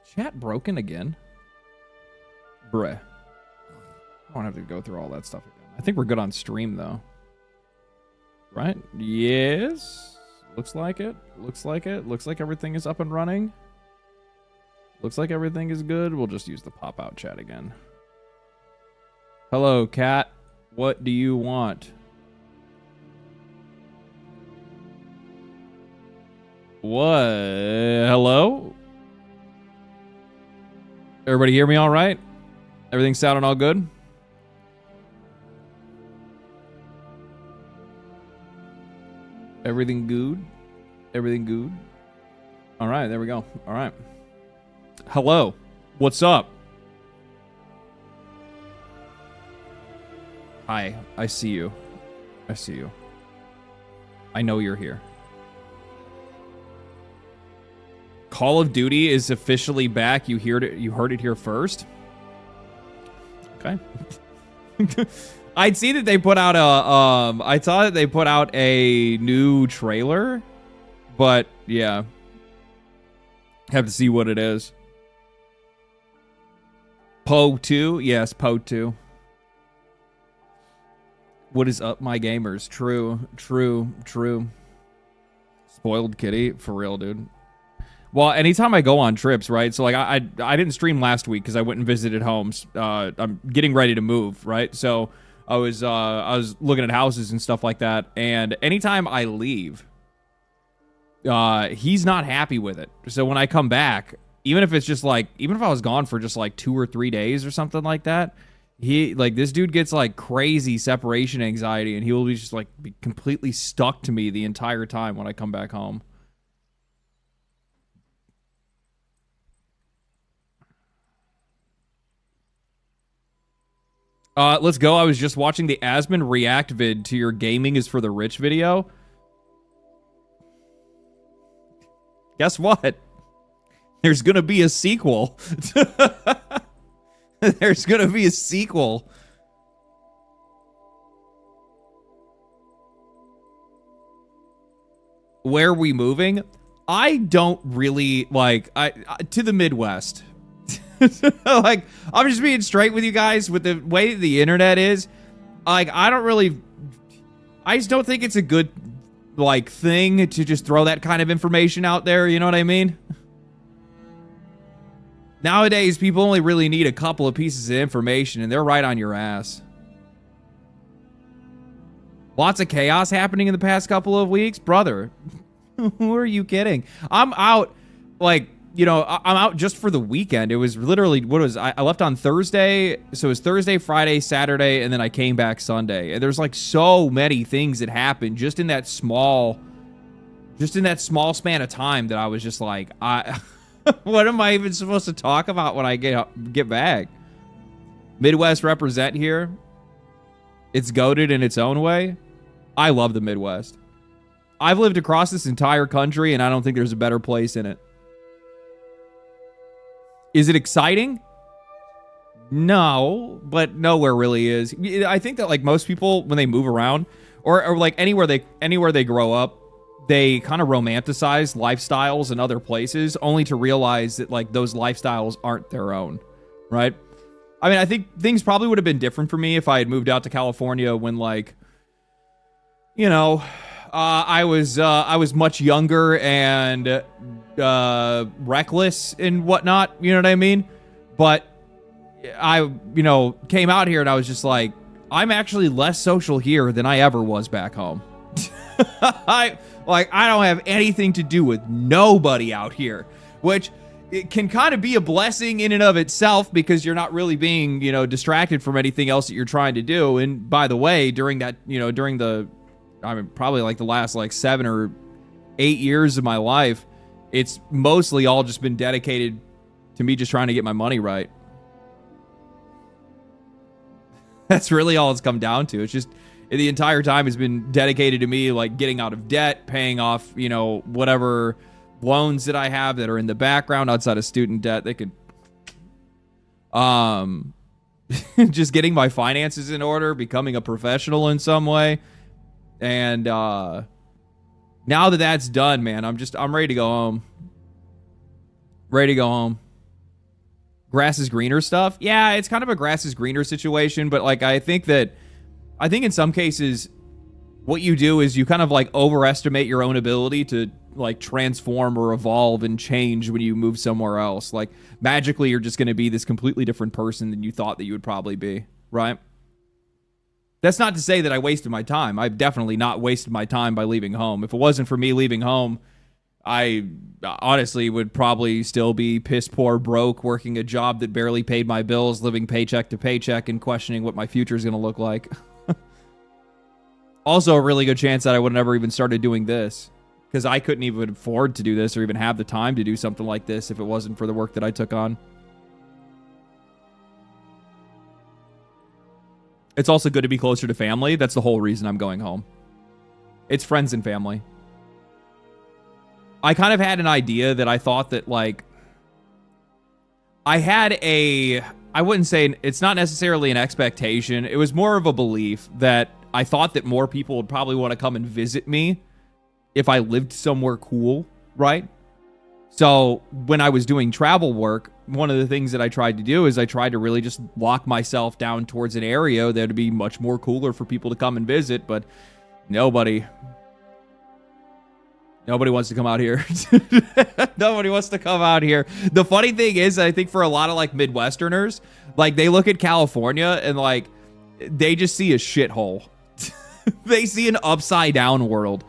Chat broken again? Bruh. I don't have to go through all that stuff again. I think we're good on stream, though. Right? Yes. Looks like it. Looks like it. Looks like everything is up and running. Looks like everything is good. We'll just use the pop-out chat again. Hello, cat. What do you want? What? Hello? Everybody hear me all right? Everything sounding all good? Everything good? Everything good? All right, there we go. All right. Hello. What's up? Hi. I see you. I see you. I know you're here. Call of Duty is officially back. You heard it here first. Okay. I'd see that they put out a I saw that they put out a new trailer, but yeah. Have to see what it is. POE 2? Yes, POE 2. What is up, my gamers? True, true, true. Spoiled kitty, for real, dude. Well, anytime I go on trips, right? So like I didn't stream last week because I went and visited homes. I'm getting ready to move, right? So I was looking at houses and stuff like that. And anytime I leave, he's not happy with it. So when I come back, even if it's just like, even if I was gone for just like 2 or 3 days or something like that, this dude gets like crazy separation anxiety, and he will be just like be completely stuck to me the entire time when I come back home. Let's go. I was just watching the Asmon react vid to your gaming is for the rich video. Guess what? There's gonna be a sequel. There's gonna be a sequel. Where are we moving? I don't really like to the Midwest. Like, I'm just being straight with you guys. With the way the internet is, like, I just don't think it's a good like thing to just throw that kind of information out there. You know what I mean? Nowadays, people only really need a couple of pieces of information, and they're right on your ass. Lots of chaos happening in the past couple of weeks, brother. Who are you kidding? I'm out, like, you know, I'm out just for the weekend. It was literally, I left on Thursday, so it was Thursday, Friday, Saturday, and then I came back Sunday. And there's like so many things that happened just in that small span of time that I was just like, what am I even supposed to talk about when I get back? Midwest represent here. It's goated in its own way. I love the Midwest. I've lived across this entire country, and I don't think there's a better place in it. Is it exciting? No, but nowhere really is. I think that like most people, when they move around, or like anywhere they grow up, they kind of romanticize lifestyles in other places, only to realize that like those lifestyles aren't their own, right? I mean, I think things probably would have been different for me if I had moved out to California when, like, you know, I was much younger and reckless and whatnot, you know what I mean? But I, you know, came out here and I was just like, I'm actually less social here than I ever was back home. I don't have anything to do with nobody out here, which it can kind of be a blessing in and of itself because you're not really being, you know, distracted from anything else that you're trying to do. And by the way, during that, you know, probably like the last like 7 or 8 years of my life, it's mostly all just been dedicated to me just trying to get my money right. That's really all it's come down to. It's just the entire time has been dedicated to me, like getting out of debt, paying off, you know, whatever loans that I have that are in the background outside of student debt. They could, just getting my finances in order, becoming a professional in some way. And now that that's done, man, I'm ready to go home. Ready to go home. grass is greener stuff. Yeah, it's kind of a grass is greener situation, but like I think in some cases what you do is you kind of like overestimate your own ability to like transform or evolve and change when you move somewhere else. Like magically you're just going to be this completely different person than you thought that you would probably be, right? That's not to say that I wasted my time. I've definitely not wasted my time by leaving home. If it wasn't for me leaving home, I honestly would probably still be piss poor broke, working a job that barely paid my bills, living paycheck to paycheck, and questioning what my future is going to look like. Also, a really good chance that I would have never even started doing this, because I couldn't even afford to do this or even have the time to do something like this if it wasn't for the work that I took on. It's also good to be closer to family. That's the whole reason I'm going home. It's friends and family. I kind of had an idea that I thought that, like, I wouldn't say, it's not necessarily an expectation. It was more of a belief that I thought that more people would probably want to come and visit me if I lived somewhere cool, right? So when I was doing travel work, one of the things that I tried to do is I tried to really just lock myself down towards an area that would be much more cooler for people to come and visit, but nobody wants to come out here. Nobody wants to come out here. The funny thing is, I think for a lot of like Midwesterners, like they look at California and like they just see a shithole. They see an upside down world.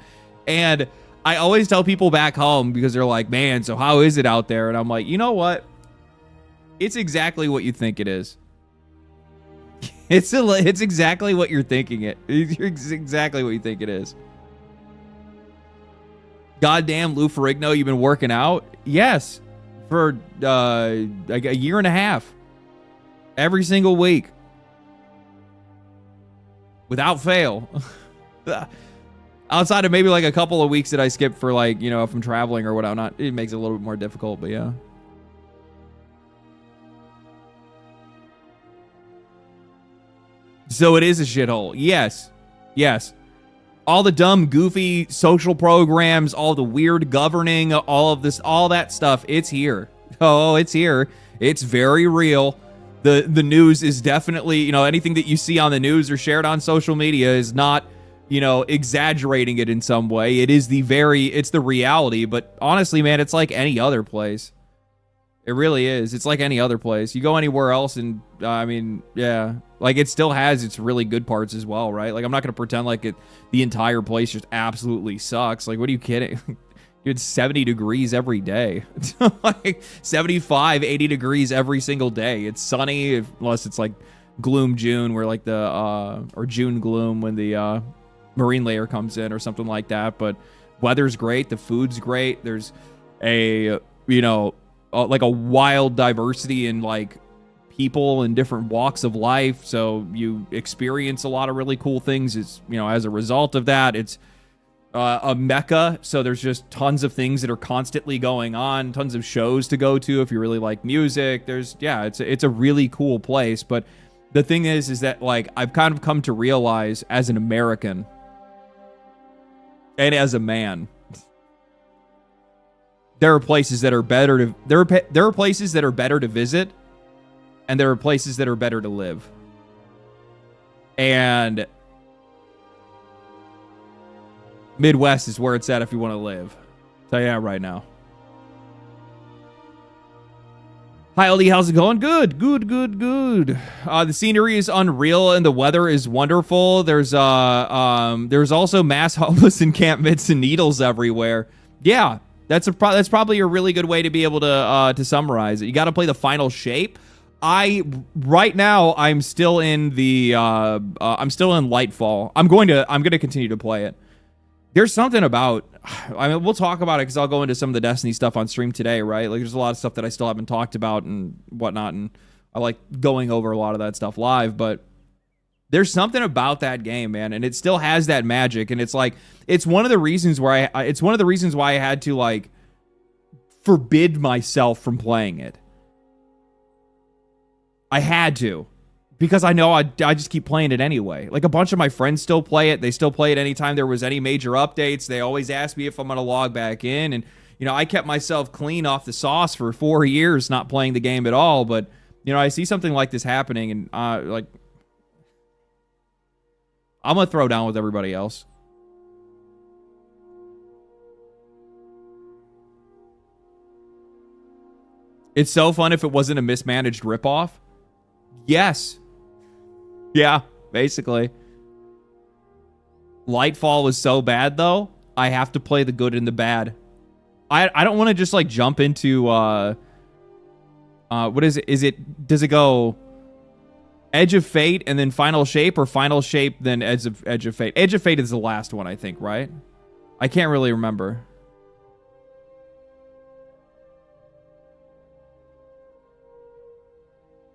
And I always tell people back home, because they're like, man, so how is it out there? And I'm like, you know what? It's exactly what you think it is. It's exactly what you're thinking it. It's exactly what you think it is. Goddamn, Lou Ferrigno, you've been working out? Yes. For like a year and a half. Every single week. Without fail. Outside of maybe like a couple of weeks that I skip for like, you know, if I'm traveling or whatnot, it makes it a little bit more difficult, but yeah. So it is a shithole. Yes. Yes. All the dumb, goofy social programs, all the weird governing, all of this, all that stuff, it's here. Oh, it's here. It's very real. The news is definitely, you know, anything that you see on the news or shared on social media is not, you know, exaggerating it in some way. It is it's the reality, but honestly, man, it's like any other place. It really is. It's like any other place. You go anywhere else and, I mean, yeah, like it still has its really good parts as well, right? Like I'm not going to pretend like the entire place just absolutely sucks. Like, what are you kidding? It's 70 degrees every day. Like 75, 80 degrees every single day. It's sunny, unless it's like gloom June, where like or June gloom when the marine layer comes in or something like that. But weather's great. The food's great. There's a, you know, like a wild diversity in like people in different walks of life. So you experience a lot of really cool things as, you know, as a result of that. It's a mecca, so there's just tons of things that are constantly going on, tons of shows to go to if you really like music. There's, yeah, it's a really cool place. But the thing is that like I've kind of come to realize as an American and as a man, there are places that are better to there are places that are better to visit, and there are places that are better to live. And Midwest is where it's at if you want to live. So yeah, right now. Hi, LD, how's it going? Good. The scenery is unreal and the weather is wonderful. There's also mass homeless encampments and needles everywhere. Yeah, that's probably a really good way to be able to summarize it. You got to play the final shape. Right now I'm still in Lightfall. I'm going to continue to play it. There's something about, I mean, we'll talk about it because I'll go into some of the Destiny stuff on stream today, right? Like, there's a lot of stuff that I still haven't talked about and whatnot, and I like going over a lot of that stuff live, but there's something about that game, man, and it still has that magic, and it's like, it's one of the reasons why I had to, like, forbid myself from playing it. I had to. Because I know I just keep playing it anyway. Like, a bunch of my friends still play it. They still play it anytime there was any major updates. They always ask me if I'm going to log back in. And, you know, I kept myself clean off the sauce for 4 years, not playing the game at all. But, you know, I see something like this happening, and like, I'm going to throw down with everybody else. It's so fun if it wasn't a mismanaged ripoff. Yes. Yeah, basically. Lightfall was so bad, though. I have to play the good and the bad. I don't want to just, like, jump into, what is it? Does it go Edge of Fate and then Final Shape, or Final Shape then Edge of Fate? Edge of Fate is the last one, I think, right? I can't really remember.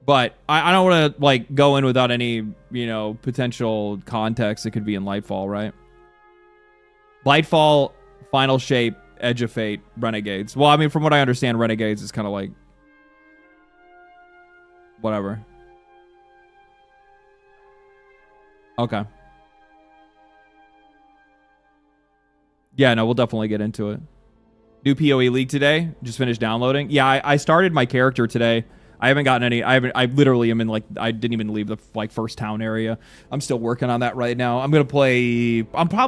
But I don't want to, like, go in without any, you know, potential context that could be in Lightfall, right? Lightfall, Final Shape, Edge of Fate, Renegades. Well, I mean, from what I understand, Renegades is kind of like... whatever. Okay. Yeah, no, we'll definitely get into it. New POE League today. Just finished downloading. Yeah, I started my character today. I haven't gotten any. I literally am in, like, I didn't even leave the, like, first town area. I'm still working on that right now. I'm probably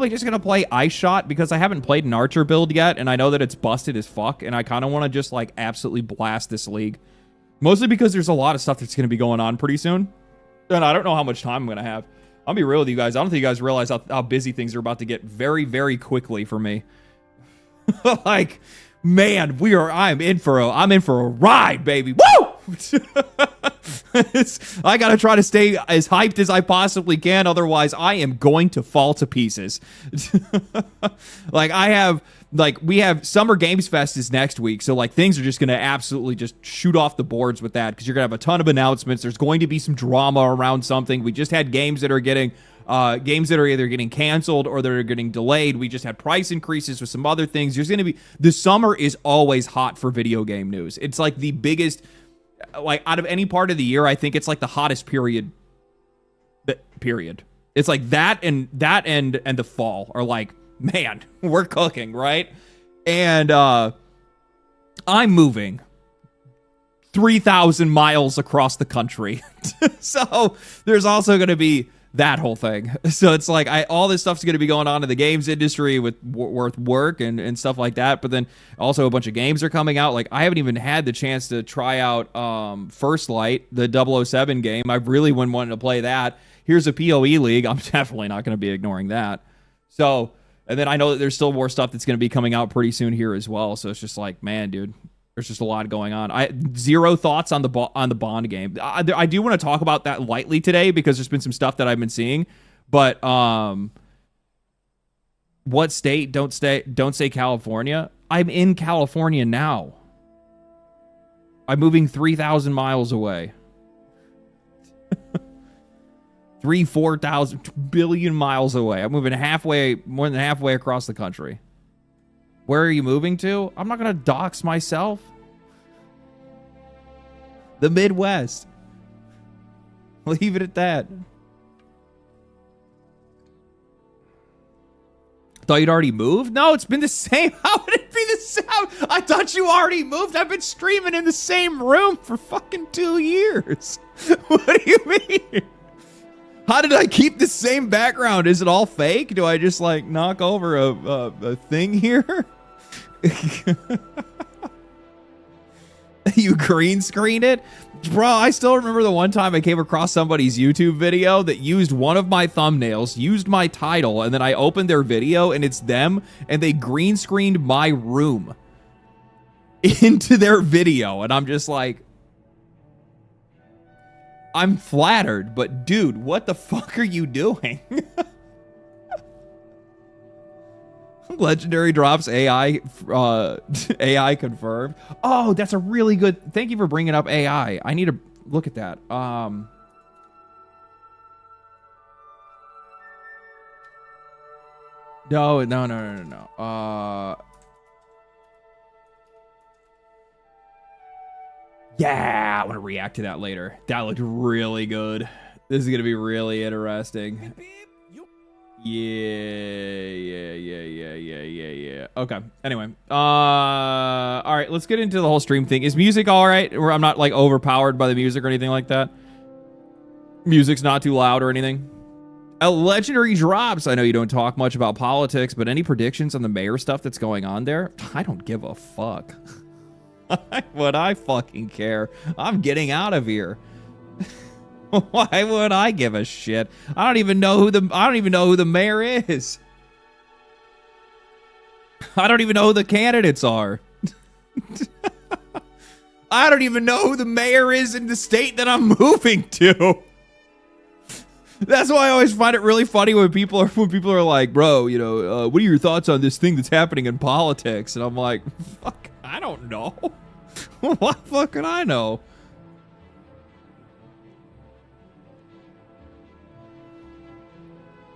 just gonna play Ice Shot because I haven't played an Archer build yet, and I know that it's busted as fuck, and I kind of want to just, like, absolutely blast this league. Mostly because there's a lot of stuff that's gonna be going on pretty soon, and I don't know how much time I'm gonna have. I'll be real with you guys. I don't think you guys realize how busy things are about to get very, very quickly for me. Like, man, I'm in for a ride, baby. Woo! I gotta try to stay as hyped as I possibly can, otherwise I am going to fall to pieces. Like, we have Summer Games Fest is next week, so, like, things are just gonna absolutely just shoot off the boards with that, because you're gonna have a ton of announcements. There's going to be some drama around something. We just had games that are getting either getting canceled or that are getting delayed. We just had price increases with some other things. There's gonna be, the summer is always hot for video game news. It's like the biggest, like, out of any part of the year, I think it's like the hottest period. It's like that and the fall are like, man, we're cooking, right? And I'm moving 3,000 miles across the country. So there's also going to be that whole thing. So it's like, all this stuff's going to be going on in the games industry with work and stuff like that. But then also a bunch of games are coming out. Like, I haven't even had the chance to try out First Light, the 007 game. I really wouldn't want to play that. Here's a POE League. I'm definitely not going to be ignoring that. So, and then I know that there's still more stuff that's going to be coming out pretty soon here as well. So it's just like, man, dude, there's just a lot going on. Zero thoughts on the Bond game. I do want to talk about that lightly today because there's been some stuff that I've been seeing. But what state? Don't say California. I'm in California now. I'm moving 3,000 miles away. 4,000 billion miles away. I'm moving more than halfway across the country. Where are you moving to? I'm not going to dox myself. The Midwest. Leave it at that. Thought you'd already moved? No, it's been the same. How would it be the same? I thought you already moved. I've been streaming in the same room for fucking 2 years. What do you mean? How did I keep the same background? Is it all fake? Do I just, like, knock over a thing here? You green screen it? Bro, I still remember the one time I came across somebody's YouTube video that used one of my thumbnails, used my title, and then I opened their video and it's them, and they green screened my room into their video. And I'm just like, I'm flattered, but dude, what the fuck are you doing? Legendary drops AI AI confirmed. Oh, that's a really good. Thank you for bringing up AI. I need to look at that. No. Yeah, I want to react to that later. That looked really good. This is going to be really interesting. Yeah. Okay. Anyway, all right. Let's get into the whole stream thing. Is music all right? Where I'm not like overpowered by the music or anything like that. Music's not too loud or anything. Legendary drops. I know you don't talk much about politics, but any predictions on the mayor stuff that's going on there? I don't give a fuck. Why would I fucking care? I'm getting out of here. Why would I give a shit? I don't even know who the mayor is. I don't even know who the candidates are. I don't even know who the mayor is in the state that I'm moving to. That's why I always find it really funny when people are like, bro, you know, what are your thoughts on this thing that's happening in politics? And I'm like, fuck, I don't know. What the fuck can I know?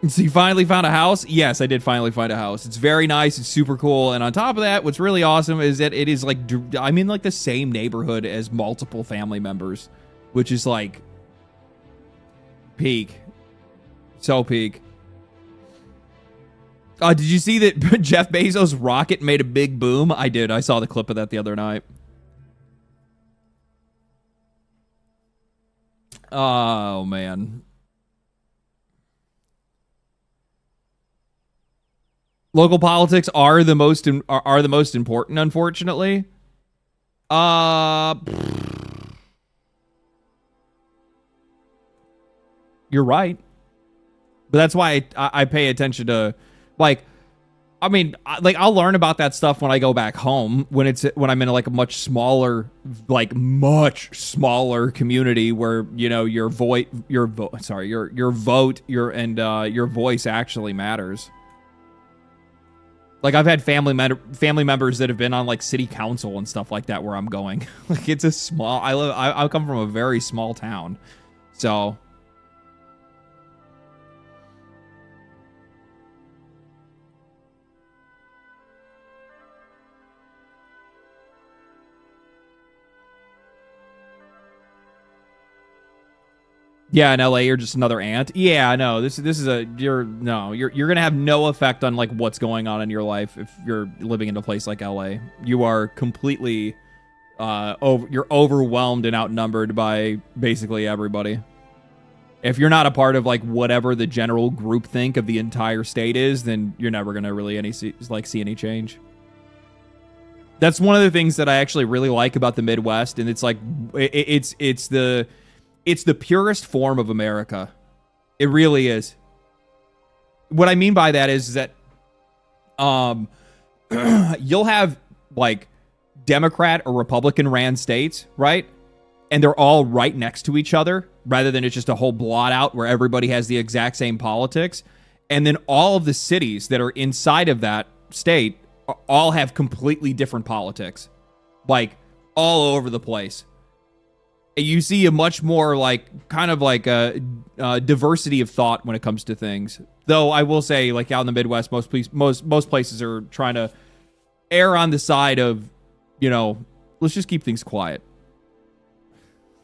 So you finally found a house? Yes, I did finally find a house. It's very nice. It's super cool. And on top of that, what's really awesome is that it is like, I'm in like the same neighborhood as multiple family members, which is like peak. So peak. Did you see that Jeff Bezos' rocket made a big boom? I did. I saw the clip of that the other night. Oh, man. Local politics are the most important, unfortunately. You're right. But that's why I pay attention to, like, I mean, like, I'll learn about that stuff when I go back home, when I'm in like a much smaller community where, you know, your vote, your voice actually matters. Like, I've had family members that have been on like city council and stuff like that where I'm going. Like, it's a small. I come from a very small town, so. Yeah, in LA, you're just another ant. Yeah, no, this is you're gonna have no effect on like what's going on in your life if you're living in a place like LA. You are completely you're overwhelmed and outnumbered by basically everybody. If you're not a part of like whatever the general groupthink of the entire state is, then you're never gonna really see any change. That's one of the things that I actually really like about the Midwest, and it's like it's the purest form of America. It really is. What I mean by that is that you'll have like Democrat or Republican ran states, right? And they're all right next to each other rather than it's just a whole blot out where everybody has the exact same politics. And then all of the cities that are inside of that state all have completely different politics, like all over the place. You see a much more like kind of like a diversity of thought when it comes to things. Though I will say, like out in the Midwest, most places are trying to err on the side of, you know, let's just keep things quiet.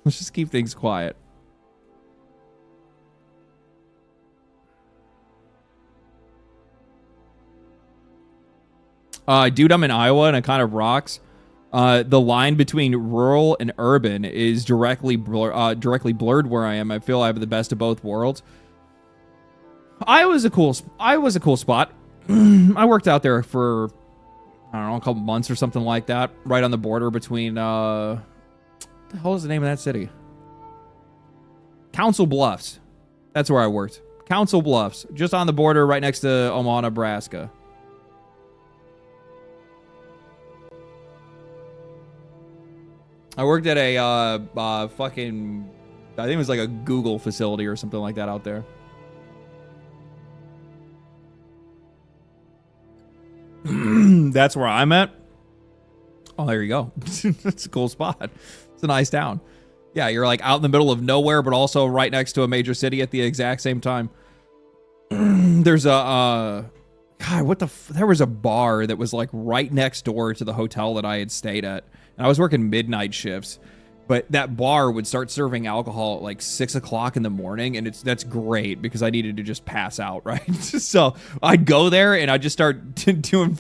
Let's just keep things quiet. Dude, I'm in Iowa and it kind of rocks. The line between rural and urban is directly blurred where I am. I feel I have the best of both worlds. Iowa's a cool spot. I worked out there for, I don't know, a couple months or something like that, right on the border between, what the hell is the name of that city? Council Bluffs. That's where I worked. Council Bluffs, just on the border right next to Omaha, Nebraska. I worked at a fucking, I think it was like a Google facility or something like that out there. That's where I'm at. Oh, there you go. That's a cool spot. It's a nice town. Yeah, you're like out in the middle of nowhere, but also right next to a major city at the exact same time. There's a, God, there was a bar that was like right next door to the hotel that I had stayed at. And I was working midnight shifts. But that bar would start serving alcohol at like 6 o'clock in the morning, and that's great because I needed to just pass out, right? So I'd go there and I'd just start doing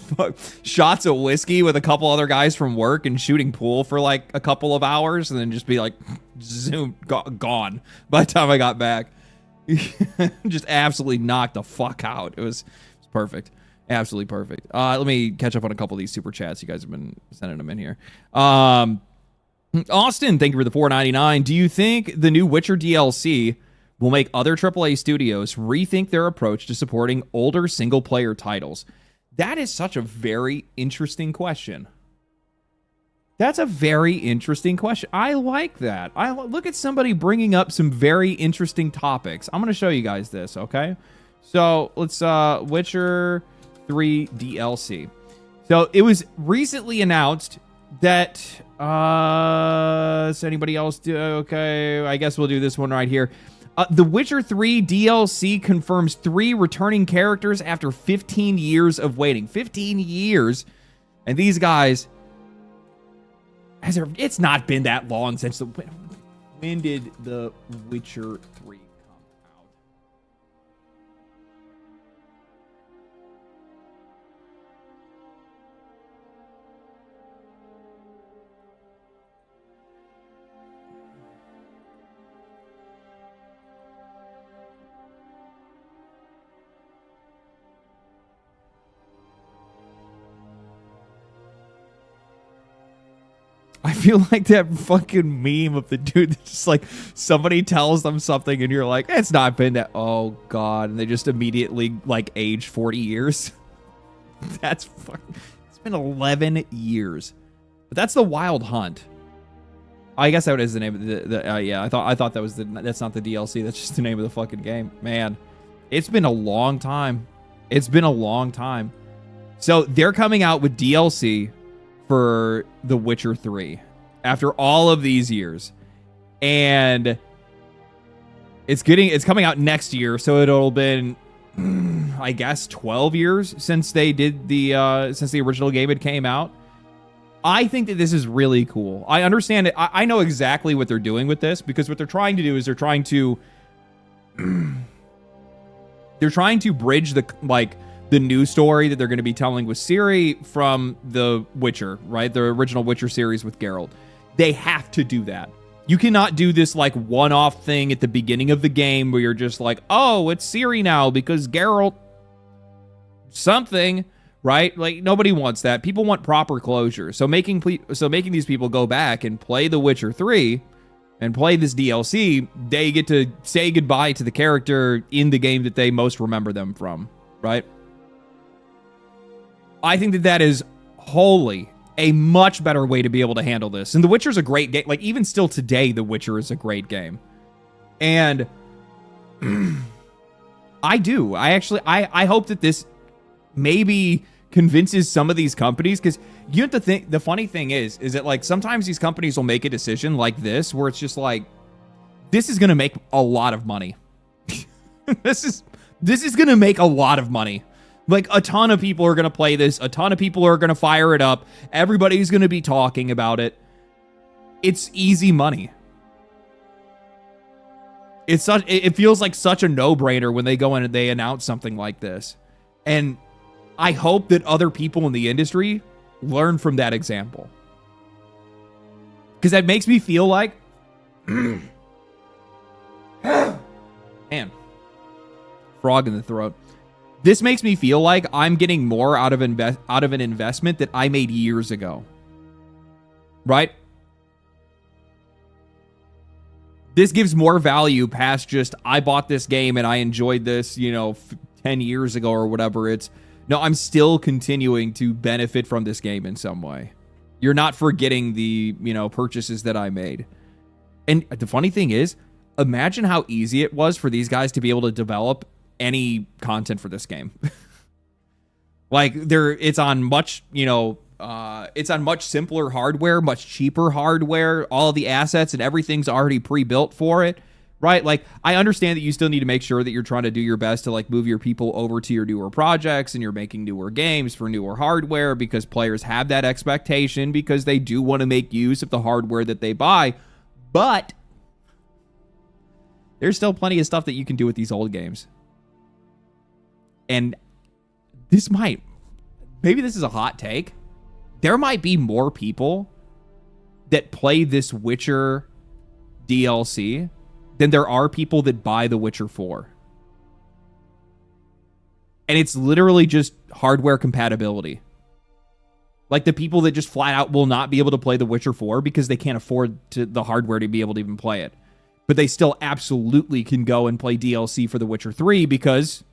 shots of whiskey with a couple other guys from work and shooting pool for like a couple of hours, and then just be like, zoom, gone by the time I got back. Just absolutely knocked the fuck out. It was perfect. Absolutely perfect. Let me catch up on a couple of these super chats. You guys have been sending them in here. Austin, thank you for the $4.99. Do you think the new Witcher DLC will make other AAA studios rethink their approach to supporting older single-player titles? That is such a very interesting question. That's a very interesting question. I like that. Look at somebody bringing up some very interesting topics. I'm going to show you guys this, okay? So let's Witcher 3 DLC. So it was recently announced that does anybody else do? Okay, I guess we'll do this one right here. The Witcher 3 DLC confirms 3 returning characters after 15 years of waiting. 15 years. And these guys, it's not been that long since when did the Witcher 3 come out? I feel like that fucking meme of the dude that's just like somebody tells them something and you're like, it's not been that. Oh God. And they just immediately like age 40 years. That's fucking, it's been 11 years. But that's the Wild Hunt. I guess that is the name of the yeah, I thought that was that's not the DLC. That's just the name of the fucking game. Man, it's been a long time. It's been a long time. So they're coming out with DLC for The Witcher 3 after all of these years, and it's coming out next year, so it'll have been I guess 12 years since they did since the original game had came out. I think that this is really cool. I understand it. I know exactly what they're doing with this, because what they're trying to do is they're trying to bridge the new story that they're going to be telling with Ciri from The Witcher, right? The original Witcher series with Geralt. They have to do that. You cannot do this like one-off thing at the beginning of the game where you're just like, oh, it's Ciri now because Geralt something, right? Like, nobody wants that. People want proper closure. So making these people go back and play The Witcher 3 and play this DLC, they get to say goodbye to the character in the game that they most remember them from, right? I think that is wholly a much better way to be able to handle this. And The Witcher's a great game. Like, even still today, The Witcher is a great game. And I hope that this maybe convinces some of these companies, because you have to think, the funny thing is that like sometimes these companies will make a decision like this where it's just like, this is going to make a lot of money. This is going to make a lot of money. Like, a ton of people are going to play this. A ton of people are going to fire it up. Everybody's going to be talking about it. It's easy money. It feels like such a no-brainer when they go in and they announce something like this. And I hope that other people in the industry learn from that example. Because that makes me feel like... Man. Frog in the throat. This makes me feel like I'm getting more out of an investment that I made years ago. Right? This gives more value past just, I bought this game and I enjoyed this, 10 years ago or whatever. No, I'm still continuing to benefit from this game in some way. You're not forgetting the, purchases that I made. And the funny thing is, imagine how easy it was for these guys to be able to develop any content for this game. Like, it's on much simpler hardware, much cheaper hardware. All the assets and everything's already pre-built for it, right? Like, I understand that you still need to make sure that you're trying to do your best to like move your people over to your newer projects and you're making newer games for newer hardware, because players have that expectation because they do want to make use of the hardware that they buy. But there's still plenty of stuff that you can do with these old games. And maybe this is a hot take. There might be more people that play this Witcher DLC than there are people that buy The Witcher 4. And it's literally just hardware compatibility. Like the people that just flat out will not be able to play The Witcher 4 because they can't afford the hardware to be able to even play it. But they still absolutely can go and play DLC for The Witcher 3 because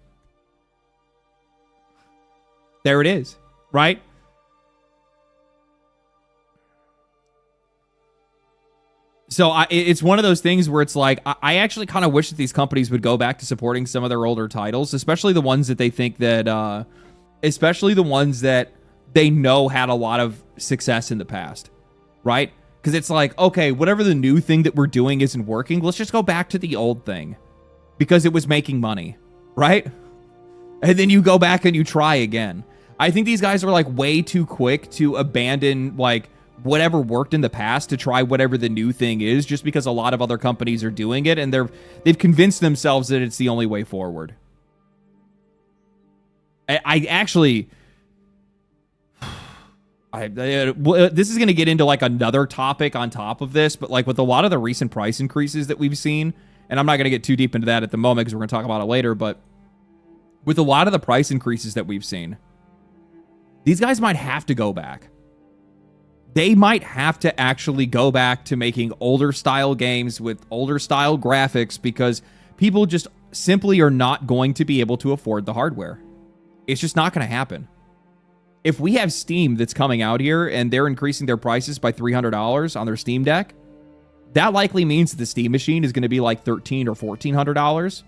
there it is, right? So it's one of those things where it's like, I actually kind of wish that these companies would go back to supporting some of their older titles, especially the ones that they think that, especially the ones that they know had a lot of success in the past, right? Because it's like, okay, whatever the new thing that we're doing isn't working, let's just go back to the old thing because it was making money, right? And then you go back and you try again. I think these guys are like way too quick to abandon like whatever worked in the past to try whatever the new thing is just because a lot of other companies are doing it and they've convinced themselves that it's the only way forward. This is going to get into like another topic on top of this, but like with a lot of the recent price increases that we've seen, and I'm not going to get too deep into that at the moment because we're going to talk about it later, but with a lot of the price increases that we've seen, these guys might have to go back. They might have to actually go back to making older style games with older style graphics because people just simply are not going to be able to afford the hardware. It's just not going to happen. If we have Steam that's coming out here and they're increasing their prices by $300 on their Steam Deck, that likely means that the Steam machine is going to be like $1,300 or $1,400.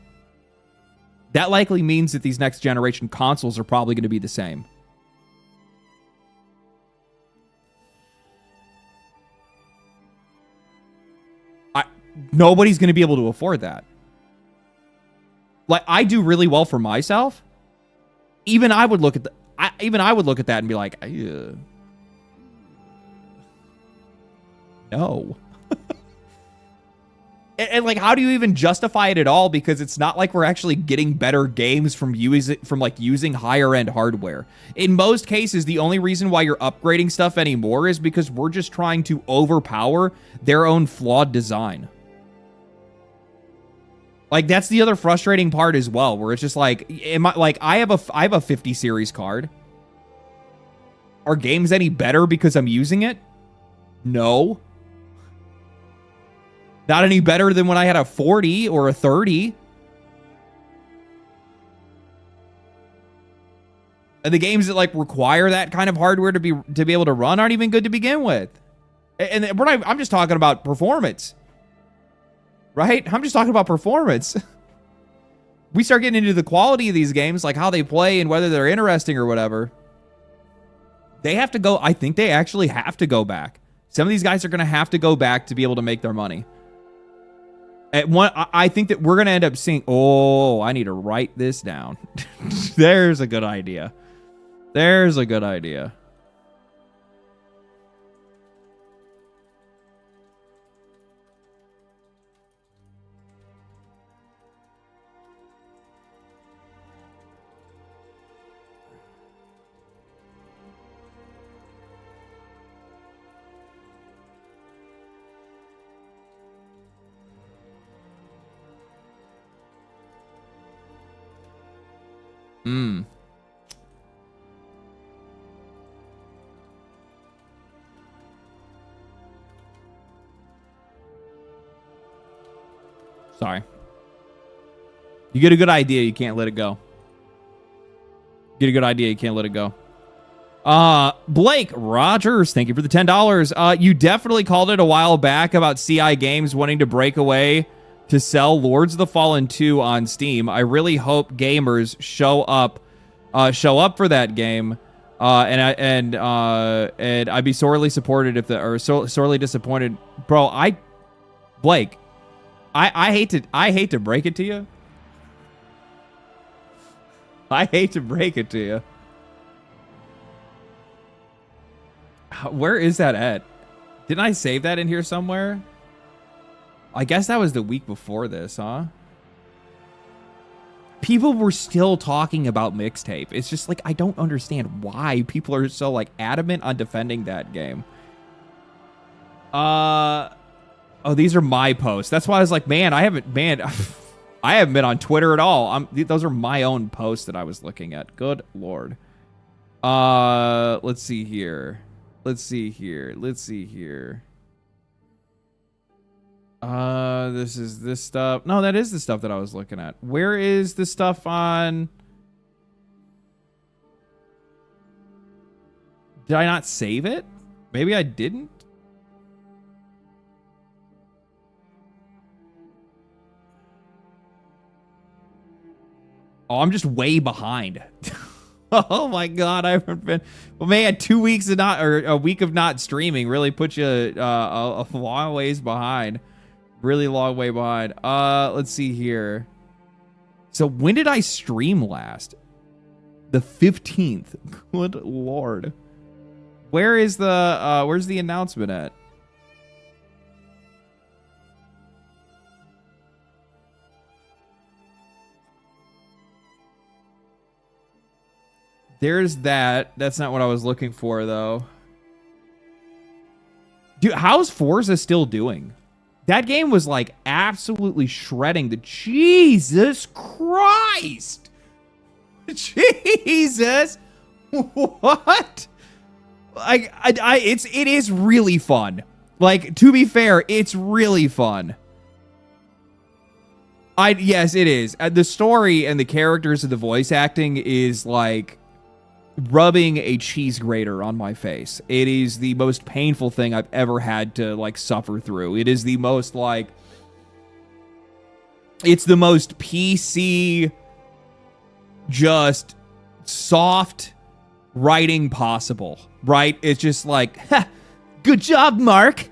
That likely means that these next generation consoles are probably going to be the same. Nobody's going to be able to afford that. Like, I do really well for myself. Even I would look at that and be like, no. and like, how do you even justify it at all? Because it's not like we're actually getting better games from using higher end hardware. In most cases, the only reason why you're upgrading stuff anymore is because we're just trying to overpower their own flawed design. Like, that's the other frustrating part as well, where it's just like, I have a 50 series card. Are games any better because I'm using it? No. Not any better than when I had a 40 or a 30. And the games that like require that kind of hardware to be able to run aren't even good to begin with. And I'm just talking about performance. Right? I'm just talking about performance. We start getting into the quality of these games, like how they play and whether they're interesting or whatever. They have to go. I think they actually have to go back. Some of these guys are going to have to go back to be able to make their money. I think that we're going to end up seeing... Oh, I need to write this down. There's a good idea. There's a good idea. Sorry. You get a good idea, you can't let it go. Get a good idea, you can't let it go. Blake Rogers, thank you for the $10. You definitely called it a while back about CI Games wanting to break away to sell Lords of the Fallen 2 on Steam. I really hope gamers show up for that game. And I'd be sorely disappointed, bro. Blake, I hate to break it to you. I hate to break it to you. Where is that at? Didn't I save that in here somewhere? I guess that was the week before this, huh? People were still talking about mixtape. It's just like, I don't understand why people are so like adamant on defending that game. Oh, these are my posts. That's why I was like, man, I haven't been on Twitter at all. Those are my own posts that I was looking at. Good Lord. Let's see here. This is this stuff. No, that is the stuff that I was looking at. Where is the stuff on? Did I not save it? Maybe I didn't. Oh, I'm just way behind. Oh my God, I haven't been. Well, man, 2 weeks of not, or a week of not streaming really put you a long ways behind. Really long way behind. Let's see here. So when did I stream last? The 15th. Good Lord. Where's the announcement at? There's that. That's not what I was looking for, though. Dude, how's Forza still doing? That game was, like, absolutely shredding the... Jesus Christ! Jesus! What? Like, it is really fun. Like, to be fair, it's really fun. Yes, it is. The story and the characters and the voice acting is, like... rubbing a cheese grater on my face. It is the most painful thing I've ever had to like suffer through. It is the most like, it's the most PC, just soft writing possible, right? It's just like, ha, good job, Mark.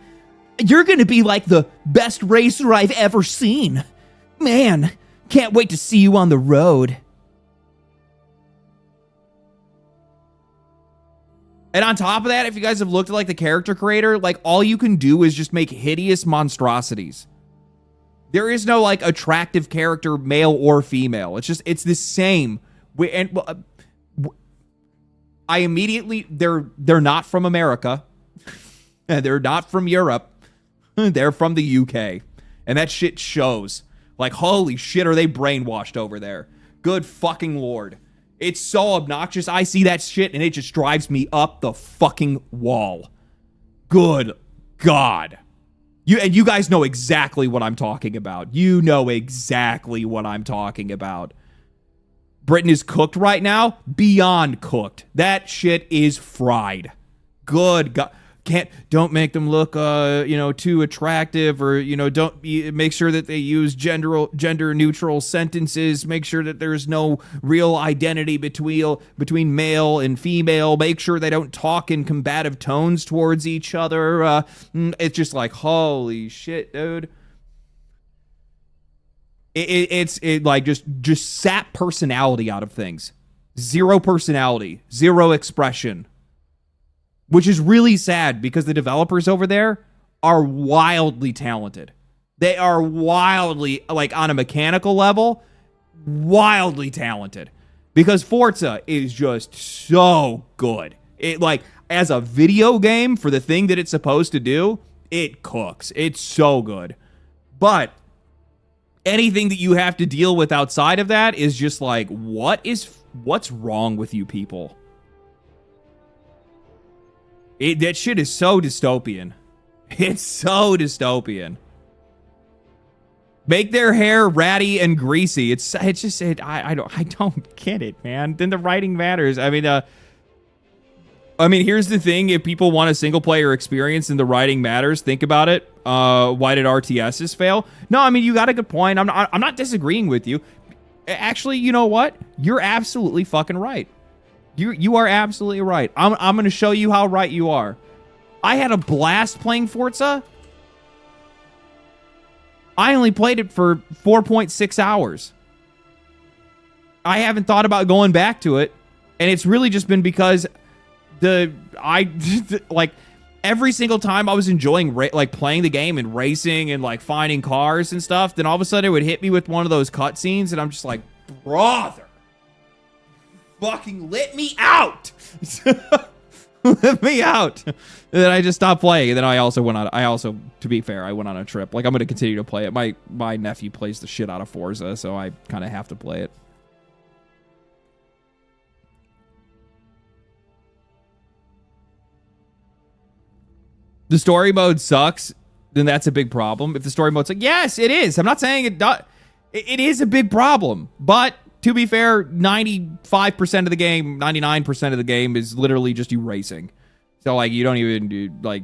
You're gonna be like the best racer I've ever seen. Man, can't wait to see you on the road. And on top of that, if you guys have looked at like the character creator, like all you can do is just make hideous monstrosities. There is no like attractive character, male or female. It's the same. And I immediately, they're not from America. They're not from Europe. They're from the UK. And that shit shows. Like, holy shit, are they brainwashed over there? Good fucking Lord. It's so obnoxious. I see that shit and it just drives me up the fucking wall. Good God. You guys know exactly what I'm talking about. You know exactly what I'm talking about. Britain is cooked right now. Beyond cooked. That shit is fried. Good God. Don't make them look, too attractive, or, don't make sure that they use gender neutral sentences. Make sure that there's no real identity between male and female. Make sure they don't talk in combative tones towards each other. It's just like, holy shit, dude. It's like just sap personality out of things. Zero personality, zero expression. Which is really sad because the developers over there are wildly talented. They are wildly, like on a mechanical level, wildly talented. Because Forza is just so good. It like, as a video game for the thing that it's supposed to do, it cooks. It's so good. But anything that you have to deal with outside of that is just like, what's wrong with you people? That shit is so dystopian. It's so dystopian. Make their hair ratty and greasy. It's just I don't get it, man. Then the writing matters. I mean, here's the thing: if people want a single player experience and the writing matters, think about it. Why did RTSs fail? No, I mean you got a good point. I'm not disagreeing with you. Actually, you know what? You're absolutely fucking right. You are absolutely right. I'm going to show you how right you are. I had a blast playing Forza. I only played it for 4.6 hours. I haven't thought about going back to it, and it's really just been because like every single time I was enjoying like playing the game and racing and like finding cars and stuff, then all of a sudden it would hit me with one of those cutscenes, and I'm just like, brother, fucking let me out. Let me out. And then I just stopped playing. And then I also, to be fair, I went on a trip. Like, I'm going to continue to play it. My nephew plays the shit out of Forza, so I kind of have to play it. The story mode sucks, then that's a big problem. If the story mode's like, yes, it is. I'm not saying it does. It is a big problem. But to be fair, 95% of the game, 99% of the game is literally just you racing. So, like, you don't even do, like,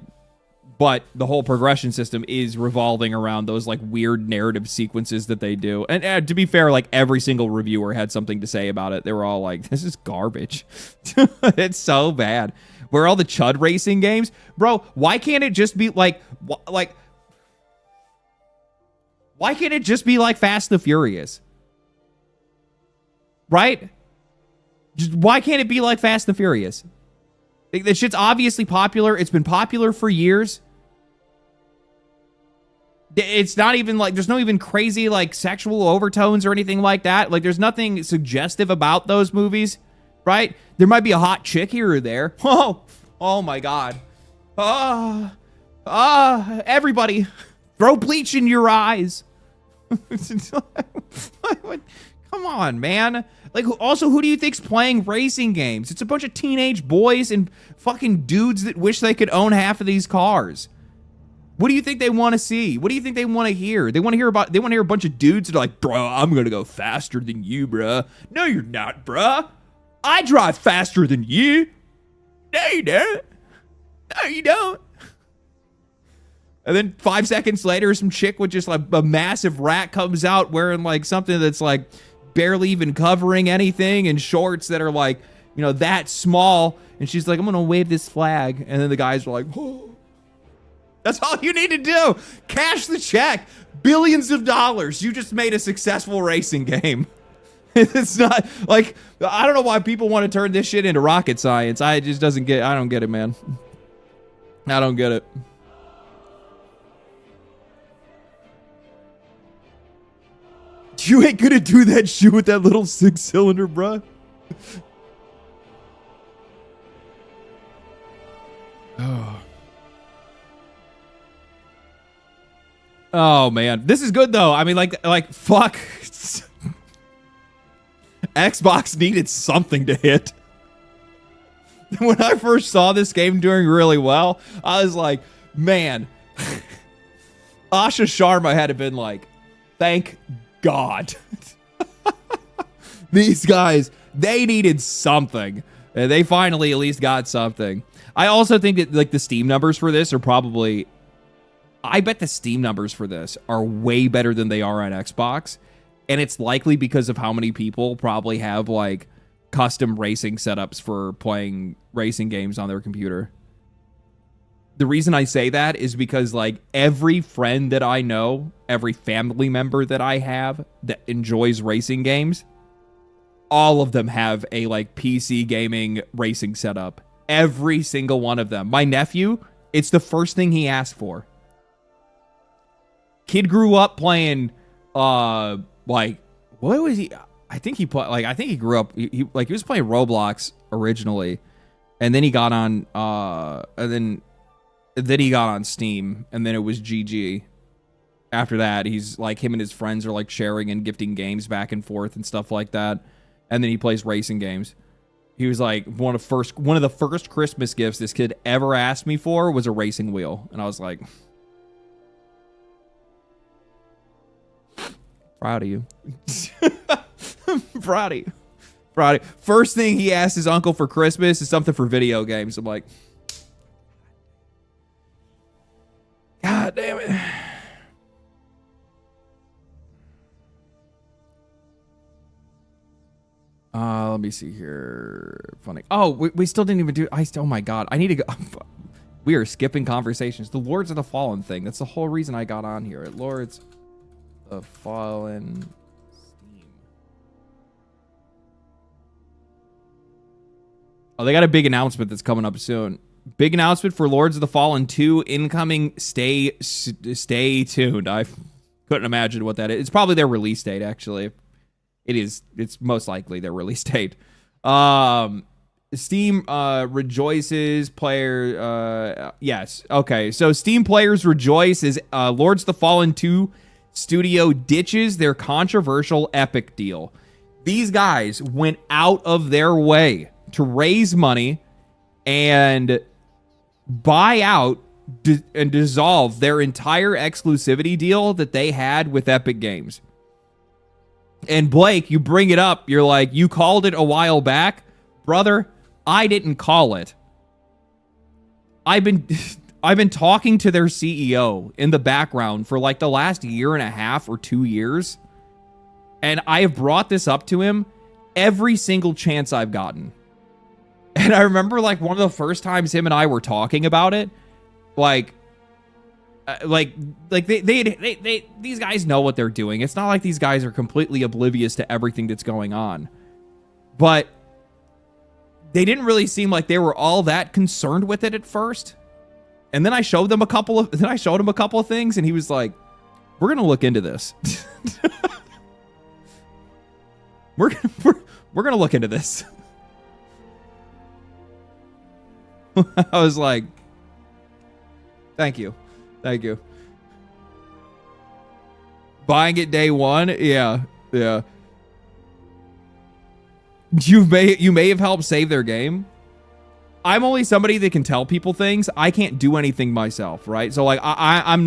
but the whole progression system is revolving around those, like, weird narrative sequences that they do. And to be fair, like, every single reviewer had something to say about it. They were all like, this is garbage. It's so bad. Where all the chud racing games, bro, why can't it just be like why can't it just be like Fast and the Furious? Right? Just, why can't it be like Fast and the Furious? That shit's obviously popular. It's been popular for years. It's not even like, there's no even crazy like sexual overtones or anything like that. Like, there's nothing suggestive about those movies, right? There might be a hot chick here or there. Oh my God. Everybody, throw bleach in your eyes. Come on, man. Like, also, who do you think's playing racing games? It's a bunch of teenage boys and fucking dudes that wish they could own half of these cars. What do you think they want to see? What do you think they want to hear? They want to hear a bunch of dudes that are like, bro, I'm going to go faster than you, bruh. No, you're not, bruh. I drive faster than you. No, you don't. No, you don't. And then 5 seconds later, some chick with just like a massive rat comes out wearing like something that's like barely even covering anything and shorts that are like, you know, that small. And she's like, I'm going to wave this flag. And then the guys are like, oh. That's all you need to do. Cash the check. Billions of dollars. You just made a successful racing game. It's not like, I don't know why people want to turn this shit into rocket science. I don't get it, man. I don't get it. You ain't gonna do that shit with that little 6-cylinder, bruh. Oh. Oh, man. This is good, though. I mean, like, fuck. Xbox needed something to hit. When I first saw this game doing really well, I was like, man. Asha Sharma had to been like, thank God. These guys, they needed something. And they finally at least got something. I also think that, like, the Steam numbers for this are probably... I bet the Steam numbers for this are way better than they are on Xbox. And it's likely because of how many people probably have, like, custom racing setups for playing racing games on their computer. The reason I say that is because, like, every friend that I know, every family member that I have that enjoys racing games, all of them have a, like, PC gaming racing setup. Every single one of them. My nephew, it's the first thing he asked for. Kid grew up playing, like, what was he? I think he grew up, he was playing Roblox originally, and then he got on, then he got on Steam, and then it was GG. After that, he's like, him and his friends are like sharing and gifting games back and forth and stuff like that, and then he plays racing games. He was like, one of the first Christmas gifts this kid ever asked me for was a racing wheel, and I was like, proud of you. Proud of you. Proud of you. First thing he asked his uncle for Christmas is something for video games. I'm like, God damn it. Let me see here. Funny. Oh, we still didn't even do... oh my God. I need to go... We are skipping conversations. The Lords of the Fallen thing. That's the whole reason I got on here. At Lords of Fallen Steam. Oh, they got a big announcement that's coming up soon. Big announcement for Lords of the Fallen 2 incoming. Stay tuned. I couldn't imagine what that is. It's probably their release date, actually. It is. It's most likely their release date. Steam rejoices. Yes. Okay. So Steam players rejoice as Lords of the Fallen 2 studio ditches their controversial Epic deal. These guys went out of their way to raise money and buy out and dissolve their entire exclusivity deal that they had with Epic Games. And Blake, you bring it up. You're like, you called it a while back. Brother, I didn't call it. I've been talking to their CEO in the background for like the last year and a half or 2 years. And I have brought this up to him every single chance I've gotten. And I remember like one of the first times him and I were talking about it, these guys know what they're doing. It's not like these guys are completely oblivious to everything that's going on. But they didn't really seem like they were all that concerned with it at first. And then I showed him a couple of things, and he was like, "We're gonna look into this. we're gonna look into this." I was like, thank you. Buying it day one? Yeah. You may have helped save their game. I'm only somebody that can tell people things. I can't do anything myself, right? So like I'm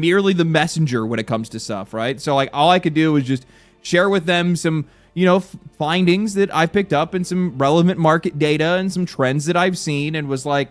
merely the messenger when it comes to stuff, right? So like all I could do is just share with them some, findings that I've picked up and some relevant market data and some trends that I've seen, and was like,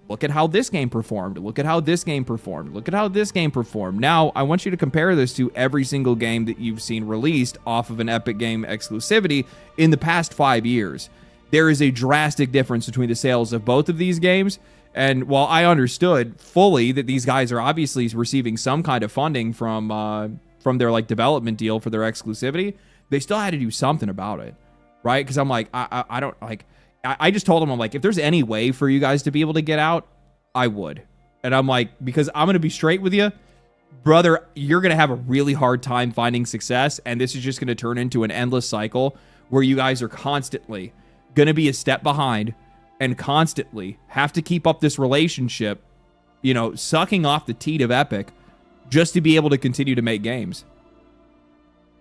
look at how this game performed. Look at how this game performed. Look at how this game performed. Now, I want you to compare this to every single game that you've seen released off of an Epic Game exclusivity in the past 5 years. There is a drastic difference between the sales of both of these games. And while I understood fully that these guys are obviously receiving some kind of funding from their like development deal for their exclusivity, they still had to do something about it, right? Because I'm like, I don't like. I just told them, I'm like, if there's any way for you guys to be able to get out, I would. And I'm like, because I'm going to be straight with you, brother, you're going to have a really hard time finding success. And this is just going to turn into an endless cycle where you guys are constantly going to be a step behind and constantly have to keep up this relationship, sucking off the teat of Epic just to be able to continue to make games.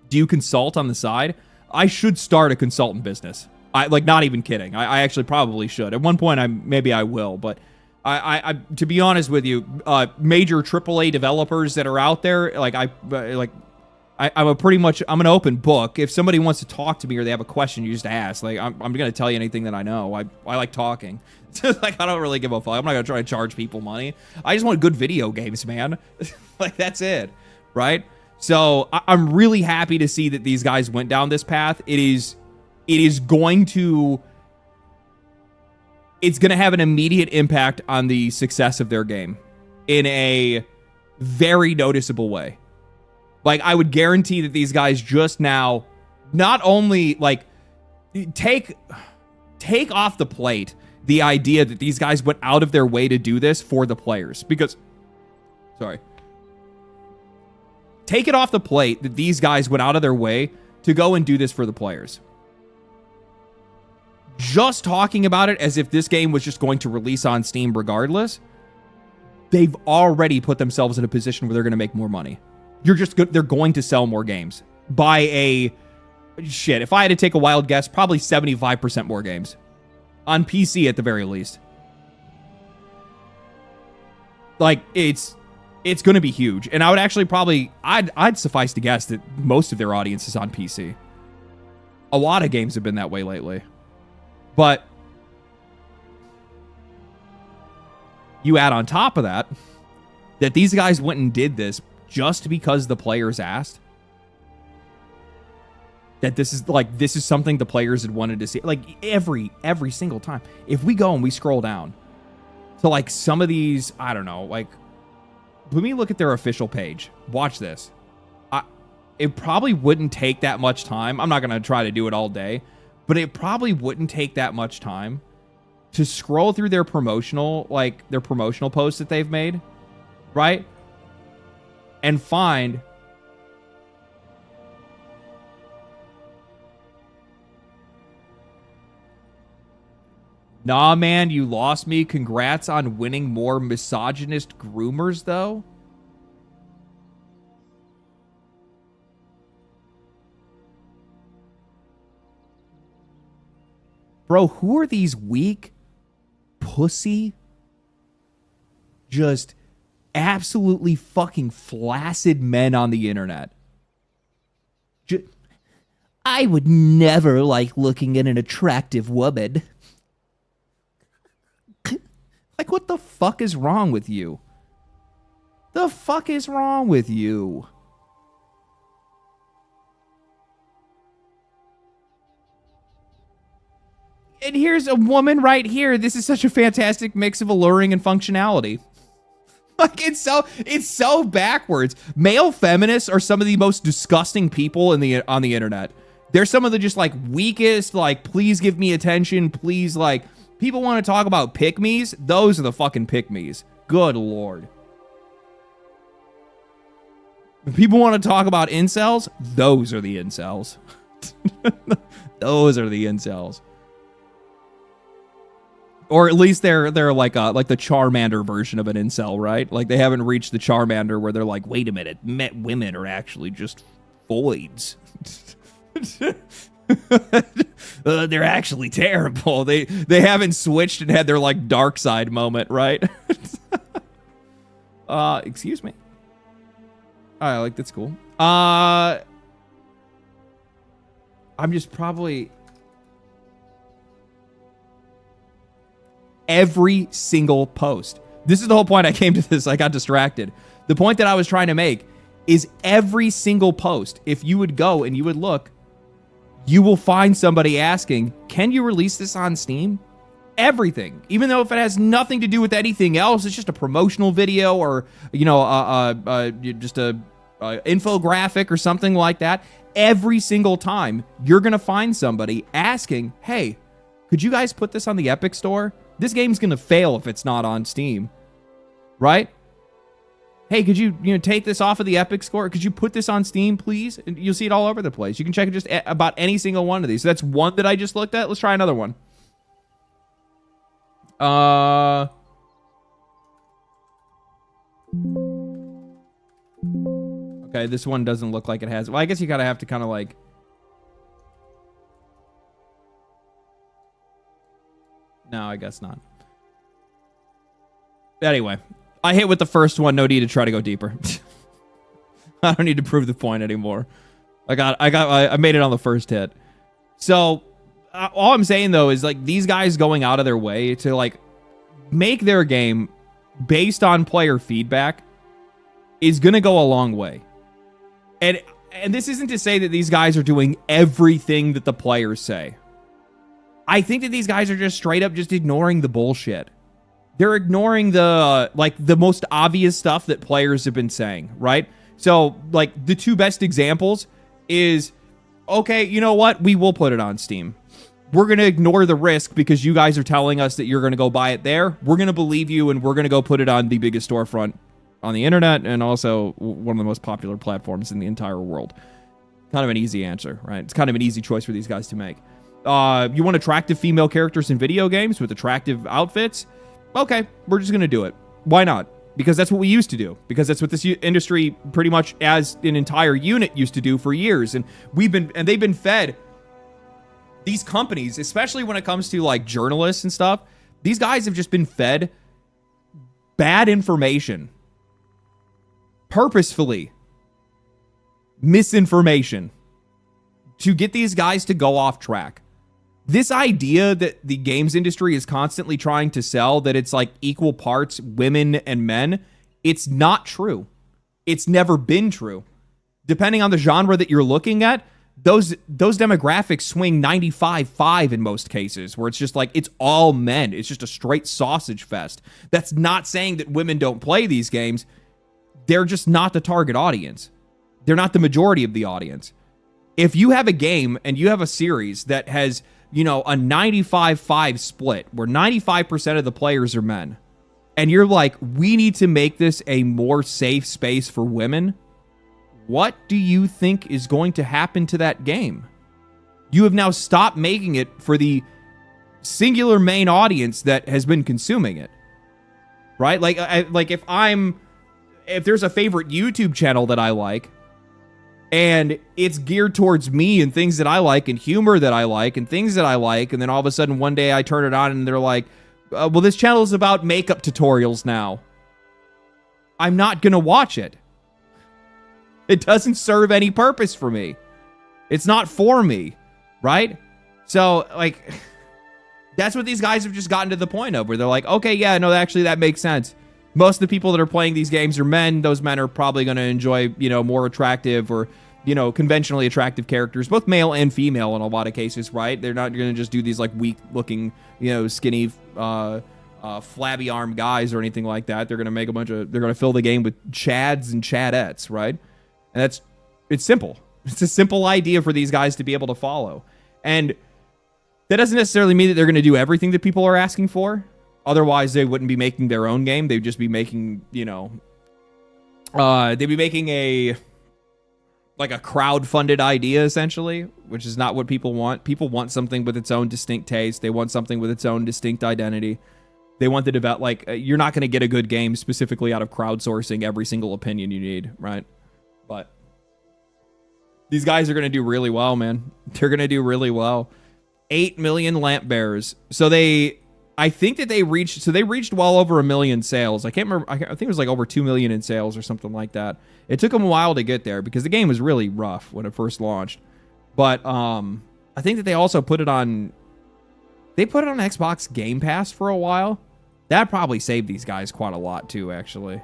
Do you consult on the side? I should start a consultant business. Not even kidding. I actually probably should. At one point, maybe I will. But I to be honest with you, major AAA developers that are out there, I'm an open book. If somebody wants to talk to me or they have a question, you just ask. Like I'm going to tell you anything that I know. I like talking. I don't really give a fuck. I'm not going to try to charge people money. I just want good video games, man. That's it, right? So I'm really happy to see that these guys went down this path. It's going to have an immediate impact on the success of their game in a very noticeable way. Like, I would guarantee that these guys just now not only take off the plate the idea that these guys went out of their way to do this for the players, because take it off the plate that these guys went out of their way to go and do this for the players. Just talking about it as if this game was just going to release on Steam regardless, they've already put themselves in a position where they're going to make more money. They're going to sell more games by if I had to take a wild guess, probably 75% more games on PC at the very least. Like, it's going to be huge. And I would actually I'd suffice to guess that most of their audience is on PC. A lot of games have been that way lately. But you add on top of that these guys went and did this just because the players asked. That this is something the players had wanted to see. Like, every single time. If we go and we scroll down to some of these, I don't know, let me look at their official page. Watch this. It probably wouldn't take that much time. I'm not going to try to do it all day, but it probably wouldn't take that much time to scroll through their promotional posts that they've made, right? And find nah, man, you lost me. Congrats on winning more misogynist groomers, though. Bro, who are these weak, pussy, just absolutely fucking flaccid men on the internet? I would never like looking at an attractive woman. Like, what the fuck is wrong with you? The fuck is wrong with you? And here's a woman right here. This is such a fantastic mix of alluring and functionality. Like, it's so backwards. Male feminists are some of the most disgusting people on the internet. They're some of the just like weakest, like, please give me attention, please, like, people want to talk about pick-me's. Those are the fucking pick-me's. Good Lord. If people want to talk about incels, those are the incels. Those are the incels. Or at least they're like the Charmander version of an incel, right? Like, they haven't reached the Charmander where they're like, wait a minute, women are actually just voids. They're actually terrible. They haven't switched and had their like dark side moment, right? Excuse me. I like that's cool. I'm just probably every single post. This is the whole point I came to this. I got distracted. The point that I was trying to make is every single post, if you would go and you would look, you will find somebody asking, can you release this on Steam? Everything. Even though if it has nothing to do with anything else, it's just a promotional video or, you know, just a infographic or something like that. Every single time, you're going to find somebody asking, hey, could you guys put this on the Epic Store? This game's going to fail if it's not on Steam, right? Hey, could you take this off of the Epic Store? Could you put this on Steam, please? And you'll see it all over the place. You can check it just about any single one of these. So that's one that I just looked at. Let's try another one. Okay, this one doesn't look like it has. Well, I guess you gotta have to kind of like. No, I guess not. Anyway, I hit with the first one. No need to try to go deeper. I don't need to prove the point anymore. I made it on the first hit. So all I'm saying though is like these guys going out of their way to like make their game based on player feedback is gonna go a long way. And this isn't to say that these guys are doing everything that the players say. I think that these guys are just straight up just ignoring the bullshit. They're ignoring the most obvious stuff that players have been saying, right? So, like, the two best examples is, okay, you know what? We will put it on Steam. We're going to ignore the risk because you guys are telling us that you're going to go buy it there. We're going to believe you, and we're going to go put it on the biggest storefront on the internet and also one of the most popular platforms in the entire world. Kind of an easy answer, right? It's kind of an easy choice for these guys to make. You want attractive female characters in video games with attractive outfits? Okay, we're just going to do it. Why not? Because that's what we used to do. Because that's what this industry pretty much as an entire unit used to do for years. And they've been fed these companies, especially when it comes to like journalists and stuff. These guys have just been fed bad information. Purposefully. Misinformation. To get these guys to go off track. This idea that the games industry is constantly trying to sell that it's like equal parts women and men, it's not true. It's never been true. Depending on the genre that you're looking at, those demographics swing 95-5 in most cases, where it's just like it's all men. It's just a straight sausage fest. That's not saying that women don't play these games. They're just not the target audience. They're not the majority of the audience. If you have a game and you have a series that has you know, a 95-5 split where 95% of the players are men, and you're like, we need to make this a more safe space for women, what do you think is going to happen to that game? You have now stopped making it for the singular main audience that has been consuming it, right? Like, if there's a favorite YouTube channel that I like, and it's geared towards me and things that I like and humor that I like and things that I like, and then all of a sudden one day I turn it on and they're like, well, this channel is about makeup tutorials now, I'm not gonna watch it. It doesn't serve any purpose for me. It's not for me, right? So, like, that's what these guys have just gotten to the point of, where they're like, okay, yeah, no, actually, that makes sense. Most of the people that are playing these games are men. Those men are probably going to enjoy, you know, more attractive or, you know, conventionally attractive characters, both male and female in a lot of cases, right? They're not going to just do these, like, weak-looking, you know, skinny, flabby-armed guys or anything like that. They're going to make they're going to fill the game with chads and chadettes, right? And it's simple. It's a simple idea for these guys to be able to follow. And that doesn't necessarily mean that they're going to do everything that people are asking for. Otherwise, they wouldn't be making their own game. They'd just be making, you know, they'd be making a crowd-funded idea, essentially, which is not what people want. People want something with its own distinct taste. They want something with its own distinct identity. They want the develop, you're not going to get a good game specifically out of crowdsourcing every single opinion you need, right? But these guys are going to do really well, man. They're going to do really well. 8 million lamp bearers. So I think that they reached well over 1 million sales. I can't remember. I think it was like over 2 million in sales or something like that. It took them a while to get there because the game was really rough when it first launched. But I think that they also put it on Xbox Game Pass for a while. That probably saved these guys quite a lot too, actually.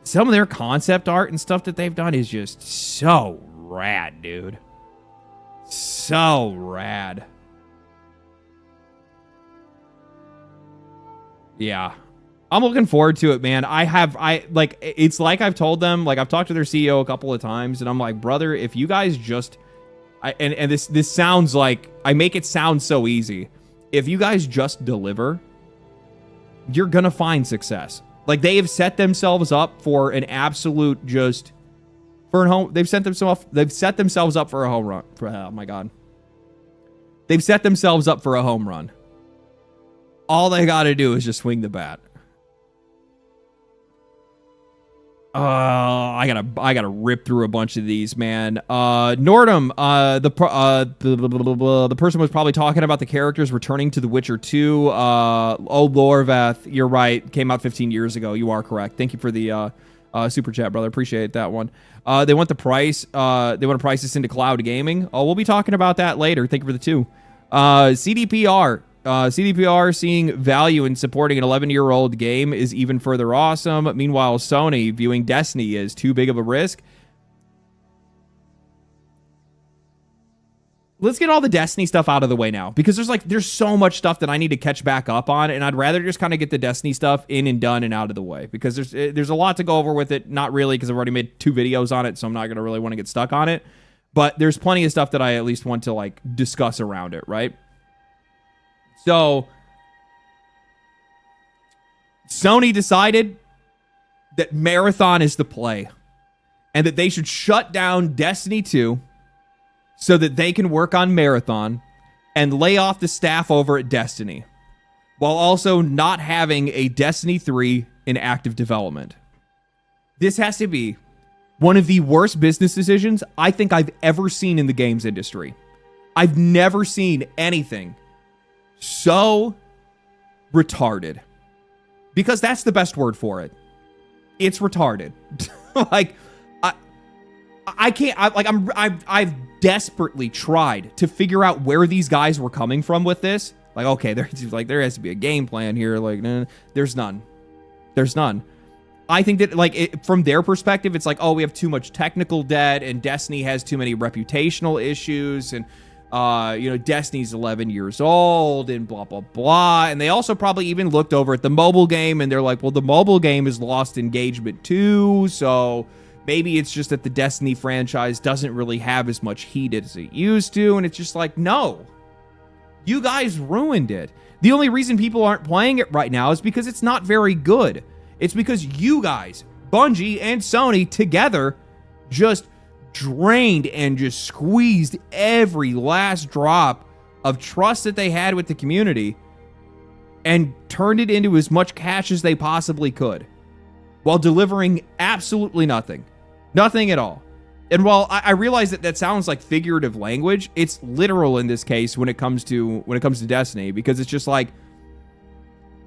Some of their concept art and stuff that they've done is just so rad, dude. So rad. Yeah. I'm looking forward to it, man. It's like I've told them, like I've talked to their CEO a couple of times, and I'm like, brother, if you guys just, this sounds like, I make it sound so easy. If you guys just deliver, you're gonna find success. Like, they have set themselves up for an absolute they've set themselves up for a home run. Oh my God. They've set themselves up for a home run. All they got to do is just swing the bat. I gotta rip through a bunch of these, man. Nordum, the person was probably talking about the characters returning to The Witcher 2. Lorvath, you're right. Came out 15 years ago. You are correct. Thank you for the super chat, brother. Appreciate that one. They want the price. They want to price this into cloud gaming. Oh, we'll be talking about that later. Thank you for the 2. CDPR. CDPR seeing value in supporting an 11-year-old game is even further awesome. Meanwhile, Sony viewing Destiny as too big of a risk. Let's get all the Destiny stuff out of the way now, because there's so much stuff that I need to catch back up on, and I'd rather just kind of get the Destiny stuff in and done and out of the way, because there's a lot to go over with it. Not really, because I've already made 2 videos on it, so I'm not going to really want to get stuck on it. But there's plenty of stuff that I at least want to like discuss around it, right? So, Sony decided that Marathon is the play, and that they should shut down Destiny 2 so that they can work on Marathon and lay off the staff over at Destiny, while also not having a Destiny 3 in active development. This has to be one of the worst business decisions I think I've ever seen in the games industry. I've never seen anything so retarded, because that's the best word for it. It's retarded. Like, I can't. I've desperately tried to figure out where these guys were coming from with this. Like, okay, there has to be a game plan here. Like, nah, there's none. There's none. I think that, from their perspective, it's like, oh, we have too much technical debt, and Destiny has too many reputational issues, and Destiny's 11 years old, and blah, blah, blah. And they also probably even looked over at the mobile game, and they're like, well, the mobile game has lost engagement too, so, Maybe it's just that the Destiny franchise doesn't really have as much heat as it used to, and it's just like, no. You guys ruined it. The only reason people aren't playing it right now is because it's not very good. It's because you guys, Bungie and Sony together, just drained and just squeezed every last drop of trust that they had with the community and turned it into as much cash as they possibly could while delivering absolutely nothing. Nothing at all. And while I realize that that sounds like figurative language, it's literal in this case when it comes to Destiny, because it's just like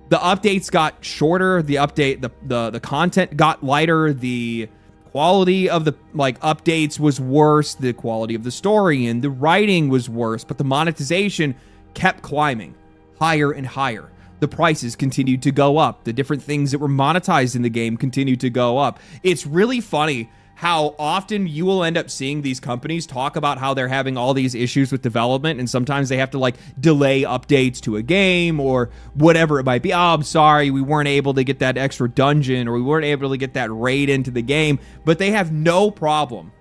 the updates got shorter, the content got lighter, the quality of the updates was worse, the quality of the story and the writing was worse, but the monetization kept climbing higher and higher. The prices continued to go up. The different things that were monetized in the game continued to go up. It's really funny how often you will end up seeing these companies talk about how they're having all these issues with development, and sometimes they have to delay updates to a game or whatever it might be. Oh, I'm sorry, we weren't able to get that extra dungeon, or we weren't able to get that raid into the game, but they have no problem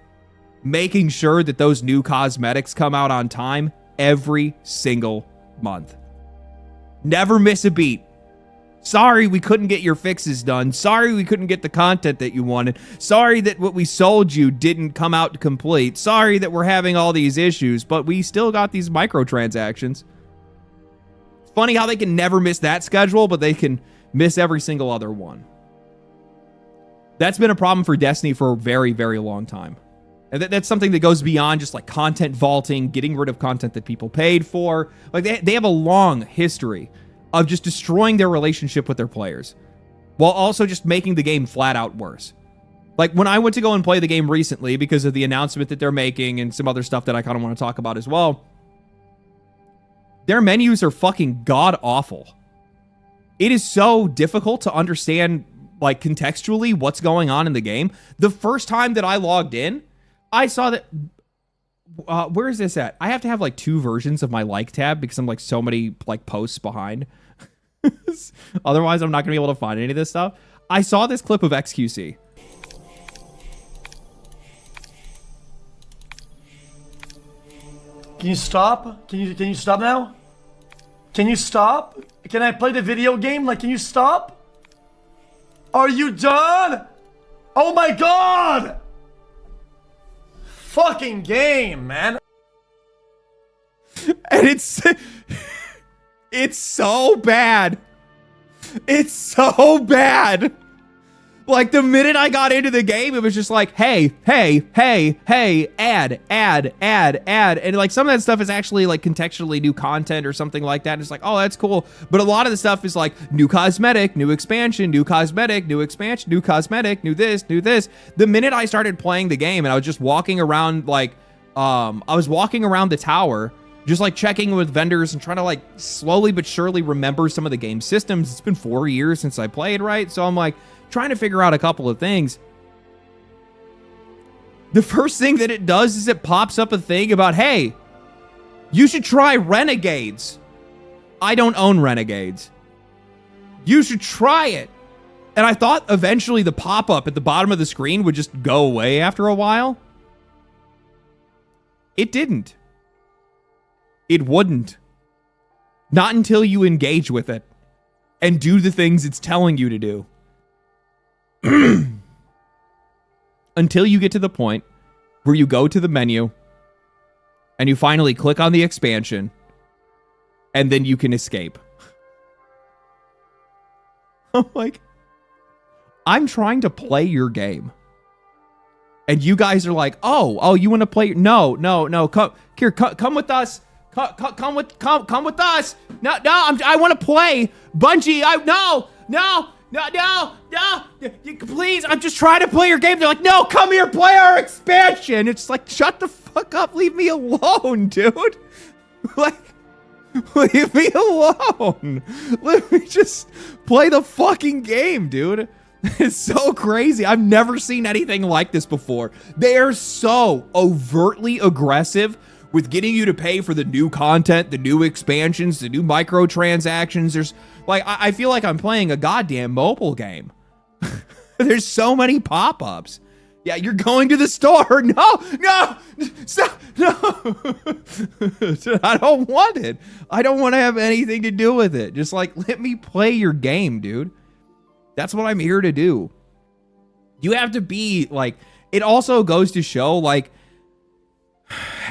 making sure that those new cosmetics come out on time every single month. Never miss a beat. Sorry we couldn't get your fixes done. Sorry we couldn't get the content that you wanted. Sorry that what we sold you didn't come out complete. Sorry that we're having all these issues, but we still got these microtransactions. It's funny how they can never miss that schedule, but they can miss every single other one. That's been a problem for Destiny for a very, very long time. And that's something that goes beyond just content vaulting, getting rid of content that people paid for. They have a long history of just destroying their relationship with their players, while also just making the game flat out worse. When I went to go and play the game recently because of the announcement that they're making and some other stuff that I kind of want to talk about as well, their menus are fucking god-awful. It is so difficult to understand, contextually what's going on in the game. The first time that I logged in, I saw that... where is this at? I have to have, 2 versions of my tab because I'm, so many, posts behind. Otherwise, I'm not going to be able to find any of this stuff. I saw this clip of XQC. Can you stop? Can you stop now? Can you stop? Can I play the video game? Can you stop? Are you done? Oh my god! Fucking game, man. And it's so bad. It's so bad. The minute I got into the game, it was just hey, add. And some of that stuff is actually contextually new content or something like that. It's oh, that's cool. But a lot of the stuff is new cosmetic, new expansion, new cosmetic, new expansion, new cosmetic, new this, new this. The minute I started playing the game and I was just walking around, I was walking around the tower, just checking with vendors and trying to slowly but surely remember some of the game systems. It's been 4 years since I played, right? So I'm trying to figure out a couple of things. The first thing that it does is it pops up a thing about, hey, you should try Renegades. I don't own Renegades. You should try it. And I thought eventually the pop-up at the bottom of the screen would just go away after a while. It didn't. It wouldn't. Not until you engage with it and do the things it's telling you to do. Until you get to the point where you go to the menu and you finally click on the expansion and then you can escape. I'm I'm trying to play your game. And you guys are oh, you want to play? No. Come with us. Come with us. No, I want to play. Bungie, no, please, I'm just trying to play your game. They're no, come here, play our expansion. It's shut the fuck up, leave me alone, dude. Leave me alone. Let me just play the fucking game, dude. It's so crazy. I've never seen anything like this before. They are so overtly aggressive with getting you to pay for the new content, the new expansions, the new microtransactions. There's I feel like I'm playing a goddamn mobile game. There's so many pop-ups. Yeah, you're going to the store. No, no, stop, no. I don't want it. I don't want to have anything to do with it. Just like, let me play your game, dude. That's what I'm here to do. You have to be like, it also goes to show like,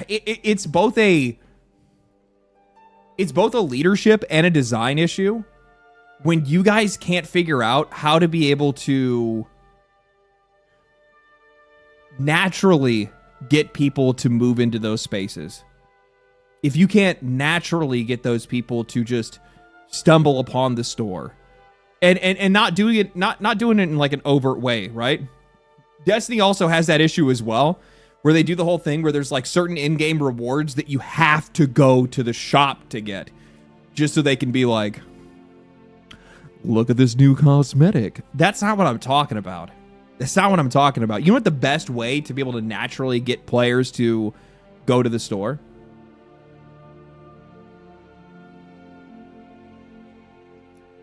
it's both a leadership and a design issue when you guys can't figure out how to be able to naturally get people to move into those spaces. If you can't naturally get those people to just stumble upon the store and not doing it, not doing it in like an overt way, right? Destiny also has that issue as well, where they do the whole thing where there's like certain in-game rewards that you have to go to the shop to get, just so they can be like, look at this new cosmetic. That's not what I'm talking about. That's not what I'm talking about. You know what the best way to be able to naturally get players to go to the store?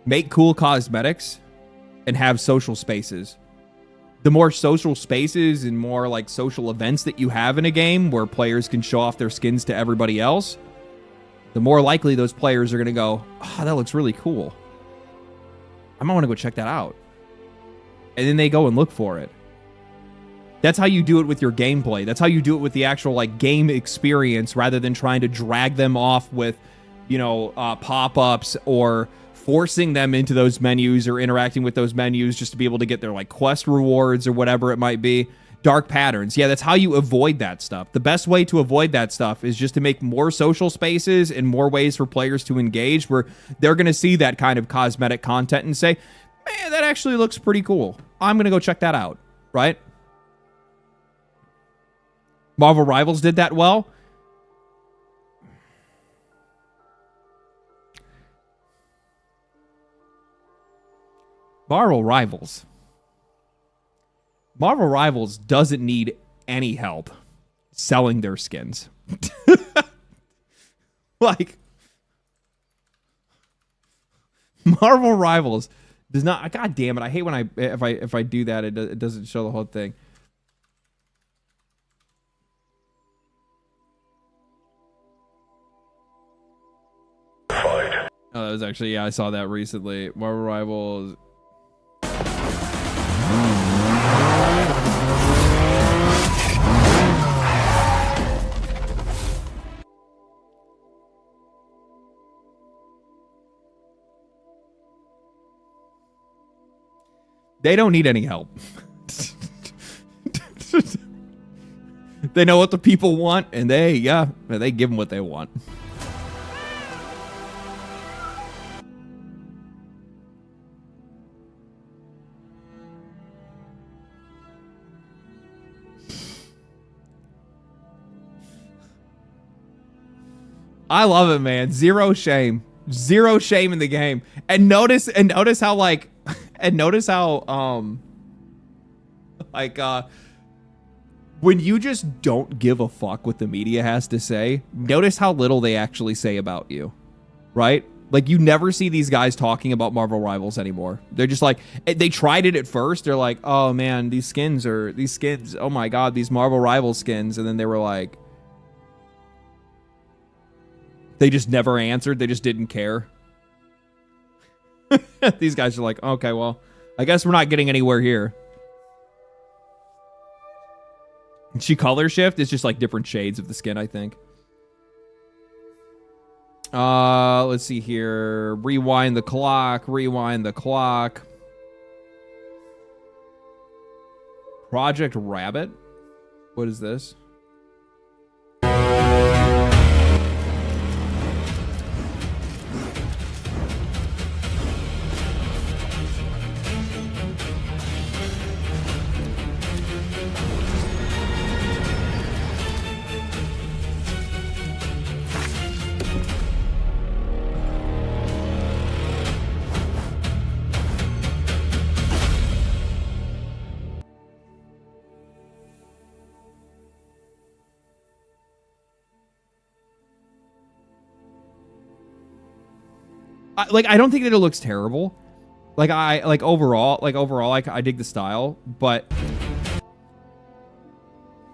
Make cool cosmetics and have social spaces. The more social spaces and more like social events that you have in a game where players can show off their skins to everybody else, the more likely those players are going to go, oh, that looks really cool. I might want to go check that out. And then they go and look for it. That's how you do it with your gameplay. That's how you do it with the actual like game experience, rather than trying to drag them off with, you know, pop-ups or forcing them into those menus or interacting with those menus just to be able to get their like quest rewards or whatever it might be. Dark patterns. Yeah, that's how you avoid that stuff. The best way to avoid that stuff is just to make more social spaces and more ways for players to engage where they're going to see that kind of cosmetic content and say, man, that actually looks pretty cool. I'm going to go check that out, right? Marvel Rivals did that well. Marvel Rivals doesn't need any help selling their skins. Like, Marvel Rivals does not. God damn it! I hate when if I do that, it doesn't show the whole thing. Oh, that was actually, yeah, I saw that recently. Marvel Rivals. They don't need any help. They know what the people want, and they give them what they want. I love it, man. Zero shame in the game. And notice how like, when you just don't give a fuck what the media has to say, notice how little they actually say about you, right? Like, you never see these guys talking about Marvel Rivals anymore. They're just like, they tried it at first. They're like, oh man, these skins, oh my God, these Marvel Rivals skins. And then they were like, they just never answered. They just didn't care. These guys are like, okay, well, I guess we're not getting anywhere here. And she color shift is just like different shades of the skin, I think. Let's see here. Rewind the clock. Project Rabbit. What is this? I don't think that it looks terrible. Overall, I dig the style, but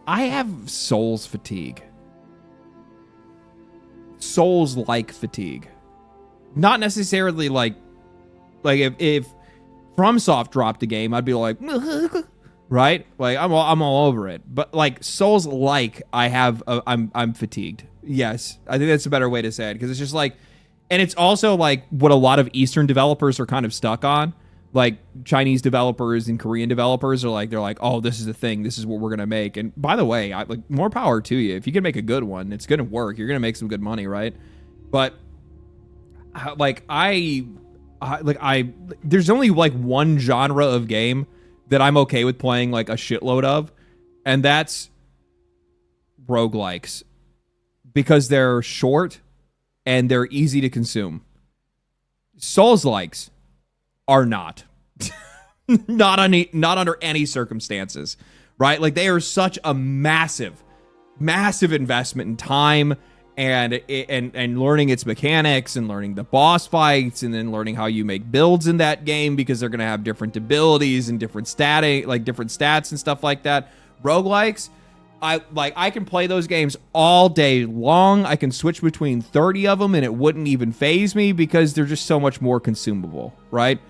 I have Souls fatigue. Souls-like fatigue. Not necessarily like if FromSoft dropped a game, I'd be like, right? Like I'm all over it. But like Souls-like, I'm fatigued. Yes, I think that's a better way to say it, because it's just like, and it's also like what a lot of Eastern developers are kind of stuck on. Like Chinese developers and Korean developers are like, they're like, oh, this is the thing, this is what we're gonna make. And by the way, like more power to you. If you can make a good one, it's gonna work. You're gonna make some good money, right? But like there's only like one genre of game that I'm okay with playing like a shitload of, and that's roguelikes, because they're short and they're easy to consume. Souls-likes are not. not under any circumstances, right? Like they are such a massive investment in time and learning its mechanics and learning the boss fights and then learning how you make builds in that game, because they're going to have different abilities and different stats and stuff like that. Roguelikes, I can play those games all day long. I can switch between 30 of them and it wouldn't even faze me, because they're just so much more consumable, right?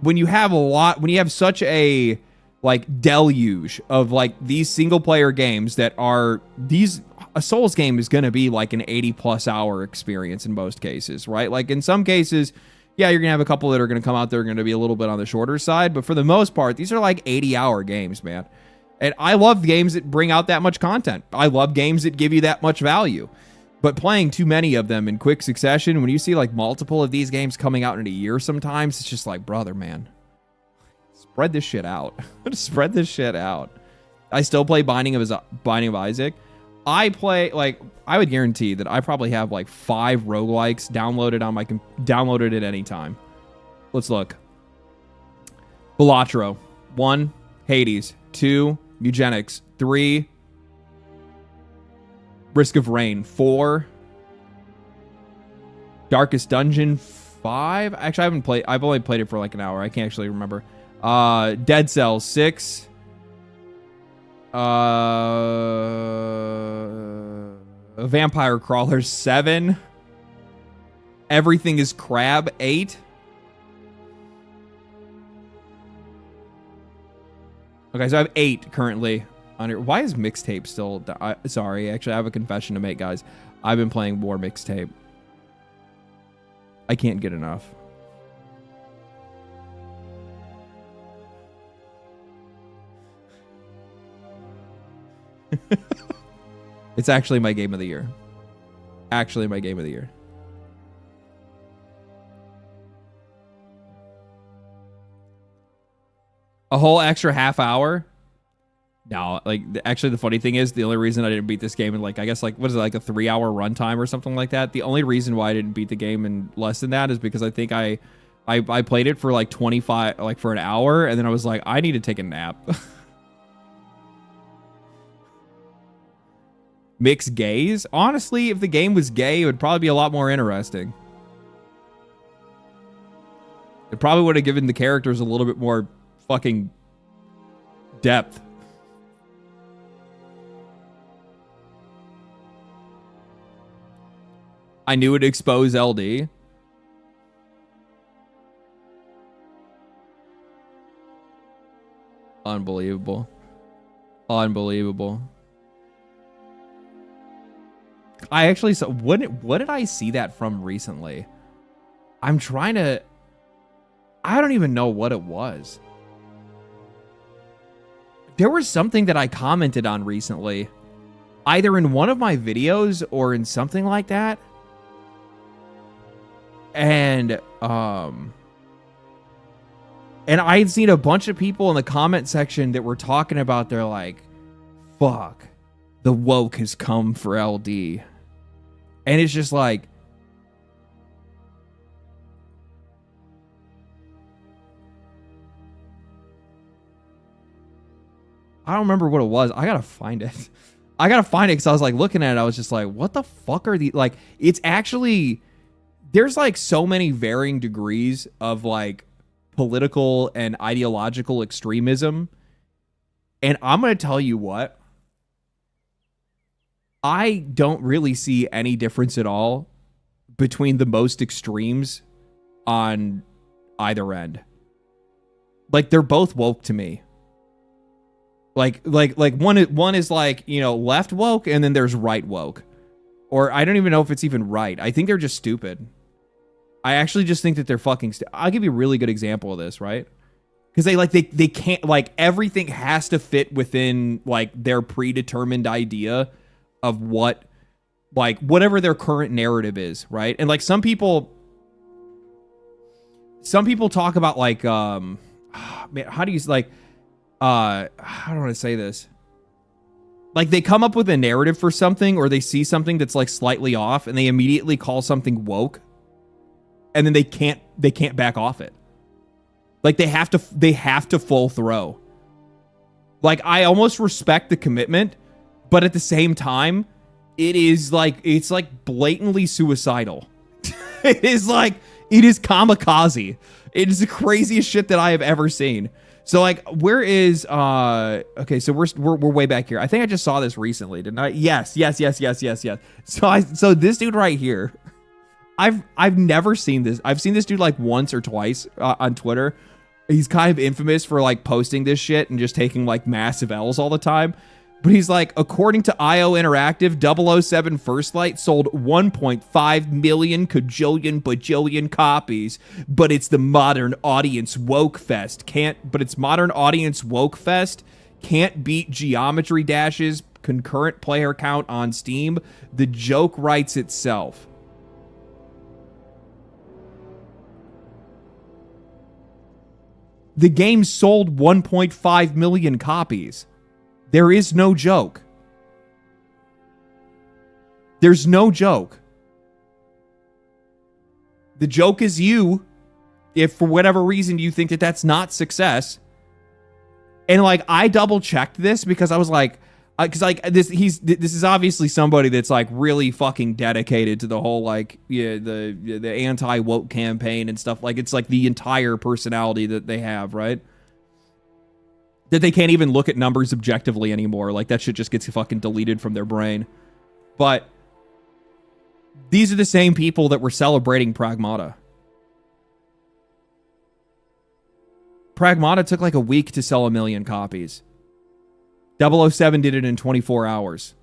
When you have such a like deluge of like these single player games that are a Souls game is going to be like an 80+ hour experience in most cases, right? Like in some cases, yeah, you're going to have a couple that are going to come out that are going to be a little bit on the shorter side, but for the most part, these are like 80-hour games, man. And I love games that bring out that much content. I love games that give you that much value. But playing too many of them in quick succession, when you see like multiple of these games coming out in a year sometimes, it's just like, brother, man, spread this shit out. Spread this shit out. I still play Binding of Isaac. I would guarantee that I probably have like 5 roguelikes downloaded at any time. Let's look. Balatro. 1, Hades. 2, Eugenics. 3, Risk of Rain. 4, Darkest Dungeon. 5, actually I've only played it for like an hour. I can't actually remember. Dead Cells. 6, Vampire Crawlers. 7, Everything is Crab. 8, okay, so I have 8 currently on here. Why is Mixtape still... sorry, actually, I have a confession to make, guys. I've been playing more Mixtape. I can't get enough. It's actually my game of the year. Actually my game of the year. A whole extra half hour? No, like, actually the funny thing is, the only reason I didn't beat this game in like, I guess like, what is it, like a 3-hour runtime or something like that? The only reason why I didn't beat the game in less than that is because I think I played it for like 25, like for an hour, and then I was like, I need to take a nap. Mixed gays? Honestly, if the game was gay, it would probably be a lot more interesting. It probably would have given the characters a little bit more fucking depth. I knew it'd expose LD. Unbelievable. Unbelievable. I actually saw... What did I see that from recently? I'm trying to... I don't even know what it was. There was something that I commented on recently. Either in one of my videos or in something like that. And I had seen a bunch of people in the comment section that were talking about, they're like, fuck, the woke has come for LD. And it's just like, I don't remember what it was. I gotta find it. I gotta find it because I was like looking at it. I was just like, what the fuck are these? Like, it's actually, there's like so many varying degrees of like political and ideological extremism. And I'm going to tell you what, I don't really see any difference at all between the most extremes on either end. Like, they're both woke to me. Like one is like, you know, left woke, and then there's right woke. Or I don't even know if it's even right. I think they're just stupid. I actually just think that they're fucking I'll give you a really good example of this, right? Because they can't, like, everything has to fit within, like, their predetermined idea of what, like, whatever their current narrative is, right? And, like, some people talk about, like, man, how do you, like, how do I want to say this? Like, they come up with a narrative for something, or they see something that's, like, slightly off, and they immediately call something woke, and then they can't back off it. Like, they have to full throw. Like, I almost respect the commitment, but at the same time, it's like blatantly suicidal. It is kamikaze. It is the craziest shit that I have ever seen. So, like, where is okay, so we're way back here. I think I just saw this recently, didn't I? Yes. So this dude right here, I've never seen this. I've seen this dude like once or twice on Twitter. He's kind of infamous for, like, posting this shit and just taking, like, massive L's all the time. But he's like, according to IO Interactive, 007 First Light sold 1.5 million bajillion copies, but it's the modern audience woke fest. It's modern audience woke fest can't beat Geometry Dash's concurrent player count on Steam. The joke writes itself. The game sold 1.5 million copies. There is no joke. There's no joke. The joke is you, if for whatever reason you think that that's not success. And, like, I double checked this because I was like, because, like, this is obviously somebody that's, like, really fucking dedicated to the whole, like, yeah, the anti-woke campaign and stuff. Like, it's like the entire personality that they have, right? That they can't even look at numbers objectively anymore. Like, that shit just gets fucking deleted from their brain. But these are the same people that were celebrating Pragmata. Pragmata took like a week to sell 1 million copies. 007 did it in 24 hours.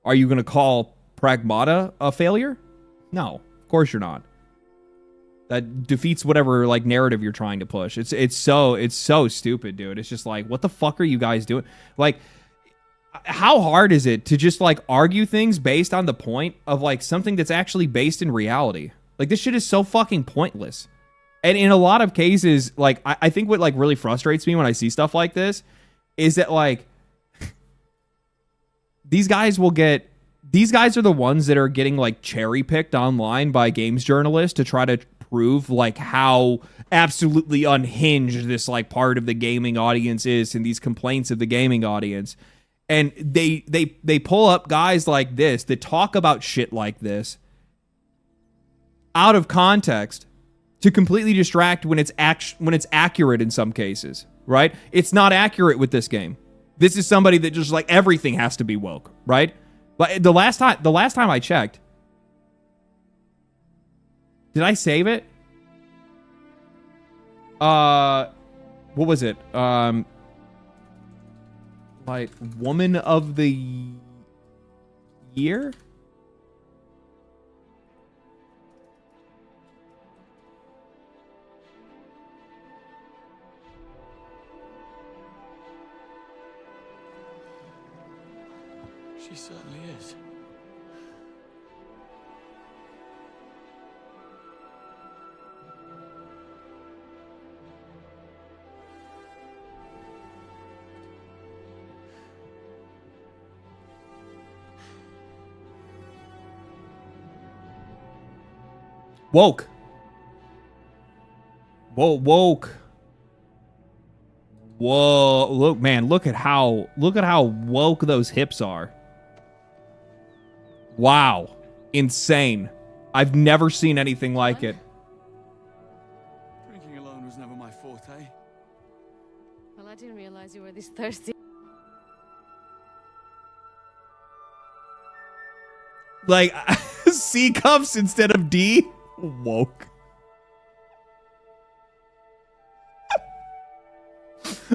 Are you going to call Pragmata a failure? No, of course you're not. That defeats whatever, like, narrative you're trying to push. It's so stupid, dude. It's just like, what the fuck are you guys doing? Like, how hard is it to just, like, argue things based on the point of, like, something that's actually based in reality? Like, this shit is so fucking pointless. And in a lot of cases, like, I think what, like, really frustrates me when I see stuff like this is that, like, these guys are the ones that are getting, like, cherry picked online by games journalists to try to prove, like, how absolutely unhinged this, like, part of the gaming audience is and these complaints of the gaming audience. And they pull up guys like this that talk about shit like this out of context to completely distract when it's accurate in some cases, right? It's not accurate with this game. This is somebody that just, like, everything has to be woke, right? But the last time I checked, did I save it? What was it? Like, Woman of the Year? She certainly is. Woke. Woke. Whoa, look, man, look at how woke those hips are. Wow. Insane. I've never seen anything like it. Drinking alone was never my forte. Well, I didn't realize you were this thirsty. Like, C cups instead of D? Woke.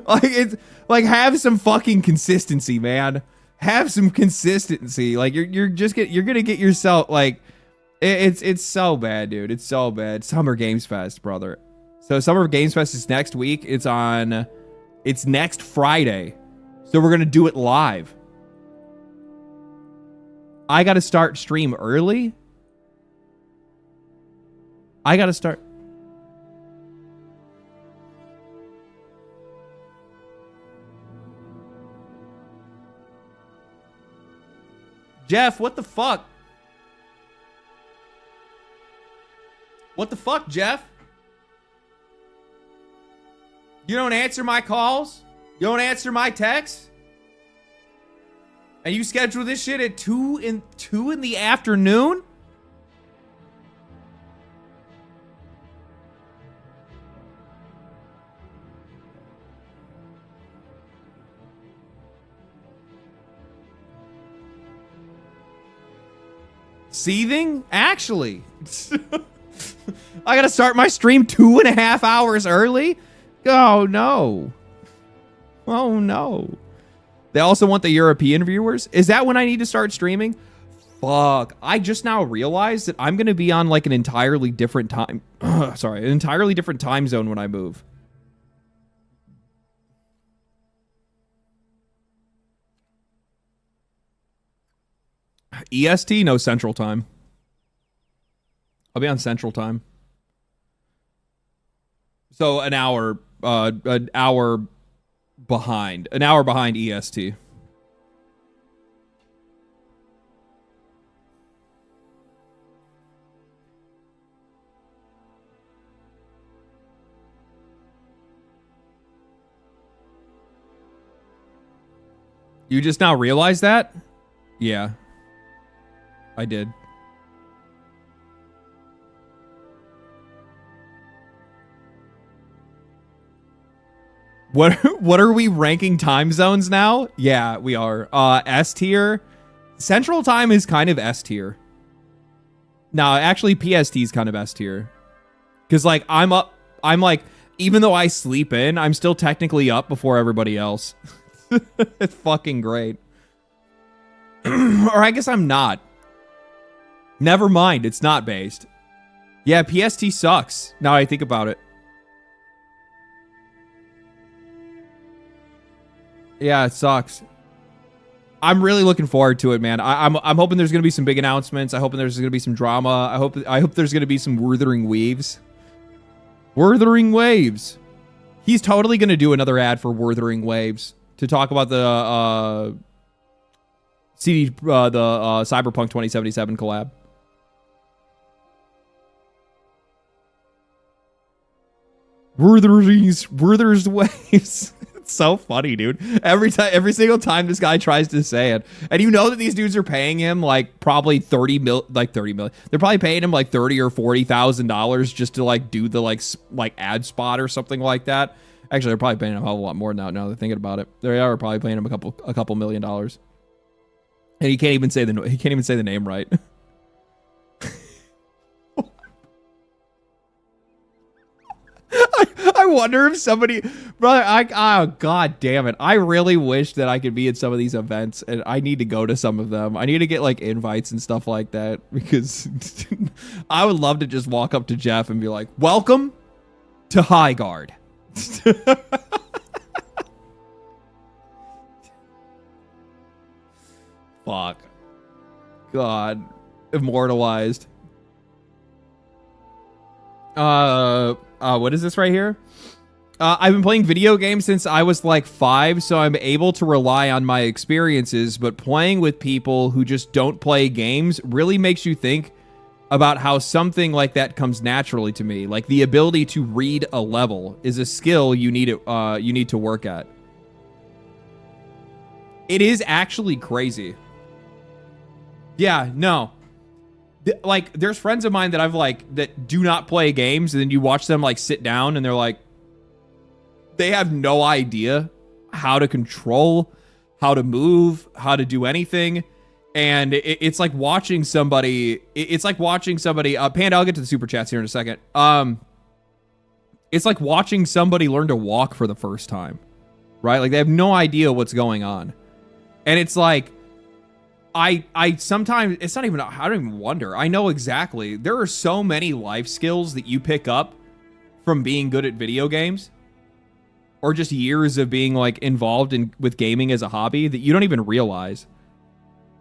Like, it's like, have some fucking consistency, man. Have some consistency. Like, you're gonna get yourself, like, it's so bad, dude. It's so bad. Summer Games Fest, brother. So Summer Games Fest is next week. It's next Friday. So we're gonna do it live. I gotta start stream early. I gotta start. Jeff, what the fuck? What the fuck, Jeff? You don't answer my calls? You don't answer my texts? And you schedule this shit at 2 in the afternoon? Seething? Actually. I gotta start my stream 2.5 hours early? Oh, no. Oh, no. They also want the European viewers? Is that when I need to start streaming? Fuck. I just now realized that I'm gonna be on like an entirely different time. Sorry, an entirely different time zone when I move. EST? No, Central Time. I'll be on Central Time. So an hour behind. An hour behind EST. You just now realize that? Yeah. I did. What are we ranking time zones now? Yeah, we are. S tier. Central Time is kind of S tier. No, actually PST is kind of S tier. Cause like I'm like, even though I sleep in, I'm still technically up before everybody else. It's fucking great. Or I guess I'm not. Never mind, it's not based. Yeah, PST sucks. Now I think about it. Yeah, it sucks. I'm really looking forward to it, man. I'm hoping there's gonna be some big announcements. I'm hoping there's gonna be some drama. I hope there's gonna be some Wuthering Waves. Wuthering Waves. He's totally gonna do another ad for Wuthering Waves to talk about the Cyberpunk 2077 collab. Werther's Waves. It's so funny, dude. Every single time this guy tries to say it, and you know that these dudes are paying him like probably 30 million. They're probably paying him like $30,000 or $40,000 just to like do the like ad spot or something like that. Actually, they're probably paying him a whole lot more now. Now they're thinking about it. They are probably paying him a couple $1 million. And he can't even say the name right. I wonder if somebody, brother, oh god damn it. I really wish that I could be at some of these events, and I need to go to some of them. I need to get like invites and stuff like that, because I would love to just walk up to Jeff and be like, welcome to High Guard. Fuck. God. Immortalized. What is this right here? I've been playing video games since I was like 5, so I'm able to rely on my experiences, but playing with people who just don't play games really makes you think about how something like that comes naturally to me. Like the ability to read a level is a skill you need to work at. It is actually crazy. Yeah, no. Like, there's friends of mine that I've like that do not play games, and then you watch them like sit down and they're like, they have no idea how to control, how to move, how to do anything. And it's like watching somebody. It's like watching somebody. Panda, I'll get to the super chats here in a second. It's like watching somebody learn to walk for the first time, right? Like they have no idea what's going on, and it's like, I sometimes it's not even. I don't even wonder. I know exactly. There are so many life skills that you pick up from being good at video games, or just years of being like involved with gaming as a hobby that you don't even realize.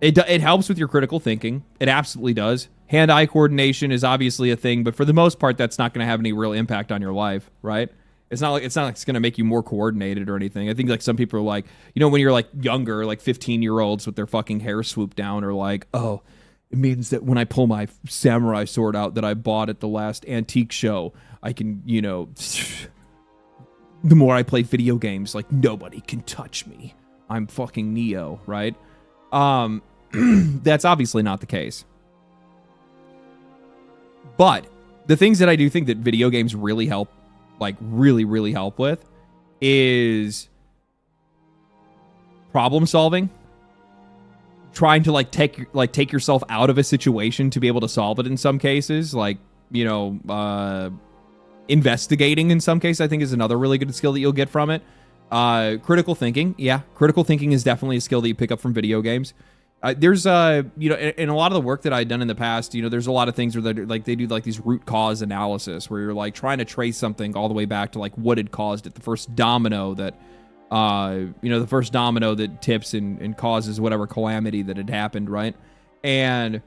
It helps with your critical thinking. It absolutely does. Hand-eye coordination is obviously a thing, but for the most part, that's not going to have any real impact on your life, right? It's not like it's going to make you more coordinated or anything. I think like some people are like, you know, when you're like younger, like 15-year-olds with their fucking hair swooped down, are like, oh, it means that when I pull my samurai sword out that I bought at the last antique show, I can, you know, the more I play video games, like nobody can touch me. I'm fucking Neo, right? That's obviously not the case. But the things that I do think that video games really help, like really, really help with, is problem solving. Trying to take yourself out of a situation to be able to solve it in some cases. Like, you know, investigating in some cases, I think is another really good skill that you'll get from it. Critical thinking. Yeah, critical thinking is definitely a skill that you pick up from video games. There's you know, in a lot of the work that I've done in the past, you know, there's a lot of things where like they do like these root cause analysis where you're like trying to trace something all the way back to like what had caused it, the first domino that you know, the first domino that tips and causes whatever calamity that had happened, right? And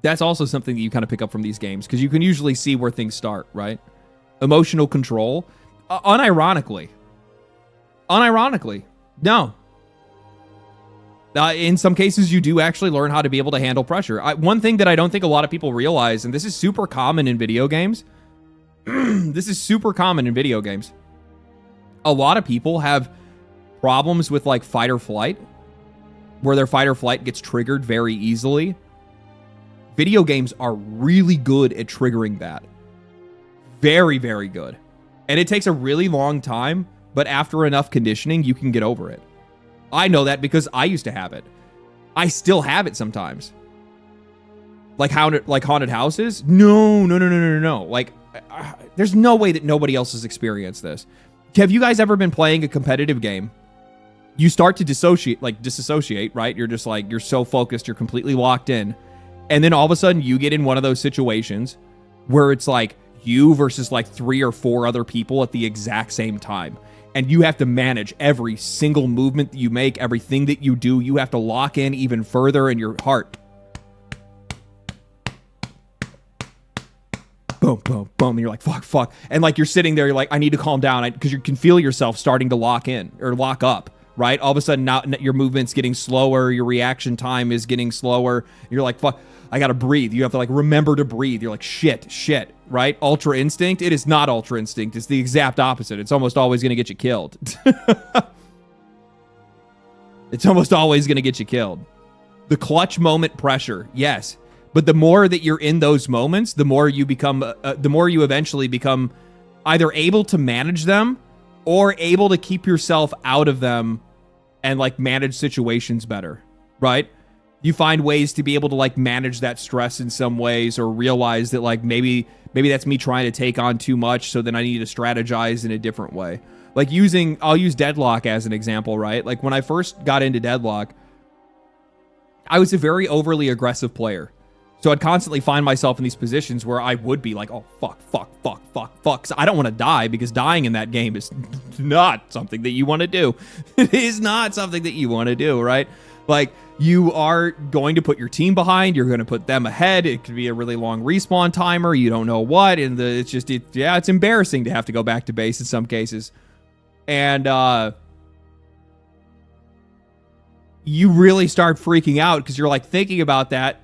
that's also something that you kind of pick up from these games because you can usually see where things start, right? Emotional control, unironically, no. In some cases, you do actually learn how to be able to handle pressure. One thing that I don't think a lot of people realize, and this is super common in video games, this is super common in video games. A lot of people have problems with like fight or flight, where their fight or flight gets triggered very easily. Video games are really good at triggering that. Very, very good. And it takes a really long time, but after enough conditioning, you can get over it. I know that because I used to have it. I still have it sometimes. Like haunted houses? No. Like, there's no way that nobody else has experienced this. Have you guys ever been playing a competitive game? You start to disassociate, right? You're just like, you're so focused, you're completely locked in. And then all of a sudden you get in one of those situations where it's like you versus like 3 or 4 other people at the exact same time. And you have to manage every single movement that you make, everything that you do. You have to lock in even further in your heart. Boom, boom, boom. And you're like, fuck. And like you're sitting there, you're like, I need to calm down because you can feel yourself starting to lock in or lock up, right? All of a sudden now your movement's getting slower. Your reaction time is getting slower. You're like, fuck, I got to breathe. You have to like remember to breathe. You're like, shit, right? Ultra instinct. It is not ultra instinct. It's the exact opposite. It's almost always going to get you killed. It's almost always going to get you killed. The clutch moment pressure. Yes. But the more that you're in those moments, the more you become, the more you eventually become either able to manage them or able to keep yourself out of them and like manage situations better, right? You find ways to be able to like manage that stress in some ways or realize that like maybe that's me trying to take on too much. So then I need to strategize in a different way. Like I'll use Deadlock as an example, right? Like when I first got into Deadlock, I was a very overly aggressive player. So I'd constantly find myself in these positions where I would be like, oh, fuck. So I don't want to die because dying in that game is not something that you want to do. It is not something that you want to do, right? Like, you are going to put your team behind. You're going to put them ahead. It could be a really long respawn timer. You don't know what. And it's embarrassing to have to go back to base in some cases. And you really start freaking out because you're like thinking about that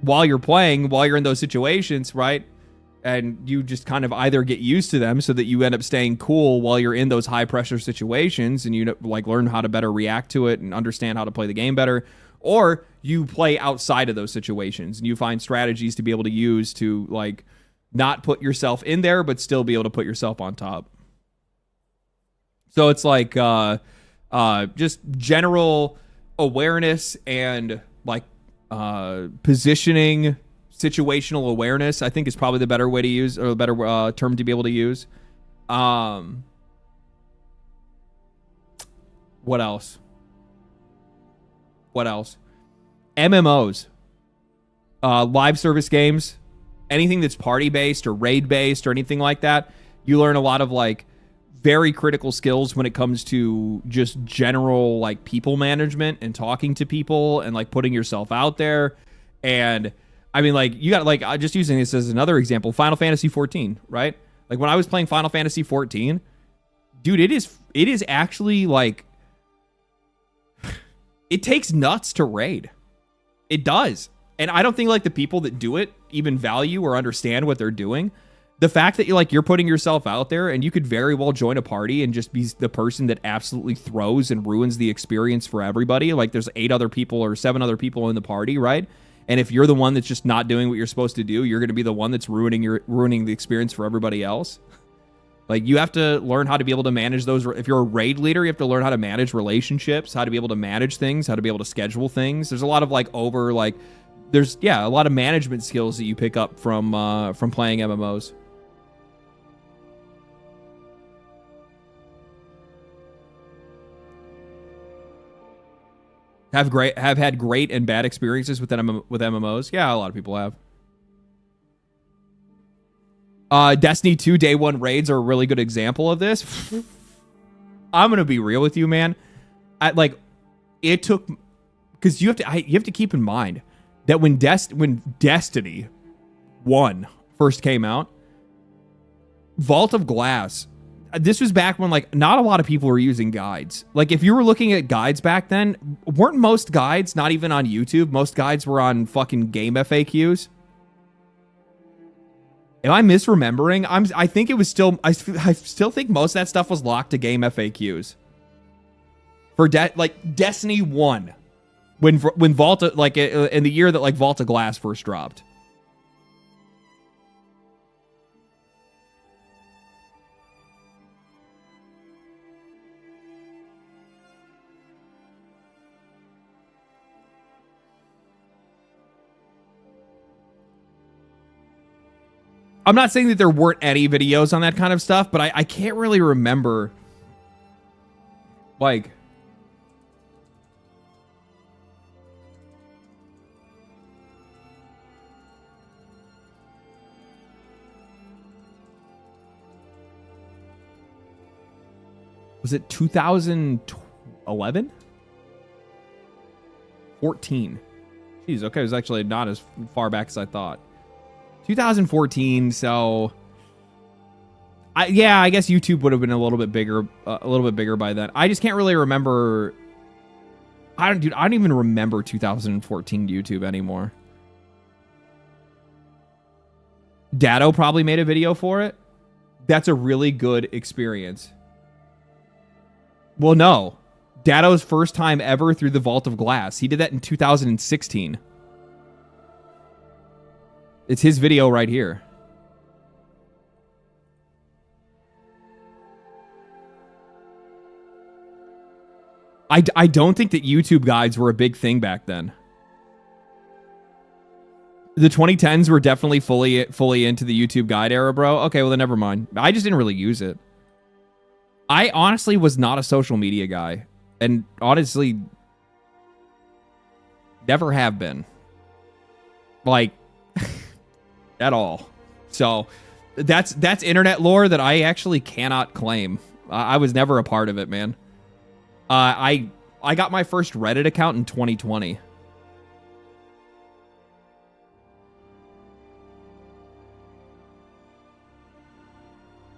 while you're playing, while you're in those situations, right? And you just kind of either get used to them so that you end up staying cool while you're in those high pressure situations and you like learn how to better react to it and understand how to play the game better, or you play outside of those situations and you find strategies to be able to use to like not put yourself in there but still be able to put yourself on top. So it's like just general awareness and like positioning, situational awareness, I think is probably the better way to use, or the better term to be able to use. What else? MMOs, live service games, anything that's party based or raid based or anything like that. You learn a lot of like very critical skills when it comes to just general like people management and talking to people and like putting yourself out there. And I mean, like, you got, like, just using this as another example, Final Fantasy 14, right? Like, when I was playing Final Fantasy 14, dude, it is actually like, it takes nuts to raid. It does. And I don't think like the people that do it even value or understand what they're doing. The fact that you're putting yourself out there, and you could very well join a party and just be the person that absolutely throws and ruins the experience for everybody. Like, there's 8 other people or 7 other people in the party, right? And if you're the one that's just not doing what you're supposed to do, you're going to be the one that's ruining the experience for everybody else. Like, you have to learn how to be able to manage those. If you're a raid leader, you have to learn how to manage relationships, how to be able to manage things, how to be able to schedule things. There's a lot of there's a lot of management skills that you pick up from playing MMOs. Have had great and bad experiences with MMOs. Yeah, a lot of people have. Destiny 2 day 1 raids are a really good example of this. I'm gonna be real with you, man. It took, because you have to keep in mind that when Destiny 1 first came out, Vault of Glass, this was back when like not a lot of people were using guides. Like, if you were looking at guides back then, weren't most guides not even on YouTube? Most guides were on fucking game FAQs. Am I misremembering? I think it was still, I still think most of that stuff was locked to game FAQs. For Destiny 1, when Vault, like in the year that like Vault of Glass first dropped. I'm not saying that there weren't any videos on that kind of stuff, but I can't really remember. Like, was it 2011? 14. Jeez, okay, it was actually not as far back as I thought. 2014, so I guess YouTube would have been a little bit bigger by then. I just can't really remember. I don't even remember 2014 YouTube anymore. Datto probably made a video for it. That's a really good experience. Well, no. Datto's first time ever through the Vault of Glass. He did that in 2016. It's his video right here. I don't think that YouTube guides were a big thing back then. The 2010s were definitely fully into the YouTube guide era, bro. Okay, well then never mind. I just didn't really use it. I honestly was not a social media guy, and honestly never have been. Like, at all. So that's internet lore that I actually cannot claim. I was never a part of it, man. I got my first Reddit account in 2020.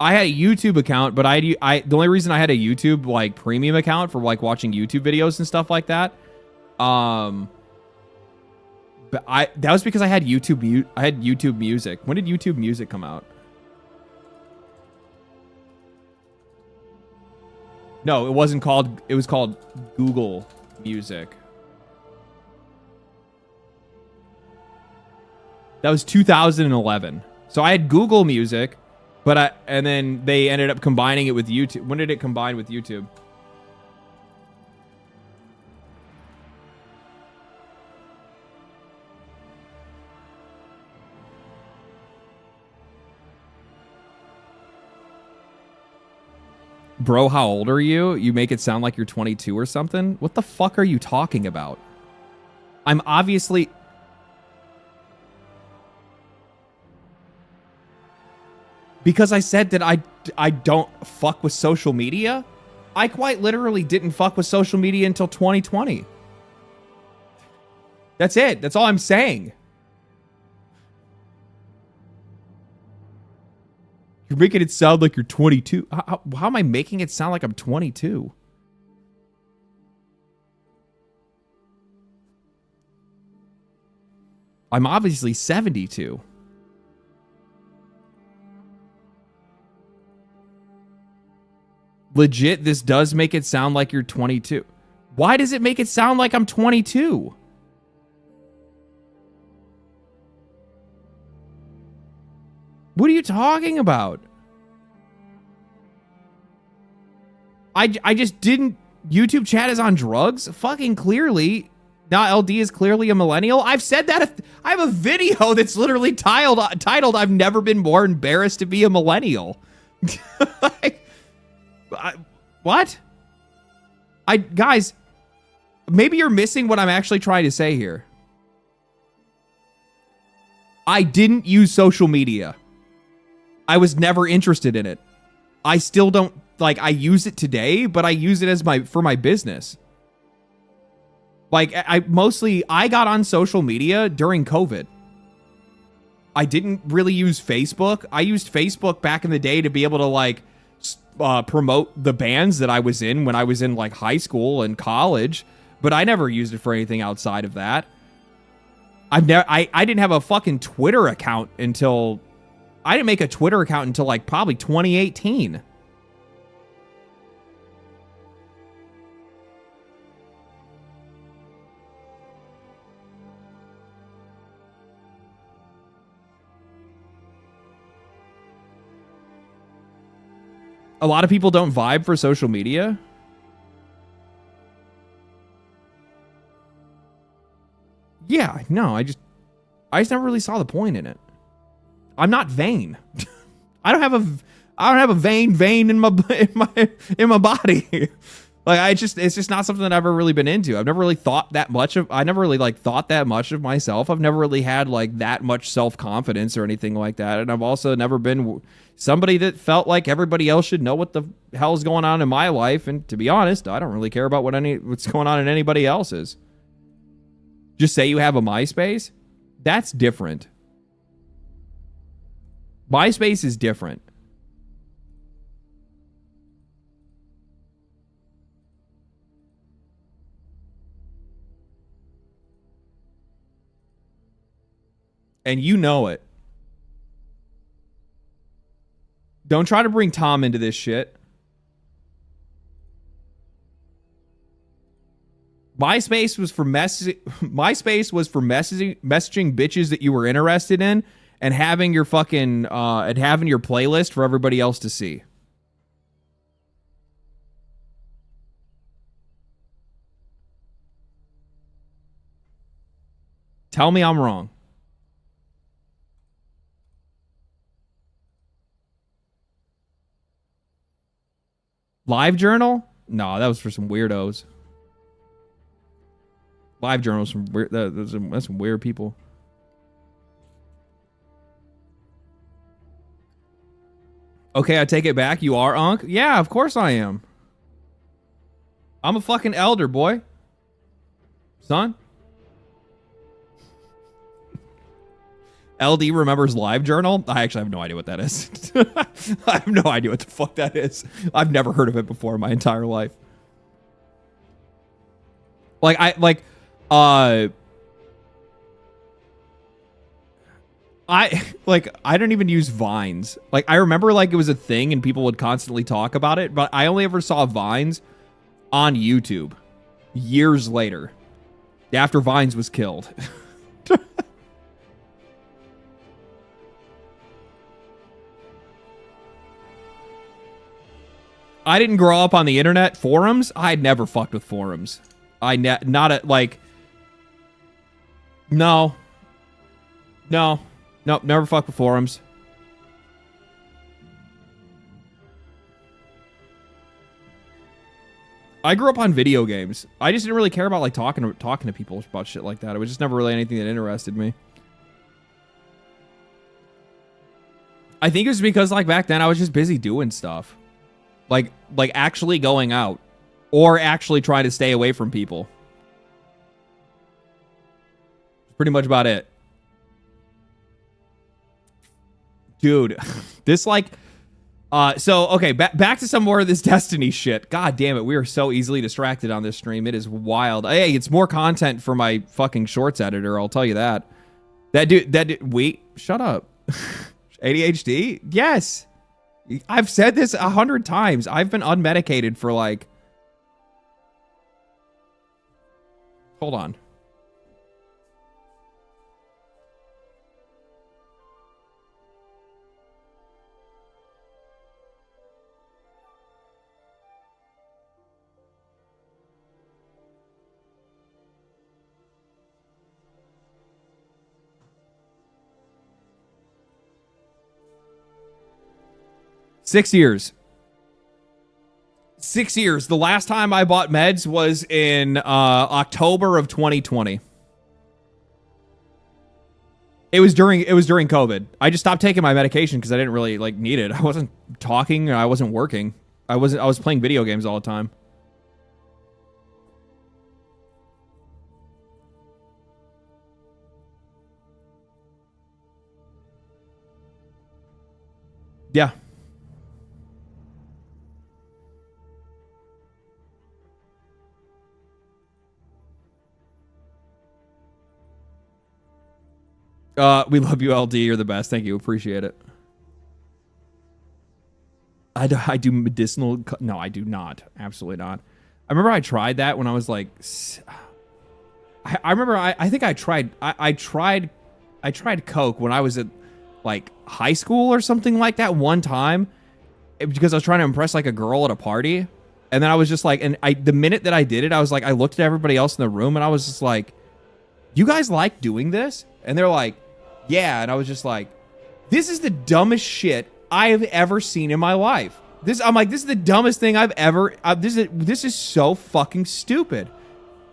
I had a YouTube account, but the only reason I had a YouTube like premium account for like watching YouTube videos and stuff like that, but that was because I had YouTube Music. When did YouTube Music come out? No, it wasn't called. It was called Google Music. That was 2011. So I had Google Music, and then they ended up combining it with YouTube. When did it combine with YouTube? Bro, how old are you? You make it sound like you're 22 or something? What the fuck are you talking about? I'm obviously... Because I said that I don't fuck with social media? I quite literally didn't fuck with social media until 2020. That's it. That's all I'm saying. You're making it sound like you're 22. How am I making it sound like I'm 22? I'm obviously 72. Legit, this does make it sound like you're 22. Why does it make it sound like I'm 22? What are you talking about? I just didn't... YouTube chat is on drugs? Fucking clearly. Now LD is clearly a millennial. I've said that. I have a video that's literally titled I've never been more embarrassed to be a millennial. What? Guys, maybe you're missing what I'm actually trying to say here. I didn't use social media. I was never interested in it. I still don't, like, I use it today, but I use it as for my business. Like, I got on social media during COVID. I didn't really use Facebook. I used Facebook back in the day to be able to, like, promote the bands that I was in when I was in, like, high school and college, but I never used it for anything outside of that. I didn't have a fucking Twitter account until... I didn't make a Twitter account until, like, probably 2018. A lot of people don't vibe for social media. Yeah, no, I just never really saw the point in it. I'm not vain. I don't have a vein in my body. Like, it's just not something that I've ever really been into. I've never really thought that much of myself. I've never really had, like, that much self-confidence or anything like that. And I've also never been somebody that felt like everybody else should know what the hell is going on in my life. And to be honest, I don't really care about what's going on in anybody else's. Just say you have a MySpace. That's different. MySpace is different. And you know it. Don't try to bring Tom into this shit. MySpace was for messaging bitches that you were interested in and having your fucking and having your playlist for everybody else to see. Tell me I'm wrong. Live journal? No, that was for some weirdos. Live journals from weird. That's some weird people. Okay, I take it back. You are Unc? Yeah, of course I am. I'm a fucking elder, boy. Son? LD remembers live journal? I actually have no idea what that is. I have no idea what the fuck that is. I've never heard of it before in my entire life. I don't even use Vines. Like, I remember, like, it was a thing and people would constantly talk about it, but I only ever saw Vines on YouTube years later, after Vines was killed. I didn't grow up on the internet. Forums? I'd never fucked with forums. Nope, never fucked with forums. I grew up on video games. I just didn't really care about like talking to people about shit like that. It was just never really anything that interested me. I think it was because like back then I was just busy doing stuff. Like actually going out or actually trying to stay away from people. Pretty much about it. Dude, this like so okay, back to some more of this Destiny shit. God damn it, we are so easily distracted on this stream. It is wild. Hey, it's more content for my fucking shorts editor, I'll tell you that. That dude, wait, shut up. ADHD? Yes. I've said this 100 times. I've been unmedicated for like... Hold on. Six years. 6 years. The last time I bought meds was in October of 2020. It was during COVID. I just stopped taking my medication because I didn't really like need it. I wasn't talking. I wasn't working. I was playing video games all the time. Yeah. We love you, LD. You're the best. Thank you. Appreciate it. I do medicinal. No, I do not. Absolutely not. I remember I tried that when I was like, I remember I think I tried Coke when I was at like high school or something like that one time because I was trying to impress like a girl at a party. And then I was just like, the minute that I did it, I was like, I looked at everybody else in the room and I was just like, you guys like doing this? And they're like, yeah. And I was just like, this is the dumbest shit I have ever seen in my life. I'm like, this is the dumbest thing I've ever, this is so fucking stupid.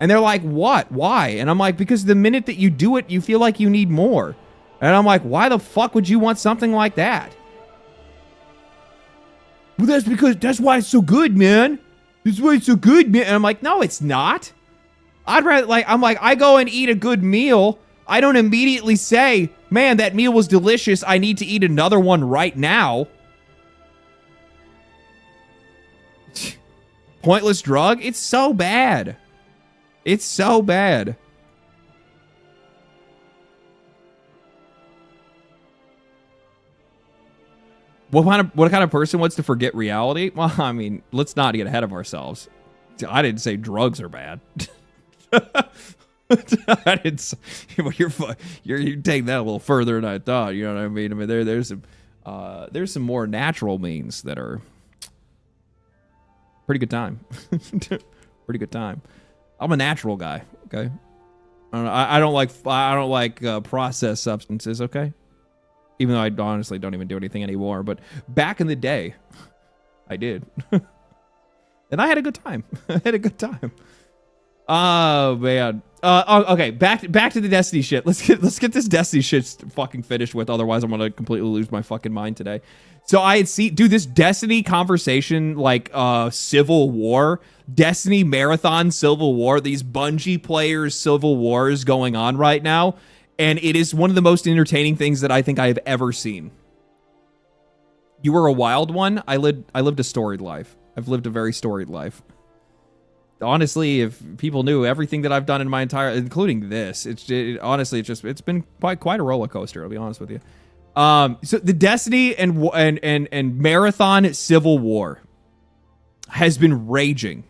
And they're like, what? Why? And I'm like, because the minute that you do it, you feel like you need more. And I'm like, why the fuck would you want something like that? Well, that's why it's so good, man. That's why it's so good, man. And I'm like, no, it's not. I'd rather, like, I'm like, I go and eat a good meal. I don't immediately say, man, that meal was delicious. I need to eat another one right now. Pointless drug? It's so bad. It's so bad. What kind of person wants to forget reality? Well, I mean, let's not get ahead of ourselves. I didn't say drugs are bad. I didn't. Well, you're taking that a little further than I thought. You know what I mean? I mean, there's some more natural means that are pretty good time. Pretty good time. I'm a natural guy. Okay. I don't like processed substances. Okay. Even though I honestly don't even do anything anymore, but back in the day, I did, and I had a good time. I had a good time. Oh man. Okay. Back to the Destiny shit. Let's get this Destiny shit fucking finished with. Otherwise, I'm gonna completely lose my fucking mind today. So I had seen, dude, this Destiny conversation, like Civil War, Destiny Marathon Civil War. These Bungie players Civil Wars going on right now, and it is one of the most entertaining things that I think I have ever seen. You were a wild one. I lived a storied life. I've lived a very storied life. Honestly, if people knew everything that I've done in my entire, including this, it's been quite a roller coaster. I'll be honest with you. So the Destiny and Marathon Civil War has been raging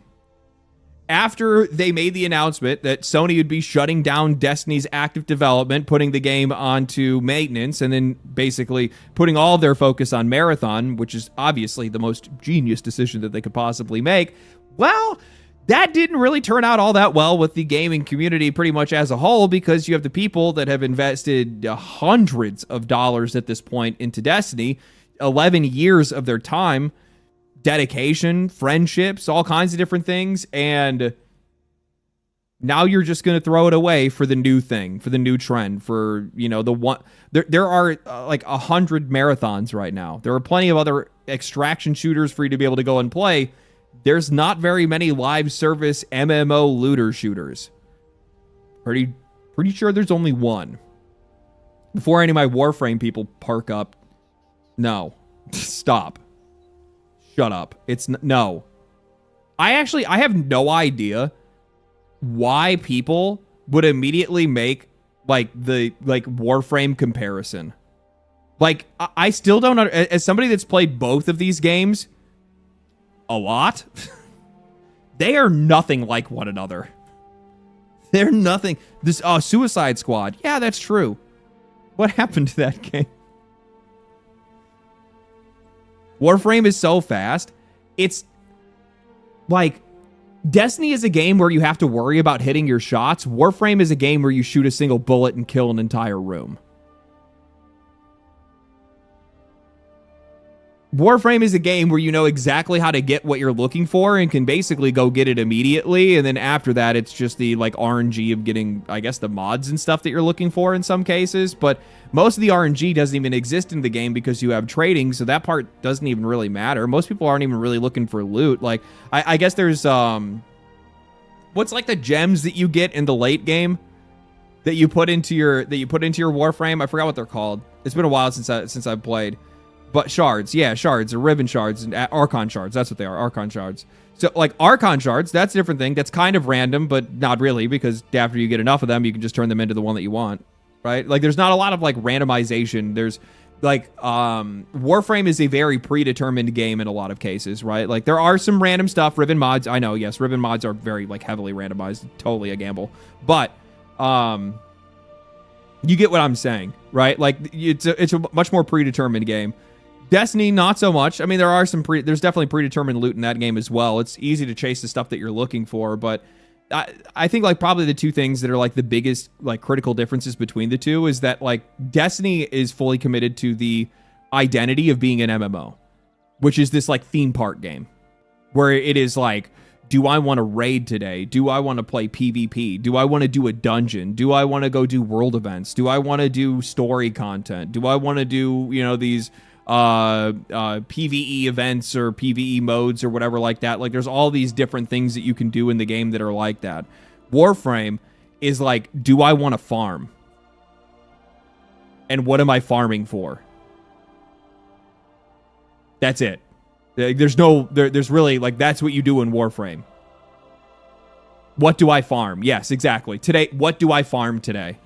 after they made the announcement that Sony would be shutting down Destiny's active development, putting the game onto maintenance, and then basically putting all of their focus on Marathon, which is obviously the most genius decision that they could possibly make. Well, that didn't really turn out all that well with the gaming community pretty much as a whole, because you have the people that have invested hundreds of dollars at this point into Destiny, 11 years of their time dedication, friendships, all kinds of different things, and now you're just going to throw it away for the new thing, for the new trend, for, you know, the one. There are like 100 marathons right now. There are plenty of other extraction shooters for you to be able to go and play. There's not very many live service MMO looter shooters. Pretty sure there's only one. Before any of my Warframe people park up, no, stop, shut up. It's no. I have no idea why people would immediately make the Warframe comparison. Like, I still don't know, as somebody that's played both of these games a lot, they are nothing like one another. They're nothing. This Suicide Squad, yeah, that's true. What happened to that game? Warframe is so fast. It's like, Destiny is a game where you have to worry about hitting your shots. Warframe is a game where you shoot a single bullet and kill an entire room. Warframe is a game where you know exactly how to get what you're looking for and can basically go get it immediately. And then after that, it's just the like RNG of getting, I guess, the mods and stuff that you're looking for in some cases. But most of the RNG doesn't even exist in the game because you have trading. So that part doesn't even really matter. Most people aren't even really looking for loot. Like, I guess there's, what's like the gems that you get in the late game that you put into your Warframe? I forgot what they're called. It's been a while since I've played. But shards, yeah, shards, or ribbon shards, and Archon shards. That's what they are, Archon shards. So, like, Archon shards, that's a different thing. That's kind of random, but not really, because after you get enough of them, you can just turn them into the one that you want, right? Like, there's not a lot of, like, randomization. There's, like, Warframe is a very predetermined game in a lot of cases, right? Like, there are some random stuff. Ribbon mods, I know, yes, ribbon mods are very, like, heavily randomized. Totally a gamble. But, you get what I'm saying, right? Like, it's a much more predetermined game. Destiny, not so much. I mean, there's definitely predetermined loot in that game as well. It's easy to chase the stuff that you're looking for, but I think like probably the two things that are like the biggest like critical differences between the two is that like Destiny is fully committed to the identity of being an MMO, which is this like theme park game where it is like, do I want to raid today? Do I want to play PvP? Do I want to do a dungeon? Do I want to go do world events? Do I want to do story content? Do I want to do, you know, these PvE events or PvE modes or whatever like that? Like, there's all these different things that you can do in the game that are like that. Warframe is like, do I want to farm? And what am I farming for? That's it. There's really, like, that's what you do in Warframe. What do I farm? Yes, exactly. Today, what do I farm today?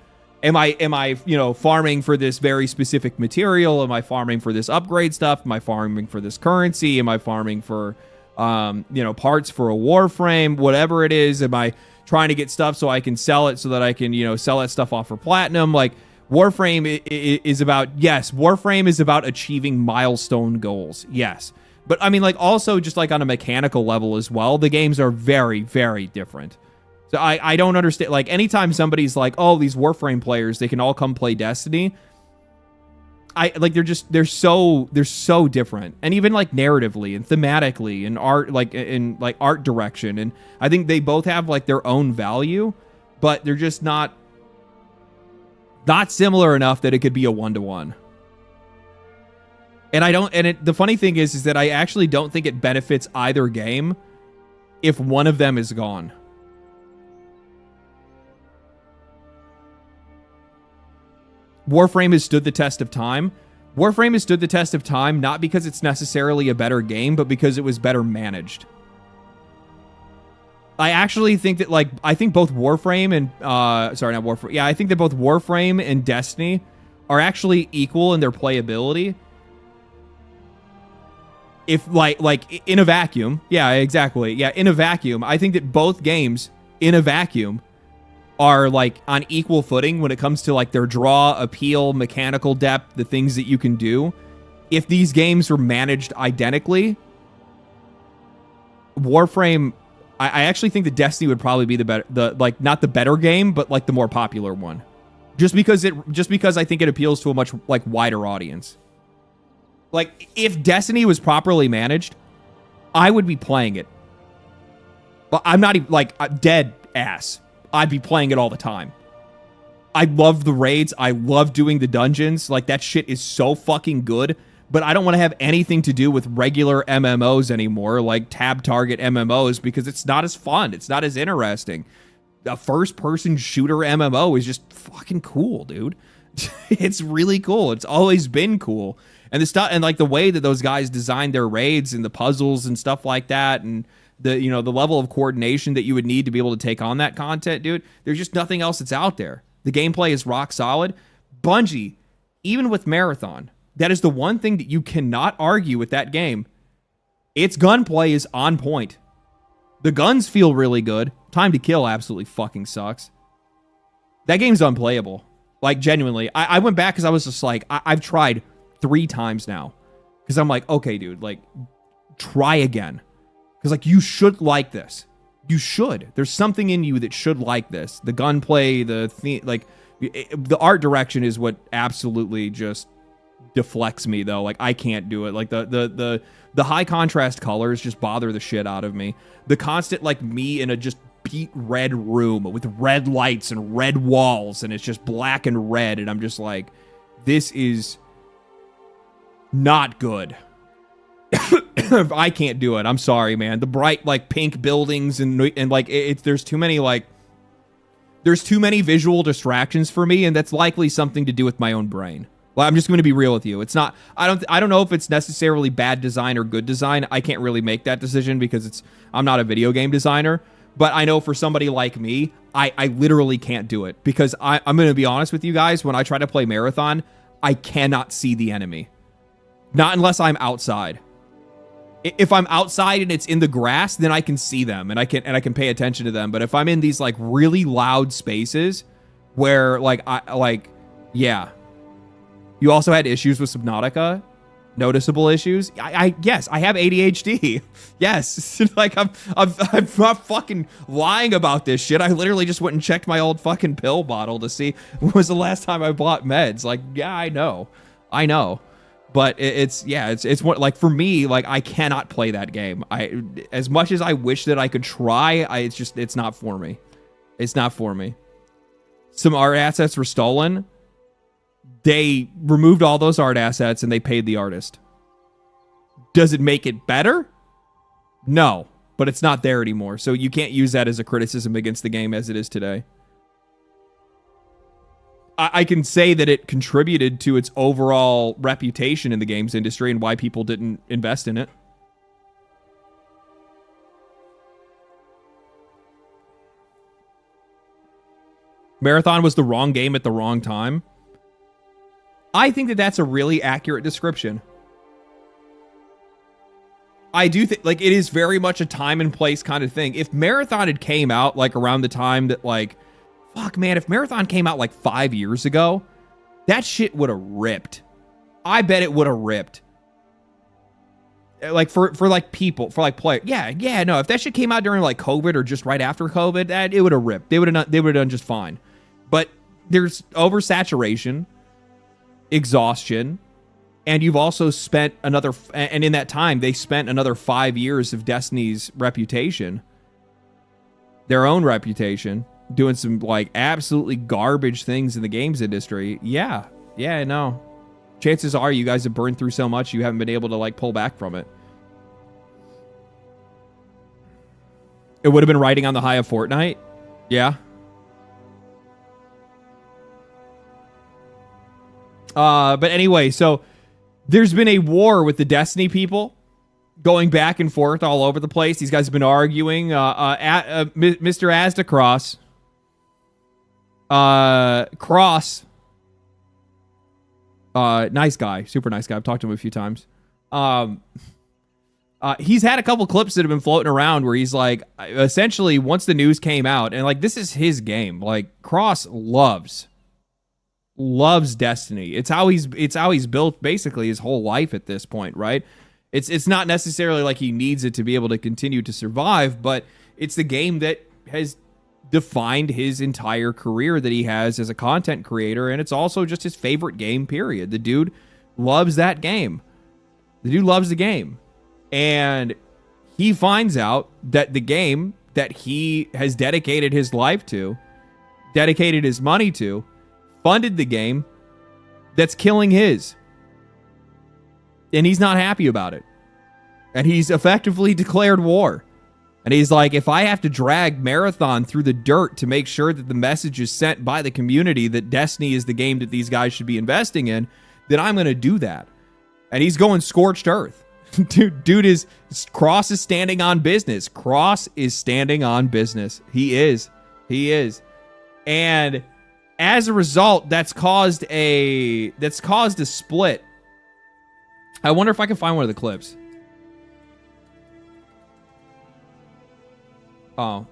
Am I, you know, farming for this very specific material? Am I farming for this upgrade stuff? Am I farming for this currency? Am I farming for, you know, parts for a Warframe? Whatever it is, am I trying to get stuff so I can sell it so that I can, you know, sell that stuff off for platinum? Like, Warframe is about, yes, Warframe is about achieving milestone goals. Yes. But I mean, like, also just like on a mechanical level as well, the games are very, very different. So I don't understand, like, anytime somebody's like, oh, these Warframe players, they can all come play Destiny. They're so different. And even like narratively and thematically and art, like in like art direction. And I think they both have like their own value, but they're just not similar enough that it could be a one-to-one. And the funny thing is that I actually don't think it benefits either game if one of them is gone. Warframe has stood the test of time. Warframe has stood the test of time not because it's necessarily a better game, but because it was better managed. I actually think that, like, I think both Warframe and, sorry, not Warframe. Yeah, I think that both Warframe and Destiny are actually equal in their playability. If, like, in a vacuum. Yeah, exactly. Yeah, in a vacuum. I think that both games, in a vacuum, are like on equal footing when it comes to like their draw, appeal, mechanical depth, the things that you can do. If these games were managed identically, Warframe, I actually think that Destiny would probably be the better, like not the better game, but like the more popular one. Just because I think it appeals to a much like wider audience. Like, if Destiny was properly managed, I would be playing it. But I'm not even, like, dead ass. I'd be playing it all the time. I love the raids. I love doing the dungeons. Like, that shit is so fucking good. But I don't want to have anything to do with regular MMOs anymore, like tab target MMOs, because it's not as fun. It's not as interesting. A first-person shooter MMO is just fucking cool, dude. It's really cool. It's always been cool. And the stuff, and like the way that those guys designed their raids and the puzzles and stuff like that, and the, you know, the level of coordination that you would need to be able to take on that content, dude. There's just nothing else that's out there. The gameplay is rock solid. Bungie, even with Marathon, that is the one thing that you cannot argue with that game. Its gunplay is on point. The guns feel really good. Time to kill absolutely fucking sucks. That game's unplayable. Like, genuinely. I went back because I was just like, I've tried 3 times now. Because I'm like, okay, dude, like, try again. Because, like, you should like this. You should. There's something in you that should like this. The gunplay, the art direction is what absolutely just deflects me, though. Like, I can't do it. Like, the high contrast colors just bother the shit out of me. The constant, like, me in a just beat red room with red lights and red walls, and it's just black and red, and I'm just like, this is not good. I can't do it. I'm sorry, man. The bright, like, pink buildings and like, there's too many, like, there's too many visual distractions for me, and that's likely something to do with my own brain. Well, I'm just going to be real with you. It's not, I don't know if it's necessarily bad design or good design. I can't really make that decision because I'm not a video game designer. But I know for somebody like me, I literally can't do it because I'm going to be honest with you guys. When I try to play Marathon, I cannot see the enemy. Not unless I'm outside. If I'm outside and it's in the grass, then I can see them and I can pay attention to them. But if I'm in these, like, really loud spaces where, yeah. You also had issues with Subnautica, noticeable issues. Yes, I have ADHD. Yes, like I'm not fucking lying about this shit. I literally just went and checked my old fucking pill bottle to see when was the last time I bought meds. Like, yeah, I know, but it's what, like, for me, like, I cannot play that game. As much as I wish that I could try, it's not for me. It's not for me. Some art assets were stolen. They removed all those art assets and they paid the artist. Does it make it better? No, but it's not there anymore. So you can't use that as a criticism against the game as it is today. I can say that it contributed to its overall reputation in the games industry and why people didn't invest in it. Marathon was the wrong game at the wrong time. I think that that's a really accurate description. I do think, like, it is very much a time and place kind of thing. If Marathon had came out, like, around the time that, like, fuck, man, if Marathon came out, like, 5 years ago, that shit would have ripped. I bet it would have ripped. Like, for like, people, for, like, players. Yeah, no, if that shit came out during, like, COVID or just right after COVID, it would have ripped. They would have done just fine. But there's oversaturation, exhaustion, and you've also spent another, and in that time they spent another 5 years of Destiny's reputation, their own reputation, doing some, like, absolutely garbage things in the games industry. Yeah, no, chances are you guys have burned through so much you haven't been able to, like, pull back from it. It would have been riding on the high of Fortnite. Yeah. But anyway, so there's been a war with the Destiny people going back and forth all over the place. These guys have been arguing. Mr. Asdacross, nice guy, super nice guy. I've talked to him a few times. He's had a couple clips that have been floating around where he's like, essentially, once the news came out, and, like, this is his game. Like, Cross loves Destiny. It's how he's built basically his whole life at this point, right? It's not necessarily like he needs it to be able to continue to survive, but it's the game that has defined his entire career that he has as a content creator, and it's also just his favorite game, period. The dude loves that game. The dude loves the game. And he finds out that the game that he has dedicated his life to, dedicated his money to, funded the game that's killing his. And he's not happy about it. And he's effectively declared war. And he's like, if I have to drag Marathon through the dirt to make sure that the message is sent by the community that Destiny is the game that these guys should be investing in, then I'm going to do that. And he's going scorched earth. Cross is standing on business. Cross is standing on business. He is. And as a result, that's caused a split. I wonder if I can find one of the clips. Oh.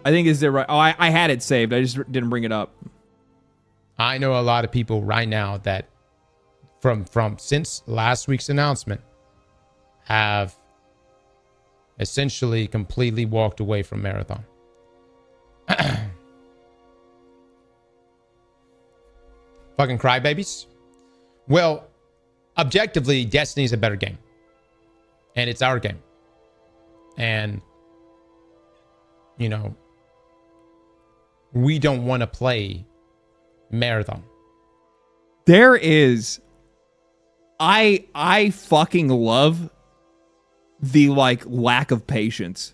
I think is it right? Oh, I had it saved. I just didn't bring it up. I know a lot of people right now that from since last week's announcement have essentially completely walked away from Marathon. Fucking crybabies. Well, objectively, Destiny is a better game. And it's our game. And, you know, we don't want to play Marathon. There is... I fucking love the, like, lack of patience.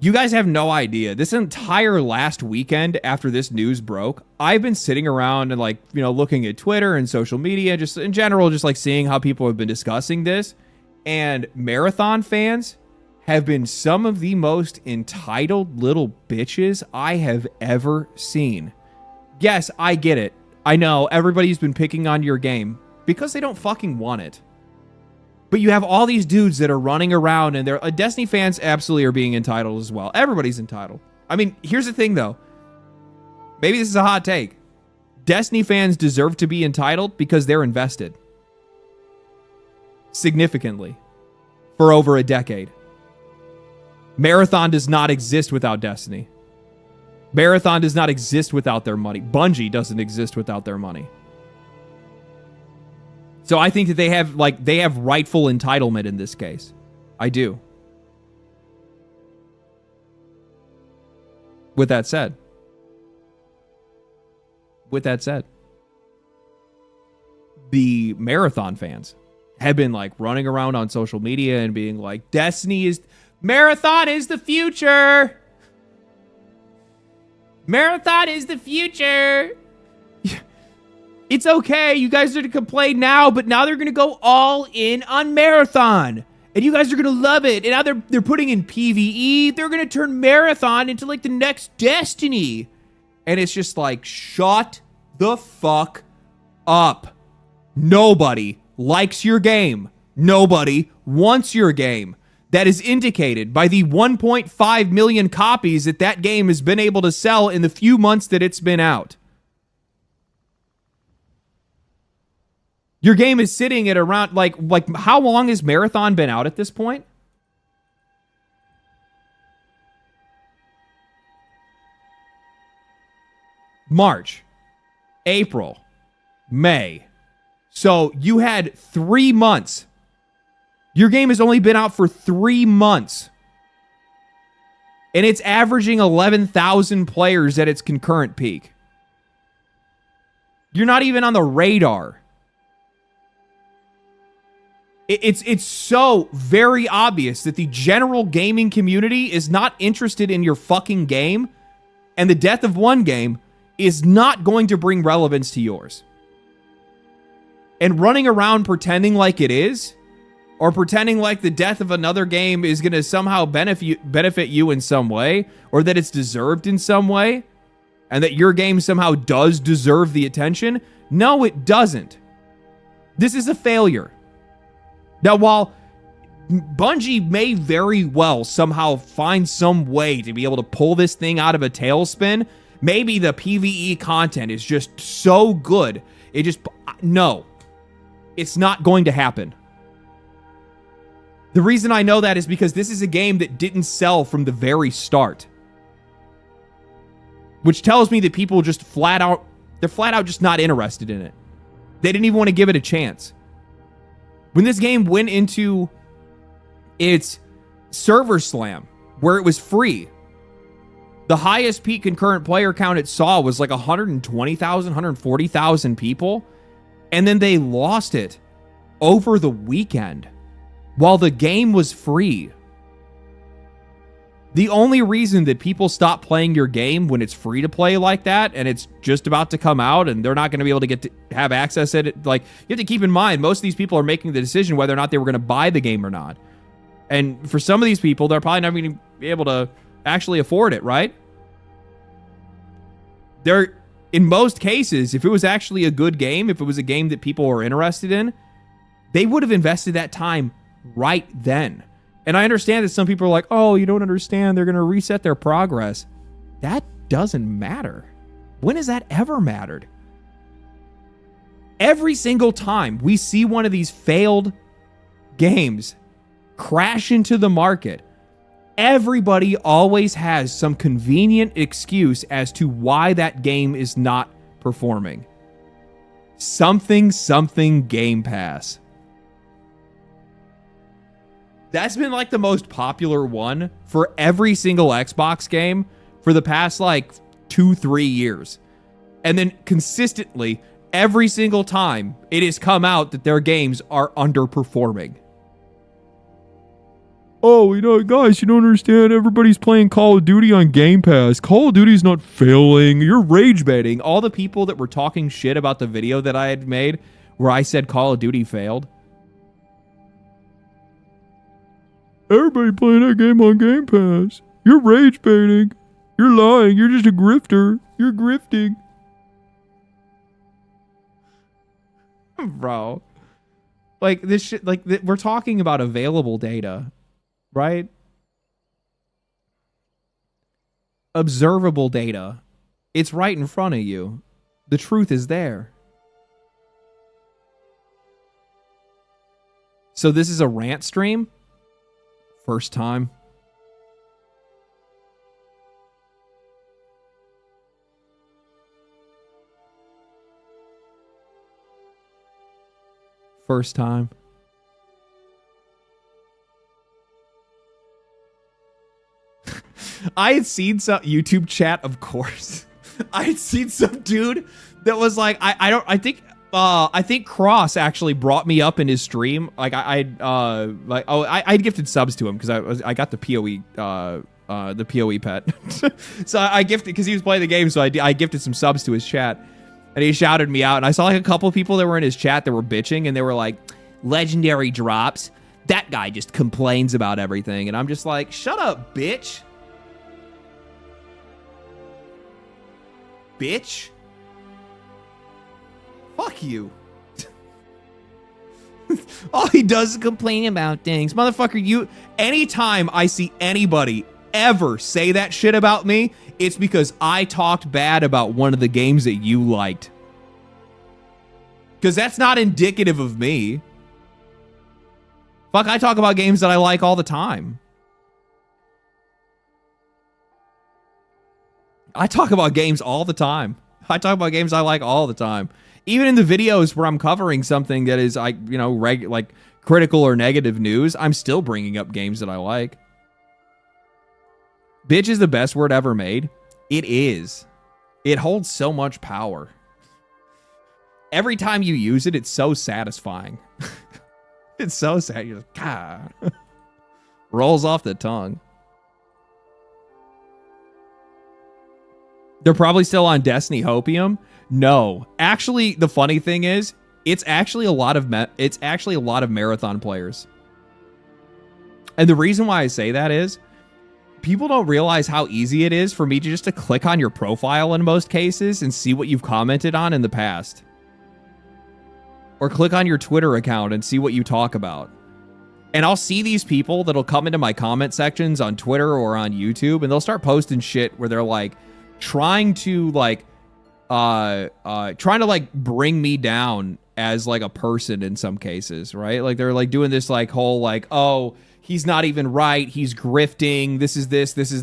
You guys have no idea. This entire last weekend after this news broke, I've been sitting around and, like, you know, looking at Twitter and social media, just in general, just like seeing how people have been discussing this. And Marathon fans have been some of the most entitled little bitches I have ever seen. Yes, I get it. I know everybody's been picking on your game because they don't fucking want it. But you have all these dudes that are running around, and they're Destiny fans absolutely are being entitled as well. Everybody's entitled. I mean, here's the thing, though. Maybe this is a hot take. Destiny fans deserve to be entitled because they're invested. Significantly. For over a decade. Marathon does not exist without Destiny. Marathon does not exist without their money. Bungie doesn't exist without their money. So I think that they have rightful entitlement in this case. I do. With that said, the Marathon fans have been like running around on social media and being like, Marathon is the future. Marathon is the future. It's okay. You guys are to complain now, but now they're going to go all in on Marathon. And you guys are going to love it. And now they're putting in PvE. They're going to turn Marathon into like the next Destiny. And it's just like, shut the fuck up. Nobody likes your game. Nobody wants your game. That is indicated by the 1.5 million copies that game has been able to sell in the few months that it's been out. Your game is sitting at around, like how long has Marathon been out at this point? March, April, May. So you had 3 months. Your game has only been out for 3 months. And it's averaging 11,000 players at its concurrent peak. You're not even on the radar. It's so very obvious that the general gaming community is not interested in your fucking game, and the death of one game is not going to bring relevance to yours. And running around pretending like it is, or pretending like the death of another game is going to somehow benefit you in some way, or that it's deserved in some way, and that your game somehow does deserve the attention, no, it doesn't. This is a failure. Now, while Bungie may very well somehow find some way to be able to pull this thing out of a tailspin, maybe the PvE content is just so good, no, it's not going to happen. The reason I know that is because this is a game that didn't sell from the very start. which tells me that people just they're flat out just not interested in it. They didn't even want to give it a chance. When this game went into its server slam, where it was free, the highest peak concurrent player count it saw was like 120,000, 140,000 people. And then they lost it over the weekend while the game was free. The only reason that people stop playing your game when it's free to play like that and it's just about to come out and they're not going to be able to get to have access to it, like, you have to keep in mind, most of these people are making the decision whether or not they were going to buy the game or not. And for some of these people, they're probably not going to be able to actually afford it, right? They're, in most cases, if it was actually a good game, if it was a game that people were interested in, they would have invested that time right then. And I understand that some people are like, oh, you don't understand. They're going to reset their progress. That doesn't matter. When has that ever mattered? Every single time we see one of these failed games crash into the market, everybody always has some convenient excuse as to why that game is not performing. Something Game Pass. That's been like the most popular one for every single Xbox game for the past like 2-3 years. And then consistently, every single time it has come out that their games are underperforming. Oh, you know, guys, you don't understand. Everybody's playing Call of Duty on Game Pass. Call of Duty's not failing. You're rage baiting. All the people that were talking shit about the video that I had made where I said Call of Duty failed. Everybody playing that game on Game Pass. You're rage baiting. You're lying. You're just a grifter. You're grifting. Bro. Like, this shit, like, we're talking about available data, right? Observable data. It's right in front of you. The truth is there. So this is a rant stream? First time. First time. I had seen some YouTube chat, of course. I had seen some dude that was like, I think Cross actually brought me up in his stream. Like I gifted subs to him because I got the POE pet. So I gifted because he was playing the game. So I gifted some subs to his chat, and he shouted me out. And I saw like a couple people that were in his chat that were bitching, and they were like, "Legendary drops. That guy just complains about everything." And I'm just like, "Shut up, bitch, bitch." Fuck you. All he does is complain about things. Motherfucker, anytime I see anybody ever say that shit about me, it's because I talked bad about one of the games that you liked. Because that's not indicative of me. Fuck, I talk about games that I like all the time. I talk about games all the time. I talk about games I like all the time. Even in the videos where I'm covering something that is, like, you know, like critical or negative news, I'm still bringing up games that I like. Bitch is the best word ever made. It is. It holds so much power. Every time you use it, it's so satisfying. It's so sad. You're like, God. Rolls off the tongue. They're probably still on Destiny Hopium. No, actually, the funny thing is, it's actually a lot of marathon players. And the reason why I say that is, people don't realize how easy it is for me to click on your profile in most cases and see what you've commented on in the past. Or click on your Twitter account and see what you talk about. And I'll see these people that'll come into my comment sections on Twitter or on YouTube, and they'll start posting shit where they're like trying to bring me down as like a person in some cases, right? Like they're like doing this like whole like, oh, he's not even right, he's grifting, this is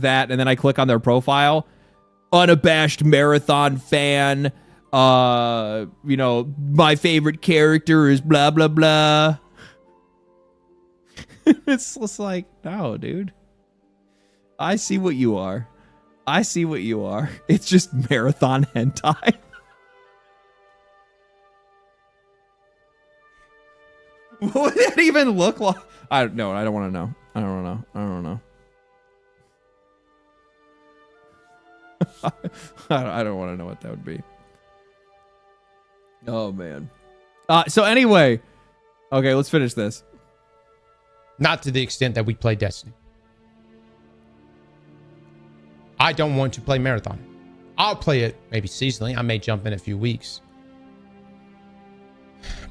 that, and then I click on their profile. unabashed marathon fan. You know, my favorite character is blah, blah, blah. It's just like, no, dude. I see what you are. I see what you are. It's just marathon hentai. What would that even look like? I don't know. I don't want to know. I don't know. I don't know. I don't want to know what that would be. Oh, man. So anyway, okay, let's finish this. Not to the extent that we play Destiny. I don't want to play Marathon. I'll play it maybe seasonally. I may jump in a few weeks.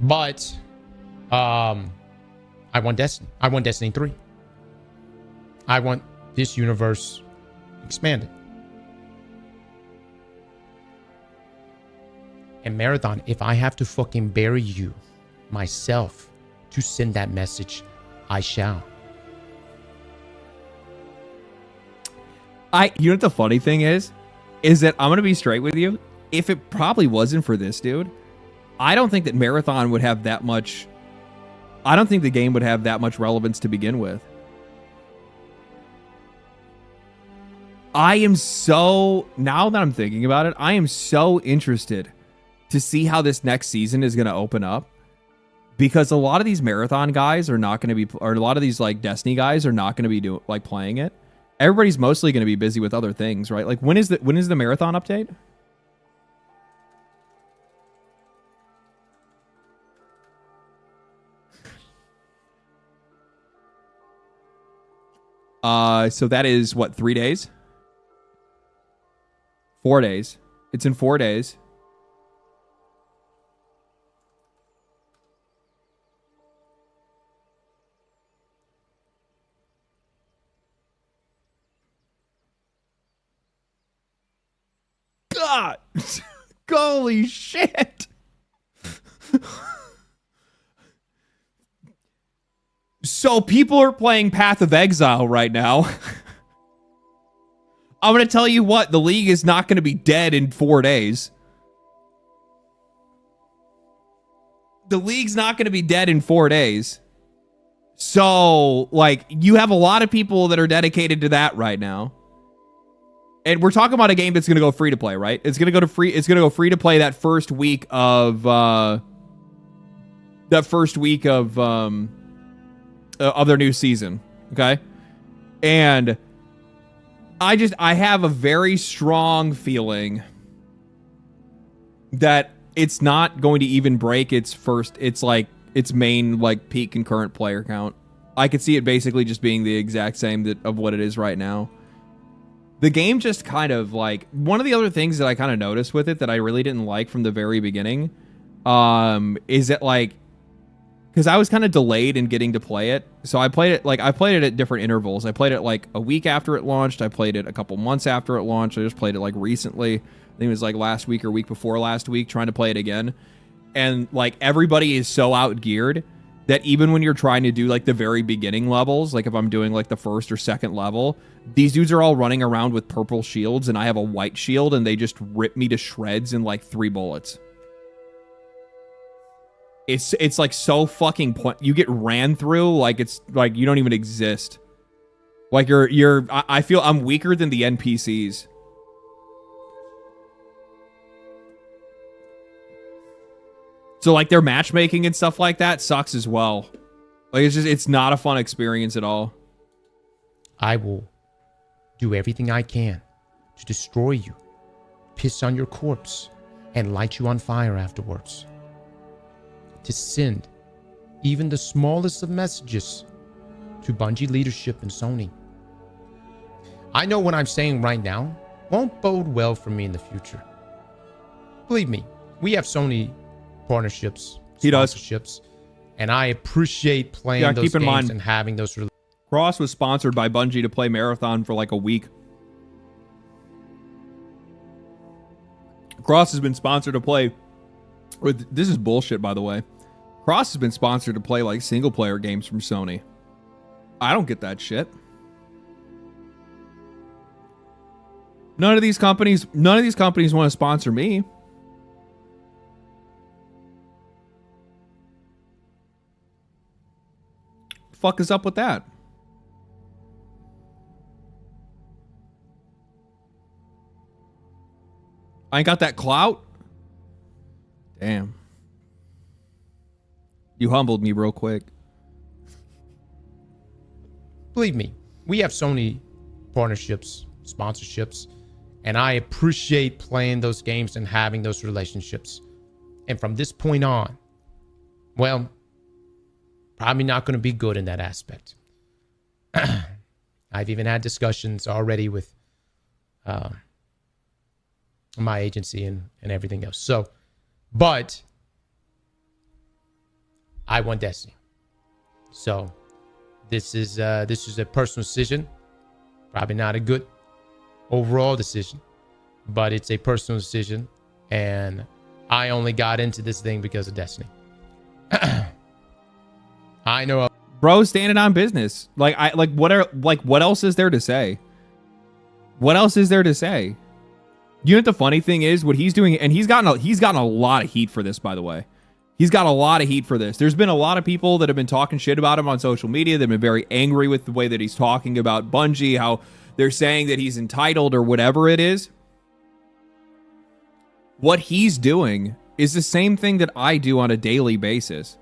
But I want Destiny. I want Destiny 3. I want this universe expanded. And Marathon, if I have to fucking bury you myself to send that message, I shall. You know what the funny thing is that I'm going to be straight with you. If it probably wasn't for this dude, I don't think that Marathon would have that much. I don't think the game would have that much relevance to begin with. I am so, now that I'm thinking about it, I am so interested to see how this next season is going to open up, because a lot of these Marathon guys are not going to be, or a lot of these like Destiny guys are not going to be playing it. Everybody's mostly going to be busy with other things, right? Like when is the Marathon update? So that is what, 3 days? 4 days. It's in 4 days. God, holy shit. So people are playing Path of Exile right now. I'm going to tell you what, the league is not going to be dead in 4 days. The league's not going to be dead in 4 days. So, like, you have a lot of people that are dedicated to that right now. And we're talking about a game that's going to go free to play, right? It's going to go to free. It's going to go free to play that first week of their new season. Okay. And I have a very strong feeling that it's not going to even break its main like peak concurrent player count. I could see it basically just being the exact same of what it is right now. The game just kind of like, one of the other things that I kind of noticed with it that I really didn't like from the very beginning, is that like, because I was kind of delayed in getting to play it. So I played it at different intervals. I played it like a week after it launched. I played it a couple months after it launched. I just played it like recently. I think it was like last week or week before last week, trying to play it again. And like everybody is so outgeared that even when you're trying to do like the very beginning levels, like if I'm doing like the first or second level, these dudes are all running around with purple shields and I have a white shield and they just rip me to shreds in like 3 bullets. It's like so fucking you get ran through like it's like you don't even exist. Like I feel I'm weaker than the NPCs. So like their matchmaking and stuff like that sucks as well. Like it's not a fun experience at all. I will do everything I can to destroy you, piss on your corpse, and light you on fire afterwards. To send even the smallest of messages to Bungie leadership and Sony. I know what I'm saying right now won't bode well for me in the future. Believe me, we have Sony partnerships, sponsorships, and I appreciate playing those keep in games mind, and having those. Cross was sponsored by Bungie to play Marathon for like a week. Cross has been sponsored to play. This is bullshit, by the way. Cross has been sponsored to play like single player games from Sony. I don't get that shit. None of these companies want to sponsor me. Fuck is up with that? I ain't got that clout. Damn. You humbled me real quick. Believe me, we have Sony partnerships, sponsorships, and I appreciate playing those games and having those relationships. And from this point on, well, probably not going to be good in that aspect. I've even had discussions already with my agency and everything else. So, but I want Destiny. So this is a personal decision. Probably not a good overall decision, but it's a personal decision, and I only got into this thing because of Destiny. I know, bro, standing on business. What else is there to say? What else is there to say? You know what the funny thing is? What he's doing, and he's gotten a lot of heat for this, by the way. He's got a lot of heat for this. There's been a lot of people that have been talking shit about him on social media. They've been very angry with the way that he's talking about Bungie, how they're saying that he's entitled or whatever it is. What he's doing is the same thing that I do on a daily basis.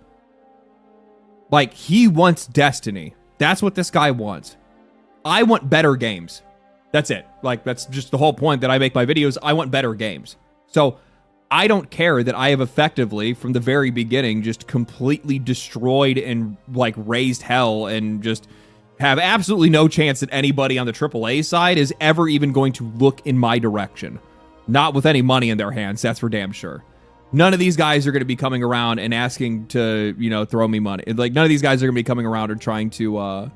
Like, he wants Destiny. That's what this guy wants. I want better games. That's it. Like, that's just the whole point that I make my videos. I want better games. So I don't care that I have effectively, from the very beginning, just completely destroyed and, like, raised hell and just have absolutely no chance that anybody on the AAA side is ever even going to look in my direction. Not with any money in their hands, that's for damn sure. None of these guys are going to be coming around and asking to, you know, throw me money. Like, none of these guys are going to be coming around and trying to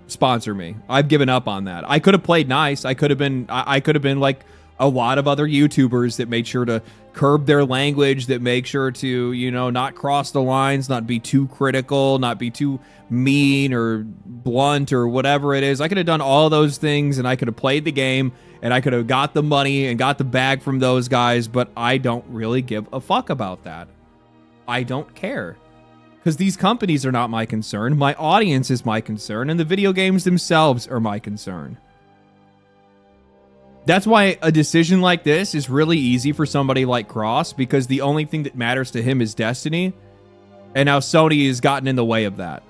sponsor me. I've given up on that. I could have played nice. I could have been like a lot of other YouTubers that made sure to curb their language, that make sure to, you know, not cross the lines, not be too critical, not be too mean or blunt or whatever it is. I could have done all those things, and I could have played the game, and I could have got the money and got the bag from those guys, but I don't really give a fuck about that. I don't care. Because these companies are not my concern. My audience is my concern, and the video games themselves are my concern. That's why a decision like this is really easy for somebody like Cross, because the only thing that matters to him is Destiny, and now Sony has gotten in the way of that.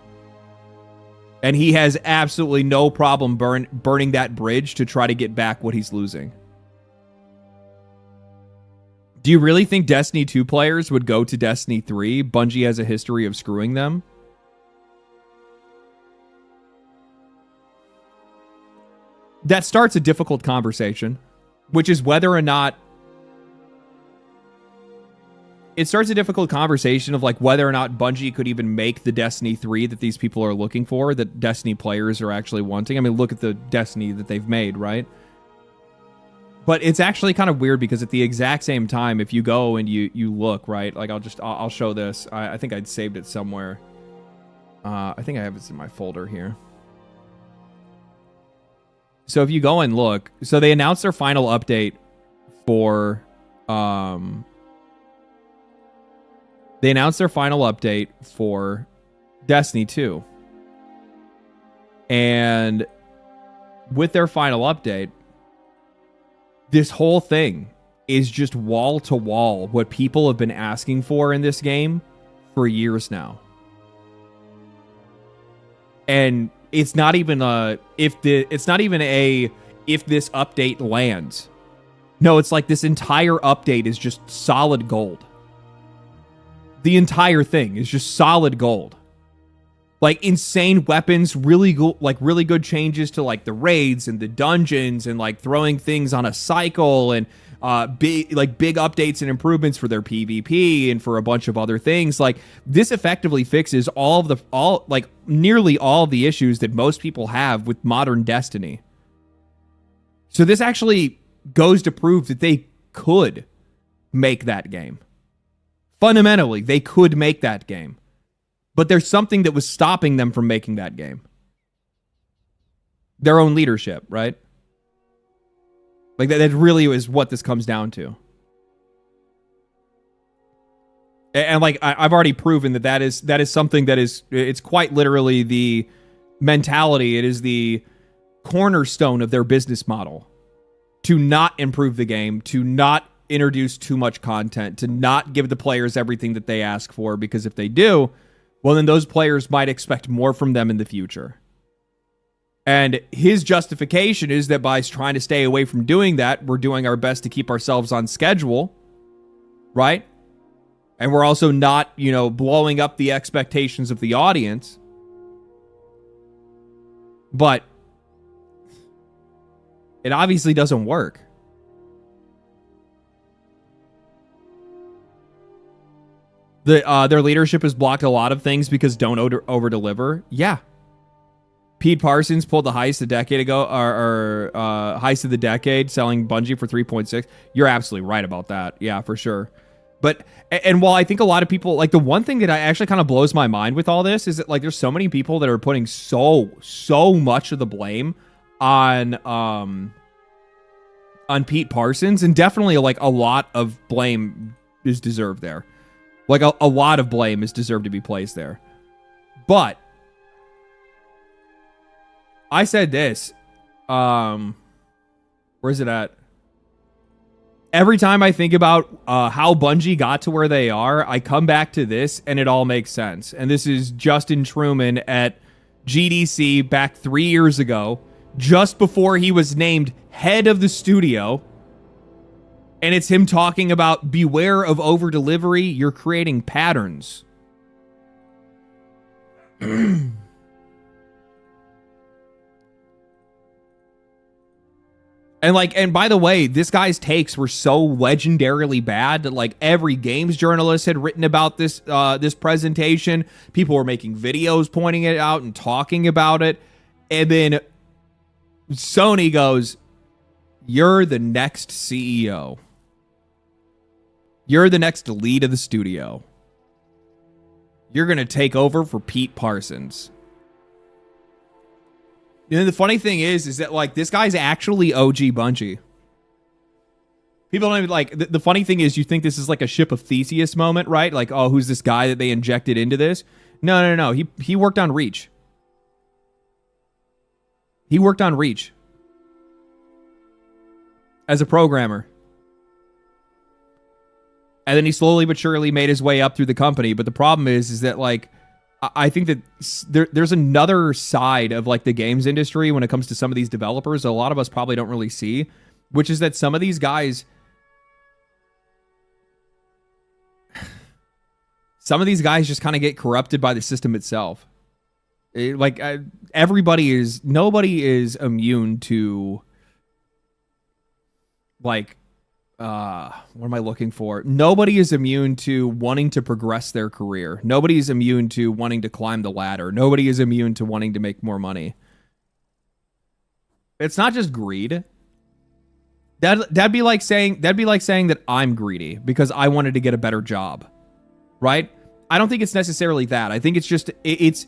And he has absolutely no problem burning that bridge to try to get back what he's losing. Do you really think Destiny 2 players would go to Destiny 3? Bungie has a history of screwing them. That starts a difficult conversation, which is whether or not... It starts a difficult conversation of like whether or not Bungie could even make the Destiny 3 that these people are looking for, that Destiny players are actually wanting. I mean, look at the Destiny that they've made, right? But it's actually kind of weird because at the exact same time, if you go and you look, right? Like, I'll show this. I think I'd saved it somewhere. I think I have it in my folder here. So if you go and look, so they announced their final update for, they announced their final update for Destiny 2. And with their final update, this whole thing is just wall to wall what people have been asking for in this game for years now. And it's not even if this update lands. No, it's like this entire update is just solid gold. The entire thing is just solid gold. Like insane weapons, really good changes to like the raids and the dungeons, and like throwing things on a cycle, and big updates and improvements for their PvP and for a bunch of other things. Like, this effectively fixes nearly all of the issues that most people have with modern Destiny. So this actually goes to prove that they could make that game. Fundamentally, they could make that game. But there's something that was stopping them from making that game. Their own leadership, right? Like that really is what this comes down to. And like I've already proven that is something that is, it's quite literally the mentality. It is the cornerstone of their business model, to not improve the game, to not introduce too much content, to not give the players everything that they ask for, because if they do, well, then those players might expect more from them in the future. And his justification is that by trying to stay away from doing that, we're doing our best to keep ourselves on schedule, right? And we're also not, blowing up the expectations of the audience. But it obviously doesn't work. Their leadership has blocked a lot of things because don't over-deliver. Yeah. Pete Parsons pulled the heist a decade ago, or heist of the decade, selling Bungie for 3.6. You're absolutely right about that. Yeah, for sure. But, and while I think a lot of people, like the one thing that actually kind of blows my mind with all this is that like there's so many people that are putting so much of the blame on Pete Parsons, and definitely like a lot of blame is deserved there. Like a lot of blame is deserved to be placed there. But I said this, where's it at? Every time I think about how Bungie got to where they are, I come back to this and it all makes sense. And this is Justin Truman at GDC back 3 years ago, just before he was named head of the studio. And it's him talking about beware of over delivery. You're creating patterns. And by the way, this guy's takes were so legendarily bad that like every games journalist had written about this presentation. People were making videos pointing it out and talking about it. And then Sony goes, "You're the next CEO. You're the next lead of the studio. You're going to take over for Pete Parsons." And the funny thing is that like this guy's actually OG Bungie. People don't even like, the funny thing is you think this is like a Ship of Theseus moment, right? Like, oh, who's this guy that they injected into this? No. He worked on Reach. He worked on Reach as a programmer. And then he slowly but surely made his way up through the company. But the problem is that like, I think that there's another side of like the games industry when it comes to some of these developers a lot of us probably don't really see, which is that some of these guys just kind of get corrupted by the system itself. Nobody is immune to like, what am I looking for? Nobody is immune to wanting to progress their career. Nobody is immune to wanting to climb the ladder. Nobody is immune to wanting to make more money. It's not just greed. That'd be like saying that I'm greedy because I wanted to get a better job. Right? I don't think it's necessarily that. I think it's just it's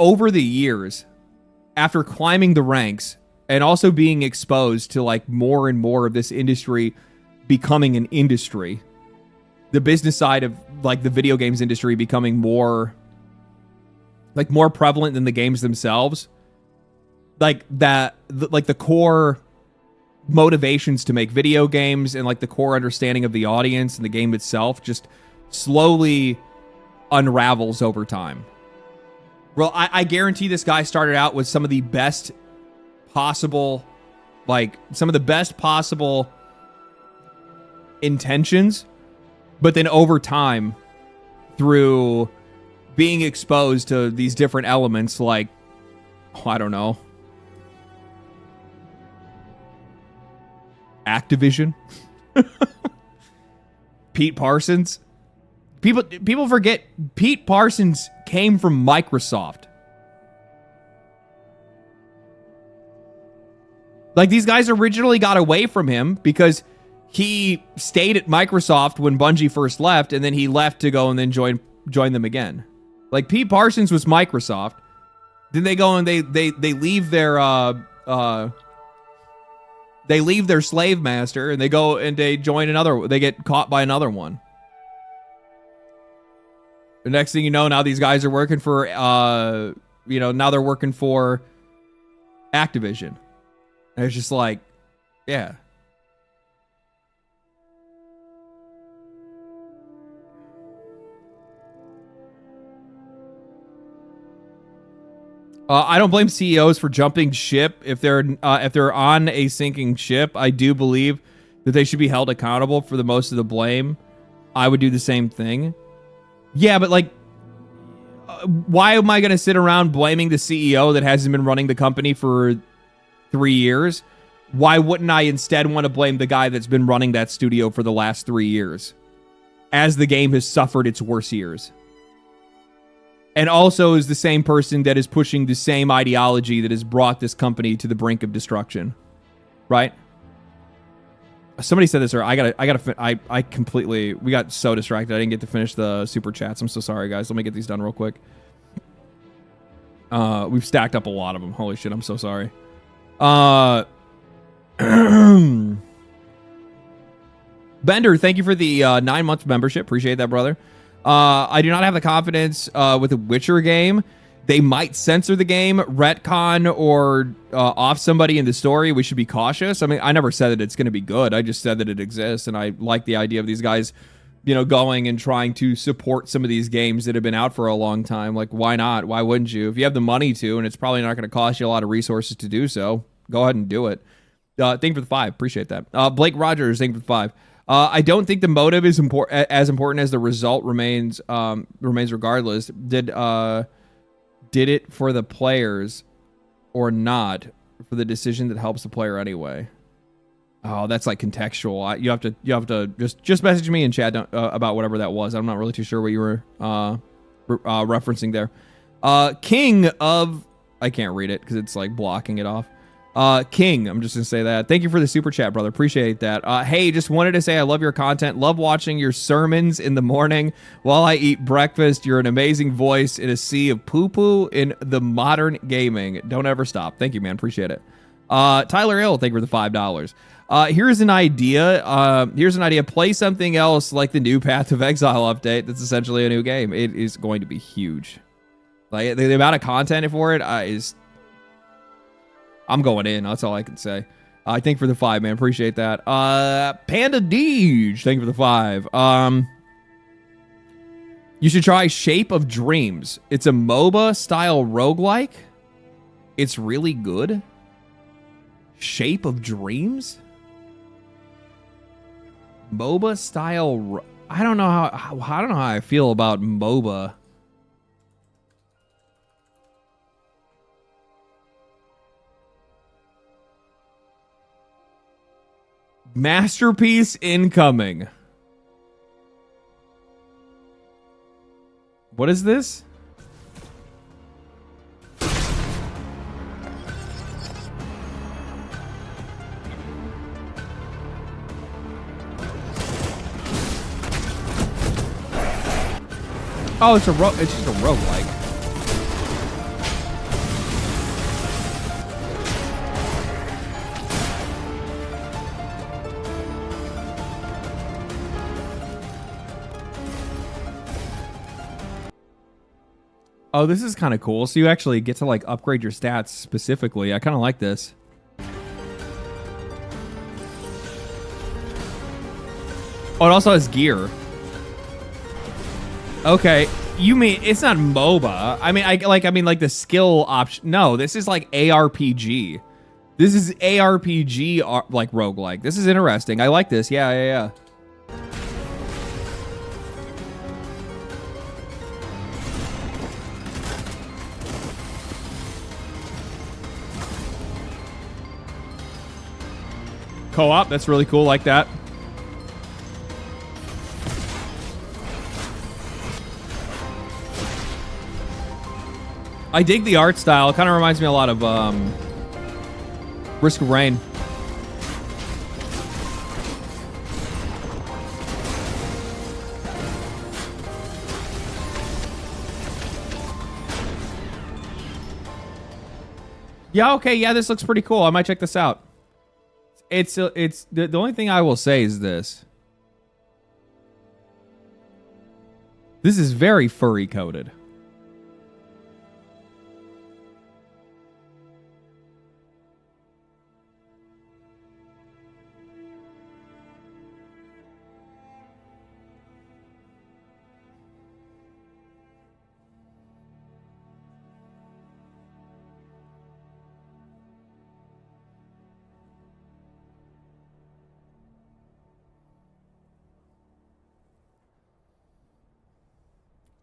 over the years after climbing the ranks and also being exposed to like more and more of this industry becoming an industry, the business side of like the video games industry becoming more prevalent than the games themselves. Like that, like the core motivations to make video games and like the core understanding of the audience and the game itself just slowly unravels over time. Well, I guarantee this guy started out with some of the best possible intentions, but then over time, through being exposed to these different elements like, I don't know, Activision, Pete Parsons. People forget Pete Parsons came from Microsoft. Like these guys originally got away from him because he stayed at Microsoft when Bungie first left, and then he left to go and then join them again. Like Pete Parsons was Microsoft. Then they go and they leave their They leave their slave master and they go and they join another. They get caught by another one. The next thing you know, now these guys are working for, now they're working for Activision. And it's just like, yeah. I don't blame CEOs for jumping ship if they're on a sinking ship. I do believe that they should be held accountable for the most of the blame. I would do the same thing. Yeah, but like, why am I going to sit around blaming the CEO that hasn't been running the company for 3 years? Why wouldn't I instead want to blame the guy that's been running that studio for the last 3 years, as the game has suffered its worst years? And also is the same person that is pushing the same ideology that has brought this company to the brink of destruction, right? Somebody said this, or I completely, we got so distracted. I didn't get to finish the super chats. I'm so sorry, guys. Let me get these done real quick. We've stacked up a lot of them. Holy shit, I'm so sorry. Bender, thank you for the 9-month membership. Appreciate that, brother. I do not have the confidence with a Witcher game. They might censor the game, retcon, or off somebody in the story. We should be cautious. I mean, I never said that it's going to be good. I just said that it exists, and I like the idea of these guys, going and trying to support some of these games that have been out for a long time. Like, why not? Why wouldn't you? If you have the money to, and it's probably not going to cost you a lot of resources to do so, go ahead and do it. Thank you for the 5. Appreciate that. Blake Rogers, thank you for the 5. I don't think the motive is as important as the result remains regardless. Did it for the players or not for the decision that helps the player anyway? Oh, that's like contextual. You have to just message me in chat about whatever that was. I'm not really too sure what you were referencing there. King of, I can't read it because it's like blocking it off. King, I'm just gonna say that. Thank you for the super chat, brother. Appreciate that. Hey, just wanted to say I love your content. Love watching your sermons in the morning while I eat breakfast. You're an amazing voice in a sea of poo-poo in the modern gaming. Don't ever stop. Thank you, man. Appreciate it. Tyler Hill, thank you for the $5. Here's an idea. Play something else like the new Path of Exile update. That's essentially a new game. It is going to be huge. Like the amount of content for it is. I'm going in. That's all I can say. Thank you for the 5, man. Appreciate that. Panda Deej, thank you for the 5. You should try Shape of Dreams. It's a MOBA style roguelike. It's really good. Shape of Dreams? MOBA style. I don't know how I feel about MOBA. Masterpiece incoming. What is this? Oh, it's just a roguelike. Oh, this is kind of cool. So you actually get to like upgrade your stats specifically. I kind of like this. Oh, it also has gear. Okay, you mean it's not MOBA? I mean like the skill option. No, this is like ARPG. This is ARPG like roguelike. This is interesting. I like this. Yeah. Co-op, that's really cool, like that. I dig the art style. It kind of reminds me a lot of Risk of Rain. Yeah, okay, yeah, this looks pretty cool. I might check this out. It's the only thing I will say is this. This is very furry coded.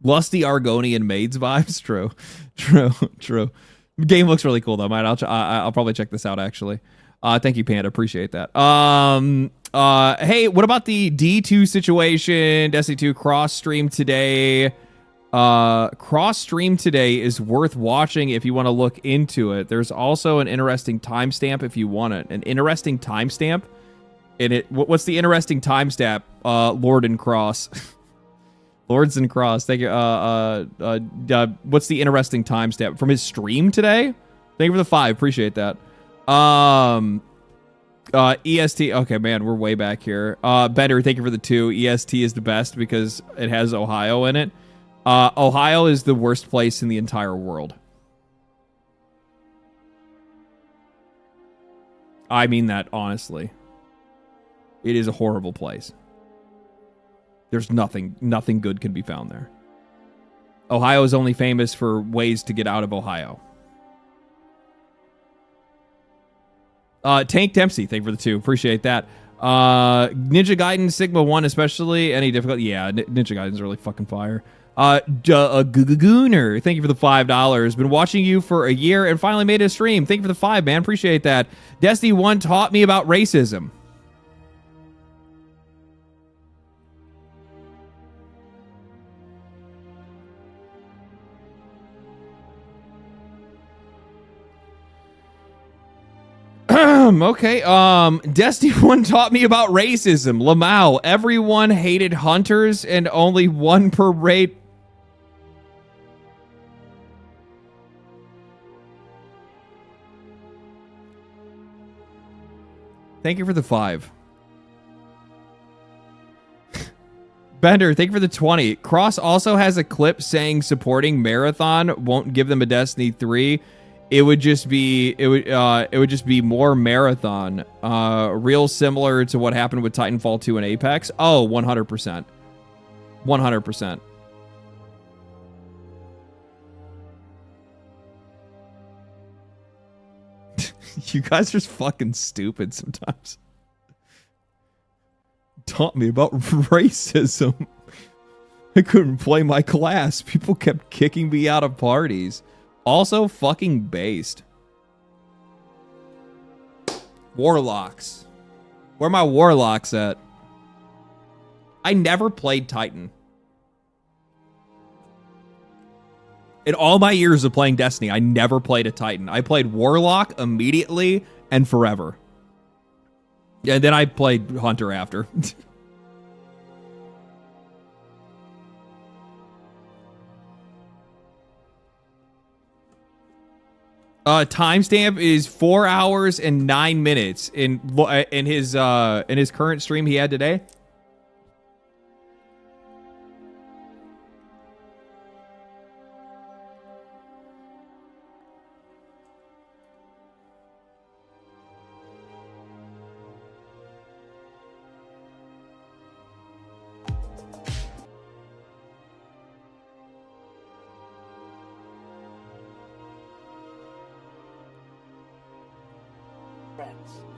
Lusty Argonian maids vibes. True. Game looks really cool though. I'll probably check this out actually. Thank you, Panda. Appreciate that. Hey, what about the D2 situation? Destiny 2 cross stream today. Cross stream today is worth watching if you want to look into it. There's also an interesting timestamp if you want it. An interesting timestamp. What's the interesting timestamp? Lord and Cross. Lords and Cross, thank you. What's the interesting timestamp from his stream today? Thank you for the 5. Appreciate that. EST. Okay, man, we're way back here. Bender, thank you for the 2. EST is the best because it has Ohio in it. Ohio is the worst place in the entire world. I mean that honestly. It is a horrible place. There's nothing good can be found there. Ohio is only famous for ways to get out of Ohio. Tank Dempsey, thank you for the 2. Appreciate that. Ninja Gaiden Sigma 1 especially, any difficulty? Yeah, Ninja Gaiden's really fucking fire. Gooner, thank you for the $5. Been watching you for a year and finally made a stream. Thank you for the 5, man. Appreciate that. Destiny 1 taught me about racism. Okay, Destiny 1 taught me about racism. Lamau, everyone hated hunters and only one per raid. Thank you for the 5. Bender, thank you for the 20. Cross also has a clip saying supporting Marathon won't give them a Destiny 3. It would just be more Marathon, real similar to what happened with Titanfall 2 and Apex. Oh, 100%. 100%. You guys are just fucking stupid sometimes. Taught me about racism. I couldn't play my class. People kept kicking me out of parties. Also fucking based. Warlocks. Where are my warlocks at? I never played Titan. In all my years of playing Destiny, I never played a Titan. I played Warlock immediately and forever. And then I played Hunter after. Timestamp is 4 hours and 9 minutes in his current stream he had today.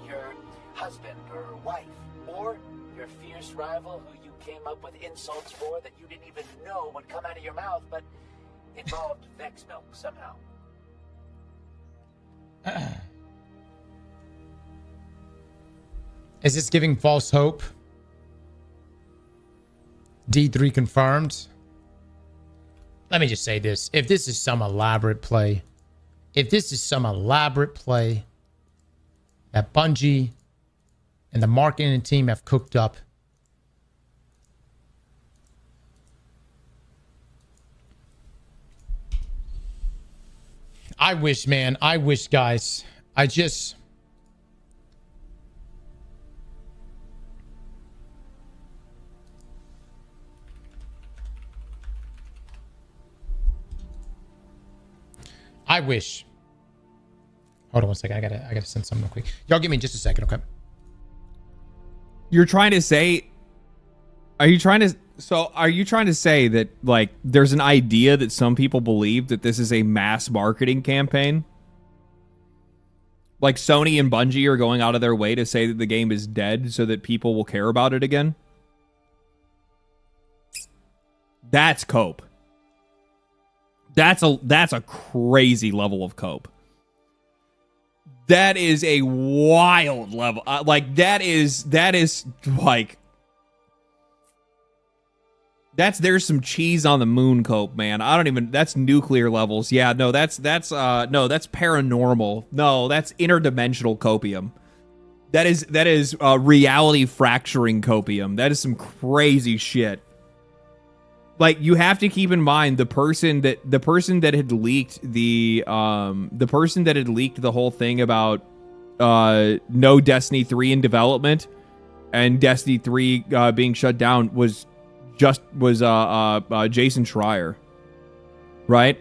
Your husband or wife, or your fierce rival who you came up with insults for that you didn't even know would come out of your mouth, but involved Vex milk somehow. Is this giving false hope? D3 confirmed. Let me just say this. If this is some elaborate play, that Bungie and the marketing team have cooked up, I wish, guys, I wish. Hold on one second. I gotta send something real quick. Y'all give me just a second, okay? You're trying to say, are you trying to say that, like, there's an idea that some people believe that this is a mass marketing campaign? Like Sony and Bungie are going out of their way to say that the game is dead so that people will care about it again? That's cope. That's a crazy level of cope. That is a wild level. Like that is like there's some cheese on the moon cope, man. That's nuclear levels. Yeah, no, that's paranormal. No, that's interdimensional copium. That is reality fracturing copium. That is some crazy shit. Like, you have to keep in mind the person that had leaked the whole thing about no Destiny 3 in development and Destiny 3 being shut down was Jason Schreier, right?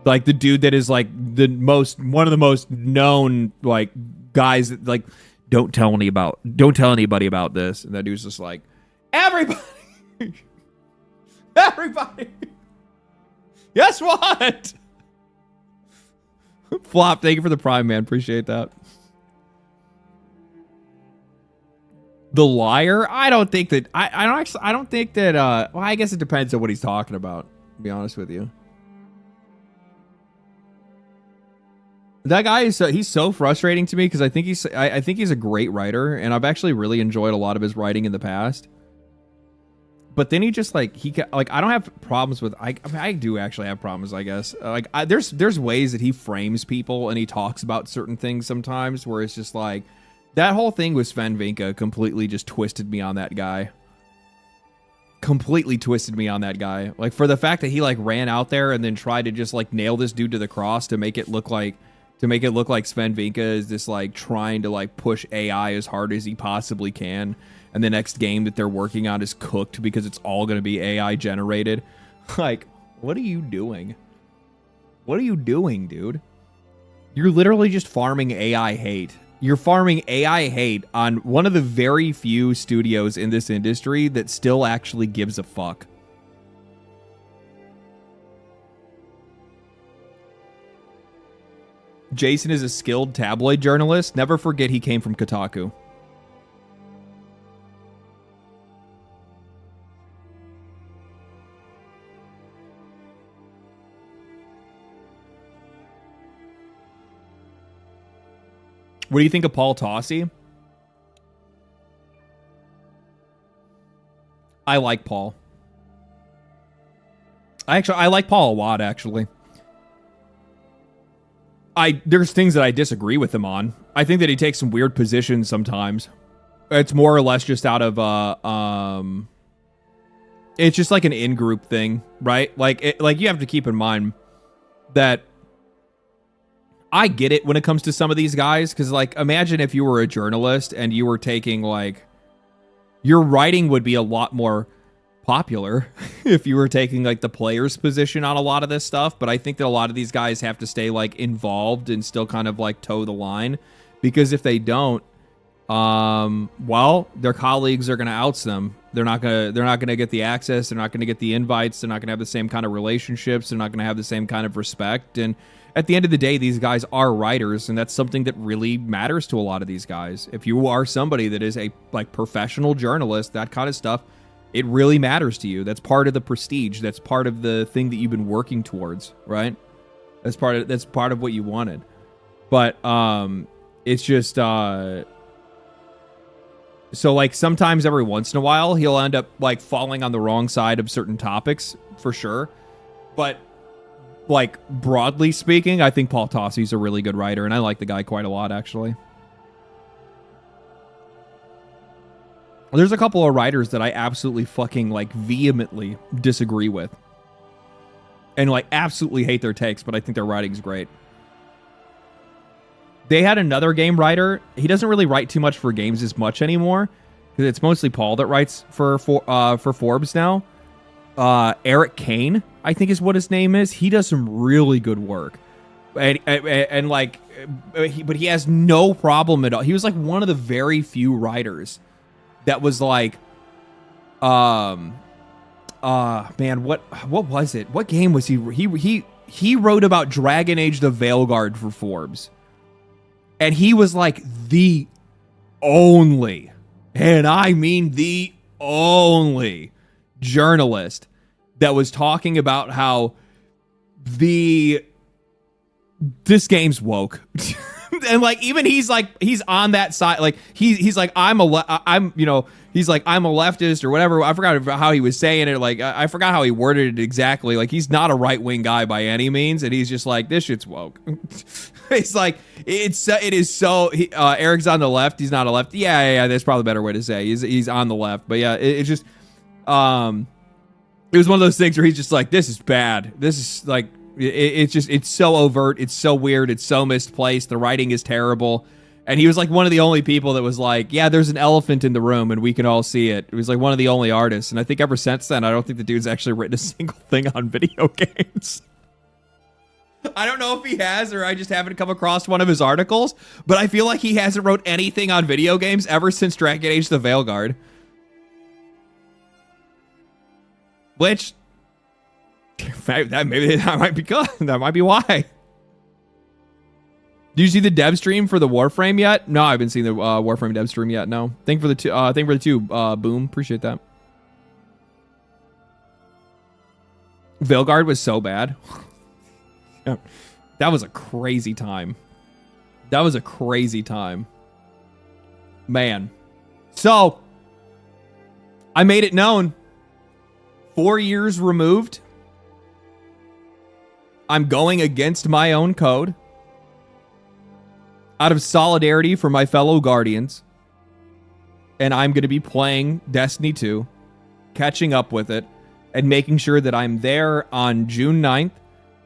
Like the dude that is like one of the most known like guys that like don't tell anybody about this, and that dude's just like everybody. Everybody! Guess what? Flop, thank you for the Prime, man. Appreciate that. The liar? I don't think that... I don't think that... well, I guess it depends on what he's talking about, to be honest with you. That guy is he's so frustrating to me because I think he's a great writer, and I've actually really enjoyed a lot of his writing in the past. But then he just I don't have problems with I do actually have problems, I guess. There's ways that he frames people and he talks about certain things sometimes where it's just like that whole thing with Sven Vinka completely just twisted me on that guy. Completely twisted me on that guy. Like for the fact that he like ran out there and then tried to just like nail this dude to the cross to make it look like Sven Vinka is this like trying to like push AI as hard as he possibly can. And the next game that they're working on is cooked because it's all going to be AI generated. Like, what are you doing? What are you doing, dude? You're literally just farming AI hate. You're farming AI hate on one of the very few studios in this industry that still actually gives a fuck. Jason is a skilled tabloid journalist. Never forget he came from Kotaku. What do you think of Paul Tossi? I like Paul. I like Paul a lot, actually. There's things that I disagree with him on. I think that he takes some weird positions sometimes. It's more or less just out of it's just like an in-group thing, right? Like you have to keep in mind that I get it when it comes to some of these guys, because like imagine if you were a journalist and you were taking like your writing would be a lot more popular if you were taking like the player's position on a lot of this stuff. But I think that a lot of these guys have to stay like involved and still kind of like toe the line, because if they don't, well, their colleagues are going to oust them. They're not going to get the access. They're not going to get the invites. They're not going to have the same kind of relationships. They're not going to have the same kind of respect. And at the end of the day, these guys are writers, and that's something that really matters to a lot of these guys. If you are somebody that is a like professional journalist, that kind of stuff, it really matters to you. That's part of the prestige. That's part of the thing that you've been working towards, right? That's part of what you wanted. But it's just so like sometimes every once in a while he'll end up like falling on the wrong side of certain topics for sure. But like broadly speaking, I think Paul Tossi's a really good writer, and I like the guy quite a lot, actually. There's a couple of writers that I absolutely fucking like vehemently disagree with, and like absolutely hate their takes, but I think their writing's great. They had another game writer. He doesn't really write too much for games as much anymore, because it's mostly Paul that writes for Forbes now. Eric Kane, I think is what his name is. He does some really good work. and like, but he has no problem at all. He was like one of the very few writers that was like, man, what was it? What game was he wrote about Dragon Age the Veilguard for Forbes, and he was like the only, and I mean the only journalist that was talking about how this game's woke. And like, even he's on that side. Like he's like, I'm a leftist or whatever. I forgot how he was saying it. Like, I forgot how he worded it exactly. Like, he's not a right-wing guy by any means. And he's just like, this shit's woke. It's like, it is so, Eric's on the left. He's not a left. Yeah. That's probably a better way to say. He's on the left. But yeah, it's just, it was one of those things where he's just like, this is bad. This is like, it's so overt, it's so weird, it's so misplaced, the writing is terrible. And he was like one of the only people that was like, yeah, there's an elephant in the room and we can all see it. It was like one of the only artists. And I think ever since then, I don't think the dude's actually written a single thing on video games. I don't know if he has, or I just haven't come across one of his articles, but I feel like he hasn't wrote anything on video games ever since Dragon Age the Veilguard. Which, maybe that might be good. That might be why. Do you see the dev stream for the Warframe yet? No, I haven't seen the Warframe dev stream yet. No. Thank for the two. Boom. Appreciate that. Veilguard was so bad. Yeah. That was a crazy time. Man. So, I made it known. 4 years removed. I'm going against my own code out of solidarity for my fellow Guardians. And I'm going to be playing Destiny 2, catching up with it, and making sure that I'm there on June 9th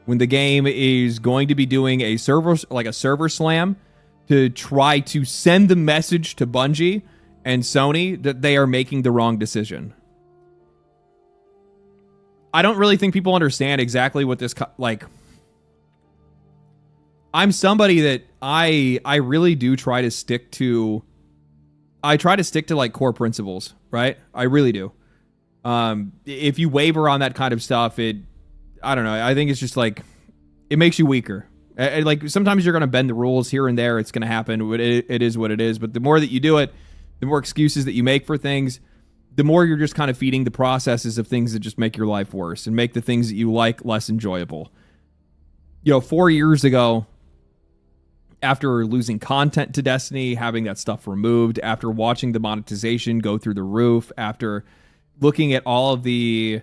when the game is going to be doing a server slam to try to send the message to Bungie and Sony that they are making the wrong decision. I don't really think people understand exactly what this, like, I'm somebody that I really do try to stick to, like core principles, right? I really do. If you waver on that kind of stuff, I don't know. I think it's just like, it makes you weaker. Like, sometimes you're going to bend the rules here and there. It's going to happen. It is what it is. But the more that you do it, the more excuses that you make for things, the more you're just kind of feeding the processes of things that just make your life worse and make the things that you like less enjoyable. 4 years ago, after losing content to Destiny, having that stuff removed, after watching the monetization go through the roof, after looking at all of the,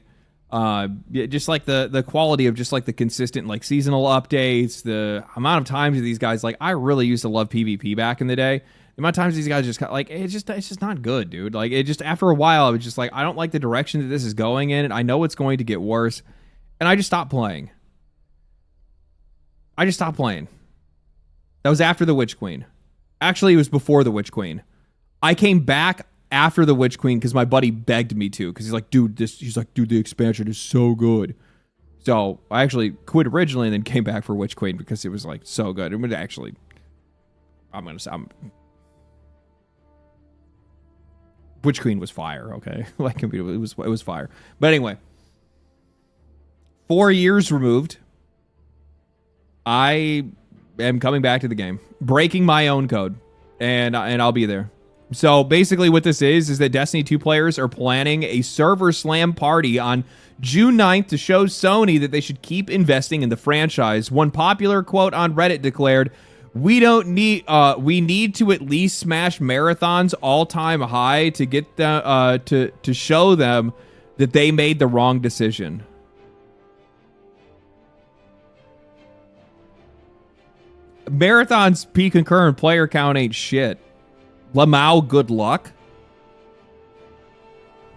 just like the quality of just like the consistent like seasonal updates, the amount of times that these guys, like, I really used to love PvP back in the day. The amount of times these guys just like, it's just not good, dude. Like, it just, after a while, I was just like, I don't like the direction that this is going in, and I know it's going to get worse. And I just stopped playing. That was after the Witch Queen. Actually, it was before the Witch Queen. I came back after the Witch Queen because my buddy begged me to, because he's like, dude, the expansion is so good. So I actually quit originally and then came back for Witch Queen because it was like so good. It would actually, Witch Queen was fire, okay? Like, it was fire. But anyway, 4 years removed, I am coming back to the game, breaking my own code, and I'll be there. So basically what this is that Destiny 2 players are planning a server slam party on June 9th to show Sony that they should keep investing in the franchise. One popular quote on Reddit declared, we need to at least smash Marathon's all-time high to get to show them that they made the wrong decision. Marathon's peak concurrent player count ain't shit. Lamau, good luck.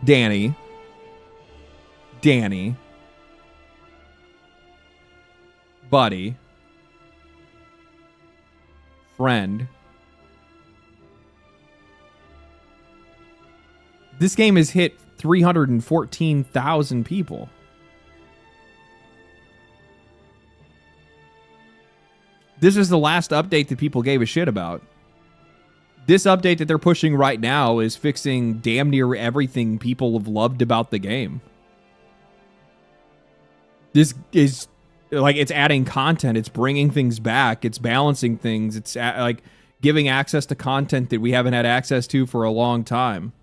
Danny. Buddy. Friend. This game has hit 314,000 people. This is the last update that people gave a shit about. This update that they're pushing right now is fixing damn near everything people have loved about the game. This is like, it's adding content, it's bringing things back, it's balancing things, it's like giving access to content that we haven't had access to for a long time.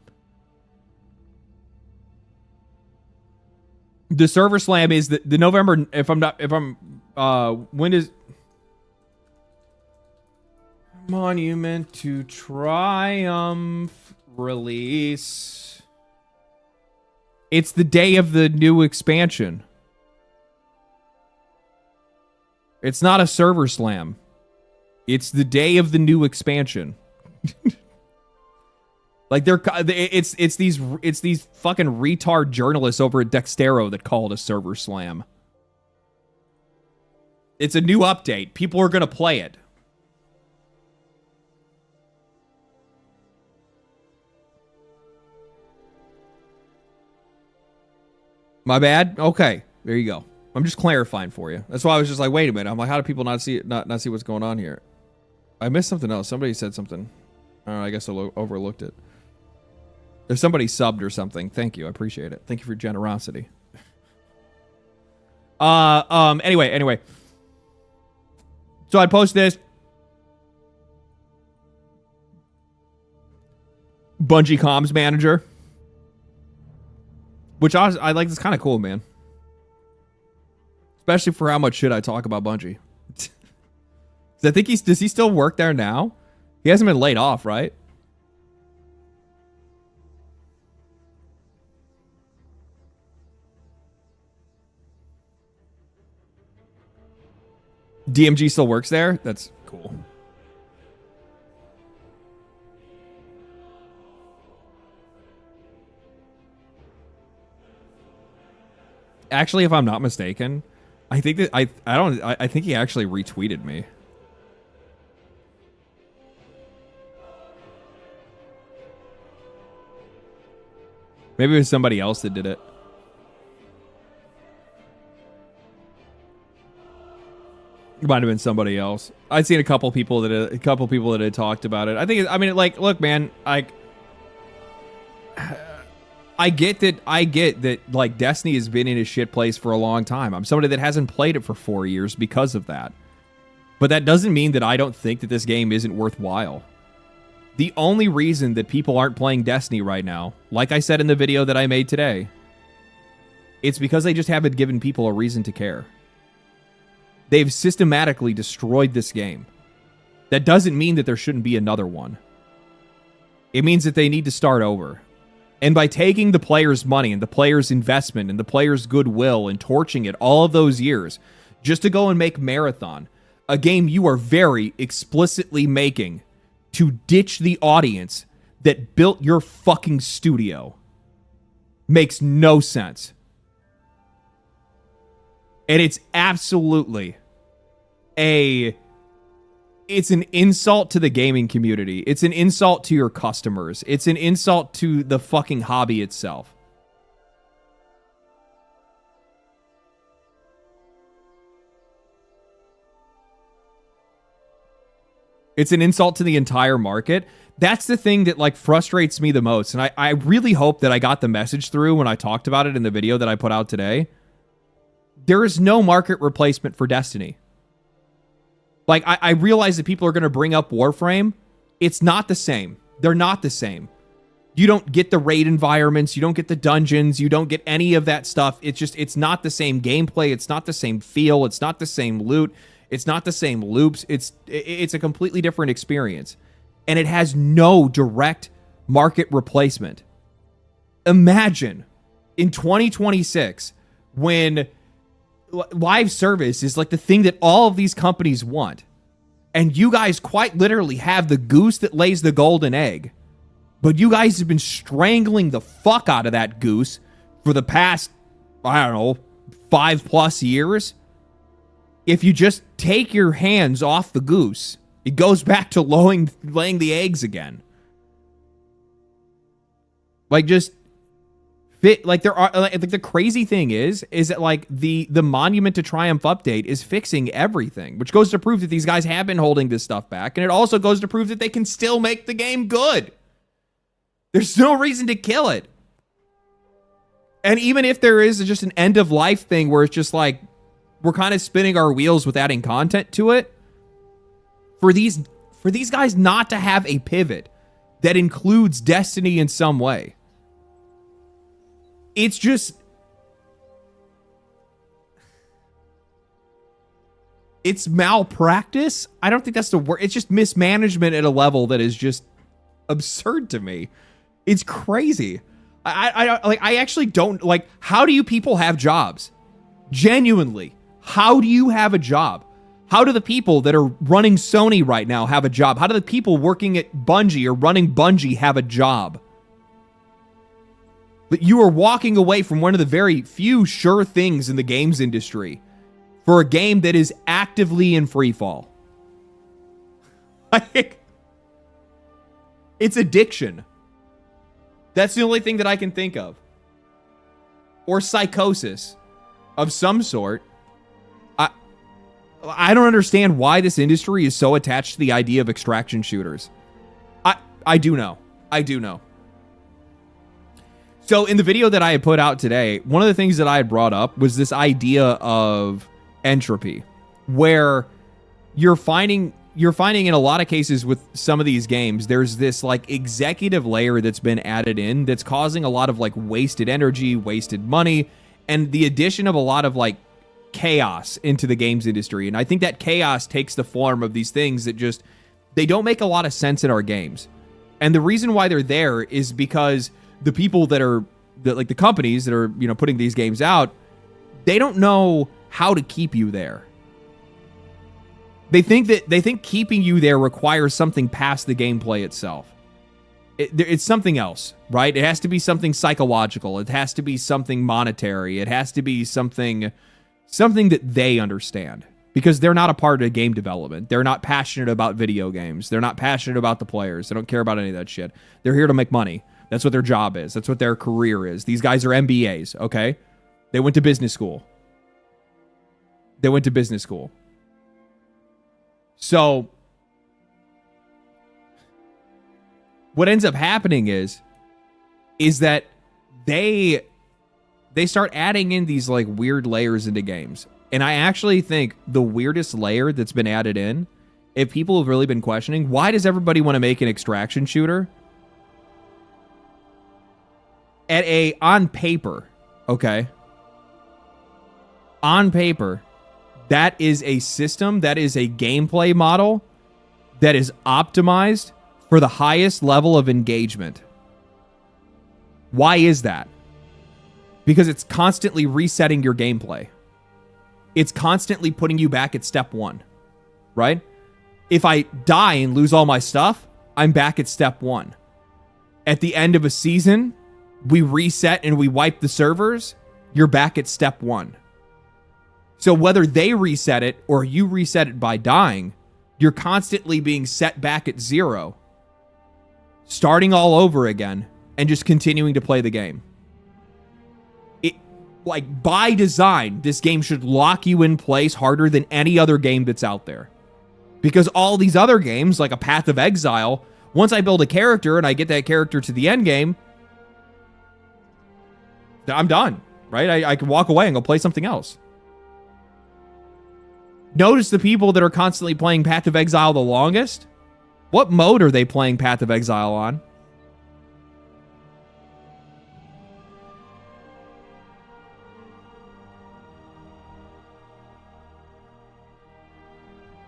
The server slam is the November, when is Monument to Triumph release? It's the day of the new expansion. It's not a server slam. It's the day of the new expansion. Like it's these fucking retard journalists over at Dextero that call it a server slam. It's a new update. People are gonna play it. My bad? Okay. There you go. I'm just clarifying for you. That's why I was just like, wait a minute. I'm like, how do people not see it, not see what's going on here? I missed something else. Somebody said something. I guess I overlooked it. If somebody subbed or something, thank you. I appreciate it. Thank you for your generosity. Anyway. So I'd post this. Bungie comms manager. Which I like. It's kind of cool, man. Especially for how much shit I talk about Bungie. I think does he still work there now? He hasn't been laid off, right? DMG still works there? That's cool. Actually, if I'm not mistaken, I think that I think he actually retweeted me. Maybe it was somebody else that did it. It might have been somebody else. I'd seen a couple people that had talked about it. I mean, like, look, man, I get that like Destiny has been in a shit place for a long time. I'm somebody that hasn't played it for 4 years because of that. But that doesn't mean that I don't think that this game isn't worthwhile. The only reason that people aren't playing Destiny right now, like I said in the video that I made today, it's because they just haven't given people a reason to care. They've systematically destroyed this game. That doesn't mean that there shouldn't be another one. It means that they need to start over. And by taking the players' money and the players' investment and the players' goodwill and torching it all of those years just to go and make Marathon, a game you are very explicitly making to ditch the audience that built your fucking studio, makes no sense. And it's absolutely it's an insult to the gaming community. It's an insult to your customers. It's an insult to the fucking hobby itself. It's an insult to the entire market. That's the thing that like frustrates me the most. And I really hope that I got the message through when I talked about it in the video that I put out today. There is no market replacement for Destiny. Like, I realize that people are going to bring up Warframe. It's not the same. They're not the same. You don't get the raid environments. You don't get the dungeons. You don't get any of that stuff. It's not the same gameplay. It's not the same feel. It's not the same loot. It's not the same loops. It's a completely different experience. And it has no direct market replacement. Imagine in 2026 when live service is like the thing that all of these companies want. And you guys quite literally have the goose that lays the golden egg. But you guys have been strangling the fuck out of that goose for the past, I don't know, 5+ years. If you just take your hands off the goose, it goes back to laying the eggs again. Like, just fit. Like there are like the crazy thing is that like the Monument to Triumph update is fixing everything, which goes to prove that these guys have been holding this stuff back, and it also goes to prove that they can still make the game good. There's no reason to kill it. And even if there is just an end of life thing where it's just like we're kind of spinning our wheels with adding content to it, for these guys not to have a pivot that includes Destiny in some way, it's just, it's malpractice. I don't think that's the word. It's just mismanagement at a level that is just absurd to me. It's crazy. I actually don't like, how do you people have jobs? Genuinely, how do you have a job? How do the people that are running Sony right now have a job? How do the people working at Bungie or running Bungie have a job? But you are walking away from one of the very few sure things in the games industry for a game that is actively in free fall. Like, it's addiction. That's the only thing that I can think of. Or psychosis of some sort. I don't understand why this industry is so attached to the idea of extraction shooters. I do know. I do know. So in the video that I had put out today, one of the things that I had brought up was this idea of entropy, where you're finding in a lot of cases with some of these games, there's this like executive layer that's been added in that's causing a lot of like wasted energy, wasted money, and the addition of a lot of like chaos into the games industry. And I think that chaos takes the form of these things that just, they don't make a lot of sense in our games. And the reason why they're there is because the people that are like the companies that are, you know, putting these games out, they don't know how to keep you there. They think keeping you there requires something past the gameplay itself. It's something else, right? It has to be something psychological. It has to be something monetary. It has to be something that they understand, because they're not a part of game development. They're not passionate about video games. They're not passionate about the players. They don't care about any of that shit. They're here to make money. That's what their job is. That's what their career is. These guys are MBAs, okay? They went to business school. So what ends up happening is that they start adding in these like weird layers into games. And I actually think the weirdest layer that's been added in, if people have really been questioning, why does everybody want to make an extraction shooter? On paper, okay? On paper, that is a system, that is a gameplay model that is optimized for the highest level of engagement. Why is that? Because it's constantly resetting your gameplay. It's constantly putting you back at step one, right? If I die and lose all my stuff, I'm back at step one. At the end of a season, we reset and we wipe the servers, you're back at step one. So whether they reset it or you reset it by dying, you're constantly being set back at zero, starting all over again, and just continuing to play the game. Like, by design, this game should lock you in place harder than any other game that's out there. Because all these other games, like a Path of Exile, once I build a character and I get that character to the end game, I'm done, right? I can walk away and go play something else. Notice the people that are constantly playing Path of Exile the longest. What mode are they playing Path of Exile on?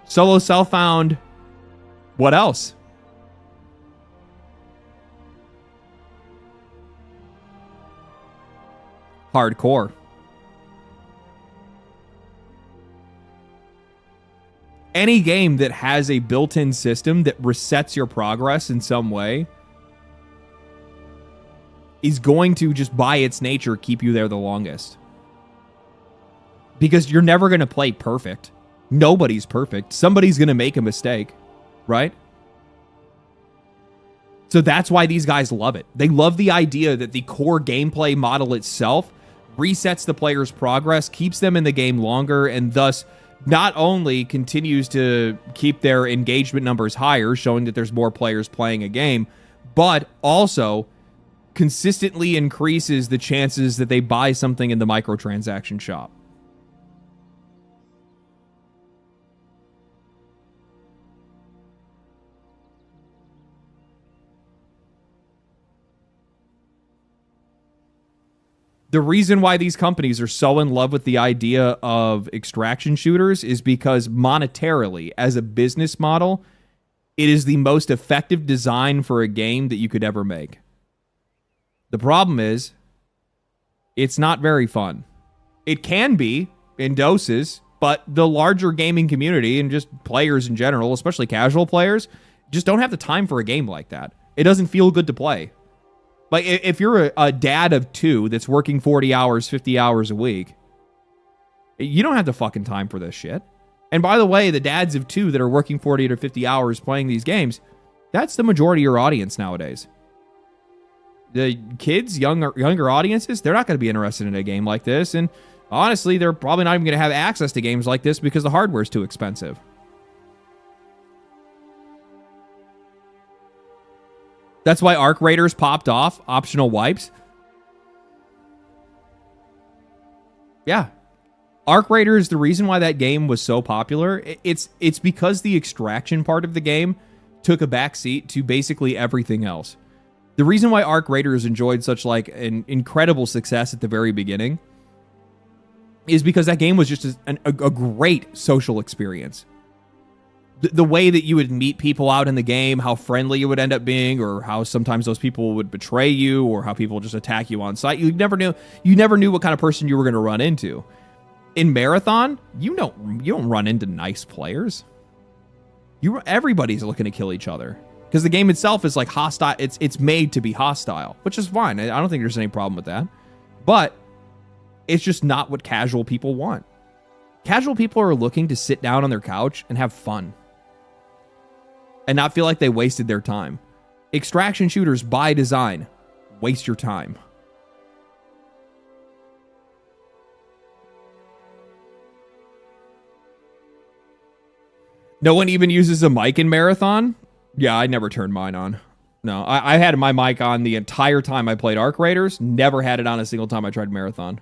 Solo self-found. What else? Hardcore. Any game that has a built-in system that resets your progress in some way is going to just by its nature keep you there the longest. Because you're never going to play perfect. Nobody's perfect. Somebody's going to make a mistake, right? So that's why these guys love it. They love the idea that the core gameplay model itself resets the player's progress, keeps them in the game longer, and thus not only continues to keep their engagement numbers higher, showing that there's more players playing a game, but also consistently increases the chances that they buy something in the microtransaction shop. The reason why these companies are so in love with the idea of extraction shooters is because monetarily, as a business model, it is the most effective design for a game that you could ever make. The problem is, it's not very fun. It can be in doses, but the larger gaming community and just players in general, especially casual players, just don't have the time for a game like that. It doesn't feel good to play. Like, if you're a dad of 2 that's working 40 hours, 50 hours a week, you don't have the fucking time for this shit. And by the way, the dads of 2 that are working 40 to 50 hours playing these games, that's the majority of your audience nowadays. The kids, younger audiences, they're not going to be interested in a game like this. And honestly, they're probably not even going to have access to games like this because the hardware's too expensive. That's why Arc Raiders popped off, optional wipes. Yeah. Arc Raiders, the reason why that game was so popular, it's because the extraction part of the game took a backseat to basically everything else. The reason why Arc Raiders enjoyed such like an incredible success at the very beginning is because that game was just a great social experience. The way that you would meet people out in the game, how friendly you would end up being, or how sometimes those people would betray you, or how people just attack you on sight. You never knew what kind of person you were going to run into. In Marathon, you don't run into nice players. Everybody's looking to kill each other because the game itself is like hostile. It's made to be hostile, which is fine. I don't think there's any problem with that. But it's just not what casual people want. Casual people are looking to sit down on their couch and have fun and not feel like they wasted their time. Extraction shooters, by design, waste your time. No one even uses a mic in Marathon? Yeah, I never turned mine on. No, I had my mic on the entire time I played Arc Raiders. Never had it on a single time I tried Marathon.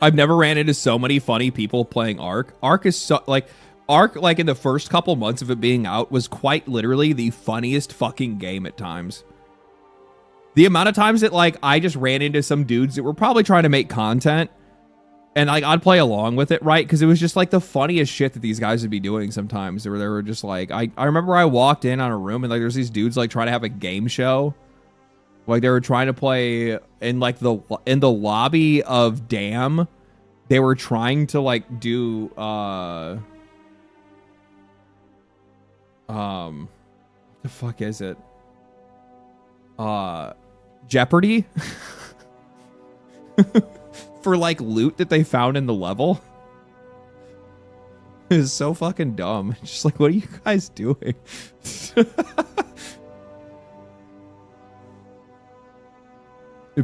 I've never ran into so many funny people playing Ark. Ark is so like in the first couple months of it being out was quite literally the funniest fucking game at times. The amount of times that like I just ran into some dudes that were probably trying to make content and like I'd play along with it, right? Because it was just like the funniest shit that these guys would be doing sometimes. Where they were just like, I remember I walked in on a room and like there's these dudes like trying to have a game show. Like they were trying to play in like in the lobby of Damn. They were trying to like do the fuck is it? Jeopardy? For like loot that they found in the level. It's so fucking dumb. It's just like, what are you guys doing?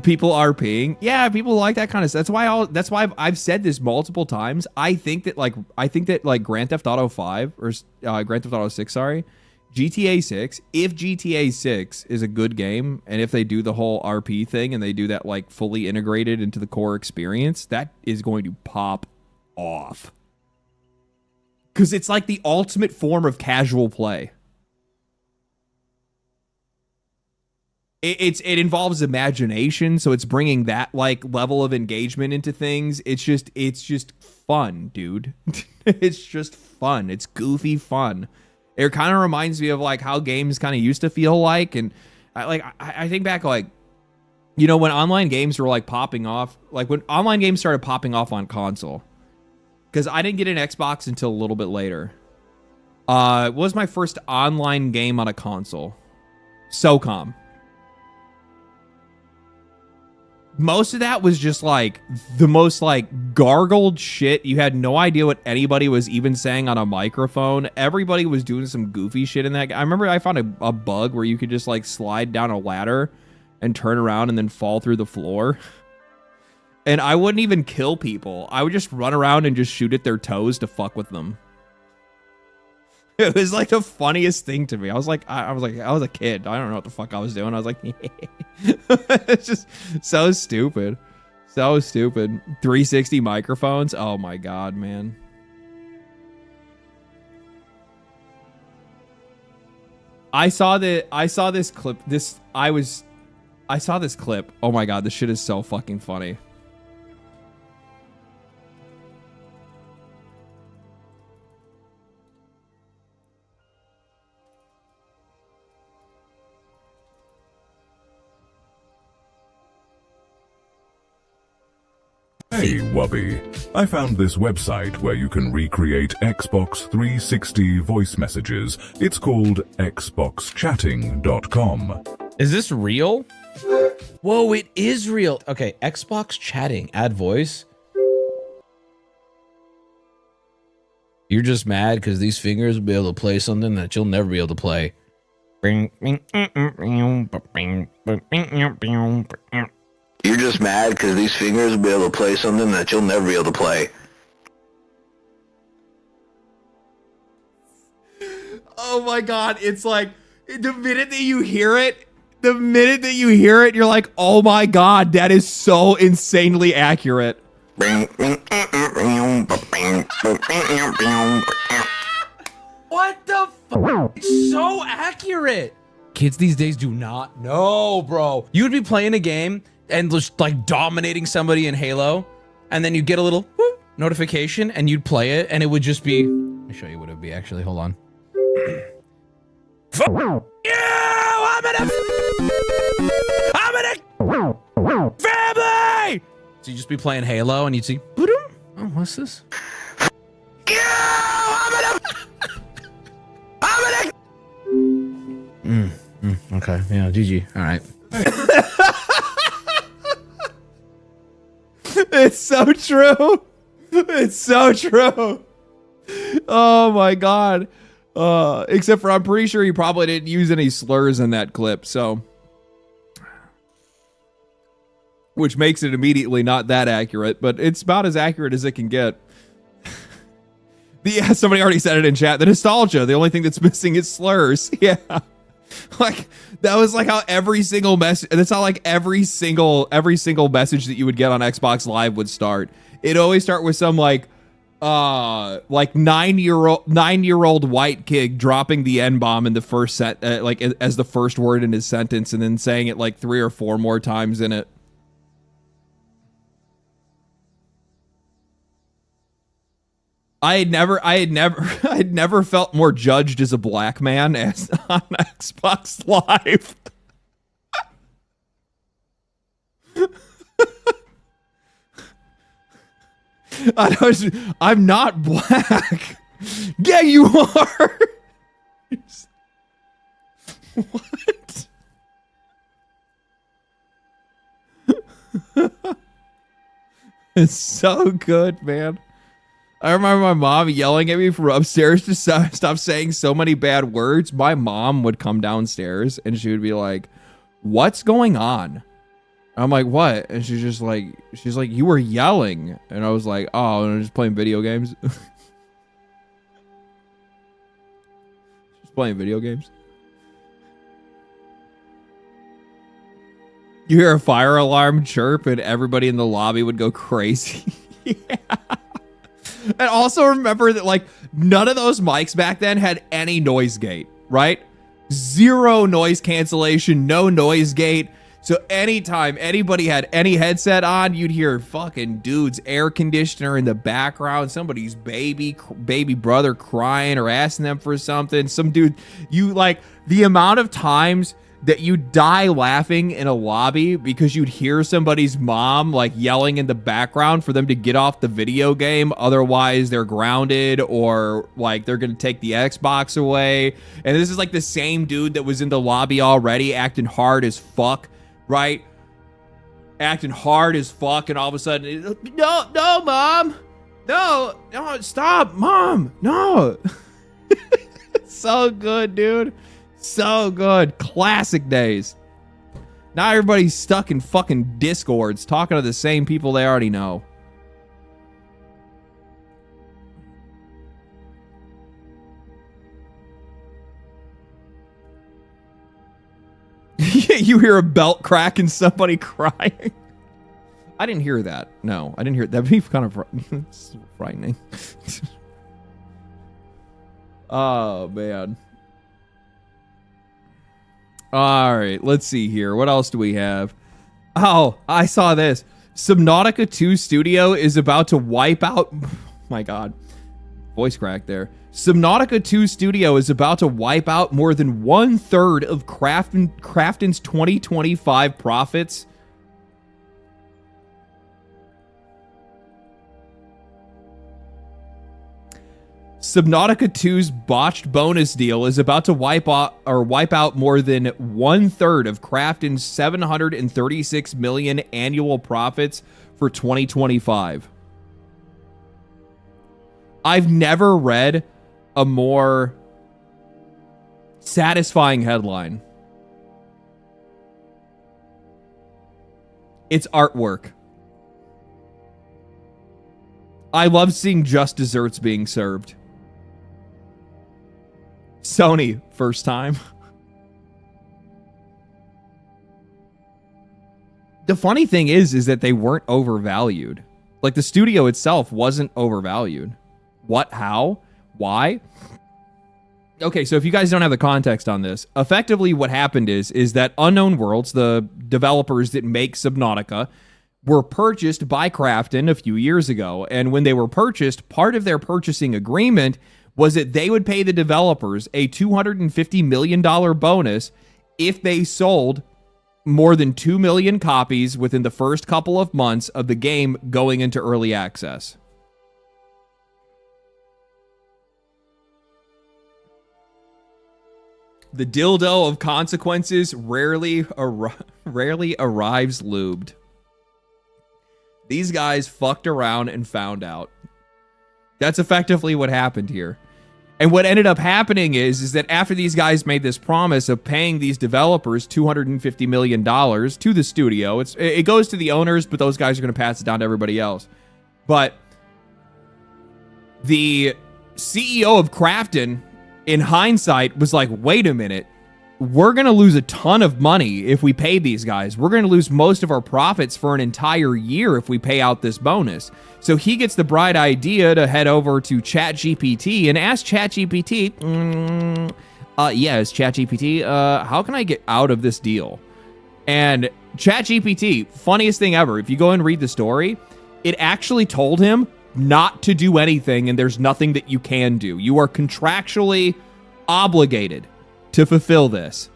People RPing, yeah, people like that kind of stuff. That's why I've said this multiple times. I think that Grand Theft Auto 5 or Grand Theft Auto 6, sorry, GTA 6. If GTA 6 is a good game, and if they do the whole RP thing and they do that like fully integrated into the core experience, that is going to pop off. Because it's like the ultimate form of casual play. It involves imagination, so it's bringing that like level of engagement into things. It's just fun, dude. It's just fun. It's goofy fun. It kind of reminds me of like how games kind of used to feel like, and I think back like You know, when online games were like popping off, like when online games started popping off on console, because I didn't get an Xbox until a little bit later. What was my first online game on a console? SOCOM. Most of that was just like the most like gargled shit. You had no idea what anybody was even saying on a microphone. Everybody was doing some goofy shit in that. I remember I found a bug where you could just like slide down a ladder and turn around and then fall through the floor. And I wouldn't even kill people. I would just run around and just shoot at their toes to fuck with them. It was like the funniest thing to me. I was a kid. I don't know what the fuck I was doing. I was like, it's just so stupid. So stupid. 360 microphones. Oh my God, man. I saw this clip. I saw this clip. Oh my God, this shit is so fucking funny. Hey Wubby, I found this website where you can recreate Xbox 360 voice messages. It's called xboxchatting.com. Is this real? Whoa, it is real. Okay, Xbox chatting, add voice. You're just mad because these fingers will be able to play something that you'll never be able to play. You're just mad because these fingers will be able to play something that you'll never be able to play. Oh my God, it's like the minute that you hear it, you're like, oh my God, that is so insanely accurate. What the fuck? It's so accurate. Kids these days do not know, bro. You would be playing a game and just like dominating somebody in Halo, and then you get a little whoop notification and you'd play it and it would just be, let me show you what it would be actually, hold on. I'm in a family! So you just be playing Halo and you'd see, oh, what's this? Okay, yeah, GG, all right. It's so true. It's so true. Oh my God. Except for I'm pretty sure he probably didn't use any slurs in that clip, so. Which makes it immediately not that accurate, but it's about as accurate as it can get. Yeah, somebody already said it in chat. The nostalgia, the only thing that's missing is slurs. Yeah. Like that was like how every single message, that's how like every single message that you would get on Xbox Live would start. It'd always start with some like 9-year-old white kid dropping the N-bomb in the first set, like as the first word in his sentence, and then saying it like 3 or 4 more times in it. I had never felt more judged as a black man as on Xbox Live. I'm not black. Yeah, you are. What? It's so good, man. I remember my mom yelling at me from upstairs to stop saying so many bad words. My mom would come downstairs and she would be like, "What's going on?" I'm like, "What?" And she's like, "You were yelling." And I was like, "Oh, I'm just playing video games." Just playing video games. You hear a fire alarm chirp and everybody in the lobby would go crazy. Yeah. And also remember that like none of those mics back then had any noise gate, right? 0 noise cancellation, no noise gate. So anytime anybody had any headset on, you'd hear fucking dude's air conditioner in the background, somebody's baby brother crying or asking them for something. Some dude, you like the amount of times that you'd die laughing in a lobby because you'd hear somebody's mom like yelling in the background for them to get off the video game, otherwise they're grounded or like they're gonna take the Xbox away. And this is like the same dude that was in the lobby already acting hard as fuck, right? Acting hard as fuck, and all of a sudden, no, mom, no, stop, mom, no. So good, dude. So good. Classic days. Now everybody's stuck in fucking Discords talking to the same people they already know. You hear a belt crack and somebody crying. I didn't hear that. No, I didn't hear it. That'd be kind of frightening. Oh, man. All right, let's see here. What else do we have? Oh, I saw this. Subnautica 2 Studio is about to wipe out... Oh my God. Voice crack there. Subnautica 2 Studio is about to wipe out more than 1/3 of Krafton's 2025 profits. Subnautica 2's botched bonus deal is about to wipe out more than 1/3 of Krafton's $736 million annual profits for 2025. I've never read a more satisfying headline. It's artwork. I love seeing just desserts being served. Sony, first time. The funny thing is that they weren't overvalued. Like, the studio itself wasn't overvalued. What? How? Why? Okay, so if you guys don't have the context on this, effectively what happened is that Unknown Worlds, the developers that make Subnautica, were purchased by Krafton a few years ago. And when they were purchased, part of their purchasing agreement was that they would pay the developers a $250 million bonus if they sold more than 2 million copies within the first couple of months of the game going into early access. The dildo of consequences rarely arrives lubed. These guys fucked around and found out. That's effectively what happened here. And what ended up happening is that after these guys made this promise of paying these developers $250 million to the studio, it goes to the owners, but those guys are going to pass it down to everybody else. But the CEO of Krafton, in hindsight, was like, wait a minute, we're going to lose a ton of money if we pay these guys. We're going to lose most of our profits for an entire year if we pay out this bonus. So he gets the bright idea to head over to ChatGPT and ask ChatGPT, yes, ChatGPT, how can I get out of this deal? And ChatGPT, funniest thing ever, if you go and read the story, it actually told him not to do anything, and there's nothing that you can do. You are contractually obligated to fulfill this.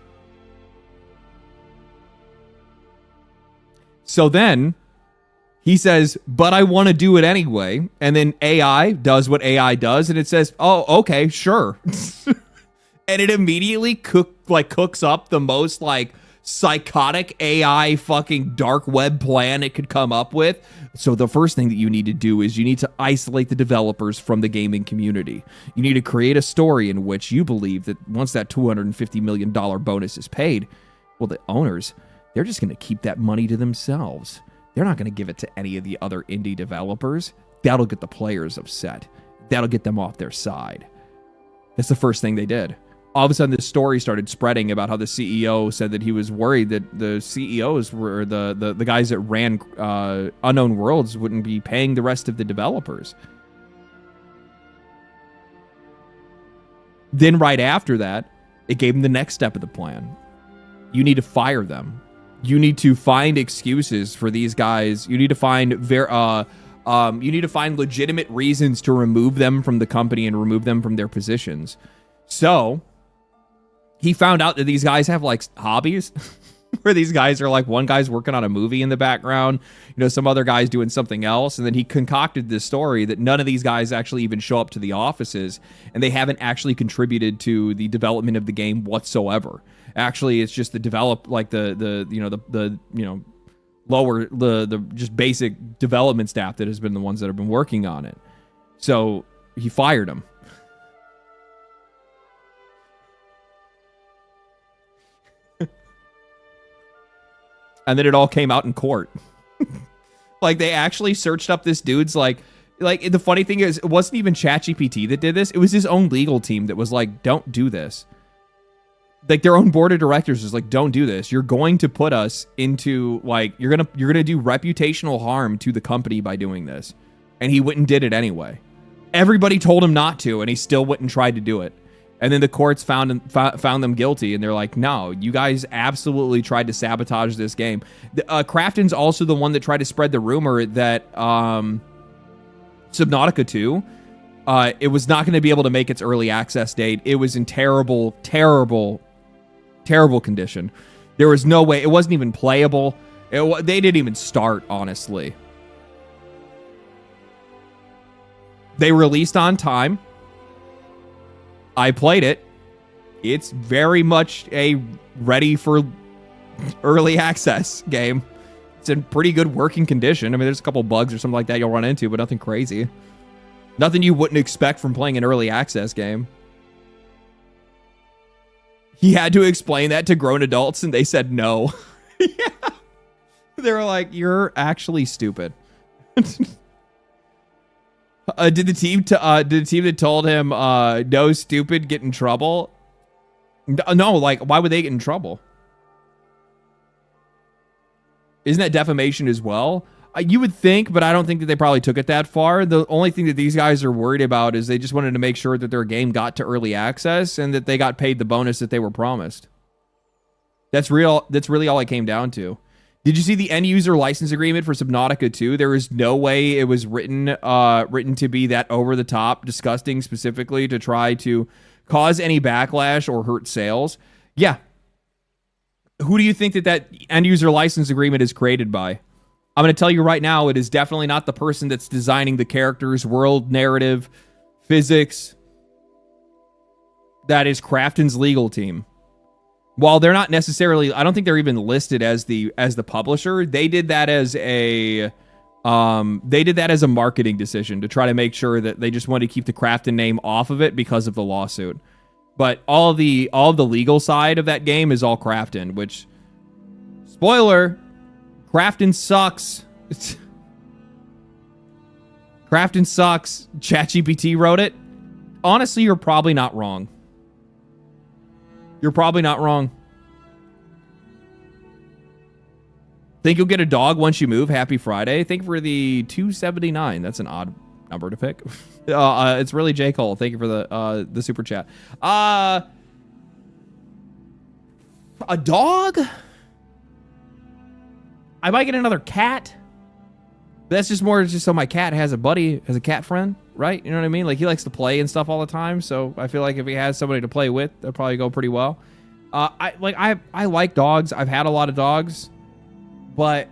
So then he says, but I want to do it anyway. And then AI does what AI does, and it says, oh, okay, sure. And it immediately cooks up the most like psychotic AI fucking dark web plan it could come up with. So the first thing that you need to do is you need to isolate the developers from the gaming community. You need to create a story in which you believe that once that $250 million bonus is paid, well, the owners, they're just going to keep that money to themselves. They're not going to give it to any of the other indie developers. That'll get the players upset. That'll get them off their side. That's the first thing they did. All of a sudden, this story started spreading about how the CEO said that he was worried that the CEOs were the guys that ran Unknown Worlds wouldn't be paying the rest of the developers. Then right after that, it gave him the next step of the plan. You need to fire them. You need to find excuses for these guys. You need to find legitimate reasons to remove them from the company and remove them from their positions. So he found out that these guys have like hobbies where these guys are like, one guy's working on a movie in the background, you know, some other guy's doing something else. And then he concocted this story that none of these guys actually even show up to the offices, and they haven't actually contributed to the development of the game whatsoever. Actually, it's just the lower, the just basic development staff that has been the ones that have been working on it. So he fired him. And then it all came out in court. Like, they actually searched up this dude's, like the funny thing is, it wasn't even ChatGPT that did this. It was his own legal team that was like, don't do this. Like, their own board of directors is like, don't do this. You're going to put us into, like, you're gonna do reputational harm to the company by doing this. And he went and did it anyway. Everybody told him not to, and he still went and tried to do it. And then the courts found them guilty, and they're like, no, you guys absolutely tried to sabotage this game. Crafton's also the one that tried to spread the rumor that Subnautica 2, it was not going to be able to make its early access date. It was in terrible, terrible, terrible condition. There was no way. It wasn't even playable. They didn't even start, honestly. They released on time. I played it. It's very much a ready for early access game. It's in pretty good working condition. I mean, there's a couple bugs or something like that you'll run into, but nothing crazy. Nothing you wouldn't expect from playing an early access game. He had to explain that to grown adults, and they said no. Yeah. They were like, you're actually stupid. Did the team that told him no, stupid, get in trouble? No, like, why would they get in trouble? Isn't that defamation as well? You would think, but I don't think that they probably took it that far. The only thing that these guys are worried about is they just wanted to make sure that their game got to early access and that they got paid the bonus that they were promised. That's real. That's really all it came down to. Did you see the end user license agreement for Subnautica 2? There is no way it was written to be that over the top, disgusting, specifically to try to cause any backlash or hurt sales. Yeah. Who do you think that end user license agreement is created by? I'm going to tell you right now, it is definitely not the person that's designing the characters, world, narrative, physics. That is Crafton's legal team. While they're not necessarily, I don't think they're even listed as the publisher. They did that as a marketing decision to try to make sure that they just wanted to keep the Crafton name off of it because of the lawsuit. But all of the legal side of that game is all Crafton, which, spoiler, Crafton sucks. Crafton sucks. ChatGPT wrote it. Honestly, you're probably not wrong. You're probably not wrong. Think you'll get a dog once you move? Happy Friday. Thank you for the 279. That's an odd number to pick. It's really J. Cole. Thank you for the super chat. A dog? I might get another cat. That's just more just so my cat has a buddy, has a cat friend, right? You know what I mean? Like, he likes to play and stuff all the time, so I feel like if he has somebody to play with, they'll probably go pretty well. I like dogs. I've had a lot of dogs, but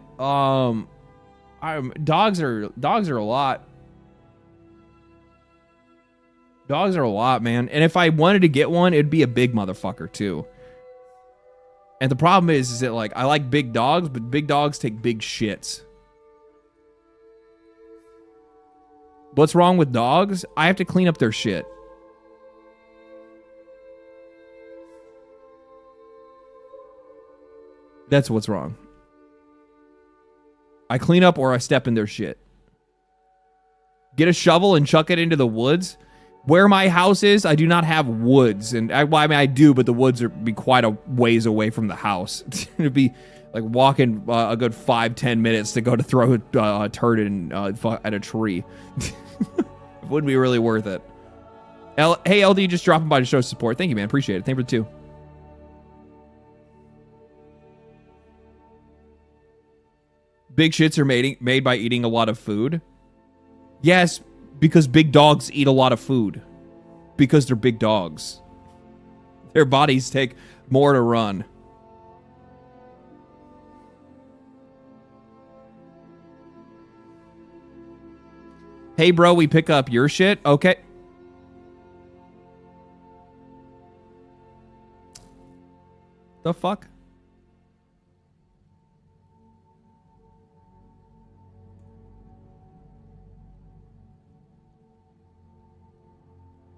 dogs are a lot. Dogs are a lot, man. And if I wanted to get one, it'd be a big motherfucker too. And the problem is that, like, I like big dogs, but big dogs take big shits. What's wrong with dogs? I have to clean up their shit. That's what's wrong. I clean up or I step in their shit. Get a shovel and chuck it into the woods. Where my house is, I do not have woods. And I do, but the woods would be quite a ways away from the house. It'd be like walking a good 5-10 minutes to go to throw a turd in, at a tree. It wouldn't be really worth it. Hey, LD, just dropping by to show support. Thank you, man. Appreciate it. Thank you for the 2. Big shits are made by eating a lot of food. Yes, because big dogs eat a lot of food. Because they're big dogs. Their bodies take more to run. Hey, bro, we pick up your shit? Okay. The fuck?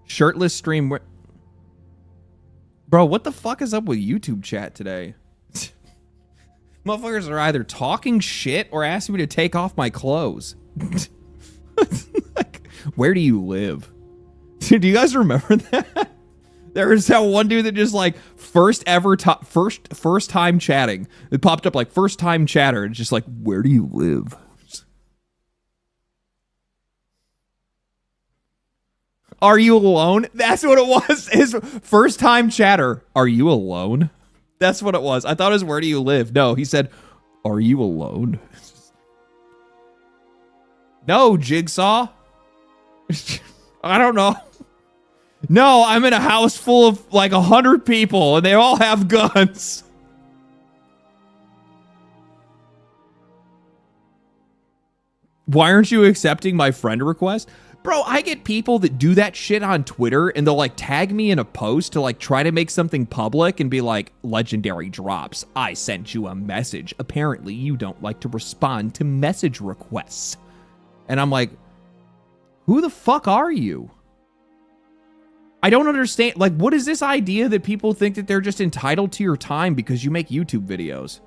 Shirtless stream. Bro, what the fuck is up with YouTube chat today? Motherfuckers are either talking shit or asking me to take off my clothes. Like, where do you live? Do you guys remember that? There was that one dude that just like first time chatting. It popped up like first time chatter. It's just like, where do you live? Are you alone? That's what it was. His first time chatter. Are you alone? That's what it was. I thought it was, where do you live? No, he said, are you alone? No, Jigsaw. I don't know. No, I'm in a house full of like 100 people and they all have guns. Why aren't you accepting my friend request? Bro, I get people that do that shit on Twitter and they'll like tag me in a post to like try to make something public and be like, legendary drops. I sent you a message. Apparently you don't like to respond to message requests. And I'm like, who the fuck are you? I don't understand. Like, what is this idea that people think that they're just entitled to your time because you make YouTube videos?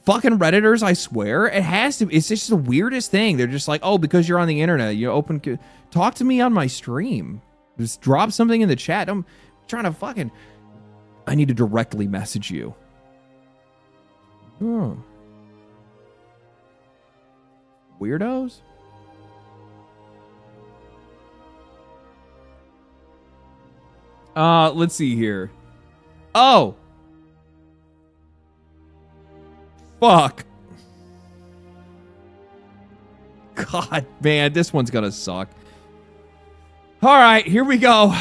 Fucking Redditors, I swear. It has to. It's just the weirdest thing. They're just like, oh, because you're on the internet, you open. Talk to me on my stream. Just drop something in the chat. I'm trying to fucking. I need to directly message you. Oh. Weirdos? Let's see here. Oh. Fuck. God, man, this one's gonna suck. All right, here we go.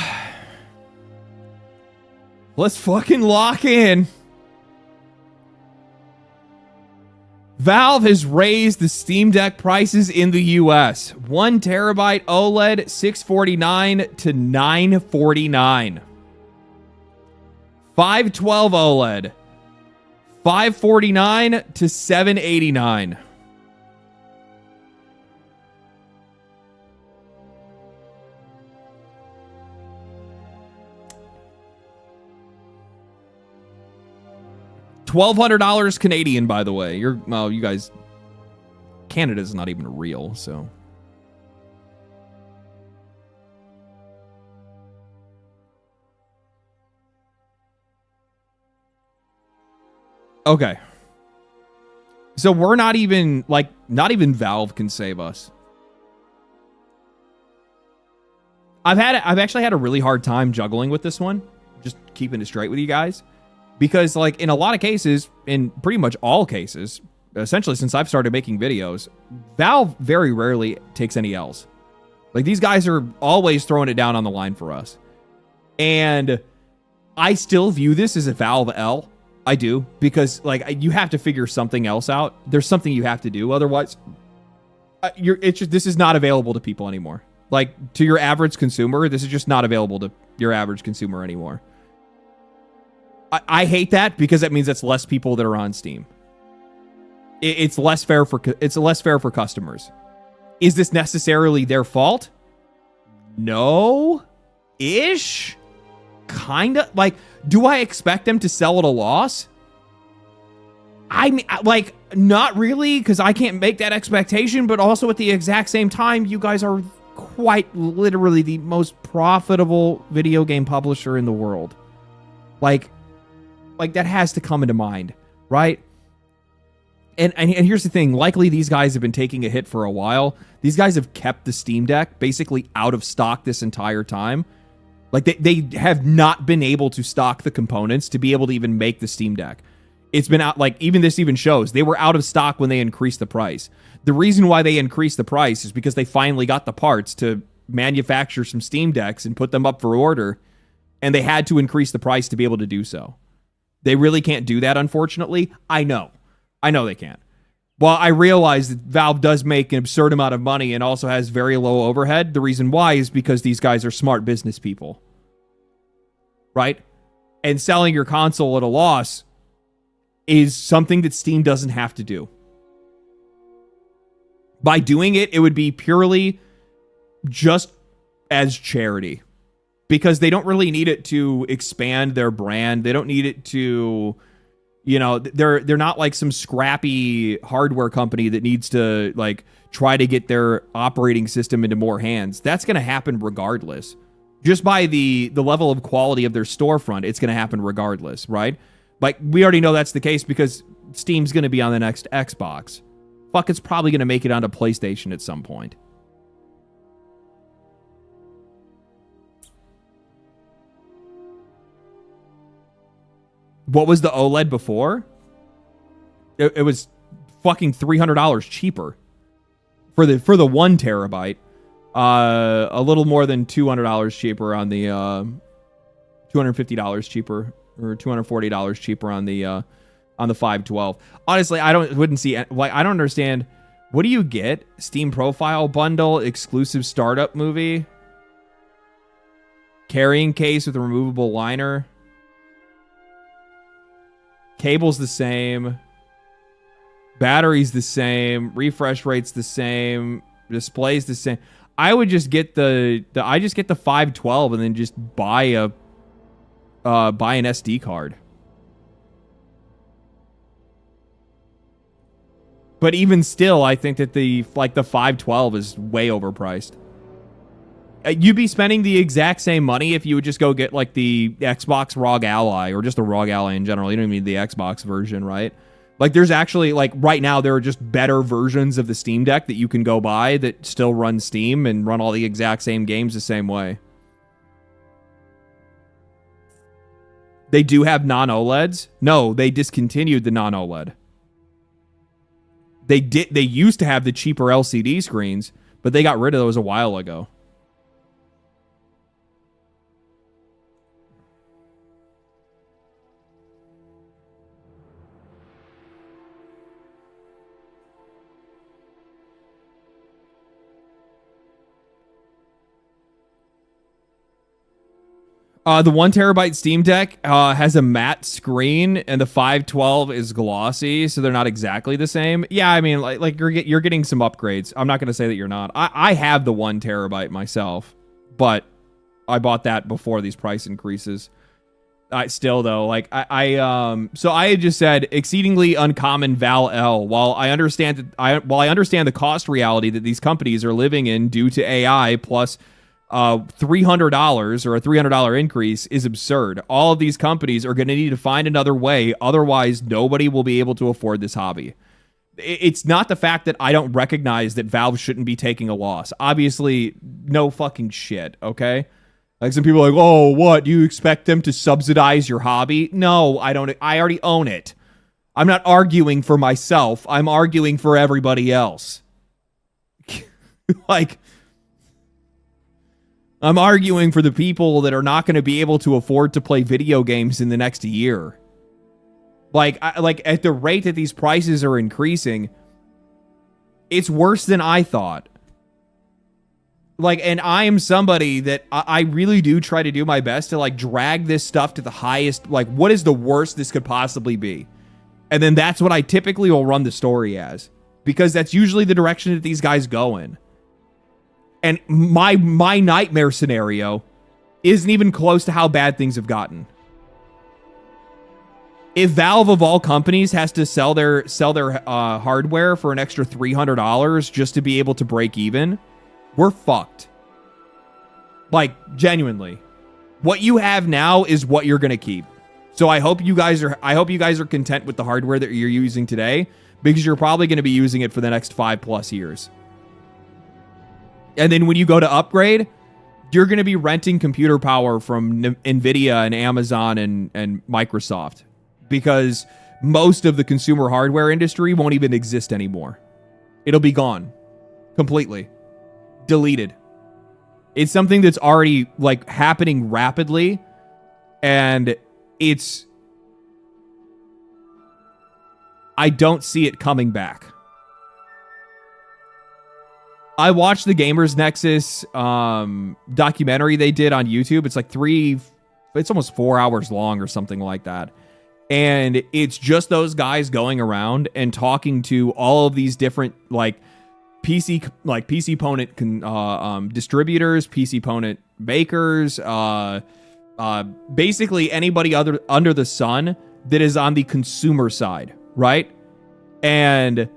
Let's fucking lock in. Valve has raised the Steam Deck prices in the US. 1 terabyte OLED, $649 to $949. 512 OLED, $549 to $789. $1,200 Canadian, by the way. Well, you guys, Canada's not even real, so. Okay. So we're not even Valve can save us. I've actually had a really hard time juggling with this one, just keeping it straight with you guys. Because, like, in a lot of cases, in pretty much all cases, essentially since I've started making videos, Valve very rarely takes any L's. Like, these guys are always throwing it down on the line for us. And I still view this as a Valve L. I do. Because, like, you have to figure something else out. There's something you have to do. Otherwise, this is not available to people anymore. Like, to your average consumer, this is just not available to your average consumer anymore. I hate that because that means it's less people that are on Steam. It's less fair for customers. Is this necessarily their fault? No, ish, kind of. Like, do I expect them to sell at a loss? I mean, like, not really, because I can't make that expectation. But also at the exact same time, you guys are quite literally the most profitable video game publisher in the world. Like that has to come into mind, right? And here's the thing. Likely these guys have been taking a hit for a while. These guys have kept the Steam Deck basically out of stock this entire time. Like, they have not been able to stock the components to be able to even make the Steam Deck. It's been out, like, this even shows. They were out of stock when they increased the price. The reason why they increased the price is because they finally got the parts to manufacture some Steam Decks and put them up for order. and they had to increase the price to be able to do so. They really can't do that, unfortunately. I know they can't. Well, I realize that Valve does make an absurd amount of money and also has very low overhead. The reason why is because these guys are smart business people. Right? And selling your console at a loss is something that Steam doesn't have to do. By doing it, it would be purely just as charity. Because they don't really need it to expand their brand. They don't need it to... You know, they're not like some scrappy hardware company that needs to like try to get their operating system into more hands. That's going to happen regardless. Just by the level of quality of their storefront, it's going to happen regardless, right? Like, we already know that's the case because Steam's going to be on the next Xbox. Fuck, it's probably going to make it onto PlayStation at some point. What was the OLED before? It was fucking $300 cheaper for the 1 terabyte. A little more than $200 cheaper on the $250 cheaper or $240 cheaper on the 512. Honestly, I don't understand. What do you get? Steam profile bundle, exclusive startup movie, carrying case with a removable liner. Cable's the same. Battery's the same. Refresh rate's the same. Display's the same. I would just get the 512 and then just buy an SD card. But even still, I think that the 512 is way overpriced. You'd be spending the exact same money if you would just go get like the Xbox ROG Ally or just the ROG Ally in general. You don't even need the Xbox version, right? Like there's actually like right now there are just better versions of the Steam Deck that you can go buy that still run Steam and run all the exact same games the same way. They do have non-OLEDs. No, they discontinued the non-OLED. They used to have the cheaper LCD screens, but they got rid of those a while ago. The 1 terabyte Steam Deck has a matte screen, and the 512 is glossy, so they're not exactly the same. Yeah, I mean, like you're getting some upgrades. I'm not going to say that you're not. I have the 1 terabyte myself, but I bought that before these price increases. Still though, like so I had just said exceedingly uncommon Val L. While I understand the cost reality that these companies are living in due to AI plus $300 or a $300 increase is absurd. All of these companies are going to need to find another way. Otherwise, nobody will be able to afford this hobby. It's not the fact that I don't recognize that Valve shouldn't be taking a loss. Obviously, no fucking shit, okay? Like some people are like, oh, what? Do you expect them to subsidize your hobby? No, I don't. I already own it. I'm not arguing for myself. I'm arguing for everybody else. Like... I'm arguing for the people that are not going to be able to afford to play video games in the next year. Like at the rate that these prices are increasing, it's worse than I thought. Like, and I am somebody that I really do try to do my best to like drag this stuff to the highest, like what is the worst this could possibly be? And then that's what I typically will run the story as, because that's usually the direction that these guys go in. And my nightmare scenario isn't even close to how bad things have gotten. If Valve of all companies has to sell their hardware for an extra $300 just to be able to break even, we're fucked. Like, genuinely. What you have now is what you're gonna keep. So I hope you guys are content with the hardware that you're using today, because you're probably gonna be using it for the next 5+ years. And then when you go to upgrade, you're going to be renting computer power from Nvidia and Amazon and Microsoft, because most of the consumer hardware industry won't even exist anymore. It'll be gone. Completely. Deleted. It's something that's already like happening rapidly, And I don't see it coming back. I watched the Gamers Nexus documentary they did on YouTube. It's like it's almost 4 hours long or something like that. And it's just those guys going around and talking to all of these different PC component distributors, PC component makers, basically anybody under the sun that is on the consumer side, right? And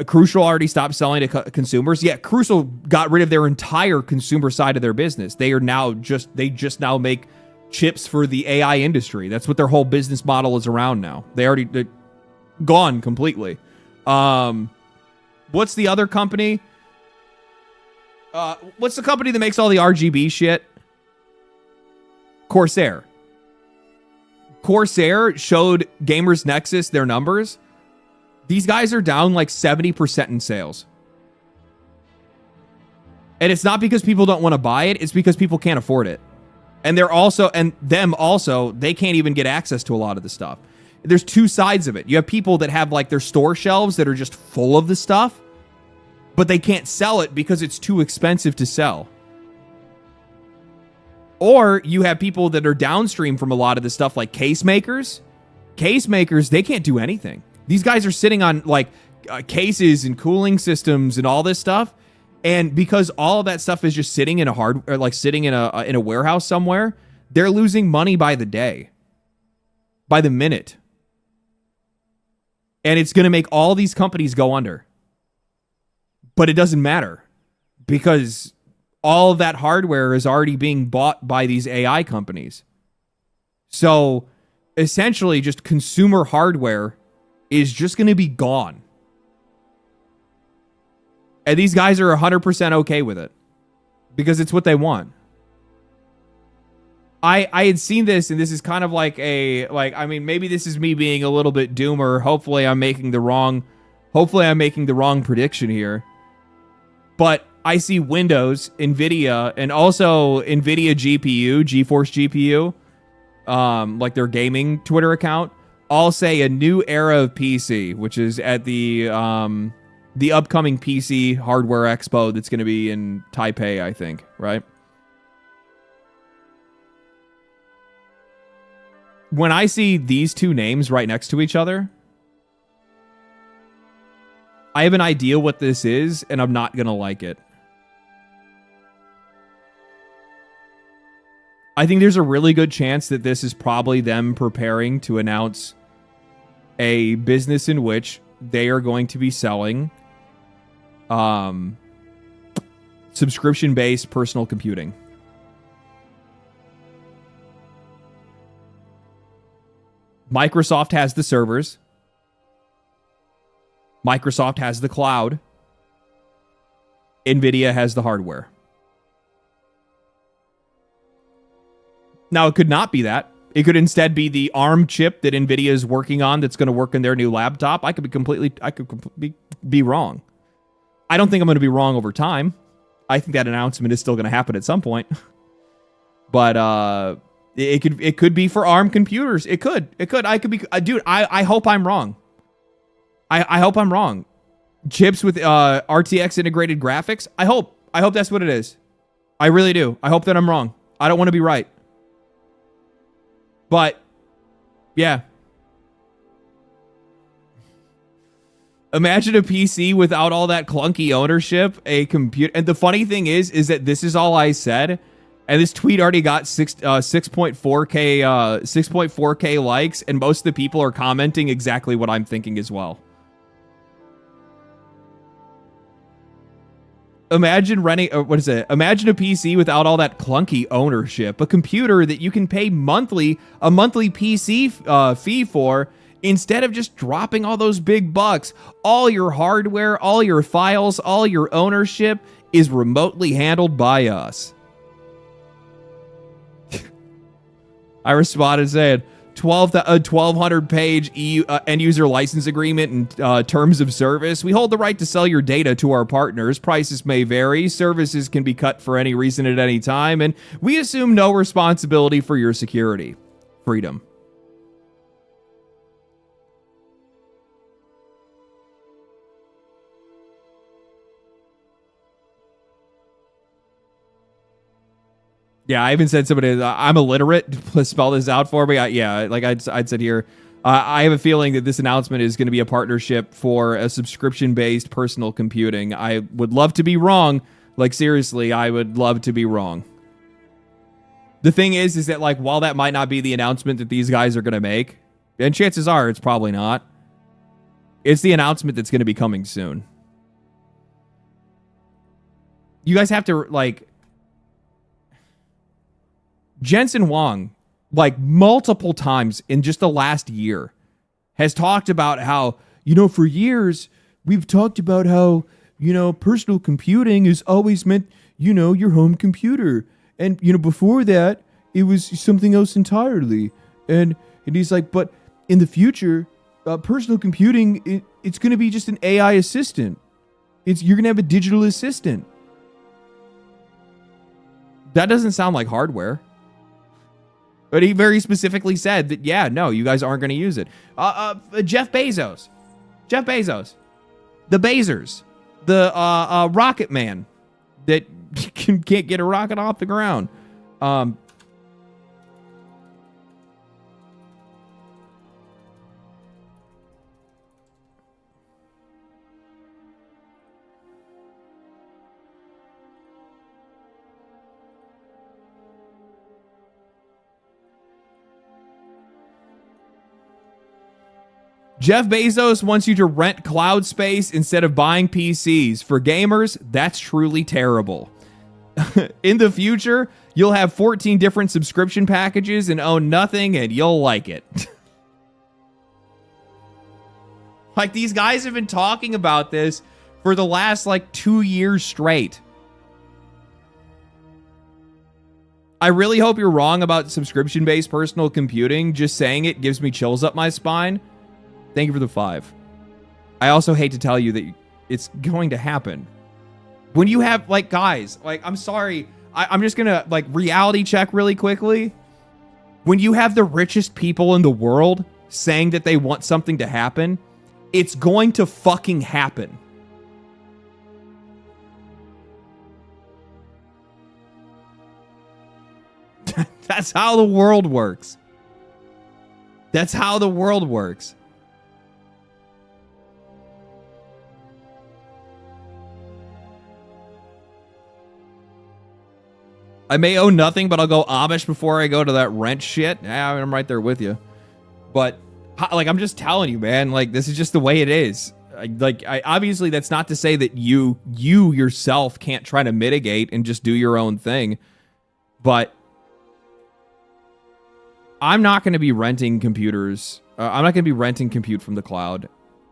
Crucial already stopped selling to consumers. Yeah, Crucial got rid of their entire consumer side of their business. They just now make chips for the AI industry. That's what their whole business model is around now. They're gone completely. What's the other company? What's the company that makes all the RGB shit? Corsair. Corsair showed Gamers Nexus their numbers. These guys are down like 70% in sales. And it's not because people don't want to buy it. It's because people can't afford it. And they can't even get access to a lot of the stuff. There's two sides of it. You have people that have like their store shelves that are just full of the stuff, but they can't sell it because it's too expensive to sell. Or you have people that are downstream from a lot of the stuff, like case makers. Case makers, they can't do anything. These guys are sitting on like cases and cooling systems and all this stuff. And because all of that stuff is just sitting in sitting in a warehouse somewhere, they're losing money by the day, by the minute. And it's going to make all these companies go under. But it doesn't matter because all of that hardware is already being bought by these AI companies. So essentially just consumer hardware is just going to be gone. And these guys are 100% okay with it because it's what they want. I had seen this, and this is kind of maybe this is me being a little bit doomer. Hopefully I'm making the wrong prediction here. But I see Windows, Nvidia, and also Nvidia GPU, GeForce GPU, like their gaming Twitter account, all say a new era of PC, which is at the upcoming PC hardware expo that's going to be in Taipei, I think, right? When I see these two names right next to each other, I have an idea what this is, and I'm not going to like it. I think there's a really good chance that this is probably them preparing to announce a business in which they are going to be selling subscription-based personal computing. Microsoft has the servers. Microsoft has the cloud. Nvidia has the hardware. Now, it could not be that. It could instead be the ARM chip that Nvidia is working on that's going to work in their new laptop. I could be wrong. I don't think I'm going to be wrong over time. I think that announcement is still going to happen at some point. But it could be for ARM computers. It could. I could be. Dude, I hope I'm wrong. I hope I'm wrong. Chips with RTX integrated graphics. I hope that's what it is. I really do. I hope that I'm wrong. I don't want to be right. But yeah. Imagine a PC without all that clunky ownership, a computer. And the funny thing is that this is all I said. And this tweet already got 6.4K likes, and most of the people are commenting exactly what I'm thinking as well. Imagine Imagine a PC without all that clunky ownership, a computer that you can pay a monthly PC fee for, instead of just dropping all those big bucks. All your hardware, all your files, all your ownership is remotely handled by us. I responded saying, 1,200 page EU, end user license agreement and terms of service. We hold the right to sell your data to our partners. Prices may vary. Services can be cut for any reason at any time. And we assume no responsibility for your security. Freedom. Yeah, I even said somebody, I'm illiterate. Please spell this out for me. I'd said here, I have a feeling that this announcement is going to be a partnership for a subscription-based personal computing. I would love to be wrong. Like, seriously, I would love to be wrong. The thing is that, like, while that might not be the announcement that these guys are going to make, and chances are it's probably not, it's the announcement that's going to be coming soon. You guys have to, like... Jensen Huang, like multiple times in just the last year, has talked about how, for years, we've talked about how, personal computing is always meant, your home computer. And, before that, it was something else entirely. And he's like, but in the future, personal computing, it's going to be just an AI assistant. You're going to have a digital assistant. That doesn't sound like hardware. But he very specifically said that, yeah, no, you guys aren't going to use it. Jeff Bezos. The Bezers. The rocket man that can't get a rocket off the ground. Jeff Bezos wants you to rent cloud space instead of buying PCs. For gamers, that's truly terrible. In the future, you'll have 14 different subscription packages and own nothing, and you'll like it. Like, these guys have been talking about this for the last, 2 years straight. I really hope you're wrong about subscription-based personal computing. Just saying it gives me chills up my spine. Thank you for the 5. I also hate to tell you that it's going to happen. When you have, guys, I'm sorry. I'm just going to, reality check really quickly. When you have the richest people in the world saying that they want something to happen, it's going to fucking happen. That's how the world works. That's how the world works. I may own nothing, but I'll go Amish before I go to that rent shit. Yeah, I'm right there with you. But, I'm just telling you, man, this is just the way it is. Obviously, that's not to say that you yourself can't try to mitigate and just do your own thing. But I'm not going to be renting computers. I'm not going to be renting compute from the cloud.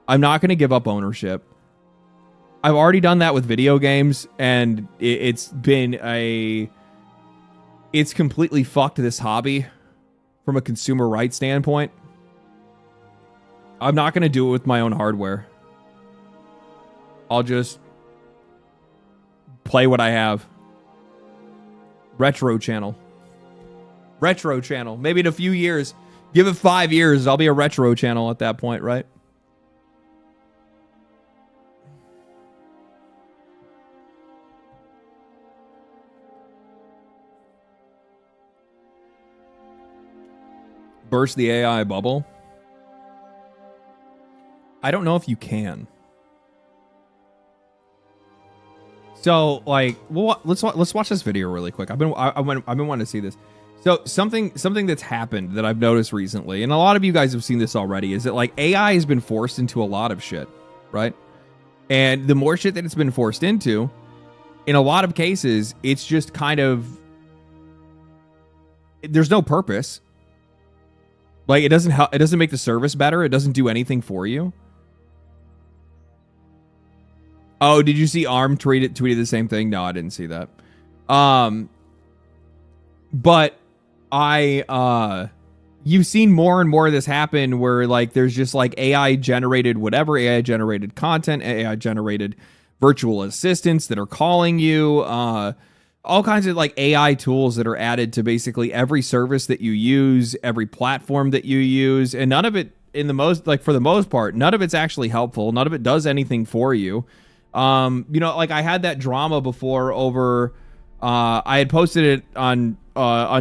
I'm not going to give up ownership. I've already done that with video games, and it's completely fucked this hobby from a consumer rights standpoint. I'm not going to do it with my own hardware. I'll just play what I have. Retro channel. Maybe in a few years. Give it 5 years. I'll be a retro channel at that point, right? Burst the AI bubble? I don't know if you can. So, let's watch this video really quick. I've been wanting to see this. So something that's happened that I've noticed recently, and a lot of you guys have seen this already, is that AI has been forced into a lot of shit, right? And the more shit that it's been forced into, in a lot of cases, it's just kind of, there's no purpose. It doesn't help. It doesn't make the service better. It doesn't do anything for you. Oh, did you see ARM tweeted the same thing? No, I didn't see that. But you've seen more and more of this happen where like there's just like AI generated whatever, AI generated content, AI generated virtual assistants that are calling you, all kinds of like AI tools that are added to basically every service that you use, every platform that you use, and none of it for the most part, none of it's actually helpful. None of it does anything for you. Like I had that drama before over, I had posted it on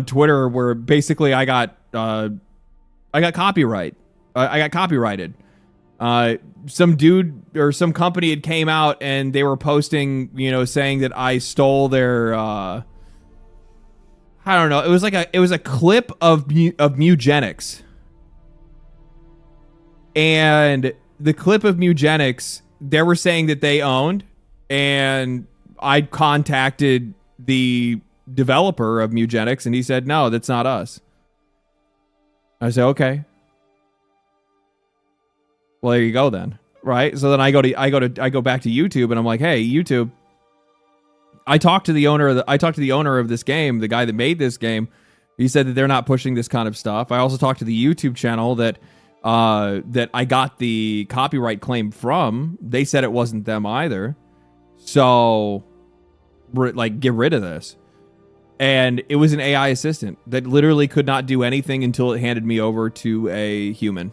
Twitter where basically I got copyrighted. Some dude or some company had came out and they were posting, saying that I stole their, I don't know. It was a clip of Mugenics. And the clip of Mugenics, they were saying that they owned, and I contacted the developer of Mugenics and he said, no, that's not us. I said, okay. Well, there you go then. Right? So then I go back to YouTube and I'm like, hey, YouTube, I talked to the owner of this game, the guy that made this game. He said that they're not pushing this kind of stuff. I also talked to the YouTube channel that I got the copyright claim from. They said it wasn't them either. So like, get rid of this. And it was an AI assistant that literally could not do anything until it handed me over to a human.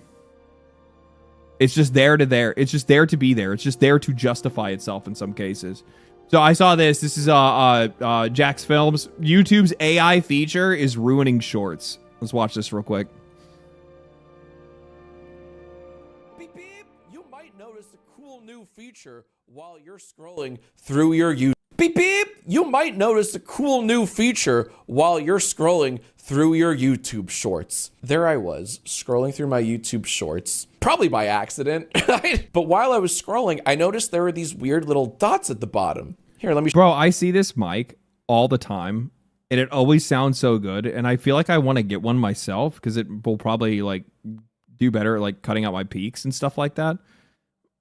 It's just It's just there to be there. It's just there to justify itself in some cases. So I saw this. This is Jack's Films. YouTube's AI feature is ruining shorts. Let's watch this real quick. Beep, beep. You might notice a cool new feature while you're scrolling through your YouTube. Beep, beep. You might notice a cool new feature while you're scrolling through your YouTube shorts. There I was, scrolling through my YouTube shorts, probably by accident, right? But while I was scrolling, I noticed there were these weird little dots at the bottom. Here, let me... Bro, I see this mic all the time, and it always sounds so good, and I feel like I want to get one myself, because it will probably, like, do better at, like, cutting out my peaks and stuff like that.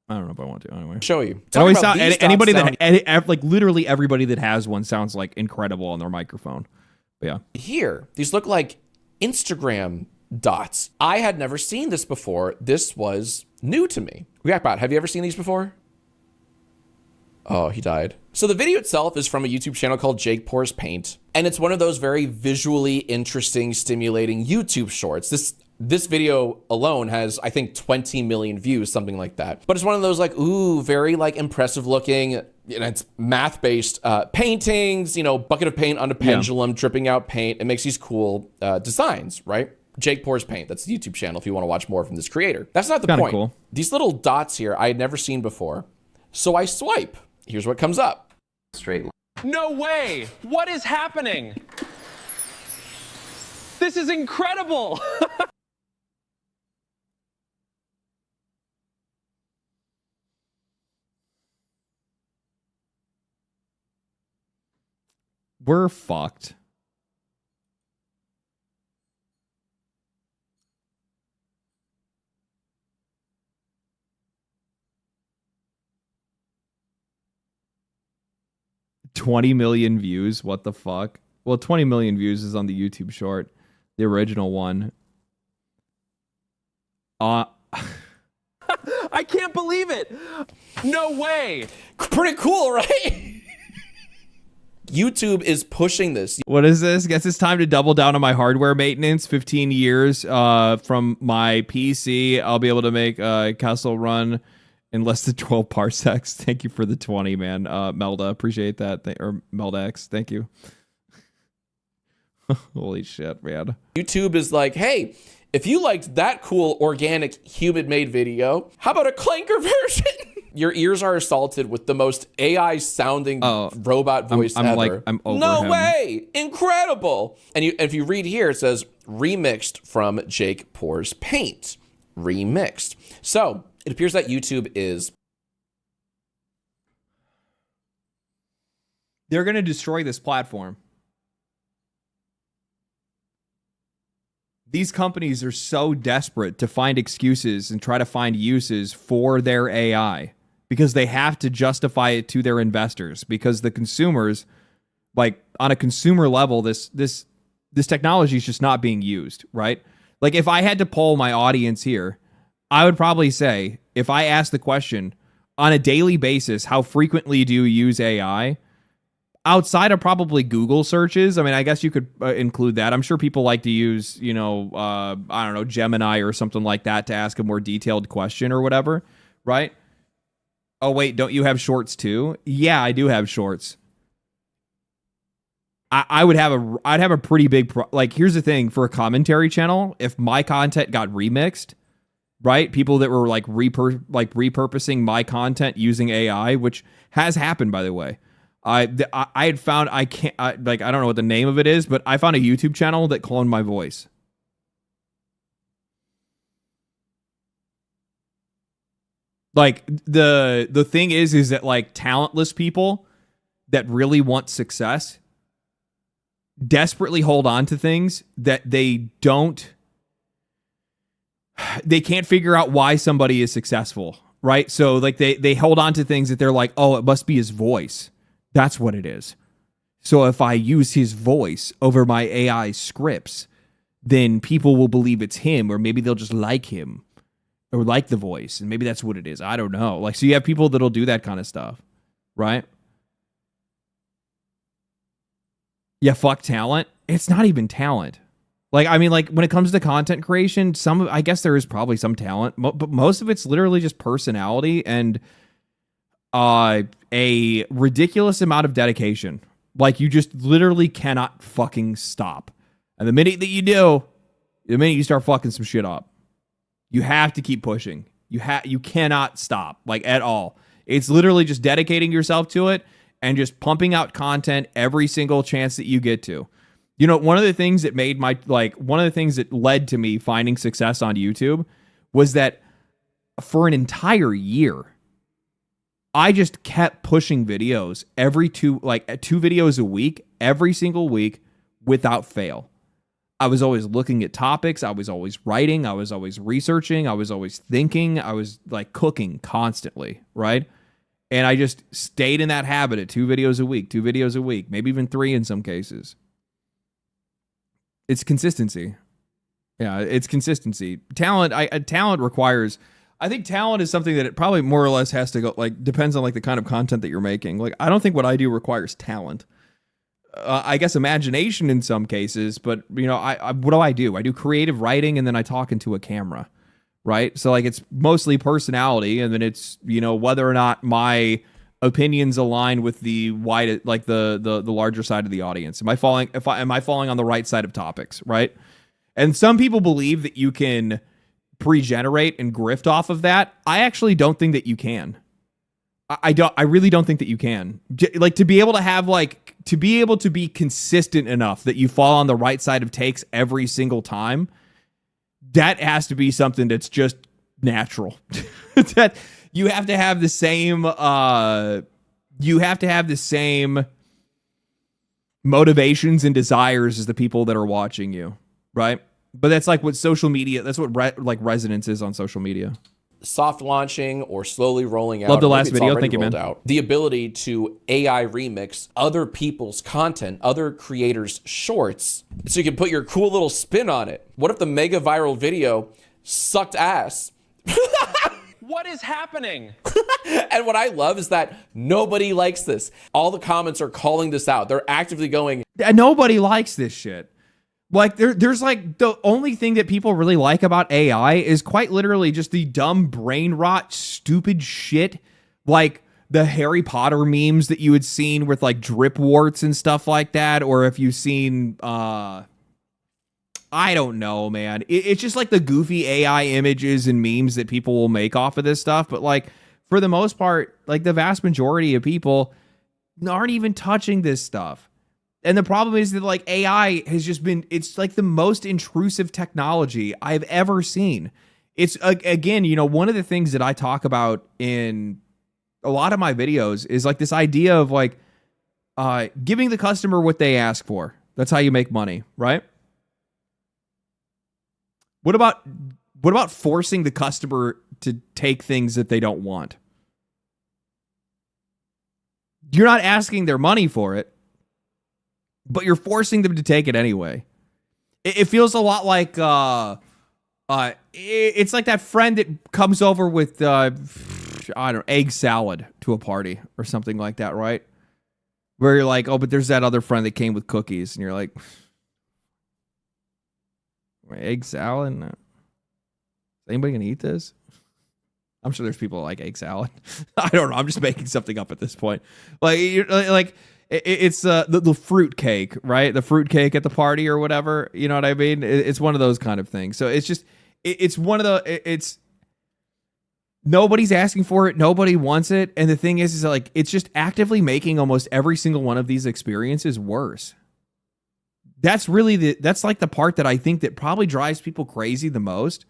I don't know if I want to anyway. Show you. It always sound, anybody that like literally everybody that has one sounds like incredible on their microphone. But yeah. Here, these look like Instagram dots. I had never seen this before. This was new to me. Reactbot, have you ever seen these before? Oh, he died. So the video itself is from a YouTube channel called Jake Pours Paint, and it's one of those very visually interesting, stimulating YouTube shorts. This video alone has, I think, 20 million views, something like that. But it's one of those like, ooh, very like impressive looking, it's math-based paintings, bucket of paint on a pendulum, dripping out paint. It makes these cool designs, right? Jake Pours Paint, that's the YouTube channel if you want to watch more from this creator. That's not the point. Cool. These little dots here, I had never seen before. So I swipe. Here's what comes up. Straight line. No way! What is happening? This is incredible! We're fucked. $20 million views. What the fuck? Well, 20 million views is on the YouTube short, the original one. I can't believe it. No way. Pretty cool, right? YouTube is pushing this. What is this? Guess it's time to double down on my hardware maintenance. 15 years from my PC. I'll be able to make Castle run in less than 12 parsecs. Thank you for the 20, man. Melda, appreciate that. Or Meldax, thank you. Holy shit, man. YouTube is like, hey, if you liked that cool organic human-made video, how about a clanker version? Your ears are assaulted with the most AI-sounding robot voice ever. I'm over no him. way! Incredible! And if you read here, it says, remixed from Jake Pours Paint. Remixed. So, it appears that YouTube is... They're going to destroy this platform. These companies are so desperate to find excuses and try to find uses for their AI because they have to justify it to their investors, because the consumers, like on a consumer level, this technology is just not being used, right? Like if I had to poll my audience here, I would probably say, if I asked the question on a daily basis, how frequently do you use AI? Outside of probably Google searches, I mean, I guess you could include that. I'm sure people like to use, I don't know, Gemini or something like that to ask a more detailed question or whatever, right? Oh, wait, don't you have shorts too? Yeah, I do have shorts. I'd have a pretty big, like, here's the thing, for a commentary channel, if my content got remixed, right? People that were like repurposing my content using AI, which has happened, by the way. I had found, I don't know what the name of it is, but I found a YouTube channel that cloned my voice. Like the thing is that like talentless people that really want success desperately hold on to things that they can't figure out why somebody is successful, right? So like they hold on to things that they're like, oh, it must be his voice. That's what it is. So if I use his voice over my AI scripts, then people will believe it's him, or maybe they'll just like him or like the voice. And maybe that's what it is. I don't know. Like, so you have people that'll do that kind of stuff, right? Yeah, fuck talent. It's not even talent. Like, I mean, like when it comes to content creation, I guess there is probably some talent, but most of it's literally just personality and a ridiculous amount of dedication. Like, you just literally cannot fucking stop. And the minute that you do, the minute you start fucking some shit up, you have to keep pushing. You cannot stop, like, at all. It's literally just dedicating yourself to it and just pumping out content every single chance that you get to. You know, one of the things that led to me finding success on YouTube was that for an entire year, I just kept pushing videos two videos a week, every single week, without fail. I was always looking at topics. I was always writing. I was always researching. I was always thinking. I was like cooking constantly, right? And I just stayed in that habit of 2 videos a week, maybe even 3 in some cases. It's consistency. Yeah, it's consistency. Talent requires... I think talent is something that it probably more or less has to go, like, depends on like the kind of content that you're making. Like, I don't think what I do requires talent. I guess imagination in some cases, but you know, what do? I do creative writing and then I talk into a camera, right? So like it's mostly personality, and then it's, you know, whether or not my opinions align with the wide, like the larger side of the audience. Am I falling on the right side of topics, right? And some people believe that you can pre-generate and grift off of that. I actually don't think that you can. I really don't think that you can. Like, to be able to be consistent enough that you fall on the right side of takes every single time, that has to be something that's just natural. That you have to have the same motivations and desires as the people that are watching you, right? But that's like what social media, that's what resonance is on social media. Soft launching or slowly rolling out. Love the last video. Thank you, man. The ability to AI remix other people's content, other creators' shorts, so you can put your cool little spin on it. What if the mega viral video sucked ass? What is happening? And what I love is that nobody likes this. All the comments are calling this out. They're actively going, nobody likes this shit. Like, there's like, the only thing that people really like about AI is quite literally just the dumb brain rot, stupid shit, like the Harry Potter memes that you had seen with like drip warts and stuff like that, or if you've seen, I don't know, man. It's just like the goofy AI images and memes that people will make off of this stuff. But like, for the most part, like the vast majority of people aren't even touching this stuff. And the problem is that like AI has just been, it's like the most intrusive technology I've ever seen. It's, again, you know, one of the things that I talk about in a lot of my videos is like this idea of like giving the customer what they ask for. That's how you make money, right? What about forcing the customer to take things that they don't want? You're not asking their money for it, but you're forcing them to take it anyway. It feels a lot like It's like that friend that comes over with I don't know, egg salad to a party or something like that, right? Where you're like, oh, but there's that other friend that came with cookies, and you're like, egg salad? No. Is anybody gonna eat this? I'm sure there's people that like egg salad. I don't know. I'm just making something up at this point. It's the fruit cake, right? The fruit cake at the party or whatever. You know what I mean? It's one of those kind of things. So it's just, it's one of it's nobody's asking for it. Nobody wants it. And the thing is like, it's just actively making almost every single one of these experiences worse. That's really that's like the part that I think that probably drives people crazy the most,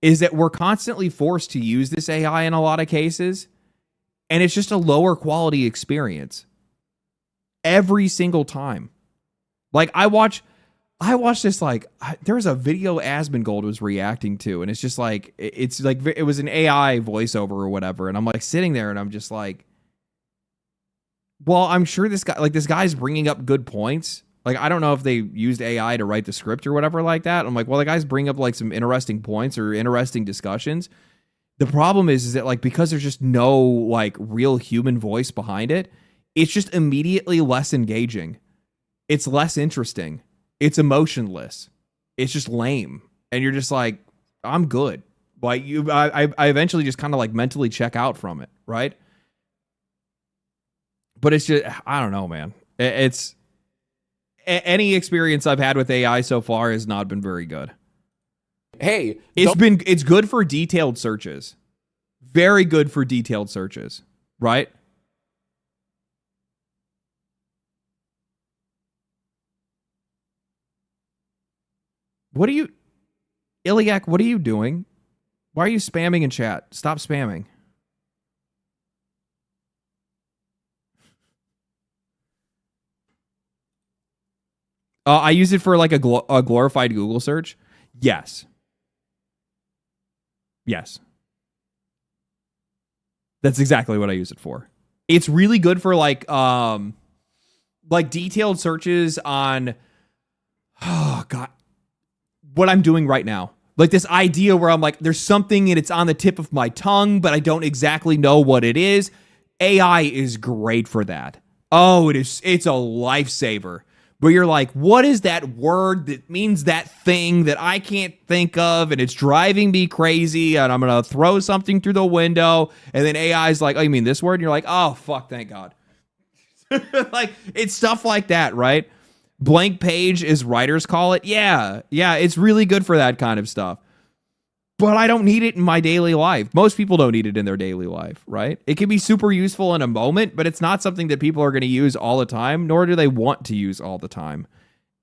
is that we're constantly forced to use this AI in a lot of cases. And it's just a lower quality experience every single time. Like I watch this, like there's a video Asmongold was reacting to, and it's just like, it's like, it was an AI voiceover or whatever. And I'm like sitting there and I'm just like, well, I'm sure this guy's bringing up good points. Like, I don't know if they used AI to write the script or whatever like that. I'm like, well, the guys bring up like some interesting points or interesting discussions. The problem is that like, because there's just no like real human voice behind it, it's just immediately less engaging. It's less interesting. It's emotionless. It's just lame. And you're just like, I'm good. Like I eventually just kind of like mentally check out from it. Right. But it's just, I don't know, man. It's any experience I've had with AI so far has not been very good. Hey, it's good for detailed searches. Very good for detailed searches. Right. What are you, Iliac, what are you doing? Why are you spamming in chat? Stop spamming. I use it for like a glorified Google search. Yes. Yes. That's exactly what I use it for. It's really good for like detailed searches on, oh God, what I'm doing right now. Like this idea where I'm like, there's something and it's on the tip of my tongue, but I don't exactly know what it is. AI is great for that. Oh, it's a lifesaver. Where you're like, what is that word that means that thing that I can't think of, and it's driving me crazy, and I'm going to throw something through the window, and then AI is like, oh, you mean this word? And you're like, oh, fuck, thank God. Like, it's stuff like that, right? Blank page, as writers call it. Yeah, it's really good for that kind of stuff. But I don't need it in my daily life. Most people don't need it in their daily life, right? It can be super useful in a moment, but it's not something that people are going to use all the time, nor do they want to use all the time.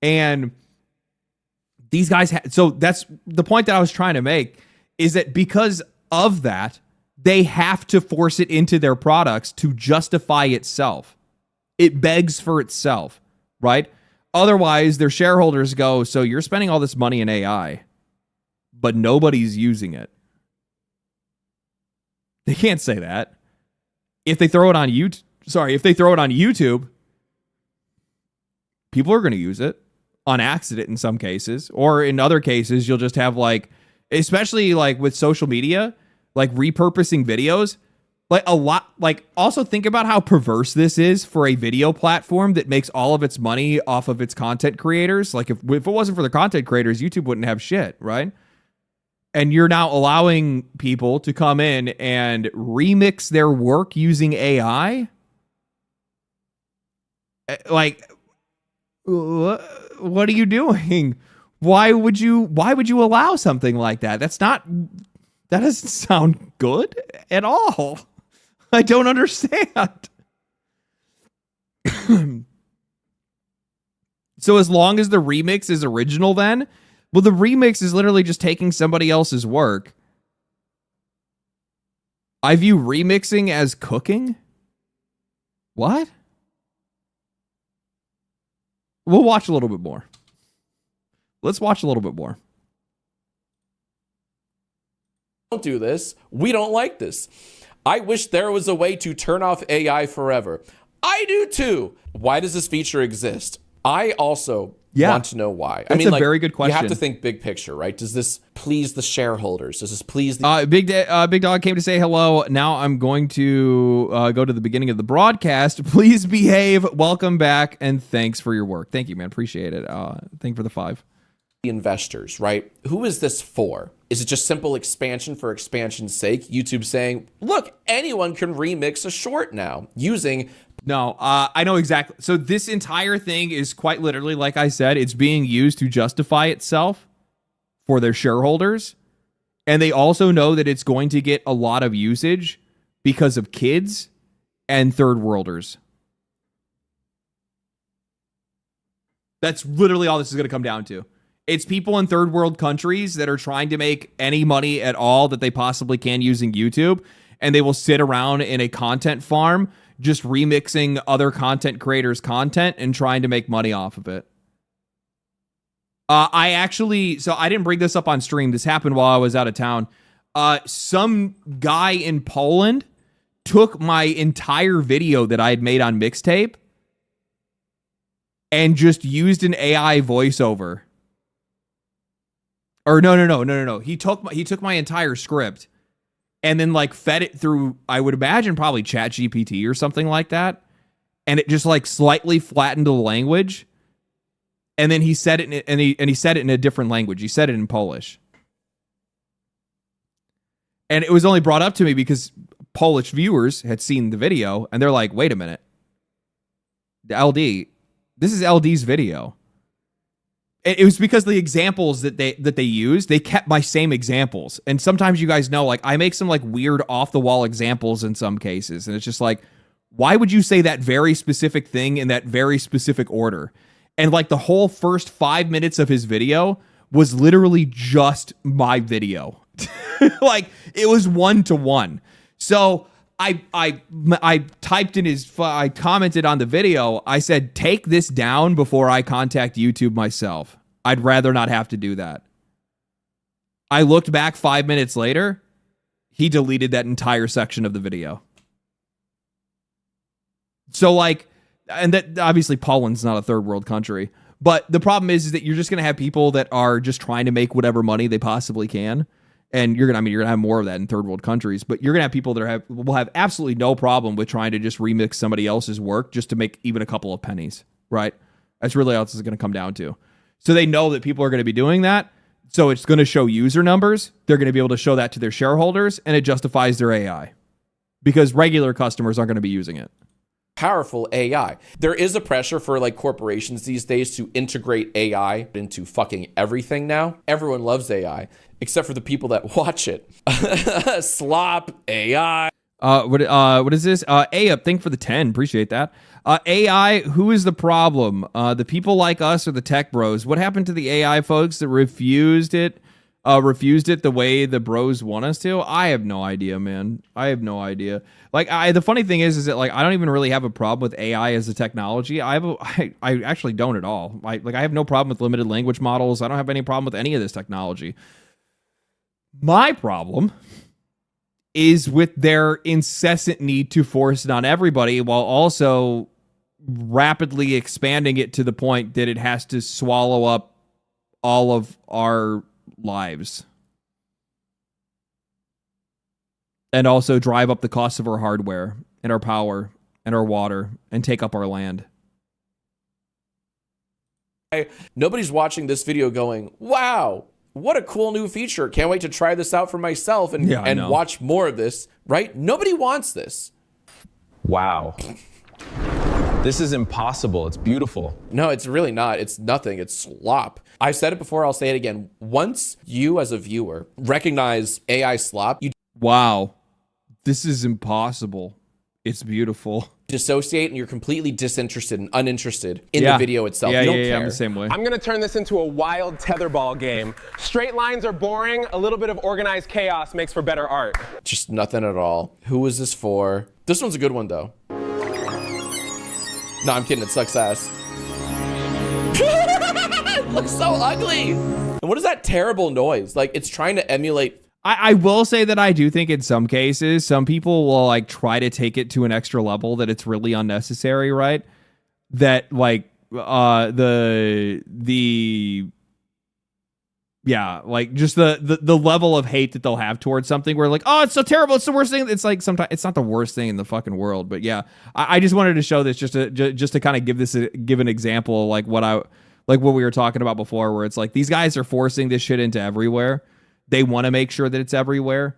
And these guys, so that's the point that I was trying to make, is that because of that, they have to force it into their products to justify itself. It begs for itself, right? Otherwise, their shareholders go, so you're spending all this money in AI, but nobody's using it. They can't say that. If they throw it on YouTube, people are going to use it on accident in some cases, or in other cases, you'll just have like, especially like with social media, like repurposing videos, like a lot, like also think about how perverse this is for a video platform that makes all of its money off of its content creators. Like if it wasn't for the content creators, YouTube wouldn't have shit, right? And you're now allowing people to come in and remix their work using AI? Like, what are you doing? Why would you allow something like that? That doesn't sound good at all. I don't understand. So as long as the remix is original then, well, the remix is literally just taking somebody else's work. I view remixing as cooking? What? We'll watch a little bit more. Let's watch a little bit more. Don't do this. We don't like this. I wish there was a way to turn off AI forever. I do too. Why does this feature exist? I also want to know why. That's I mean, a very good You question. have to think big picture, right? Does this please the shareholders? Does this please the Big Dog came to say hello. Now I'm going to go to the beginning of the broadcast. Please behave. Welcome back, and thanks for your work. Thank you, man. Appreciate it. Thank you for the 5. investors, right? Who is this for? Is it just simple expansion for expansion's sake? YouTube saying, look, anyone can remix a short now using... No, I know exactly. So this entire thing is quite literally, like I said, it's being used to justify itself for their shareholders. And they also know that it's going to get a lot of usage because of kids and third worlders. That's literally all this is going to come down to. It's people in third world countries that are trying to make any money at all that they possibly can using YouTube. And they will sit around in a content farm just remixing other content creators' content and trying to make money off of it. So I didn't bring this up on stream. This happened while I was out of town. Some guy in Poland took my entire video that I had made on Mixtape and just used an AI voiceover. Or no. He took my entire script and then like fed it through, I would imagine probably ChatGPT or something like that. And it just like slightly flattened the language. And then he said it he said it in a different language. He said it in Polish. And it was only brought up to me because Polish viewers had seen the video and they're like, wait a minute. LD, this is LD's video. It was because the examples that they used, they kept my same examples. And sometimes you guys know, like, I make some like weird off the wall examples in some cases. And it's just like, why would you say that very specific thing in that very specific order? And like the whole first 5 minutes of his video was literally just my video. Like it was 1-to-1. So I typed in I commented on the video. I said, take this down before I contact YouTube myself. I'd rather not have to do that. I looked back 5 minutes later. He deleted that entire section of the video. So like, and that obviously Poland's not a third world country, but the problem is that you're just going to have people that are just trying to make whatever money they possibly can. And you're going to have more of that in third world countries, but you're going to have people that will have absolutely no problem with trying to just remix somebody else's work just to make even a couple of pennies, right? That's really how this is going to come down to. So they know that people are going to be doing that. So it's going to show user numbers. They're going to be able to show that to their shareholders, and it justifies their AI because regular customers aren't going to be using it. Powerful AI. There is a pressure for like corporations these days to integrate AI into fucking everything now. Everyone loves AI, except for the people that watch it. Slop, AI. What is this? A-Up, thank for the 10. Appreciate that. AI, who is the problem? The people like us or the tech bros? What happened to the AI folks that refused it the way the bros want us to? I have no idea, man. I have no idea. Like, the funny thing is that like I don't even really have a problem with AI as a technology. I actually don't at all. I have no problem with limited language models. I don't have any problem with any of this technology. My problem is with their incessant need to force it on everybody while also rapidly expanding it to the point that it has to swallow up all of our lives. And also drive up the cost of our hardware and our power and our water and take up our land. Nobody's watching this video going, wow, what a cool new feature. Can't wait to try this out for myself and watch more of this, right? Nobody wants this. Wow. This is impossible. It's beautiful. No, it's really not. It's nothing. It's slop. I've said it before. I'll say it again. Once you as a viewer recognize AI slop, you wow, this is impossible. It's beautiful. Dissociate and you're completely disinterested and uninterested in the video itself. You don't care. I'm the same way. I'm going to turn this into a wild tetherball game. Straight lines are boring. A little bit of organized chaos makes for better art. Just nothing at all. Who is this for? This one's a good one, though. No, I'm kidding. It sucks ass. It looks so ugly. And what is that terrible noise? Like, it's trying to emulate. I will say that I do think in some cases, some people will like try to take it to an extra level that it's really unnecessary, right? That like yeah, like just the level of hate that they'll have towards something where like, oh, it's so terrible, it's the worst thing. It's like sometimes it's not the worst thing in the fucking world, but yeah, I just wanted to show this just to kind of give an example, like what we were talking about before, where it's like these guys are forcing this shit into everywhere. They want to make sure that it's everywhere,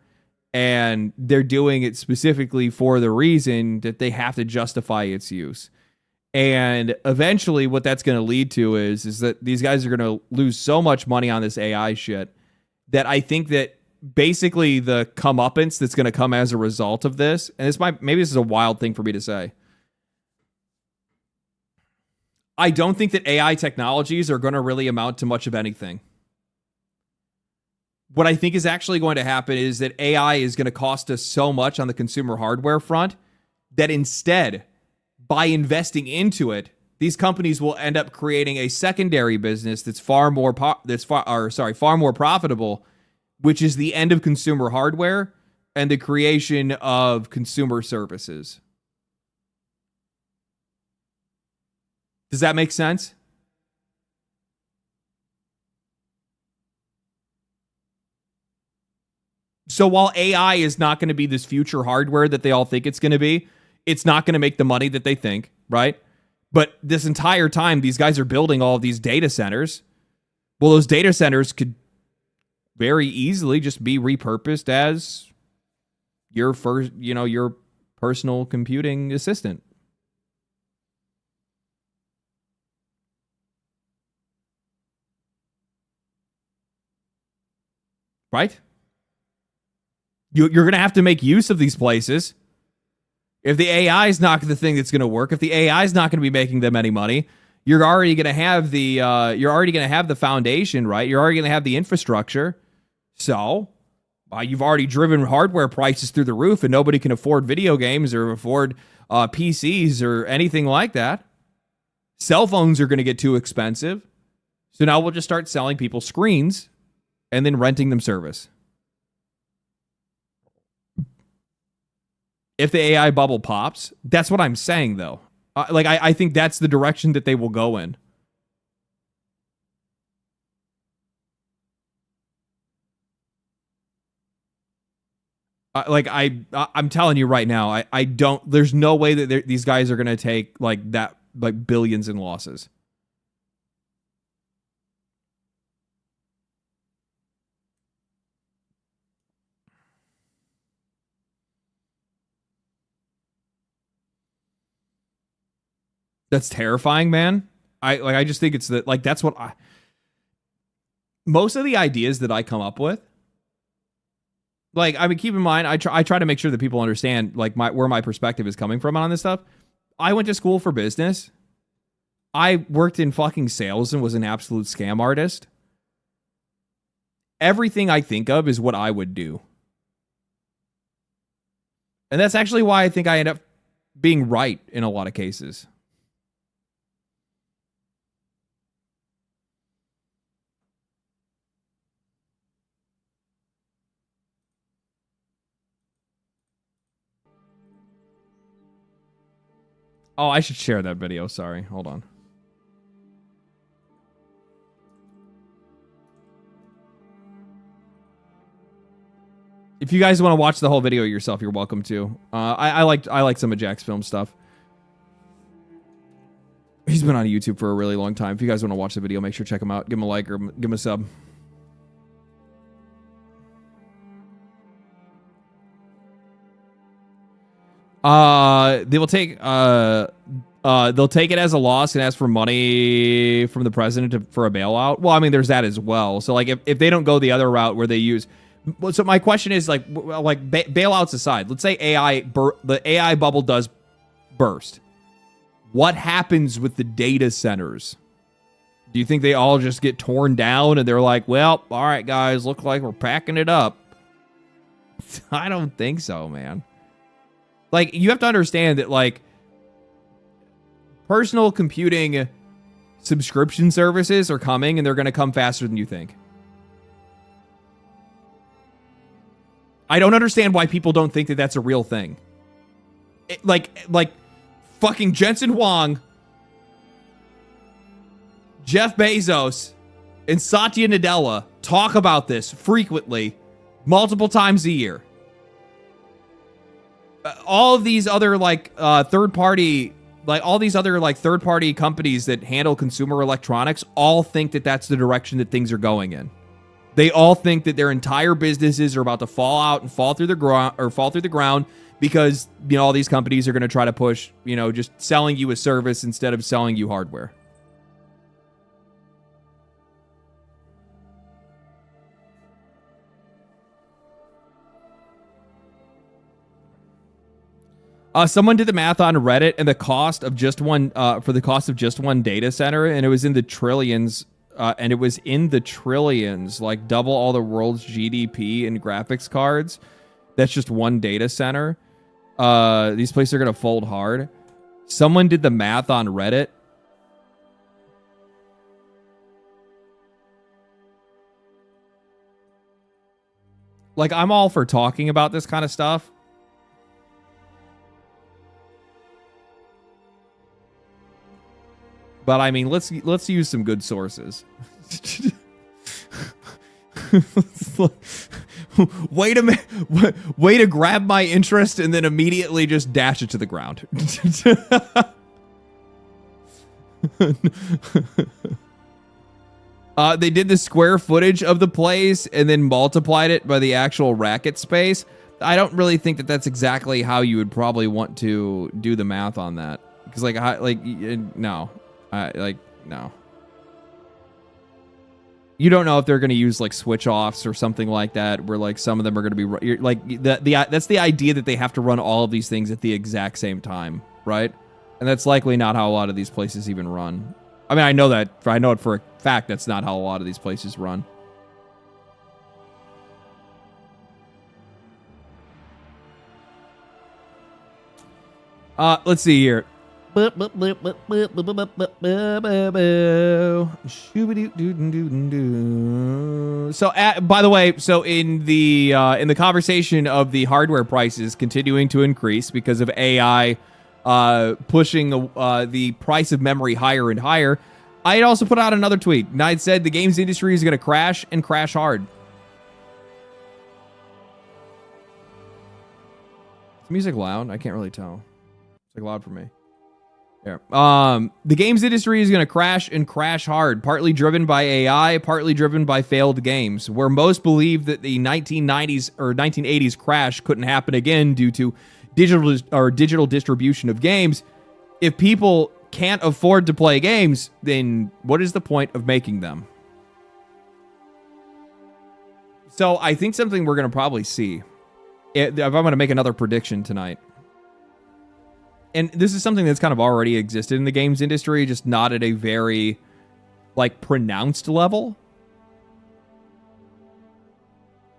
and they're doing it specifically for the reason that they have to justify its use. And eventually what that's going to lead to is that these guys are going to lose so much money on this AI shit that I think that basically the comeuppance that's going to come as a result of this, and maybe this is a wild thing for me to say, I don't think that AI technologies are going to really amount to much of anything. What I think is actually going to happen is that AI is going to cost us so much on the consumer hardware front that instead, by investing into it, these companies will end up creating a secondary business that's far more profitable, which is the end of consumer hardware and the creation of consumer services. Does that make sense? So while AI is not going to be this future hardware that they all think it's going to be, it's not going to make the money that they think, right? But this entire time, these guys are building all of these data centers. Well, those data centers could very easily just be repurposed as your personal computing assistant. Right? You're going to have to make use of these places. If the AI is not the thing that's going to work, if the AI is not going to be making them any money, you're already going to have the foundation, right? You're already going to have the infrastructure. So, you've already driven hardware prices through the roof, and nobody can afford video games or afford PCs or anything like that. Cell phones are going to get too expensive. So now we'll just start selling people screens and then renting them service. If the AI bubble pops, that's what I'm saying, though. I think that's the direction that they will go in. I'm telling you right now, I don't. There's no way that these guys are going to take like that, like billions in losses. That's terrifying, man. I just think it's that's what most of the ideas that I come up with. Like, I mean, keep in mind, I try to make sure that people understand like where my perspective is coming from on this stuff. I went to school for business. I worked in fucking sales and was an absolute scam artist. Everything I think of is what I would do. And that's actually why I think I end up being right in a lot of cases. Oh, I should share that video. Sorry. Hold on. If you guys want to watch the whole video yourself, you're welcome to. I like some of Jack's film stuff. He's been on YouTube for a really long time. If you guys want to watch the video, make sure to check him out. Give him a like or give him a sub. They'll take it as a loss and ask for money from the president for a bailout. Well, I mean, there's that as well. So like if they don't go the other route where they use, so my question is like bailouts aside, let's say the AI bubble does burst. What happens with the data centers? Do you think they all just get torn down and they're like, well, all right, guys, look like we're packing it up? I don't think so, man. Like, you have to understand that, like, personal computing subscription services are coming, and they're going to come faster than you think. I don't understand why people don't think that that's a real thing. Like fucking Jensen Huang Jeff Bezos and Satya Nadella talk about this frequently, multiple times a year. All of these other third-party companies that handle consumer electronics all think that that's the direction that things are going in. They all think that their entire businesses are about to fall out and fall through the ground because, you know, all these companies are going to try to push, you know, just selling you a service instead of selling you hardware. Someone did the math on Reddit and the cost of just one data center, and it was in the trillions. Like double all the world's GDP and graphics cards. That's just one data center. These places are gonna fold hard. Someone did the math on Reddit. Like, I'm all for talking about this kind of stuff. But I mean, let's use some good sources. Way to grab my interest and then immediately just dash it to the ground. They did the square footage of the place and then multiplied it by the actual racket space. I don't really think that that's exactly how you would probably want to do the math on that. Because no. No. You don't know if they're going to use like switch offs or something like that, where like some of them are going to be like that's the idea that they have to run all of these things at the exact same time, right? And that's likely not how a lot of these places even run. I mean, I know it for a fact that's not how a lot of these places run. Let's see here. So, by the way, so in the conversation of the hardware prices continuing to increase because of AI pushing the price of memory higher and higher, I had also put out another tweet, and I said the games industry is going to crash and crash hard. Is music loud? I can't really tell. It's like loud for me. Yeah. The games industry is going to crash and crash hard, partly driven by AI, partly driven by failed games. Where most believe that the 1990s or 1980s crash couldn't happen again due to digital distribution of games. If people can't afford to play games, then what is the point of making them? So I think something we're going to probably see, if I'm going to make another prediction tonight, and this is something that's kind of already existed in the games industry, just not at a very, like, pronounced level.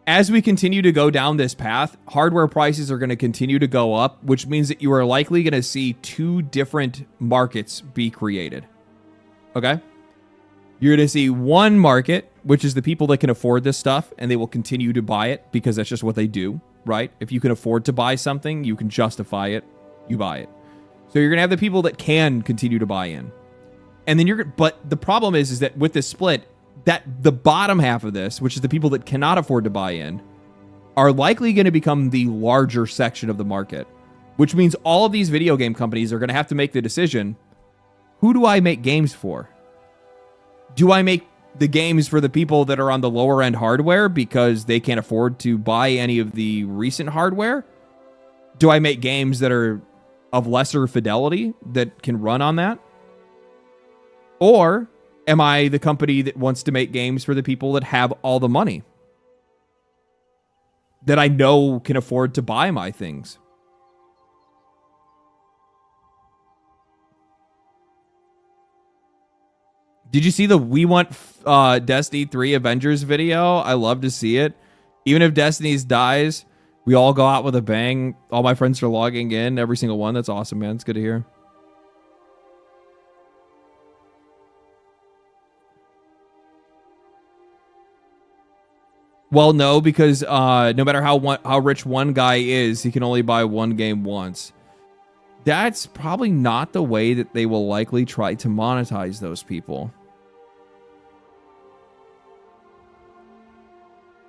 As we continue to go down this path, hardware prices are going to continue to go up, which means that you are likely going to see two different markets be created. Okay? You're going to see one market, which is the people that can afford this stuff, and they will continue to buy it because that's just what they do, right? If you can afford to buy something, you can justify it, you buy it. So you're going to have the people that can continue to buy in. And then but the problem is that with this split, that the bottom half of this, which is the people that cannot afford to buy in, are likely going to become the larger section of the market, which means all of these video game companies are going to have to make the decision, who do I make games for? Do I make the games for the people that are on the lower end hardware because they can't afford to buy any of the recent hardware? Do I make games that are of lesser fidelity that can run on that? Or am I the company that wants to make games for the people that have all the money, that I know can afford to buy my things? Did you see the We Want Destiny 3 Avengers video? I love to see it. Even if Destiny's dies, we all go out with a bang. All my friends are logging in, every single one. That's awesome, man. It's good to hear. Well, no, because no matter how rich one guy is, he can only buy one game once. That's probably not the way that they will likely try to monetize those people.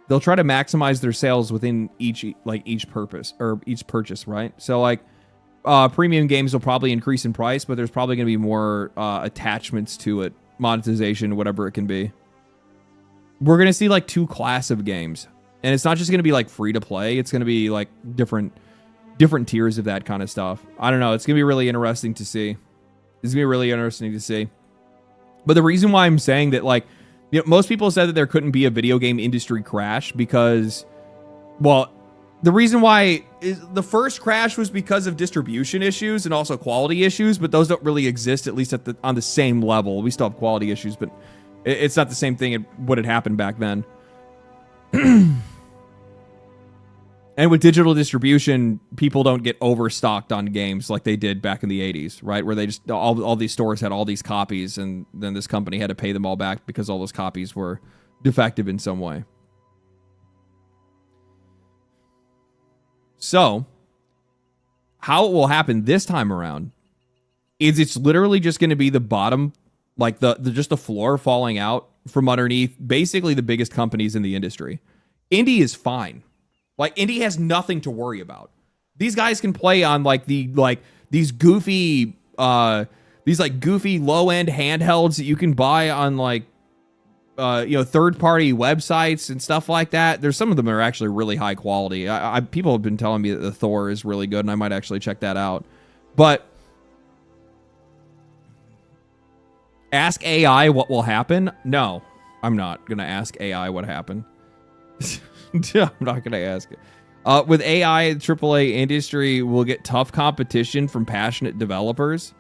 They'll try to maximize their sales within each purchase, right? So like premium games will probably increase in price, but there's probably going to be more attachments to it, monetization, whatever it can be. We're going to see like 2 class of games, and it's not just going to be like free to play. It's going to be like different tiers of that kind of stuff. I don't know. It's going to be really interesting to see. It's going to be really interesting to see. But the reason why I'm saying that, like, you know, most people said that there couldn't be a video game industry crash because, well, the reason why is the first crash was because of distribution issues and also quality issues, but those don't really exist, at least on the same level. We still have quality issues, but it's not the same thing what had happened back then. And with digital distribution, people don't get overstocked on games like they did back in the 80s, right? Where they just, all these stores had all these copies, and then this company had to pay them all back because all those copies were defective in some way. So, how it will happen this time around is it's literally just going to be the bottom, like just the floor falling out from underneath basically the biggest companies in the industry. Indie is fine. Like, indie has nothing to worry about. These guys can play on these goofy low-end handhelds that you can buy on third-party websites and stuff like that. There's some of them that are actually really high quality. People have been telling me that the Thor is really good, and I might actually check that out. But ask AI what will happen? No, I'm not gonna ask AI what happened. I'm not going to ask it. With AI, the AAA industry will get tough competition from passionate developers.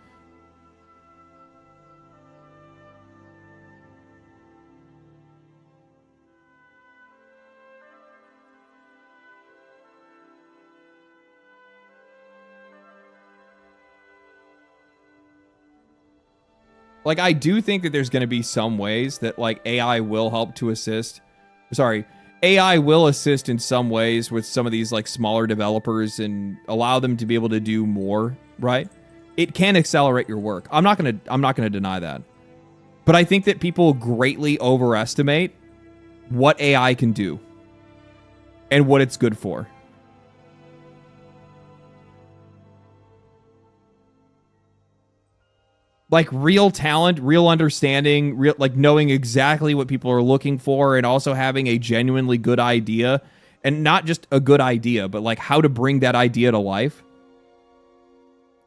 Like, I do think that there's going to be some ways that, like, AI will help to assist. AI will assist in some ways with some of these like smaller developers and allow them to be able to do more, right? It can accelerate your work. I'm not going to deny that. But I think that people greatly overestimate what AI can do and what it's good for. Like real talent, real understanding, real, like knowing exactly what people are looking for and also having a genuinely good idea, and not just a good idea, but like how to bring that idea to life.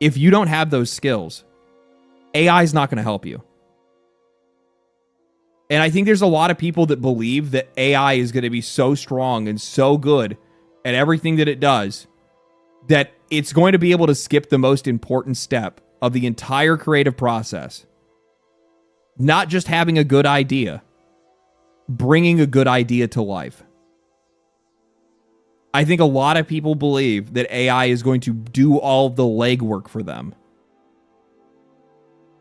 If you don't have those skills, AI is not going to help you. And I think there's a lot of people that believe that AI is going to be so strong and so good at everything that it does that it's going to be able to skip the most important step of the entire creative process. Not just having a good idea, bringing a good idea to life. I think a lot of people believe that AI is going to do all the legwork for them.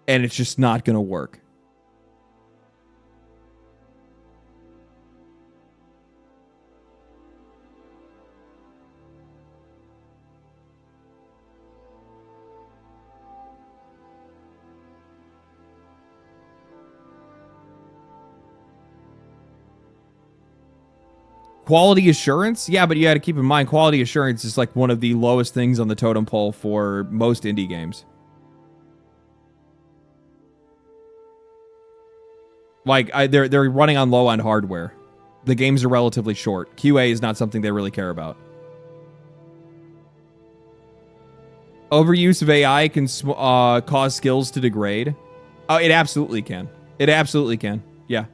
And it's just not going to work. Quality assurance? Yeah, but you got to keep in mind, quality assurance is like one of the lowest things on the totem pole for most indie games. Like, they're running on low-end hardware. The games are relatively short. QA is not something they really care about. Overuse of AI can cause skills to degrade. Oh, it absolutely can. It absolutely can. Yeah.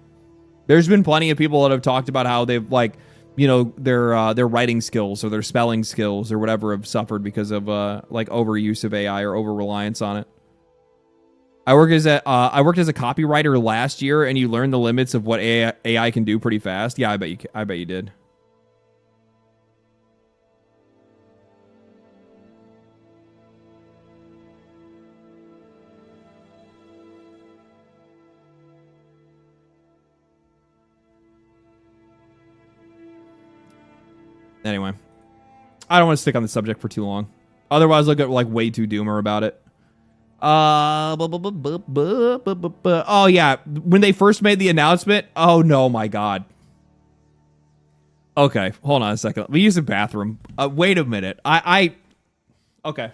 There's been plenty of people that have talked about how they've, like, you know, their writing skills or their spelling skills or whatever have suffered because of like overuse of AI or over reliance on it. I worked as a copywriter last year, and you learn the limits of what AI can do pretty fast. Yeah, I bet you did. Anyway, I don't want to stick on the subject for too long. Otherwise, I'll get like way too doomer about it. Oh yeah, when they first made the announcement, oh no, my God. Okay, hold on a second. Let me use the bathroom. Wait a minute. Okay.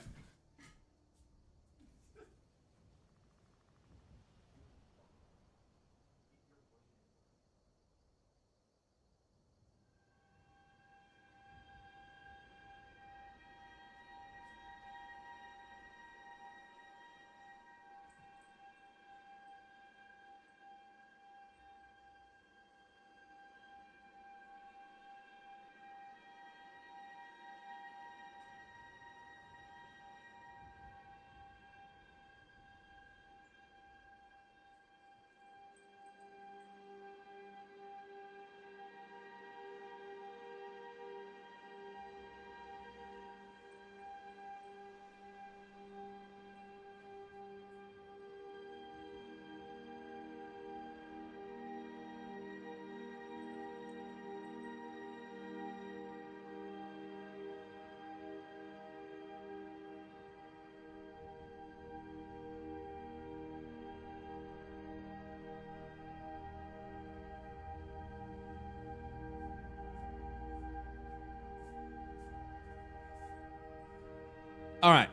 All right.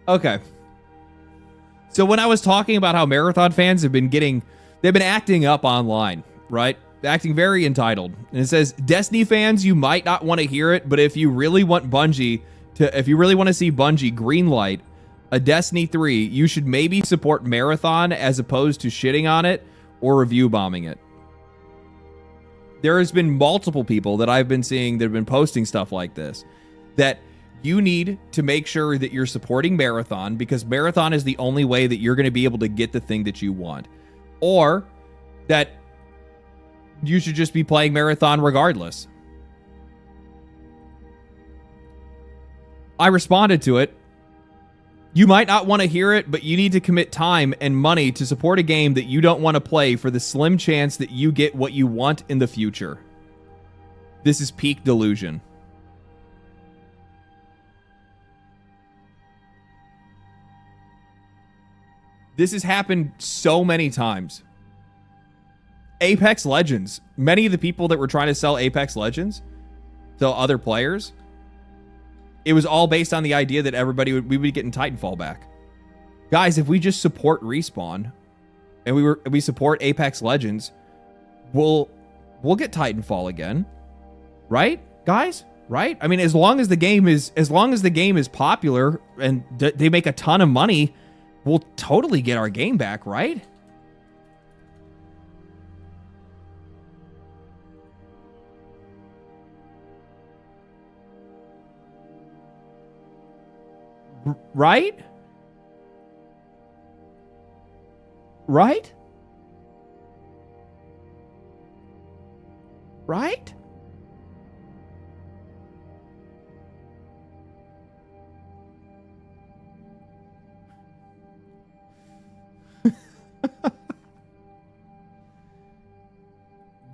Okay. So when I was talking about how Marathon fans have been they've been acting up online, right? Acting very entitled. And it says, Destiny fans, you might not want to hear it, but if you really want to see Bungie greenlight a Destiny 3, you should maybe support Marathon as opposed to shitting on it or review bombing it. There has been multiple people that I've been seeing that have been posting stuff like this, that you need to make sure that you're supporting Marathon because Marathon is the only way that you're going to be able to get the thing that you want. Or that you should just be playing Marathon regardless. I responded to it. You might not want to hear it, but you need to commit time and money to support a game that you don't want to play for the slim chance that you get what you want in the future. This is peak delusion. This has happened so many times. Apex Legends. Many of the people that were trying to sell Apex Legends to other players, it was all based on the idea that we would be getting Titanfall back. Guys, if we just support Respawn and we support Apex Legends, we'll get Titanfall again. Right? Guys? Right? I mean, as long as the game is popular and they make a ton of money, we'll totally get our game back, right? Right? Right? Right?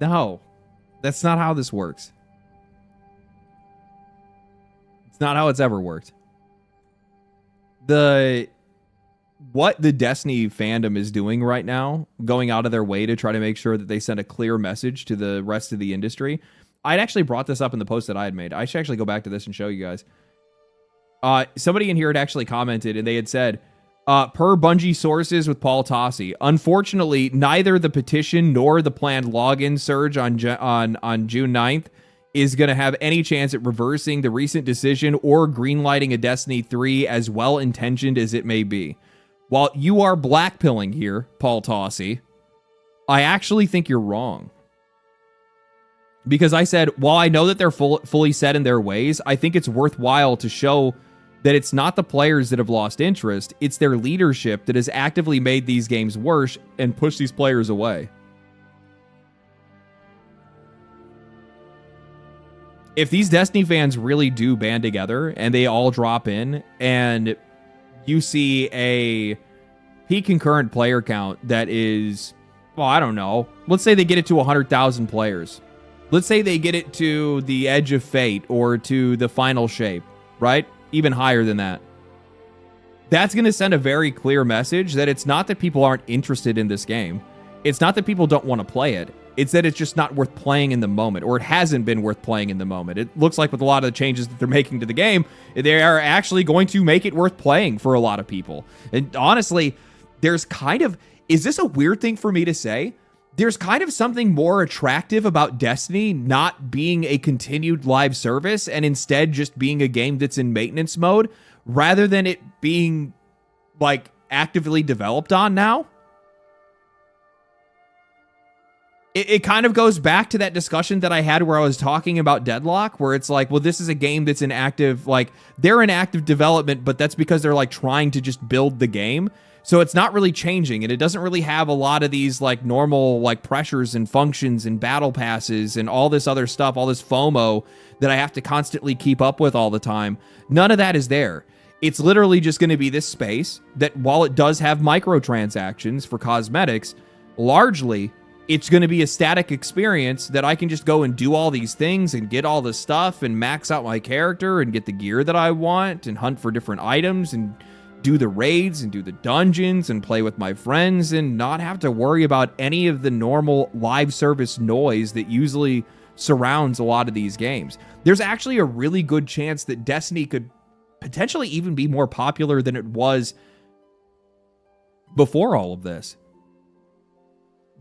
No, that's not how this works. It's not how it's ever worked. What the Destiny fandom is doing right now, going out of their way to try to make sure that they send a clear message to the rest of the industry. I'd actually brought this up in the post that I had made. I should actually go back to this and show you guys. Somebody in here had actually commented, and they had said, per Bungie sources with Paul Tossi, unfortunately, neither the petition nor the planned login surge on June 9th is going to have any chance at reversing the recent decision or greenlighting a Destiny 3 as well-intentioned as it may be. While you are blackpilling here, Paul Tossi, I actually think you're wrong. Because I said, while I know that they're fully set in their ways, I think it's worthwhile to show that it's not the players that have lost interest, it's their leadership that has actively made these games worse and pushed these players away. If these Destiny fans really do band together and they all drop in and you see a peak concurrent player count that is, well, I don't know. Let's say they get it to 100,000 players. Let's say they get it to the Edge of Fate or to the Final Shape, right? Even higher than that. That's going to send a very clear message that it's not that people aren't interested in this game. It's not that people don't want to play it. It's that it's just not worth playing in the moment, or it hasn't been worth playing in the moment. It looks like with a lot of the changes that they're making to the game, they are actually going to make it worth playing for a lot of people. And honestly, there's kind of, is this a weird thing for me to say? There's kind of something more attractive about Destiny not being a continued live service and instead just being a game that's in maintenance mode rather than it being like actively developed on now. It kind of goes back to that discussion that I had where I was talking about Deadlock, where it's like, well, this is a game that's in active, like, they're in active development, but that's because they're, like, trying to just build the game. So it's not really changing, and it doesn't really have a lot of these, like, normal, like, pressures and functions and battle passes and all this other stuff, all this FOMO that I have to constantly keep up with all the time. None of that is there. It's literally just going to be this space that, while it does have microtransactions for cosmetics, largely it's going to be a static experience that I can just go and do all these things and get all the stuff and max out my character and get the gear that I want and hunt for different items and do the raids and do the dungeons and play with my friends and not have to worry about any of the normal live service noise that usually surrounds a lot of these games. There's actually a really good chance that Destiny could potentially even be more popular than it was before all of this.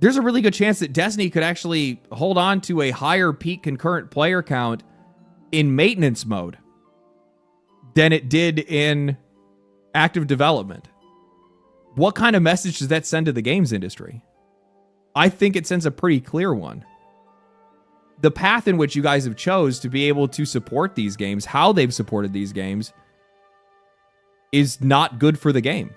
There's a really good chance that Destiny could actually hold on to a higher peak concurrent player count in maintenance mode than it did in active development. What kind of message does that send to the games industry? I think it sends a pretty clear one. The path in which you guys have chose to be able to support these games, how they've supported these games, is not good for the game.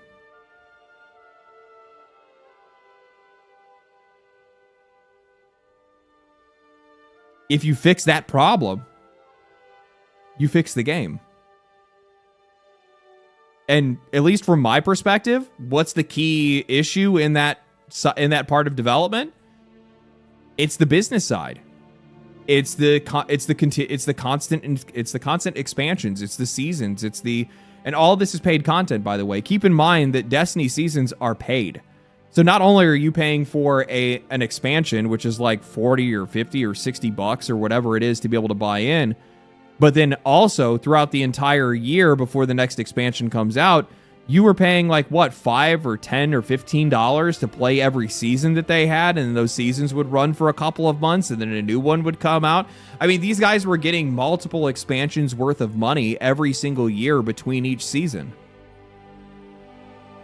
If you fix that problem, you fix the game. And at least from my perspective, what's the key issue in that part of development? It's the business side. It's the constant expansions. It's the seasons. And all this is paid content, by the way. Keep in mind that Destiny seasons are paid. So not only are you paying for an expansion, which is like 40 or 50 or 60 bucks or whatever it is to be able to buy in, but then also throughout the entire year before the next expansion comes out, you were paying like what, $5 or $10 or $15 to play every season that they had, and those seasons would run for a couple of months and then a new one would come out. I mean, these guys were getting multiple expansions worth of money every single year between each season.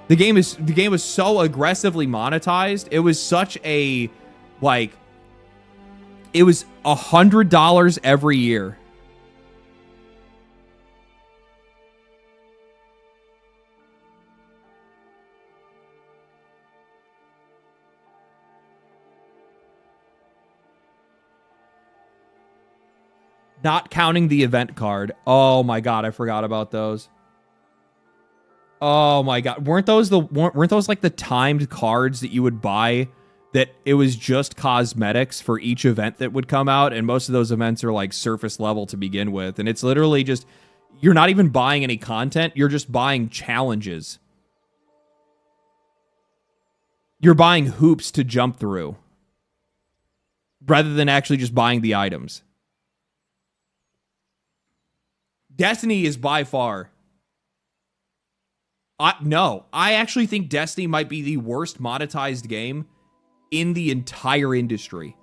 The game was so aggressively monetized. It was such a, like, it was $100 every year. Not counting the event card. Oh my God, I forgot about those. Oh my God. Weren't those like the timed cards that you would buy that it was just cosmetics for each event that would come out? And most of those events are like surface level to begin with. And it's literally just, you're not even buying any content. You're just buying challenges. You're buying hoops to jump through rather than actually just buying the items. Destiny is by far... I actually think Destiny might be the worst monetized game in the entire industry.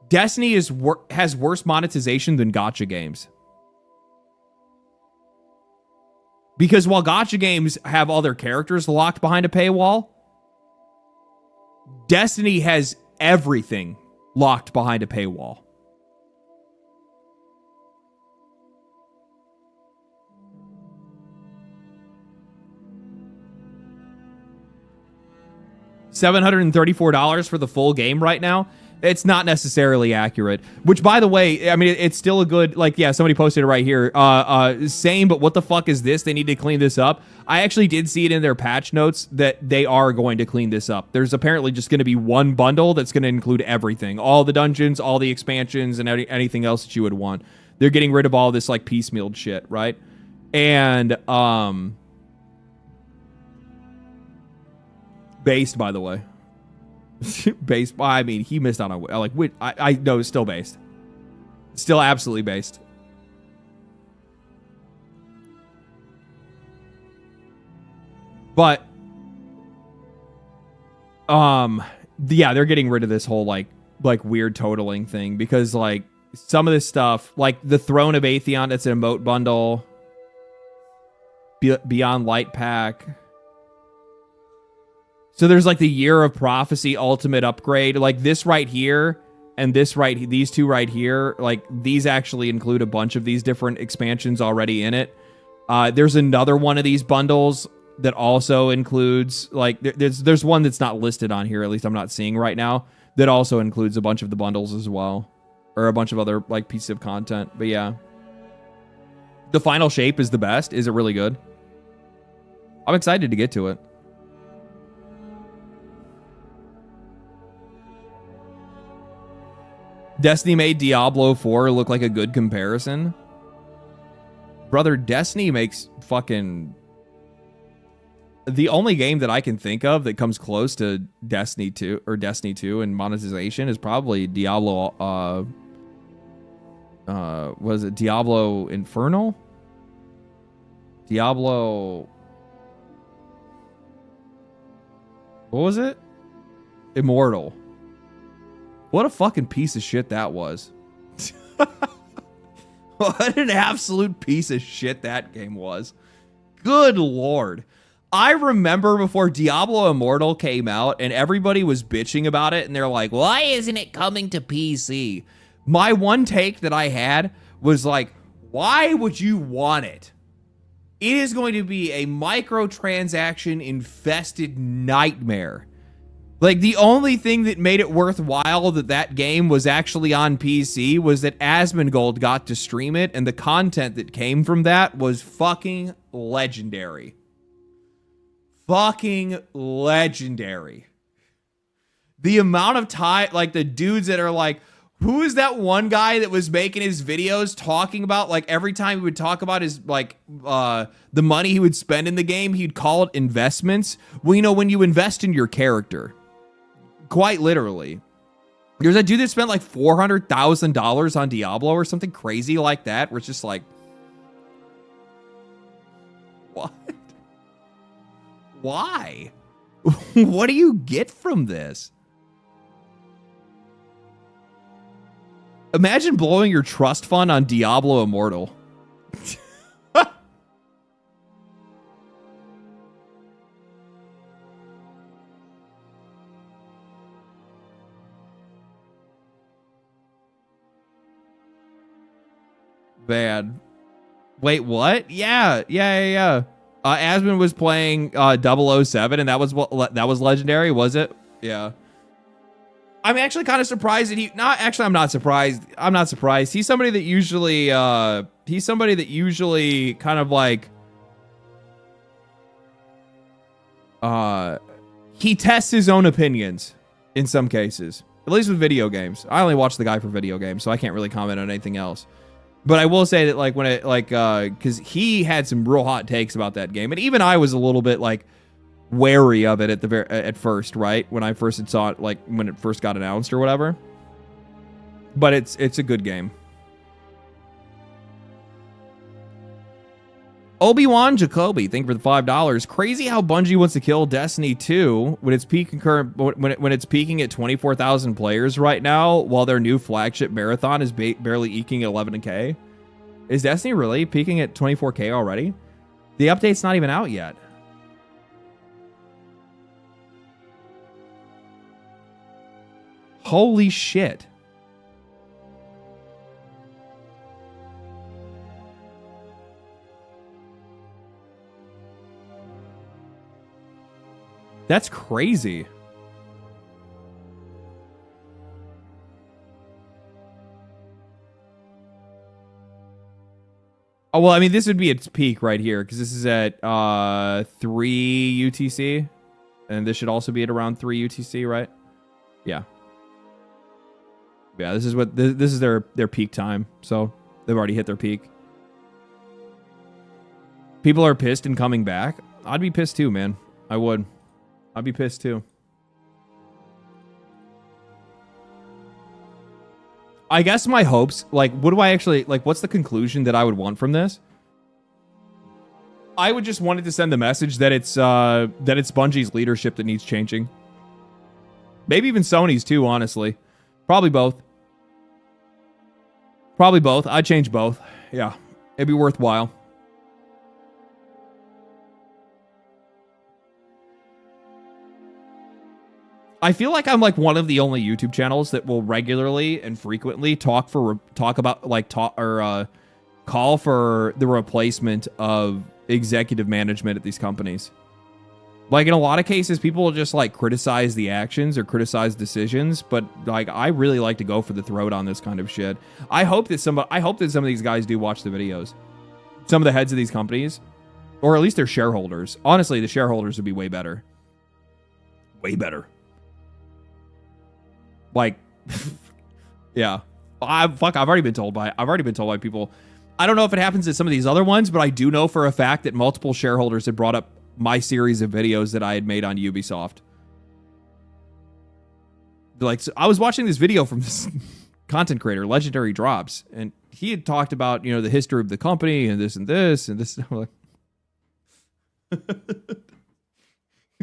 Destiny has worse monetization than gacha games. Because while gacha games have all their characters locked behind a paywall, Destiny has everything locked behind a paywall. $734 for the full game right now. It's not necessarily accurate. Which, by the way, I mean, it's still a good, like, yeah, somebody posted it right here. Same, but what the fuck is this? They need to clean this up. I actually did see it in their patch notes that they are going to clean this up. There's apparently just going to be one bundle that's going to include everything. All the dungeons, all the expansions, and anything else that you would want. They're getting rid of all this, like, piecemealed shit, right? And, based, by the way. Based. I mean, he missed out on like. I know it's still based. Still absolutely based. But yeah, they're getting rid of this whole like weird totaling thing because like some of this stuff, like the Throne of Atheon, that's an emote bundle. Beyond Light Pack. So there's like the Year of Prophecy ultimate upgrade, like this right here and these two right here, like these actually include a bunch of these different expansions already in it. There's another one of these bundles that also includes like there's one that's not listed on here, at least I'm not seeing right now, that also includes a bunch of the bundles as well, or a bunch of other like pieces of content. But yeah, the final shape is the best. Is it really good? I'm excited to get to it. Destiny made Diablo 4 look like a good comparison. Brother, Destiny makes fucking... The only game that I can think of that comes close to Destiny 2 or Destiny 2 in monetization is probably Diablo, was it Diablo Infernal? Diablo... What was it? Immortal. What a fucking piece of shit that was. What an absolute piece of shit that game was. Good lord. I remember before Diablo Immortal came out and everybody was bitching about it and they're like, why isn't it coming to PC? My one take that I had was like, why would you want it? It is going to be a microtransaction infested nightmare. Like, the only thing that made it worthwhile that game was actually on PC was that Asmongold got to stream it, and the content that came from that was fucking legendary. Fucking legendary. The amount of time, like, the dudes that are like, who is that one guy that was making his videos talking about, like, every time he would talk about his, like, the money he would spend in the game, he'd call it investments. Well, you know, when you invest in your character, quite literally, there's a dude that spent like $400,000 on Diablo or something crazy like that, where it's just like, what? Why? What do you get from this? Imagine blowing your trust fund on Diablo Immortal. Bad. Wait, what? Yeah. Asmon was playing 007, and that was legendary, was it? Yeah. I'm actually kind of surprised that I'm not surprised. I'm not surprised. He's somebody that usually kind of like he tests his own opinions in some cases. At least with video games. I only watch the guy for video games, so I can't really comment on anything else. But I will say that, like, when it, like, because he had some real hot takes about that game, and even I was a little bit like wary of it at first, right? When I first saw it, like when it first got announced or whatever. But it's a good game. Obi-Wan Jacoby, thank you for the $5. Crazy how Bungie wants to kill Destiny 2 when it's peaking at 24,000 players right now, while their new flagship marathon is barely eking 11K. Is Destiny really peaking at 24K already? The update's not even out yet. Holy shit. That's crazy. Oh, well, I mean, this would be its peak right here, because this is at 3 UTC. And this should also be at around 3 UTC, right? Yeah. Yeah, this is their peak time. So they've already hit their peak. People are pissed and coming back. I'd be pissed too, man. I would. I'd be pissed too. I guess my hopes, like, what do I actually, like, what's the conclusion that I would want from this? I would just want it to send the message that it's Bungie's leadership that needs changing. Maybe even Sony's too, honestly. Probably both. Probably both. I'd change both. Yeah. It'd be worthwhile. I feel like I'm like one of the only YouTube channels that will regularly and frequently call for the replacement of executive management at these companies. Like in a lot of cases, people will just like criticize the actions or criticize decisions, but like I really like to go for the throat on this kind of shit. I hope that some of these guys do watch the videos. Some of the heads of these companies, or at least their shareholders. Honestly, the shareholders would be way better. Way better. Like, yeah. I've already been told by people. I don't know if it happens at some of these other ones, but I do know for a fact that multiple shareholders had brought up my series of videos that I had made on Ubisoft. Like, so I was watching this video from this content creator, Legendary Drops, and he had talked about, you know, the history of the company and this and this and this. I'm like,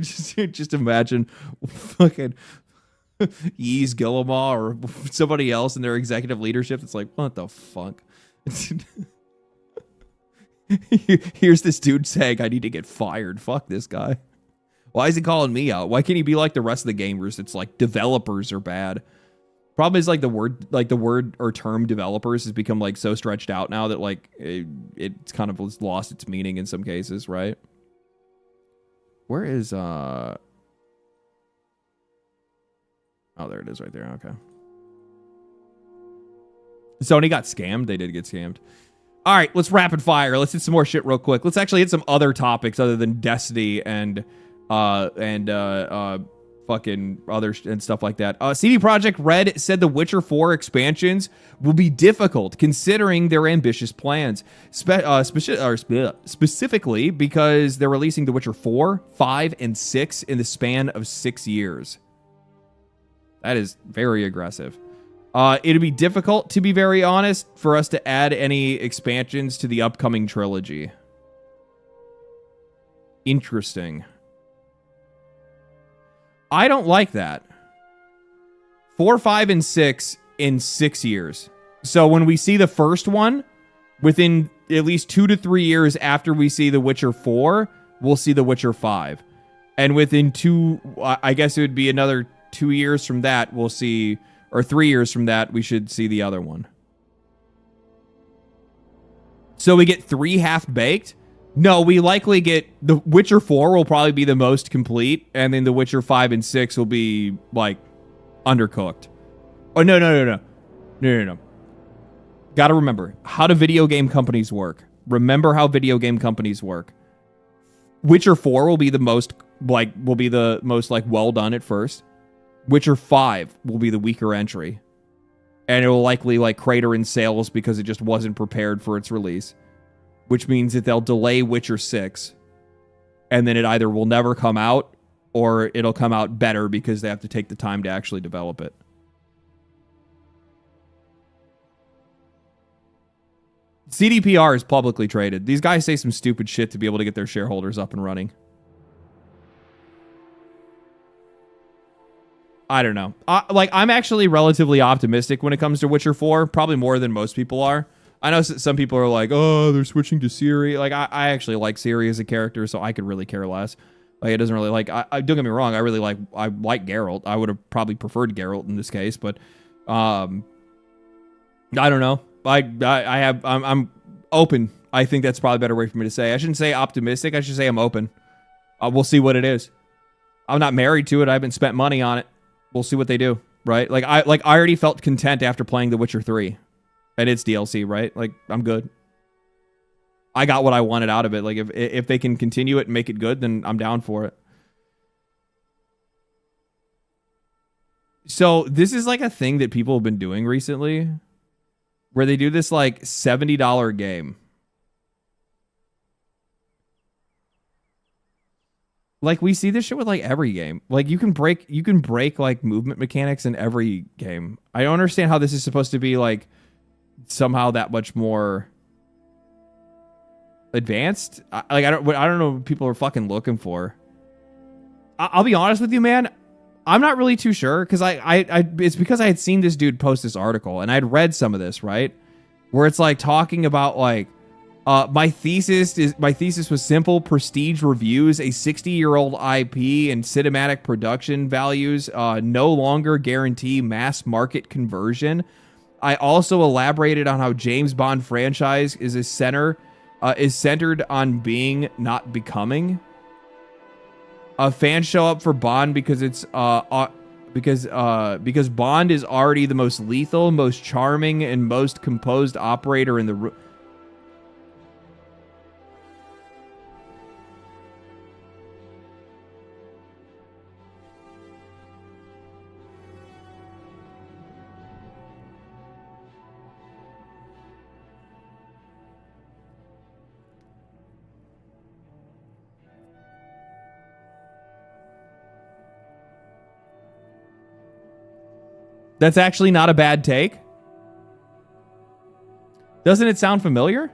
just imagine fucking Yeez Gillama or somebody else in their executive leadership. It's like, what the fuck? Here's this dude saying I need to get fired. Fuck this guy. Why is he calling me out? Why can't he be like the rest of the gamers? It's like developers are bad. Problem is like the word or term developers has become like so stretched out now that like it's kind of lost its meaning in some cases, right? Where is Oh, there it is right there. Okay. Sony got scammed. They did get scammed. All right, let's rapid fire. Let's hit some more shit real quick. Let's actually hit some other topics other than Destiny and fucking other and stuff like that. CD Projekt Red said the Witcher 4 expansions will be difficult considering their ambitious plans. Specifically because they're releasing The Witcher 4, 5, and 6 in the span of 6 years. That is very aggressive. It'd be difficult, to be very honest, for us to add any expansions to the upcoming trilogy. Interesting. I don't like that. 4, 5, and 6 in 6 years. So when we see the first one, within at least 2 to 3 years after we see The Witcher 4, we'll see The Witcher 5. And within I guess it would be another 2 years from that, we'll see, or 3 years from that, we should see the other one. So we get 3 half-baked? No, we likely get The Witcher 4 will probably be the most complete, and then The Witcher 5 and 6 will be, like, undercooked. Oh, no. Gotta remember, how do video game companies work? Remember how video game companies work. Witcher 4 will be the most, well done at first. Witcher 5 will be the weaker entry. And it will likely, crater in sales because it just wasn't prepared for its release. Which means that they'll delay Witcher 6. And then it either will never come out, or it'll come out better because they have to take the time to actually develop it. CDPR is publicly traded. These guys say some stupid shit to be able to get their shareholders up and running. I don't know. I'm actually relatively optimistic when it comes to Witcher 4. Probably more than most people are. I know some people are like, oh, they're switching to Ciri. Like, I actually like Ciri as a character, so I could really care less. Like, it doesn't really, don't get me wrong, I like Geralt. I would have probably preferred Geralt in this case, but, I don't know. I'm open. I think that's probably a better way for me to say. I shouldn't say optimistic. I should say I'm open. We'll see what it is. I'm not married to it. I haven't spent money on it. We'll see what they do, right? I already felt content after playing The Witcher 3 and its DLC, right? Like, I'm good. I got what I wanted out of it. Like, if they can continue it and make it good, then I'm down for it. So this is like a thing that people have been doing recently, where they do this like $70 game. Like, we see this shit with like every game. Like, you can break like movement mechanics in every game. I don't understand how this is supposed to be like somehow that much more advanced. I don't know what people are fucking looking for. I'll be honest with you, man. I'm not really too sure because it's because I had seen this dude post this article and I'd read some of this, right? Where it's like talking about like my thesis was simple prestige reviews, a 60-year-old IP and cinematic production values no longer guarantee mass market conversion. I also elaborated on how James Bond franchise is centered on being, not becoming. Fans show up for Bond because it's because Bond is already the most lethal, most charming, and most composed operator in the room. That's actually not a bad take. Doesn't it sound familiar?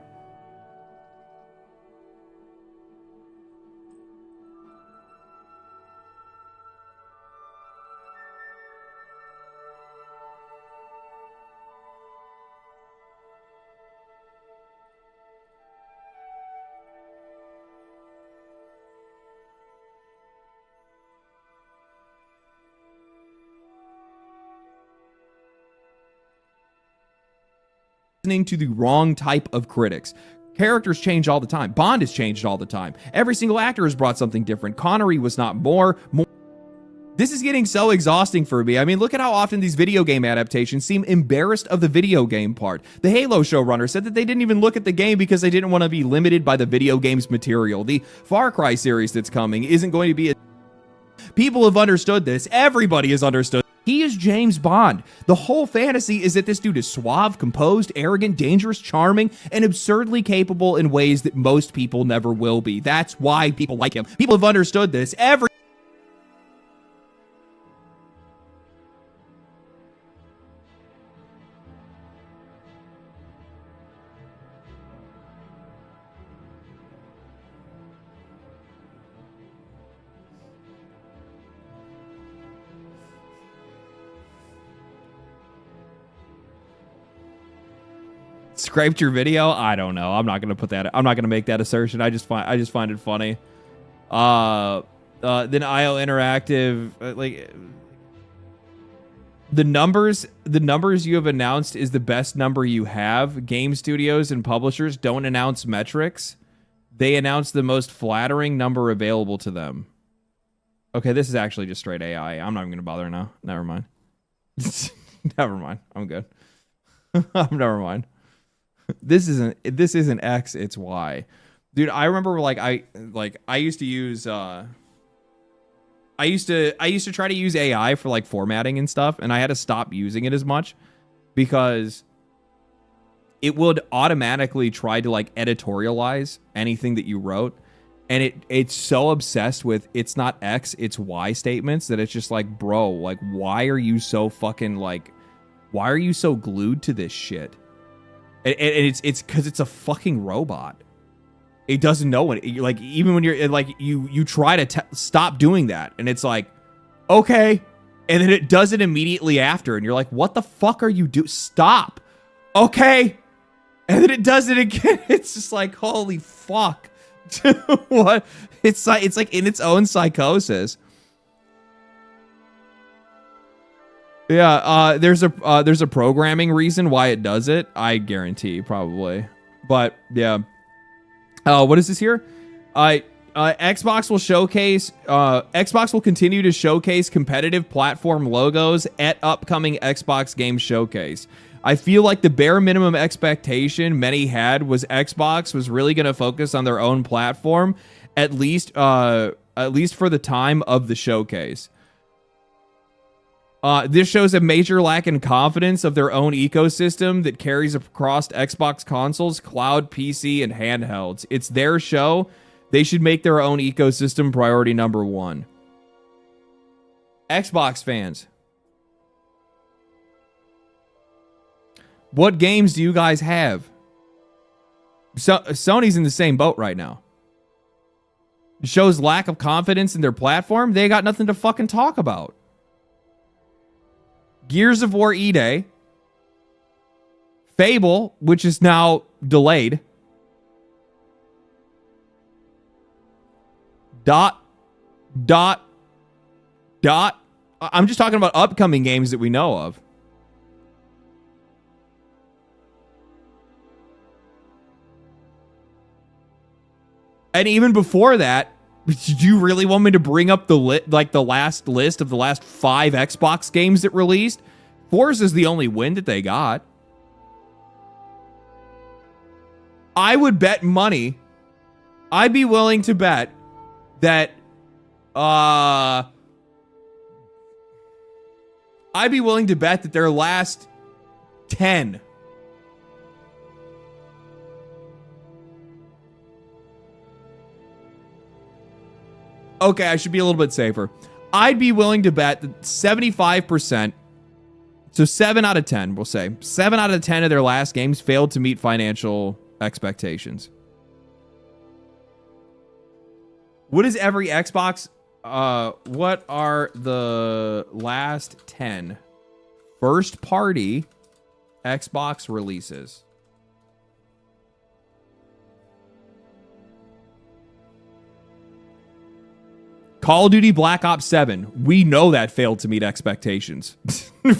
Listening to the wrong type of critics. Characters change all the time. Bond has changed all the time. Every single actor has brought something different. Connery was not more. This is getting so exhausting for me. I mean, look at how often these video game adaptations seem embarrassed of the video game part. The Halo showrunner said that they didn't even look at the game because they didn't want to be limited by the video game's material. The Far Cry series that's coming isn't going to be People have understood this. Everybody has understood. He is James Bond. The whole fantasy is that this dude is suave, composed, arrogant, dangerous, charming, and absurdly capable in ways that most people never will be. That's why people like him. People have understood this. Scraped your video? I don't know. I'm not gonna put that. I'm not gonna make that assertion. I just find it funny. Then IO Interactive, like the numbers you have announced is the best number you have. Game studios and publishers don't announce metrics. They announce the most flattering number available to them. Okay, this is actually just straight AI. I'm not even gonna bother now. Never mind. Never mind. I'm good. Never mind. This isn't X, it's Y. Dude, I remember I used to use I used to try to use AI for like formatting and stuff, and I had to stop using it as much because it would automatically try to like editorialize anything that you wrote, and it's so obsessed with it's not X, it's Y statements that it's just like, bro, like why are you so glued to this shit? And it's because it's a fucking robot. It doesn't know it. Like, even when you're like, you try to stop doing that, and it's like, okay, and then it does it immediately after, and you're like, what the fuck are you doing? Stop. Okay, and then it does it again. It's just like, holy fuck. What? It's like in its own psychosis. Yeah, there's a programming reason why it does it. I guarantee, probably. But yeah, what is this here? Xbox will continue to showcase competitive platform logos at upcoming Xbox Game Showcase. I feel like the bare minimum expectation many had was Xbox was really going to focus on their own platform, at least for the time of the showcase. This shows a major lack in confidence of their own ecosystem that carries across Xbox consoles, cloud, PC, and handhelds. It's their show. They should make their own ecosystem priority number one. Xbox fans, what games do you guys have? Sony's in the same boat right now. It shows lack of confidence in their platform. They got nothing to fucking talk about. Gears of War E-Day. Fable, which is now delayed. Dot. I'm just talking about upcoming games that we know of. And even before that, do you really want me to bring up the last list of the last 5 Xbox games that released? Forza is the only win that they got. I would bet money. I'd be willing to bet that their last 10 okay, I should be a little bit safer. I'd be willing to bet that 75%, so 7 out of 10, we'll say, 7 out of 10 of their last games failed to meet financial expectations. What is every Xbox? What are the last 10 first-party Xbox releases? Call of Duty Black Ops 7. We know that failed to meet expectations.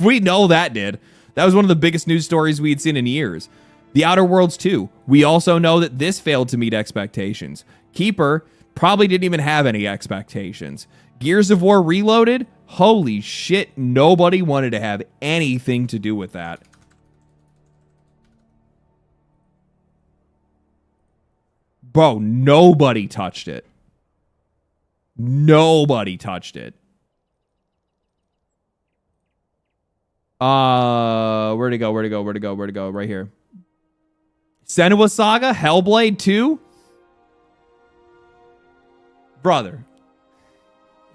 We know that did. That was one of the biggest news stories we had seen in years. The Outer Worlds 2. We also know that this failed to meet expectations. Keeper probably didn't even have any expectations. Gears of War Reloaded. Holy shit, nobody wanted to have anything to do with that. Bro, nobody touched it. Nobody touched it. Where'd it go? Right here. Senua Saga, Hellblade 2. Brother.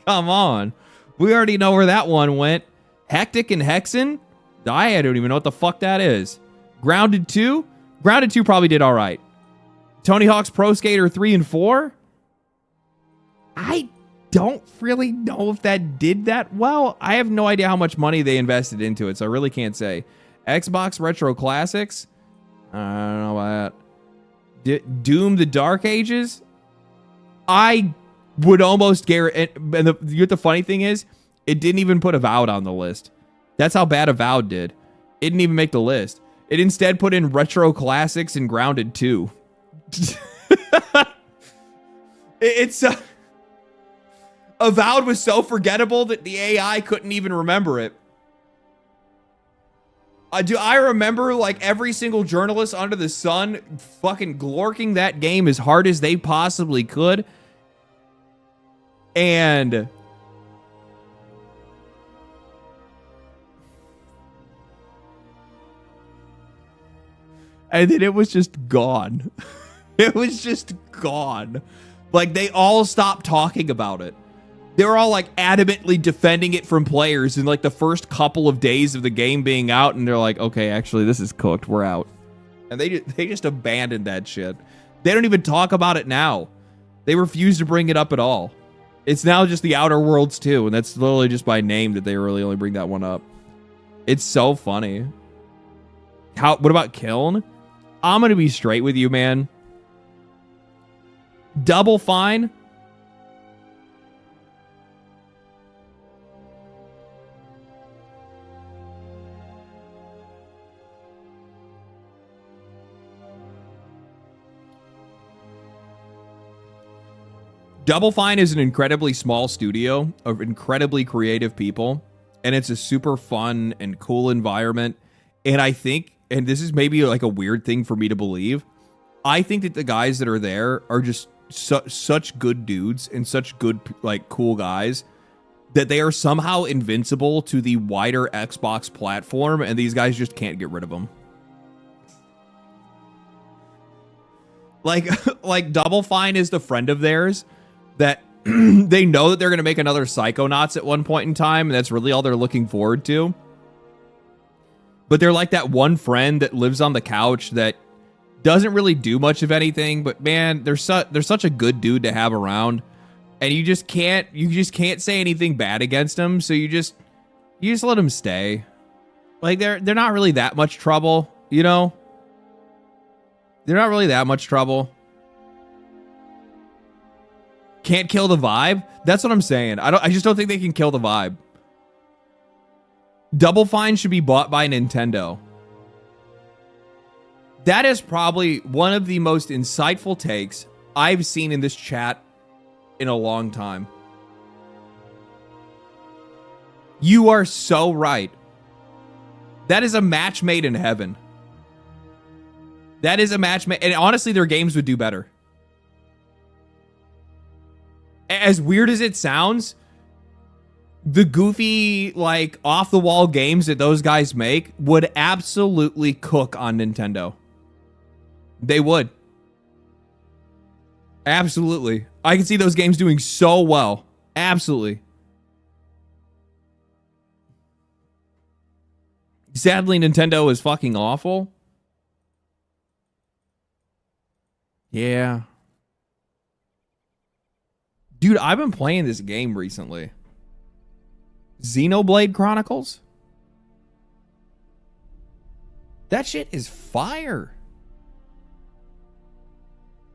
Come on. We already know where that one went. Hectic and Hexen? I don't even know what the fuck that is. Grounded 2? Grounded 2 probably did all right. Tony Hawk's Pro Skater 3 and 4? I don't really know if that did that well. I have no idea how much money they invested into it, so I really can't say. Xbox Retro Classics? I don't know about that. Doom the Dark Ages? I would almost guarantee, and the funny thing is, it didn't even put Avowed on the list. That's how bad Avowed did. It didn't even make the list. It instead put in Retro Classics and Grounded 2. Avowed was so forgettable that the AI couldn't even remember it. I remember like every single journalist under the sun fucking glorking that game as hard as they possibly could. And then it was just gone. It was just gone. Like they all stopped talking about it. They were all like adamantly defending it from players in like the first couple of days of the game being out, and they're like, okay, actually this is cooked, we're out. And they just abandoned that shit. They don't even talk about it now. They refuse to bring it up at all. It's now just the Outer Worlds 2, and that's literally just by name that they really only bring that one up. It's so funny. What about Kiln? I'm gonna be straight with you, man. Double Fine. Double Fine is an incredibly small studio of incredibly creative people, and it's a super fun and cool environment. And I think, and this is maybe like a weird thing for me to believe, I think that the guys that are there are just such good dudes and such good, like, cool guys that they are somehow invincible to the wider Xbox platform, and these guys just can't get rid of them. Like like Double Fine is the friend of theirs that they know that they're going to make another Psychonauts at one point in time, and that's really all they're looking forward to. But they're like that one friend that lives on the couch that doesn't really do much of anything, but man, they're such a good dude to have around, and you just can't say anything bad against them, so you just let them stay. Like they're not really that much trouble, you know? They're not really that much trouble. Can't kill the vibe? That's what I'm saying. I just don't think they can kill the vibe. Double Fine should be bought by Nintendo. That is probably one of the most insightful takes I've seen in this chat in a long time. You are so right. That is a match made in heaven. That is a match made, and honestly, their games would do better. As weird as it sounds, the goofy, like, off-the-wall games that those guys make would absolutely cook on Nintendo. They would. Absolutely. I can see those games doing so well. Absolutely. Sadly, Nintendo is fucking awful. Yeah. Dude, I've been playing this game recently. Xenoblade Chronicles? That shit is fire.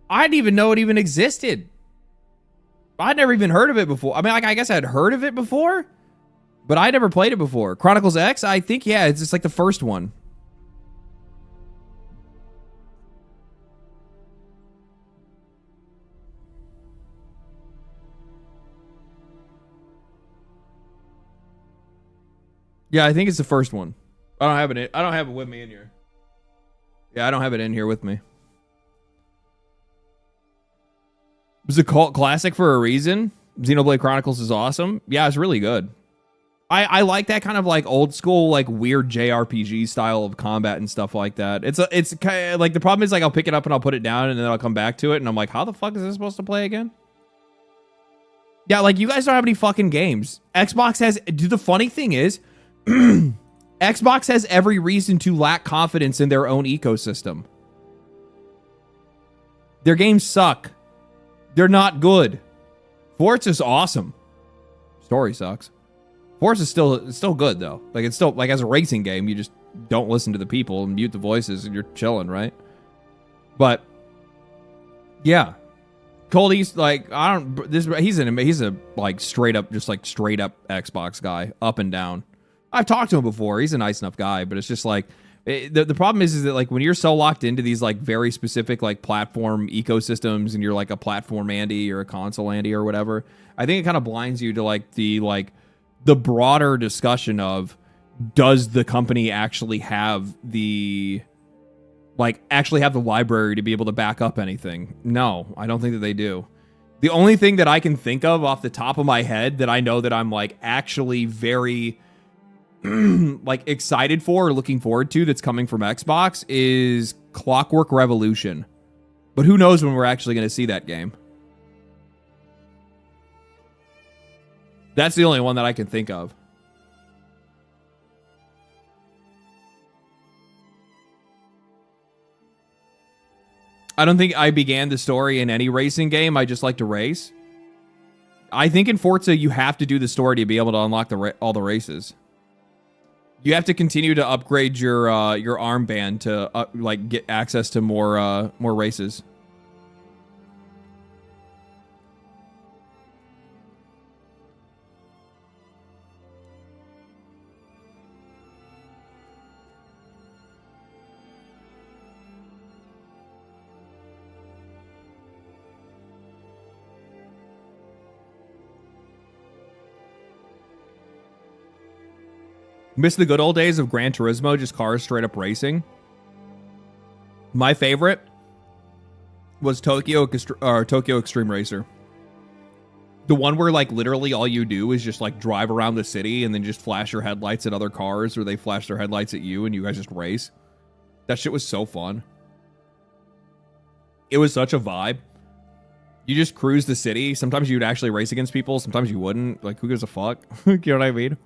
I didn't even know it even existed. I'd never even heard of it before. I mean, like, I guess I'd heard of it before, but I never played it before. Chronicles X, I think, yeah, it's just like the first one. Yeah, I think it's the first one. I don't have it with me in here. Yeah, I don't have it in here with me. It was a cult classic for a reason. Xenoblade Chronicles is awesome. Yeah, it's really good. I like that kind of like old school, like weird JRPG style of combat and stuff like that. It's kind of like, the problem is like I'll pick it up and I'll put it down and then I'll come back to it and I'm like, how the fuck is this supposed to play again? Yeah, like you guys don't have any fucking games. Xbox has, the funny thing is, Xbox has every reason to lack confidence in their own ecosystem. Their games suck. They're not good. Forza's awesome. Story sucks. Forza's still good though. Like it's still, like, as a racing game, you just don't listen to the people and mute the voices and you're chilling, right? But yeah, Cold East, like, I don't, he's a like straight up Xbox guy, up and down. I've talked to him before. He's a nice enough guy, but it's just like, the problem is that like when you're so locked into these like very specific like platform ecosystems and you're like a platform Andy or a console Andy or whatever, I think it kind of blinds you to like the broader discussion of, does the company actually have the library to be able to back up anything? No, I don't think that they do. The only thing that I can think of off the top of my head that I know that I'm like actually very like excited for or looking forward to that's coming from Xbox is Clockwork Revolution. But who knows when we're actually going to see that game. That's the only one that I can think of. I don't think I began the story in any racing game. I just like to race. I think in Forza you have to do the story to be able to unlock all the races. You have to continue to upgrade your armband to like get access to more races. Miss the good old days of Gran Turismo, just cars straight up racing. My favorite was Tokyo Extreme Racer. The one where like literally all you do is just like drive around the city and then just flash your headlights at other cars, or they flash their headlights at you and you guys just race. That shit was so fun. it was such a vibe. You just cruise the city. Sometimes you'd actually race against people. Sometimes you wouldn't. Like, who gives a fuck? You know what I mean?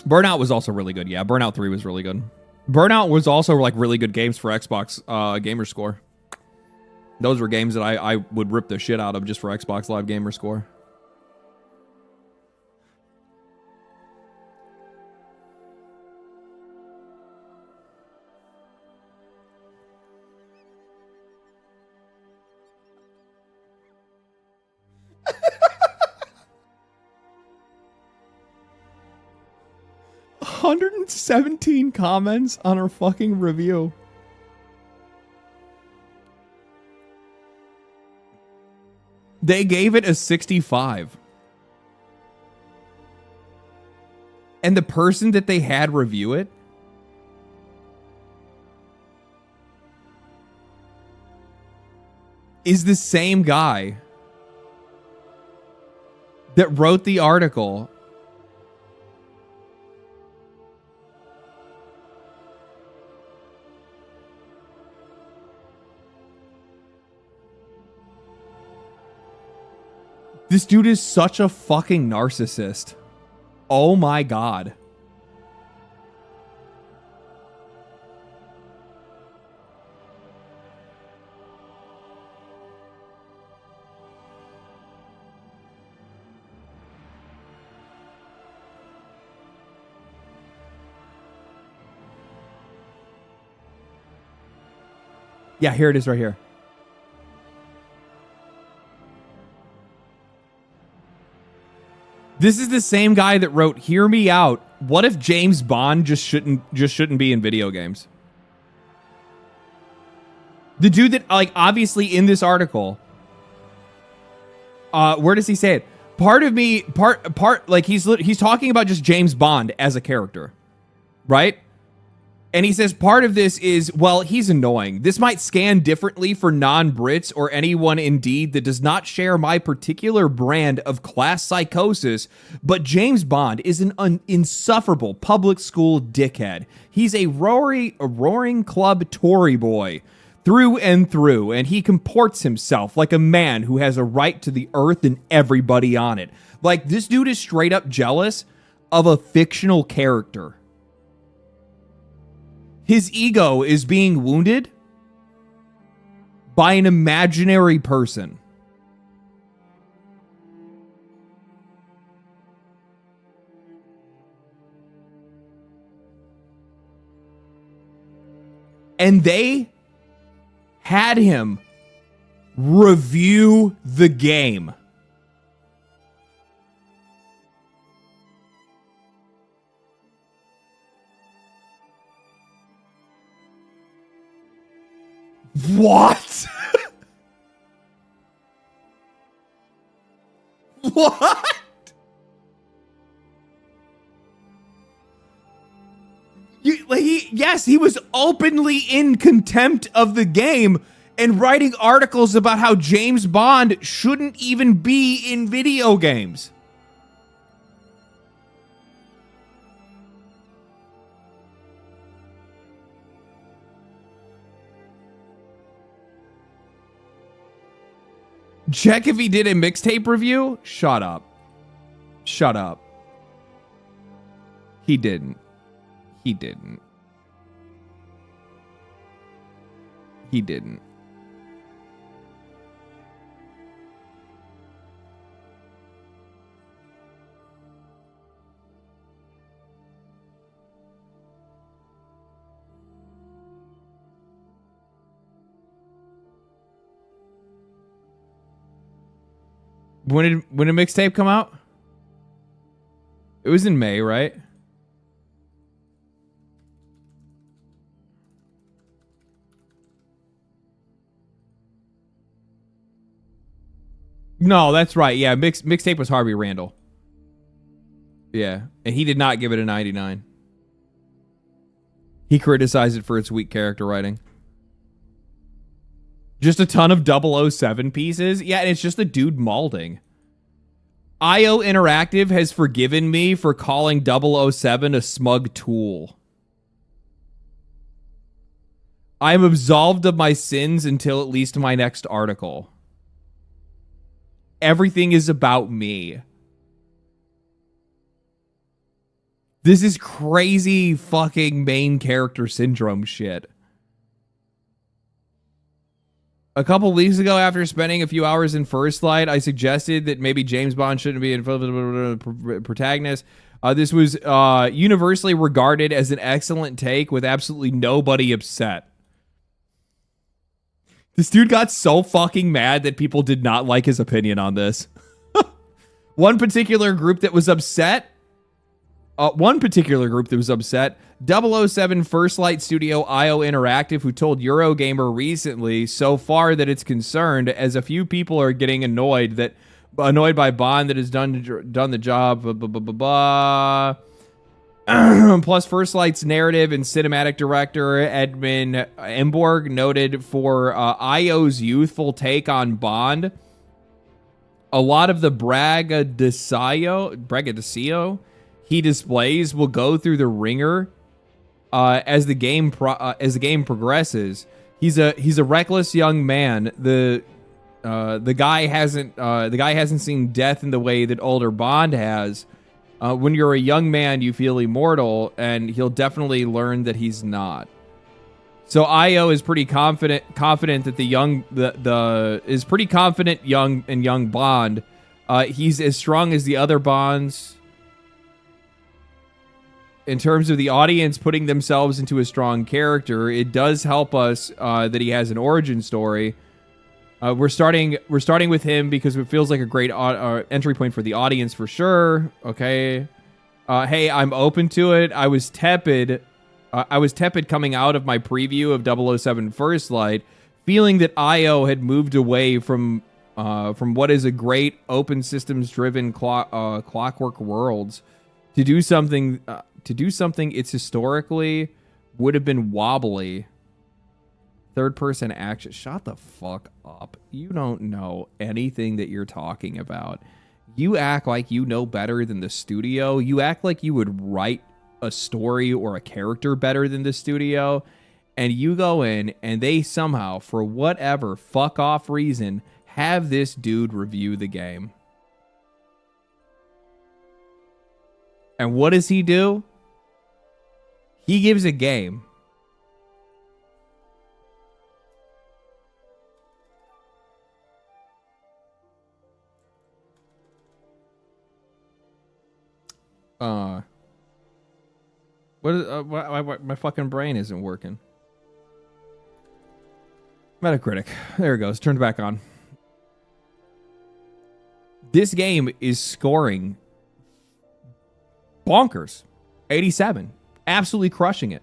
Burnout was also really good. Yeah, Burnout 3 was really good. Burnout was also like really good games for Xbox Gamer Score. Those were games that I would rip the shit out of just for Xbox Live Gamer Score. $117 comments on our fucking review. They gave it a 65. And the person that they had review it is the same guy that wrote the article This dude is such a fucking narcissist. Oh my god. Yeah, here it is right here. This is the same guy that wrote, "Hear me out. What if James Bond just shouldn't be in video games?" The dude that, like, obviously in this article, where does he say it? Part of me, like he's talking about just James Bond as a character, right? And he says part of this is, well, he's annoying. This might scan differently for non-Brits or anyone indeed that does not share my particular brand of class psychosis, but James Bond is an insufferable public school dickhead. He's a roaring club Tory boy through and through, and he comports himself like a man who has a right to the earth and everybody on it. Like, this dude is straight up jealous of a fictional character. His ego is being wounded by an imaginary person. And they had him review the game. What? What? Yes, he was openly in contempt of the game and writing articles about how James Bond shouldn't even be in video games. Check if he did a mixtape review. Shut up. Shut up. He didn't. He didn't. He didn't. When did mixtape come out? It was in May, right? No, that's right. Yeah, mixtape was Harvey Randall. Yeah, and he did not give it a 99. He criticized it for its weak character writing. Just a ton of 007 pieces. Yeah, and it's just a dude malding. IO Interactive has forgiven me for calling 007 a smug tool. I am absolved of my sins until at least my next article. Everything is about me. This is crazy fucking main character syndrome shit. A couple weeks ago, after spending a few hours in First Light, I suggested that maybe James Bond shouldn't be a protagonist. This was universally regarded as an excellent take with absolutely nobody upset. This dude got so fucking mad that people did not like his opinion on this. One particular group that was upset, 007 First Light Studio IO Interactive, who told Eurogamer recently so far that it's concerned as a few people are getting annoyed by Bond that has done the job. Blah, blah, blah, blah, blah. Plus, First Light's narrative and cinematic director Edmund Emborg noted for IO's youthful take on Bond. A lot of the braggadocio he displays will go through the ringer as the game progresses. He's a reckless young man. The guy hasn't seen death in the way that older Bond has. When you're a young man, you feel immortal, and he'll definitely learn that he's not. So IO is pretty confident that young Bond. He's as strong as the other Bonds. In terms of the audience putting themselves into a strong character, it does help us that he has an origin story. We're starting with him because it feels like a great entry point for the audience for sure. Okay. Hey, I'm open to it. I was tepid coming out of my preview of 007 First Light, feeling that IO had moved away from what is a great open systems driven Clockwork Worlds to do something it's historically would have been wobbly. Third person action. Shut the fuck up. You don't know anything that you're talking about. You act like you know better than the studio. You act like you would write a story or a character better than the studio. And you go in and they somehow, for whatever fuck off reason, have this dude review the game. And what does he do? He gives a game. My fucking brain isn't working. Metacritic. There it goes. Turned back on. This game is scoring bonkers. 87. Absolutely crushing it.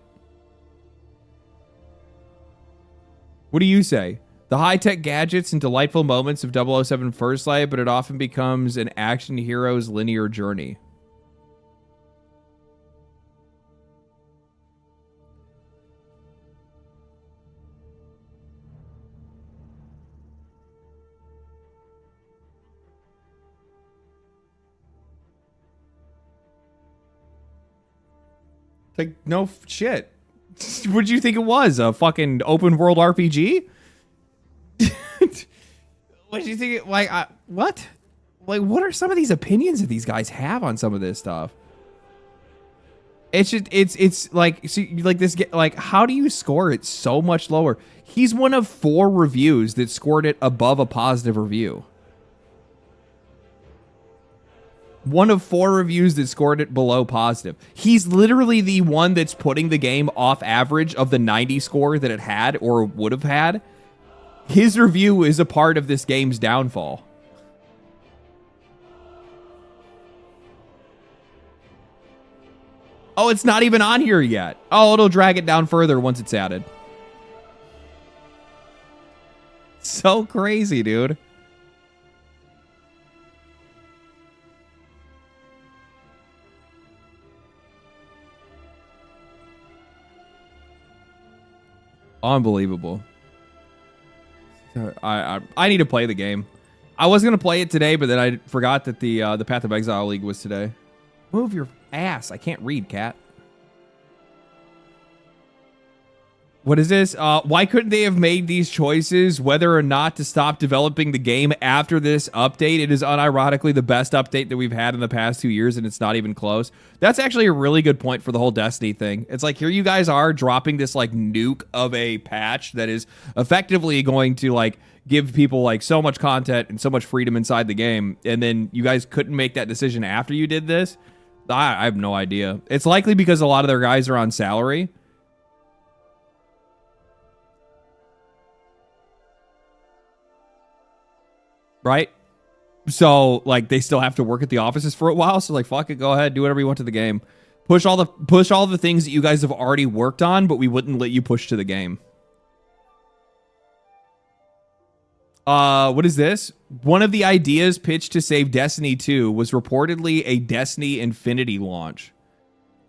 What do you say? The high-tech gadgets and delightful moments of 007 First Light, but it often becomes an action hero's linear journey. Like, no shit. What did you think it was? A fucking open world RPG? What did you think? What? Like, what are some of these opinions that these guys have on some of this stuff? It's just, it's like, see, like this, like, how do you score it so much lower? He's one of 4 reviews that scored it above a positive review. One of 4 reviews that scored it below positive. He's literally the one that's putting the game off average of the 90 score that it had or would have had. His review is a part of this game's downfall. Oh, it's not even on here yet. Oh, it'll drag it down further once it's added. So crazy, dude. Unbelievable. I need to play the game. I was gonna play it today, but then I forgot that the Path of Exile League was today. Move your ass. I can't read, cat. What is this? Why couldn't they have made these choices whether or not to stop developing the game after this update? It is unironically the best update that we've had in the past 2 years, and it's not even close. That's actually a really good point for the whole Destiny thing. It's like, here you guys are dropping this like nuke of a patch that is effectively going to like give people like so much content and so much freedom inside the game, and then you guys couldn't make that decision after you did this? I have no idea. It's likely because a lot of their guys are on salary. Right? So, like, they still have to work at the offices for a while. So, like, fuck it, go ahead, do whatever you want to the game. Push all the things that you guys have already worked on, but we wouldn't let you push to the game. What is this? One of the ideas pitched to save Destiny 2 was reportedly a Destiny Infinity launch.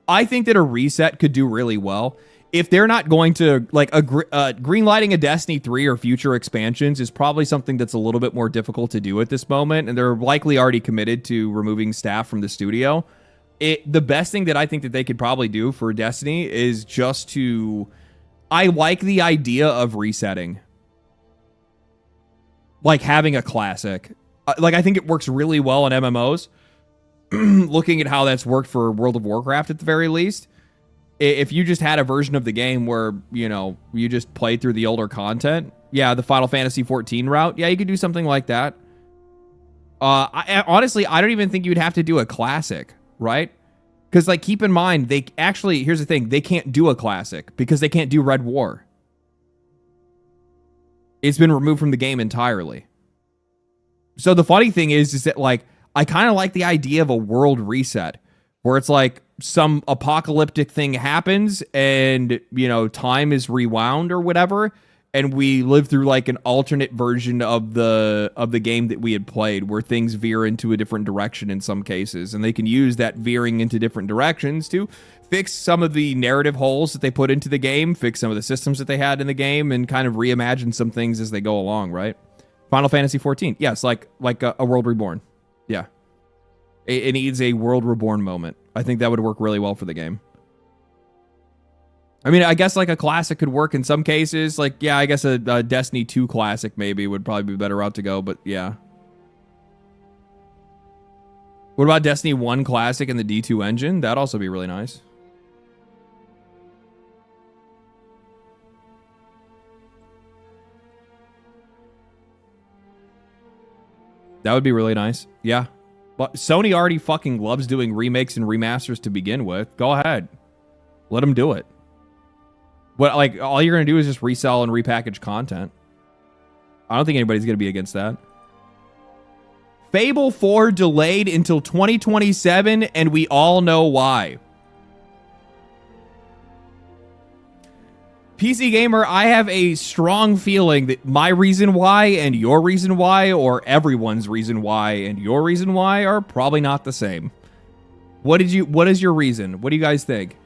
I think that a reset could do really well. If they're not going to, like, greenlighting a Destiny 3 or future expansions is probably something that's a little bit more difficult to do at this moment, and they're likely already committed to removing staff from the studio. The best thing that I think that they could probably do for Destiny is just to... I like the idea of resetting. Like, having a classic. Like, I think it works really well in MMOs. Looking at how that's worked for World of Warcraft at the very least. If you just had a version of the game where, you know, you just played through the older content, yeah, the Final Fantasy 14 route, yeah, you could do something like that. Honestly, I don't even think you'd have to do a classic, right? Because, like, keep in mind, they actually, here's the thing, they can't do a classic because they can't do Red War. It's been removed from the game entirely. So the funny thing is that, like, I kind of like the idea of a world reset where it's like, some apocalyptic thing happens and, you know, time is rewound or whatever, and we live through like an alternate version of the game that we had played where things veer into a different direction in some cases, and they can use that veering into different directions to fix some of the narrative holes that they put into the game, fix some of the systems that they had in the game, and kind of reimagine some things as they go along, right? Final Fantasy 14, yes, like a World Reborn. Yeah. It needs a World Reborn moment. I think that would work really well for the game. I mean, I guess like a classic could work in some cases. Like, yeah, I guess a Destiny 2 classic maybe would probably be a better route to go, but yeah. What about Destiny 1 classic and the D2 engine? That'd also be really nice. That would be really nice. Yeah. But Sony already fucking loves doing remakes and remasters to begin with. Go ahead. Let them do it. What, like, all you're going to do is just resell and repackage content. I don't think anybody's going to be against that. Fable 4 delayed until 2027, and we all know why. PC Gamer, I have a strong feeling that my reason why and your reason why, or everyone's reason why and your reason why, are probably not the same. What is your reason? What do you guys think?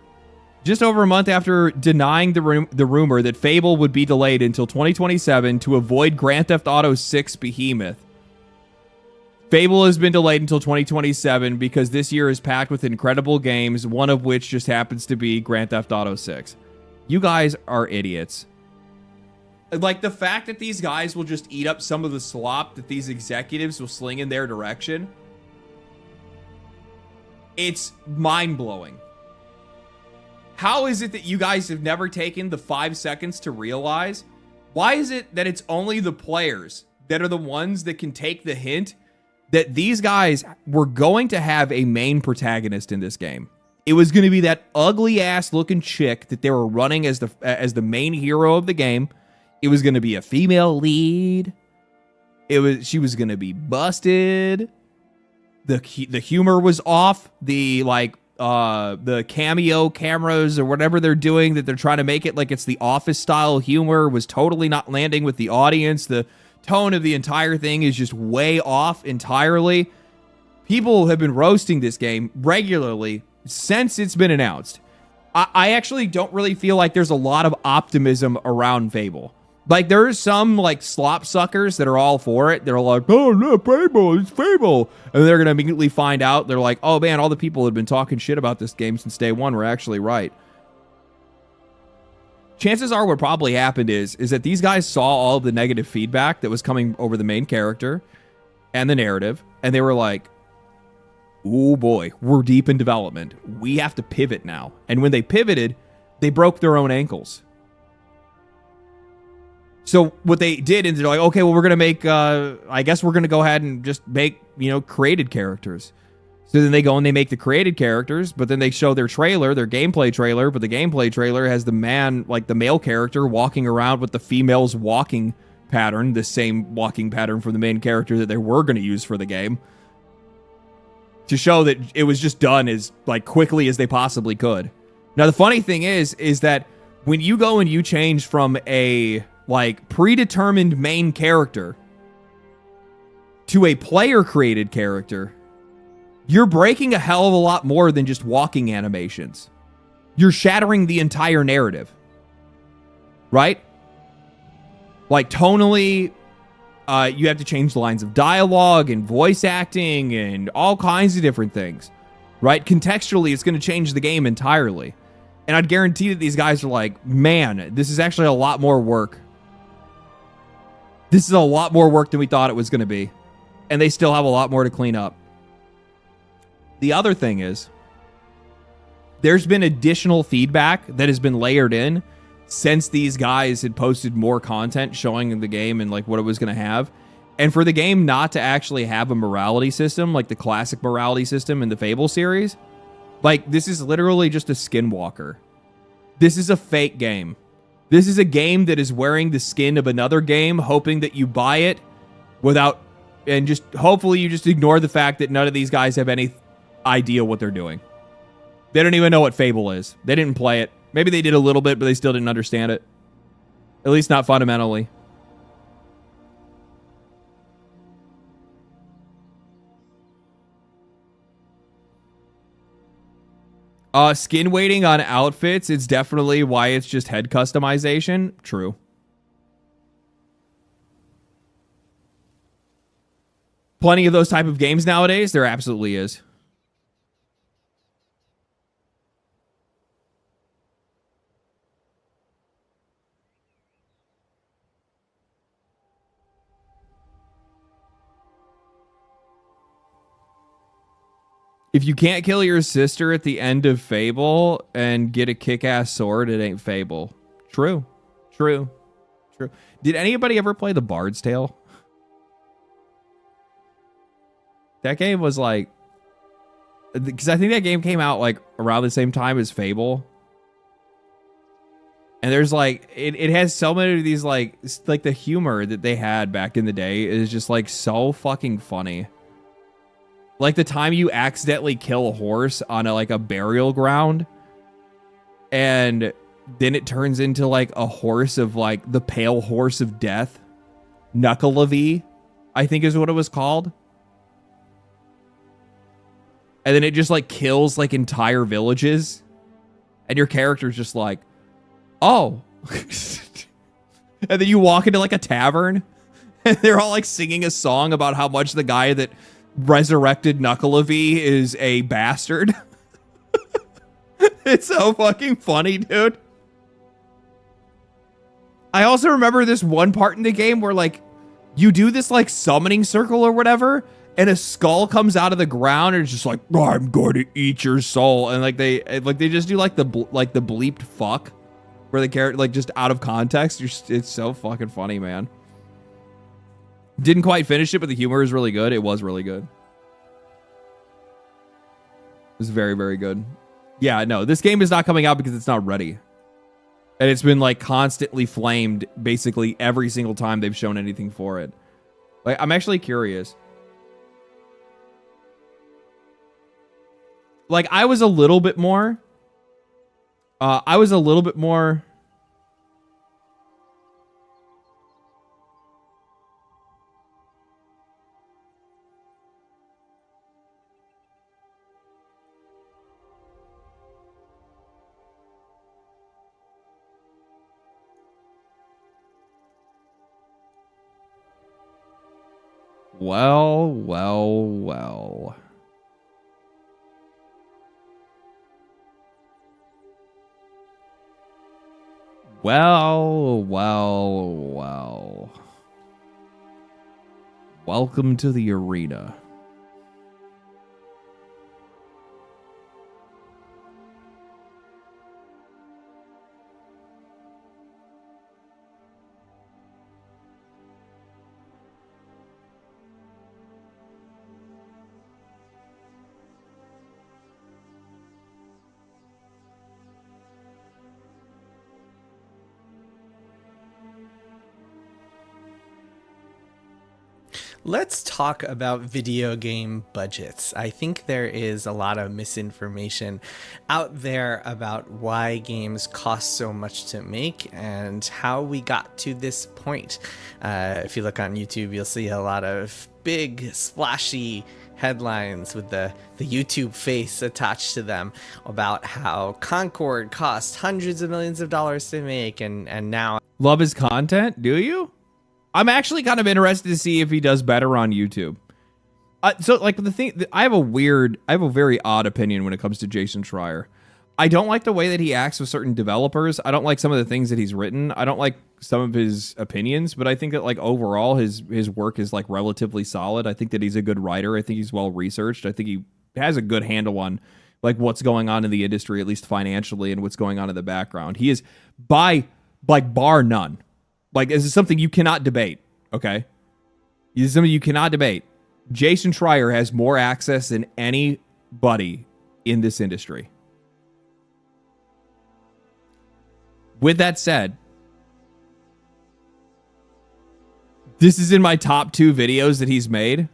Just over a month after denying the rumor that Fable would be delayed until 2027 to avoid Grand Theft Auto 6 behemoth, Fable has been delayed until 2027 because this year is packed with incredible games, one of which just happens to be Grand Theft Auto 6. You guys are idiots. Like, the fact that these guys will just eat up some of the slop that these executives will sling in their direction, it's mind-blowing. How is it that you guys have never taken the 5 seconds to realize? Why is it that it's only the players that are the ones that can take the hint that these guys were going to have a main protagonist in this game? It was going to be that ugly ass looking chick that they were running as the main hero of the game. It was going to be a female lead. She was going to be busted. The humor was off. The cameo cameras or whatever they're doing that they're trying to make it like it's the Office style humor was totally not landing with the audience. The tone of the entire thing is just way off entirely. People have been roasting this game regularly since it's been announced. I actually don't really feel like there's a lot of optimism around Fable. Like, there are some, like, slop suckers that are all for it. They're like, oh, no, Fable, it's Fable. And they're going to immediately find out. They're like, oh, man, all the people who have been talking shit about this game since day one were actually right. chances are what probably happened is that these guys saw all of the negative feedback that was coming over the main character and the narrative, and they were like, oh boy, we're deep in development. We have to pivot now. And when they pivoted, they broke their own ankles. So what they did is they're like, okay, well, we're going to make, I guess we're going to go ahead and just make, created characters. So then they go and they make the created characters, but then they show their trailer, their gameplay trailer, but the gameplay trailer has the male character walking around with the female's walking pattern, the same walking pattern from the main character that they were going to use for the game, to show that it was just done as quickly as they possibly could. Now, the funny thing is that when you go and you change from a predetermined main character to a player created character, you're breaking a hell of a lot more than just walking animations. You're shattering the entire narrative. Right? Tonally, you have to change the lines of dialogue and voice acting and all kinds of different things. Right? Contextually, it's going to change the game entirely. And I'd guarantee that these guys are like, man, this is actually a lot more work. This is a lot more work than we thought it was going to be. And they still have a lot more to clean up. The other thing is, there's been additional feedback that has been layered in since these guys had posted more content showing the game and what it was going to have. And for the game not to actually have a morality system, like the classic morality system in the Fable series, this is literally just a skinwalker. This is a fake game. This is a game that is wearing the skin of another game, hoping that you buy it and just hopefully you just ignore the fact that none of these guys have any idea what they're doing. They don't even know what Fable is. They didn't play it. Maybe they did a little bit, but they still didn't understand it. At least not fundamentally. Skin weighting on outfits, it's definitely why it's just head customization. True. Plenty of those type of games nowadays. There absolutely is. If you can't kill your sister at the end of Fable and get a kick-ass sword, it ain't Fable. True. True. True. Did anybody ever play The Bard's Tale? That game was because I think that game came out around the same time as Fable. And there's it has so many of these the humor that they had back in the day is just so fucking funny. The time you accidentally kill a horse on a burial ground, and then it turns into a horse of the pale horse of death. Knuckleavee, I think is what it was called. And then it just kills entire villages. And your character's just oh. And then you walk into a tavern and they're all singing a song about how much the guy that resurrected Knuckleavee is a bastard. It's so fucking funny, dude. I also remember this one part in the game where you do this summoning circle or whatever, and a skull comes out of the ground and it's just I'm going to eat your soul, and they just do the bleeped fuck where the character just out of context. It's so fucking funny, man. Didn't quite finish it, but the humor is really good. It was really good. It was very, very good. Yeah, no, this game is not coming out because it's not ready. And it's been constantly flamed basically every single time they've shown anything for it. I'm actually curious. I was a little bit more Well. Well. Welcome to the arena. Let's talk about video game budgets. I think there is a lot of misinformation out there about why games cost so much to make and how we got to this point. If you look on YouTube, you'll see a lot of big, splashy headlines with the YouTube face attached to them about how Concord cost hundreds of millions of dollars to make, and now... Love his content, do you? I'm actually kind of interested to see if he does better on YouTube. So, like, the thing, I have a very odd opinion when it comes to Jason Schreier. I don't like the way that he acts with certain developers. I don't like some of the things that he's written. I don't like some of his opinions, but I think that, like, overall his work is, like, relatively solid. I think that he's a good writer. I think he's well researched. I think he has a good handle on, like, what's going on in the industry, at least financially, and what's going on in the background. He is bar none. Like, this is something you cannot debate, okay? This is something you cannot debate. Jason Schreier has more access than anybody in this industry. With that said, this is in my top 2 videos that he's made.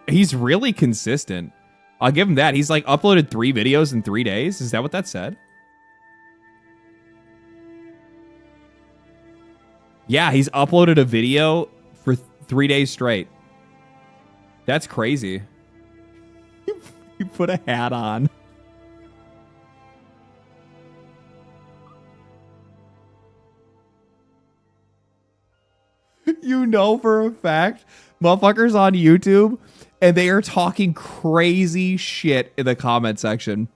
He's really consistent. I'll give him that. He's like uploaded 3 videos in 3 days. Is that what that said? Yeah, he's uploaded a video for 3 days straight. That's crazy. He put a hat on. You know for a fact, motherfuckers on YouTube, and they are talking crazy shit in the comment section.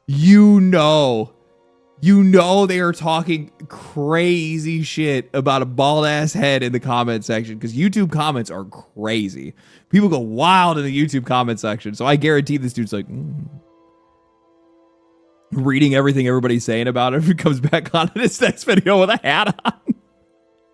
You know they are talking crazy shit about a bald ass head in the comment section, because YouTube comments are crazy. People go wild in the YouTube comment section. So I guarantee this dude's like reading everything everybody's saying about it. If he comes back on in his next video with a hat on.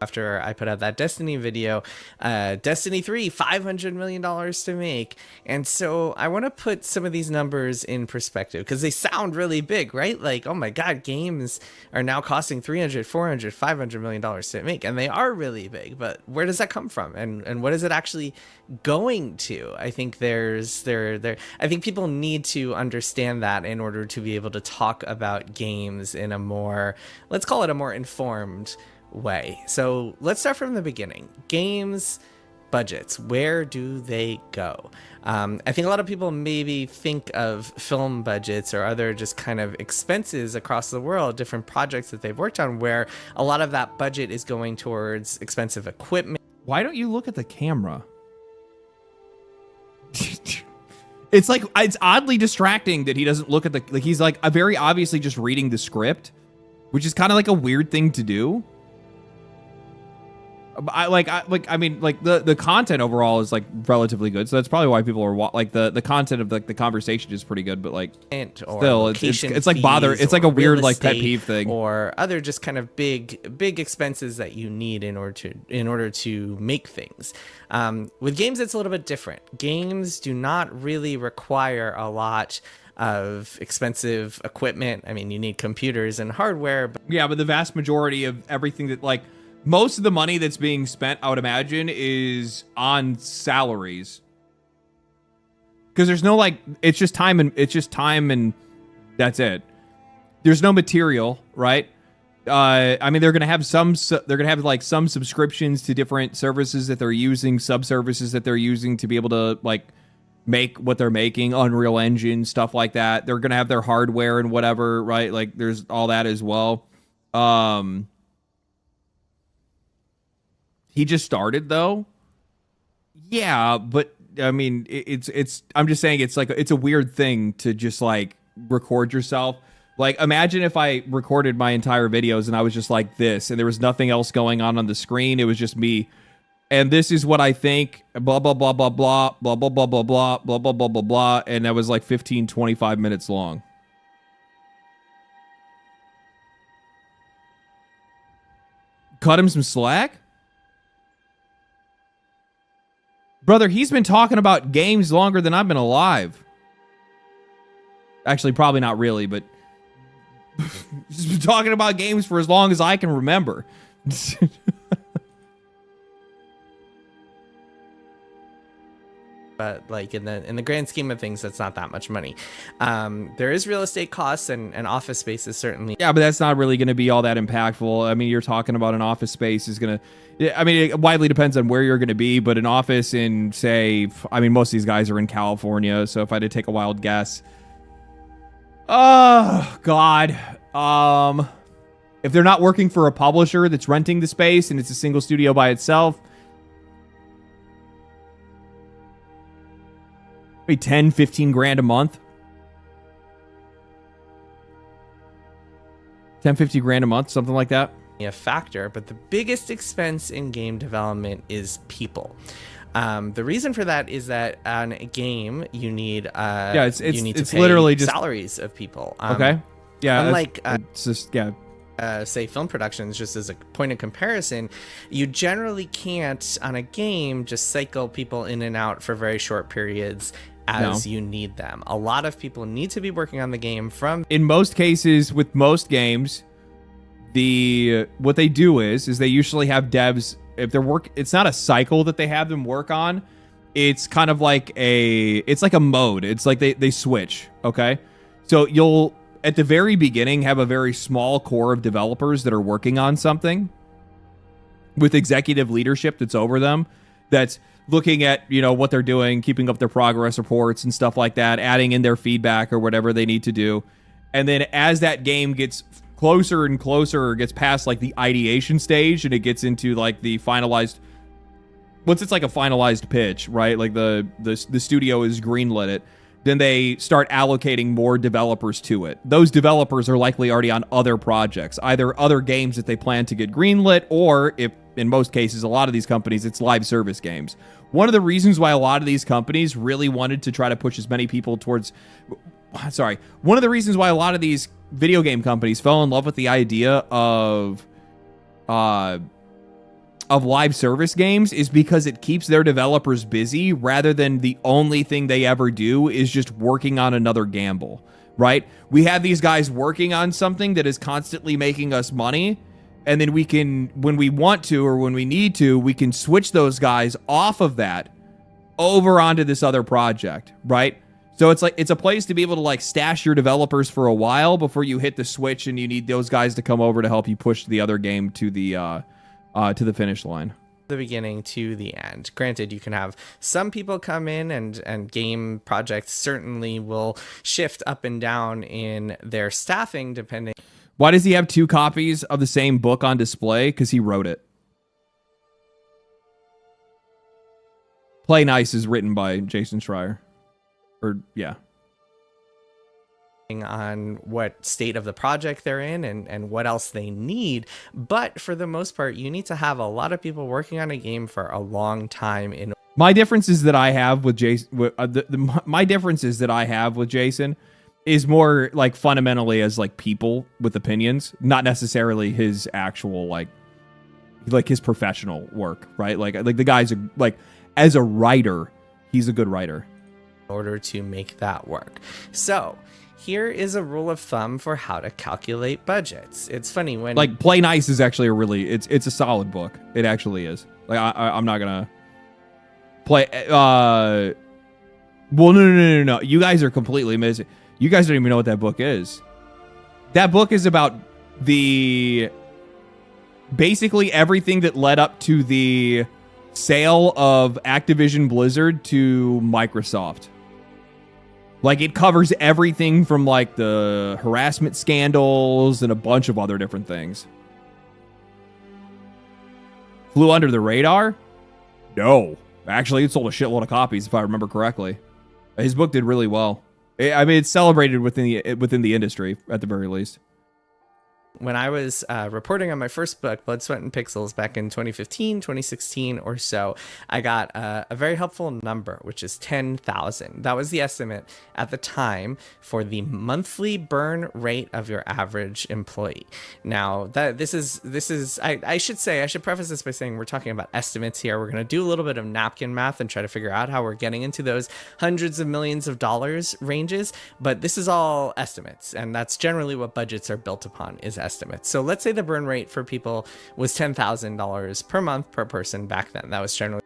After I put out that Destiny video, Destiny 3, $500 million to make. And so I want to put some of these numbers in perspective, because they sound really big, right? Like, oh my God, games are now costing $300, $400, $500 million to make. And they are really big, but where does that come from? And what is it actually going to? I think I think people need to understand that in order to be able to talk about games in a more, let's call it a more informed way. So let's start from the beginning. Games budgets, where do they go? I think a lot of people maybe think of film budgets or other just kind of expenses across the world, different projects that they've worked on, where a lot of that budget is going towards expensive equipment. Why don't you look at the camera? It's like, it's oddly distracting that he doesn't look at the, like, he's like very obviously just reading the script, which is kind of like a weird thing to do. I mean, the content overall is like relatively good, so that's probably why people are like the content of like the conversation is pretty good, but like still it's like bother, it's like a weird like pet peeve thing, or other just kind of big expenses that you need in order to make things. With games, it's a little bit different. Games do not really require a lot of expensive equipment. I mean, you need computers and hardware, but the vast majority of everything that, like, most of the money that's being spent, I would imagine, is on salaries. Because there's no, like, it's just time and that's it. There's no material, right? I mean, they're gonna have some like some subscriptions to different services that they're using, sub-services that they're using to be able to like make what they're making, Unreal Engine, stuff like that. They're gonna have their hardware and whatever, right? Like there's all that as well. He just started though. Yeah, but I mean, it's. I'm just saying, it's like it's a weird thing to just like record yourself. Like, imagine if I recorded my entire videos and I was just like this, and there was nothing else going on the screen. It was just me, and this is what I think. Blah blah blah blah blah blah blah blah blah blah blah blah blah blah blah, and that was like 15, 25 minutes long. Cut him some slack. Brother, he's been talking about games longer than I've been alive. Actually, probably not really, but he's been talking about games for as long as I can remember. But like in the grand scheme of things, that's not that much money. There is real estate costs and office spaces certainly. Yeah, but that's not really going to be all that impactful. I mean, you're talking about an office space is going to, I mean, it widely depends on where you're going to be, but an office in, say, I mean, most of these guys are in California, so if I had to take a wild guess, oh, God. If they're not working for a publisher that's renting the space and it's a single studio by itself, maybe 10, 15 grand a month. 10, 50 grand a month, something like that. A factor, but the biggest expense in game development is people. The reason for that is that on a game you need you need to pay literally just salaries of people. Okay. Yeah. Unlike it's just say film productions, just as a point of comparison, you generally can't on a game just cycle people in and out for very short periods as you need them. A lot of people need to be working on the game from. In most cases, with most games, what they do is they usually have devs. If they're it's not a cycle that they have them work on. It's kind of like it's like a mode. It's like they switch. Okay, so you'll at the very beginning have a very small core of developers that are working on something with executive leadership that's over them, that's looking at, you know, what they're doing, keeping up their progress reports and stuff like that, adding in their feedback or whatever they need to do. And then as that game gets closer and closer, or gets past like the ideation stage and it gets into like the finalized, once it's like a finalized pitch, right? Like the studio is greenlit it, then they start allocating more developers to it. Those developers are likely already on other projects, either other games that they plan to get greenlit, or if in most cases, a lot of these companies, it's live service games. One of the reasons why a lot of these companies really wanted to try to push as many people towards, one of the reasons why a lot of these video game companies fell in love with the idea of live service games is because it keeps their developers busy rather than the only thing they ever do is just working on another gamble, right? We have these guys working on something that is constantly making us money, and then we can, when we want to or when we need to, we can switch those guys off of that over onto this other project, right? So it's like, it's a place to be able to like stash your developers for a while before you hit the switch and you need those guys to come over to help you push the other game to the finish line. The beginning to the end. Granted, you can have some people come in and game projects certainly will shift up and down in their staffing depending. Why does he have 2 copies of the same book on display? Because he wrote it. Play Nice is written by Jason Schreier. Yeah. On what state of the project they're in and what else they need. But for the most part, you need to have a lot of people working on a game for a long time. My differences that I have with Jason, my differences that I have with Jason is more like fundamentally as like people with opinions, not necessarily his actual like his professional work, right? Like the guy's like, as a writer, he's a good writer. In order to make that work. So here is a rule of thumb for how to calculate budgets. It's funny when like Play Nice is actually it's a solid book. It actually is. Like I'm not gonna play. Well, no. You guys are completely missing. You guys don't even know what that book is. That book is about basically everything that led up to the sale of Activision Blizzard to Microsoft. Like, it covers everything from, like, the harassment scandals and a bunch of other different things. Flew under the radar? No. Actually, it sold a shitload of copies, if I remember correctly. His book did really well. I mean, it's celebrated within the industry, at the very least. When I was reporting on my first book, Blood, Sweat, and Pixels, back in 2015, 2016 or so, I got a very helpful number, which is 10,000. That was the estimate at the time for the monthly burn rate of your average employee. Now, this is I should preface this by saying we're talking about estimates here. We're going to do a little bit of napkin math and try to figure out how we're getting into those hundreds of millions of dollars ranges, but this is all estimates, and that's generally what budgets are built upon, is estimates. So let's say the burn rate for people was $10,000 per month per person back then. That was generally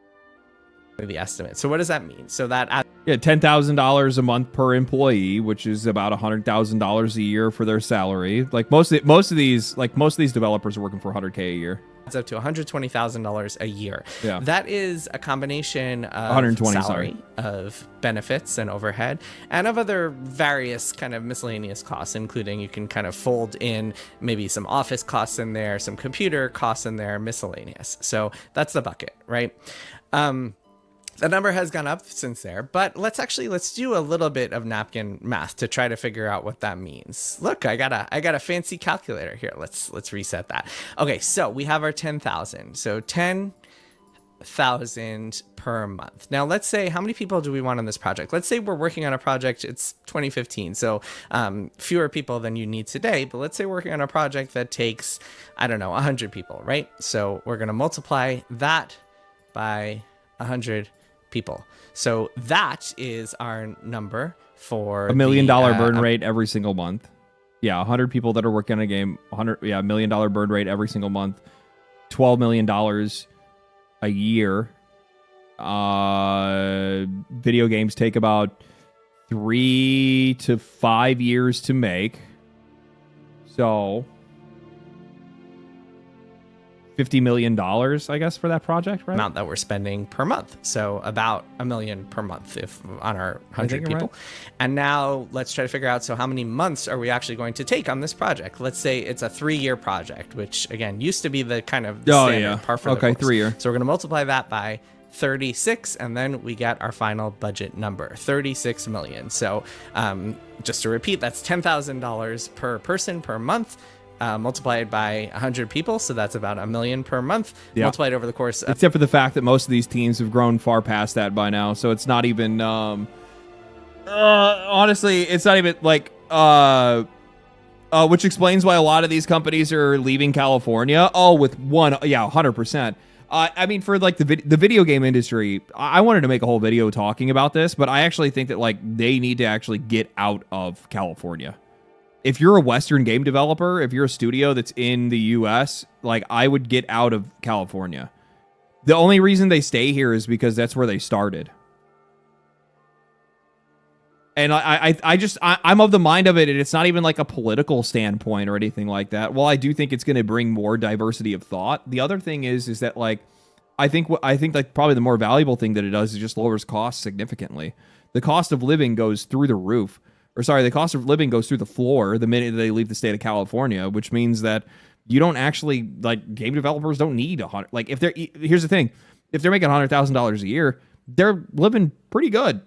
the estimate. So what does that mean? So that $10,000 a month per employee, which is about $100,000 a year for their salary. Like most of these developers are working for $100K a year. It's up to $120,000 a year. Yeah. That is a combination of 120, salary, of benefits and overhead, and of other various kind of miscellaneous costs, including you can kind of fold in maybe some office costs in there, some computer costs in there, miscellaneous. So that's the bucket, right? The number has gone up since there, but let's do a little bit of napkin math to try to figure out what that means. Look, I got a fancy calculator here. Let's reset that. Okay, so we have our 10,000. So 10,000 per month. Now let's say, how many people do we want on this project? Let's say we're working on a project, it's 2015, so fewer people than you need today, but let's say we're working on a project that takes, I don't know, 100 people, right? So we're gonna multiply that by 100 people. So that is our number for $1 million burn rate every single month. Yeah, 100 people that are working on a game, $1 million burn rate every single month, $12 million a year. Video games take about 3 to 5 years to make. So $50 million, I guess, for that project, right? Amount that we're spending per month. So about $1 million per month if on our 100 people. Right. And now let's try to figure out, so how many months are we actually going to take on this project? Let's say it's a 3-year project, which again used to be the kind of standard par for the course. 3 year. So we're going to multiply that by 36, and then we get our final budget number, 36 million. So just to repeat, that's $10,000 per person per month. Multiplied by 100 people, so that's about $1 million per month. Yep. Multiplied over the course of... Except for the fact that most of these teams have grown far past that by now, so it's not even... honestly, it's not even, like... which explains why a lot of these companies are leaving California. Oh, with one... Yeah, 100%. I mean, for, like, the video game industry, I wanted to make a whole video talking about this, but I actually think that, like, they need to actually get out of California. If you're a Western game developer, if you're a studio that's in the US, like, I would get out of California. The only reason they stay here is because that's where they started. And I'm of the mind of it, and it's not even like a political standpoint or anything like that. Well, I do think it's going to bring more diversity of thought. The other thing is that, like, I think like probably the more valuable thing that it does is just lowers costs significantly. The cost of living goes through the roof. Or sorry, the cost of living goes through the floor the minute they leave the state of California, which means that you don't actually, like, game developers don't need like, if they're, here's the thing, if they're making $100,000 a year, they're living pretty good,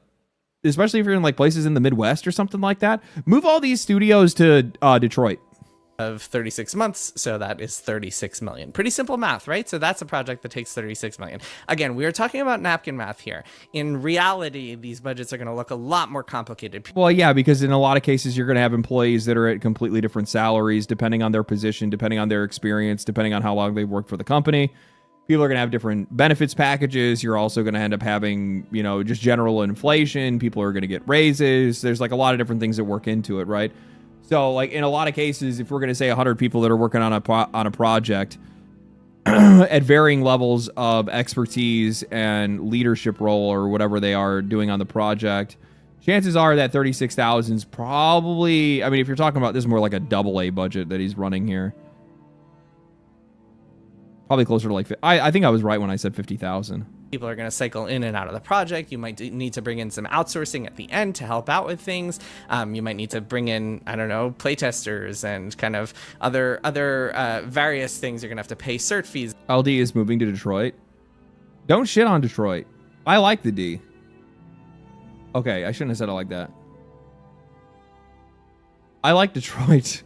especially if you're in, like, places in the Midwest or something like that. Move all these studios to Detroit. Of 36 months, so that is 36 million. Pretty simple math, right? So that's a project that takes 36 million. Again, we are talking about napkin math here. In reality, these budgets are going to look a lot more complicated. Well, yeah, because in a lot of cases, you're going to have employees that are at completely different salaries, depending on their position, depending on their experience, depending on how long they've worked for the company. People are going to have different benefits packages. You're also going to end up having, you know, just general inflation. People are going to get raises. There's, like, a lot of different things that work into it, right? So, like, in a lot of cases, if we're going to say 100 people that are working on a project at varying levels of expertise and leadership role or whatever they are doing on the project, chances are that 36,000 is probably, I mean, if you're talking about this is more like a AA budget that he's running here. Probably closer to like, I think I was right when I said 50,000. People are going to cycle in and out of the project. You might need to bring in some outsourcing at the end to help out with things. You might need to bring in, I don't know, playtesters and kind of other various things. You're going to have to pay cert fees. LD is moving to Detroit. Don't shit on Detroit. I like the D. Okay, I shouldn't have said it like that. I like Detroit.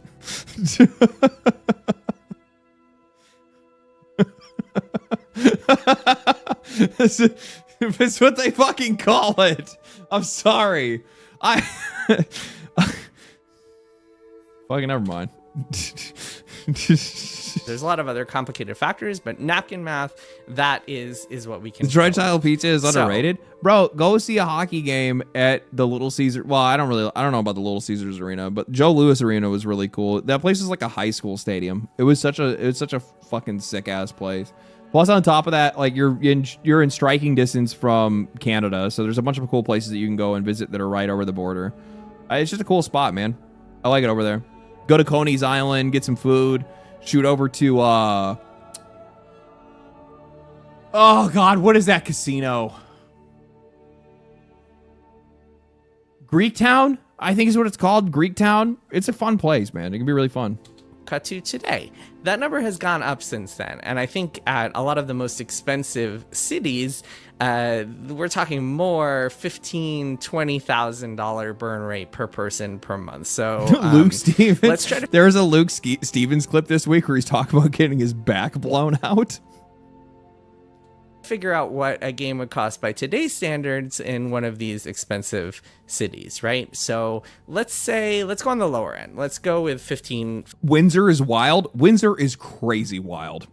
It's what they fucking call it. I'm sorry. Fucking never mind. There's a lot of other complicated factors, but napkin math, that is what we can. Detroit style pizza is underrated. Bro, go see a hockey game at the Little Caesar. Well, I don't know about the Little Caesars Arena, but Joe Louis Arena was really cool. That place is like a high school stadium. It was such a fucking sick ass place. Plus, on top of that, like you're in striking distance from Canada, so there's a bunch of cool places that you can go and visit that are right over the border. It's just a cool spot, man. I like it over there. Go to Coney's Island, get some food, shoot over to oh god, what is that casino? Greektown, I think is what it's called. Greektown. It's a fun place, man. It can be really fun. Cut to today. That number has gone up since then, and I think at a lot of the most expensive cities, we're talking more $15,000-$20,000 burn rate per person per month. So Luke Stevens. Let's try to. There was a Luke Stevens clip this week where he's talking about getting his back blown out. Figure out what a game would cost by today's standards in one of these expensive cities, right? So let's go on the lower end. Let's go with 15. Windsor is wild. Windsor is crazy wild.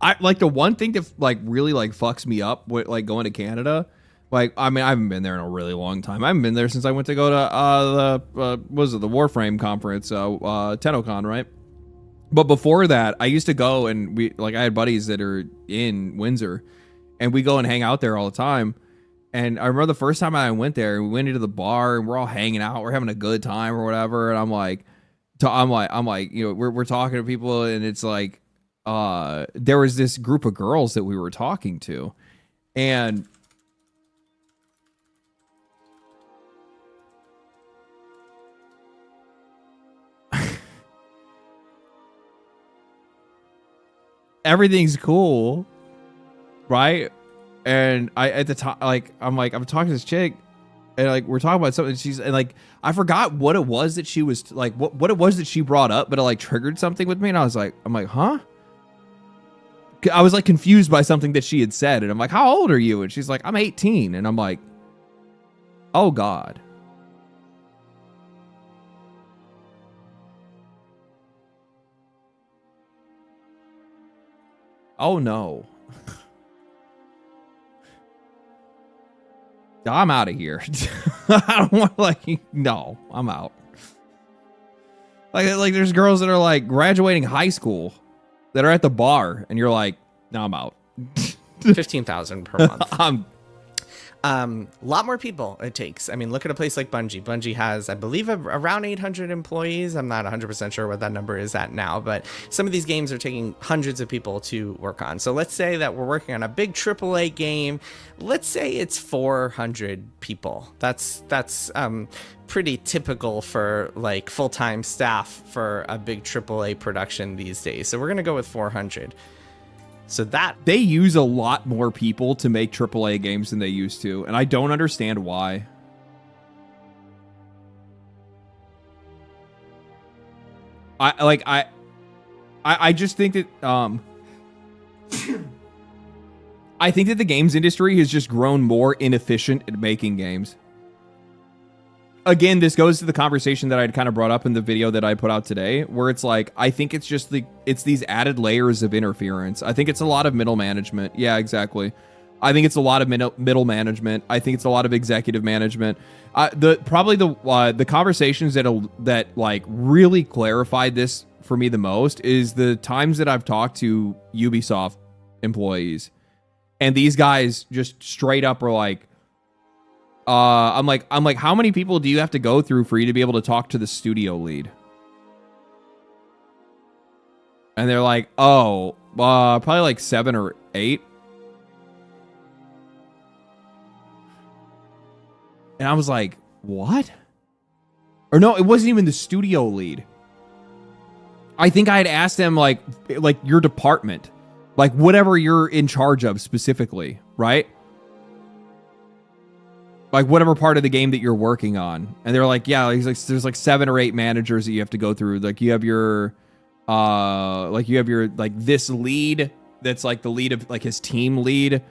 I like the one thing that like really like fucks me up with like going to Canada. Like, I mean, I haven't been there in a really long time. I haven't been there since I went to go to the Warframe conference, TennoCon, right? But before that, I used to go and I had buddies that are in Windsor and we go and hang out there all the time. And I remember the first time I went there, we went into the bar and we're all hanging out, we're having a good time or whatever. And I'm like, you know, we're talking to people and it's like, there was this group of girls that we were talking to and everything's cool, right? And I'm talking to this chick and like we're talking about something and like I forgot what it was that she was like what it was that she brought up, but it like triggered something with me and I'm like, huh? I was like confused by something that she had said and I'm like, how old are you? And she's like, I'm 18. And I'm like, oh God. Oh no. I'm out of here. I don't want no, I'm out. Like there's girls that are like graduating high school that are at the bar and you're like, no, I'm out. 15,000 per month. I'm lot more people it takes. I mean, look at a place like Bungie. Bungie has, I believe, around 800 employees. I'm not 100% sure what that number is at now, but some of these games are taking hundreds of people to work on. So let's say that we're working on a big AAA game. Let's say it's 400 people. That's pretty typical for like full-time staff for a big AAA production these days. So we're going to go with 400. So that they use a lot more people to make AAA games than they used to, and I don't understand why. I just think that I think that the games industry has just grown more inefficient at making games. Again, this goes to the conversation that I'd kind of brought up in the video that I put out today, where it's like, I think it's just it's these added layers of interference. I think it's a lot of middle management. Yeah, exactly. I think it's a lot of middle management. I think it's a lot of executive management. The conversations that like really clarified this for me the most is the times that I've talked to Ubisoft employees, and these guys just straight up are like, I'm like, how many people do you have to go through for you to be able to talk to the studio lead? And they're like, oh, probably like 7 or 8. And I was like, what? Or no, it wasn't even the studio lead. I think I had asked them like your department, like whatever you're in charge of specifically, right? Like whatever part of the game that you're working on. And they're like, yeah, there's like 7 or 8 managers that you have to go through. Like you have your this lead that's like the lead of like his team lead.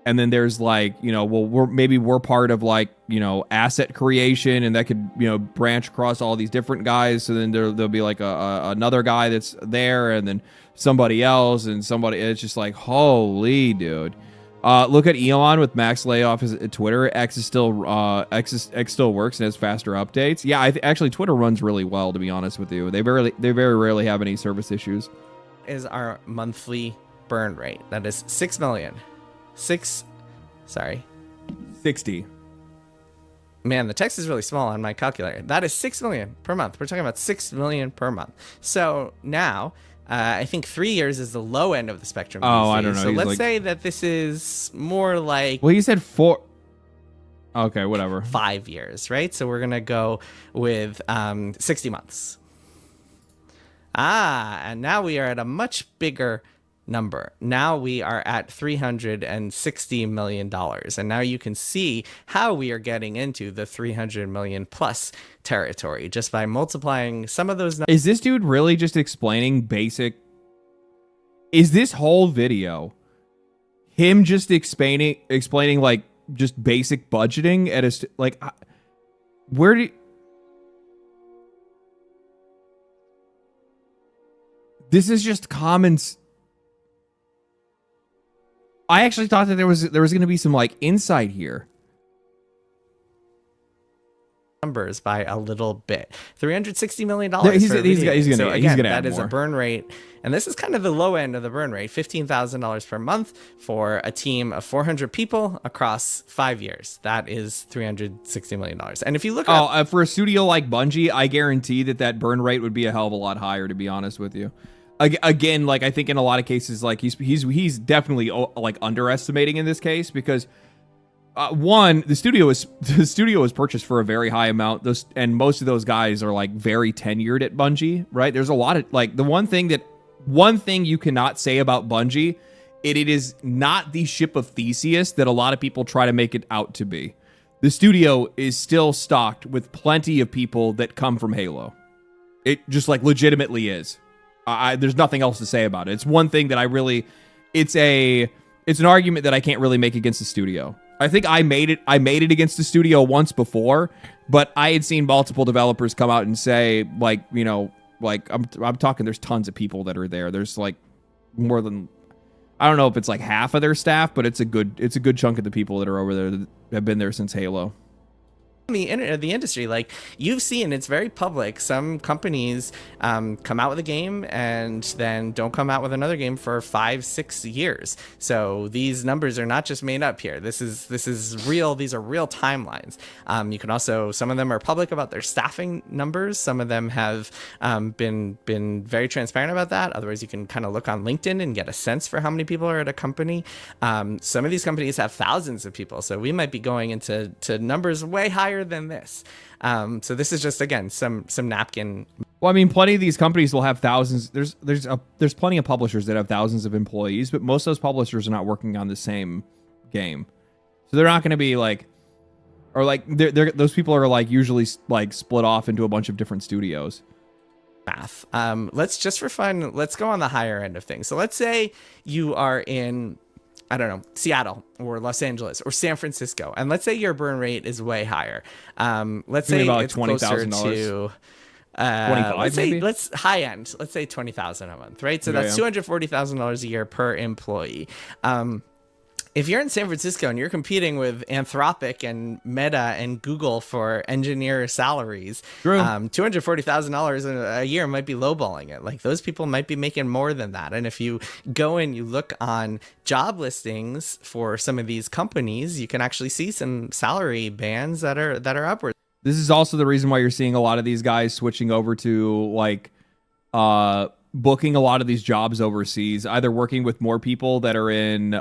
And then there's like, you know, well, we're part of like, you know, asset creation, and that could, you know, branch across all these different guys. So then there'll be like another guy that's there, and then somebody else and somebody. It's just like, holy dude. Look at Elon with max layoff at Twitter. X still works and has faster updates. Yeah, actually Twitter runs really well, to be honest with you. They very rarely have any service issues. Is our monthly burn rate. That is 6 million. 60. Man, the text is really small on my calculator. That is 6 million per month. We're talking about 6 million per month. So now, I think 3 years is the low end of the spectrum. Oh, I don't know. So let's say that this is more like... Well, you said 4... Okay, whatever. 5 years, right? So we're going to go with 60 months. And now we are at a much bigger number. Now we are at $360 million. And now you can see how we are getting into the 300 million plus territory just by multiplying some of those numbers. Is this dude really just explaining basic? Is this whole video him just explaining like just basic budgeting at a like where do this is just common. I actually thought that there was going to be some like insight here. Numbers by a little bit. $360 million. He's gonna that is a burn rate, and this is kind of the low end of the burn rate. $15,000 per month for a team of 400 people across 5 years. That is $360 million. And if you look for a studio like Bungie, I guarantee that burn rate would be a hell of a lot higher, to be honest with you. Again, like I think in a lot of cases, like he's definitely like underestimating in this case, because one, the studio was purchased for a very high amount. And most of those guys are like very tenured at Bungie, right? There's a lot of like the one thing you cannot say about Bungie, it is not the ship of Theseus that a lot of people try to make it out to be. The studio is still stocked with plenty of people that come from Halo. It just like legitimately is. There's nothing else to say about it. It's one thing that it's an argument that I can't really make against the studio. I think I made it against the studio once before, but I had seen multiple developers come out and say, like, you know, like I'm talking, there's tons of people that are there. There's like more than, I don't know if it's like half of their staff, but it's a good chunk of the people that are over there that have been there since Halo. The industry, like you've seen, it's very public. Some companies come out with a game and then don't come out with another game for 5-6 years. So these numbers are not just made up here. This is real. These are real timelines. You can also, some of them are public about their staffing numbers. Some of them have been very transparent about that. Otherwise, you can kind of look on LinkedIn and get a sense for how many people are at a company. Some of these companies have thousands of people, so we might be going into numbers way higher than this. So this is just, again, some napkin. Well, I mean, plenty of these companies will have thousands. There's plenty of publishers that have thousands of employees, but most of those publishers are not working on the same game, so they're not going to be like, or like those people are like usually like split off into a bunch of different studios. Math. Let's just for fun, let's go on the higher end of things. So let's say you are in, I don't know, Seattle or Los Angeles or San Francisco, and let's say your burn rate is way higher. Let's say about it's closer to 25, maybe? let's high end. Let's say $20,000 a month, right? So that's $240,000 a year per employee. if you're in San Francisco and you're competing with Anthropic and Meta and Google for engineer salaries, $240,000 a year might be lowballing it. Like, those people might be making more than that. And if you go and you look on job listings for some of these companies, you can actually see some salary bands that are upwards. This is also the reason why you're seeing a lot of these guys switching over to like booking a lot of these jobs overseas, either working with more people that are in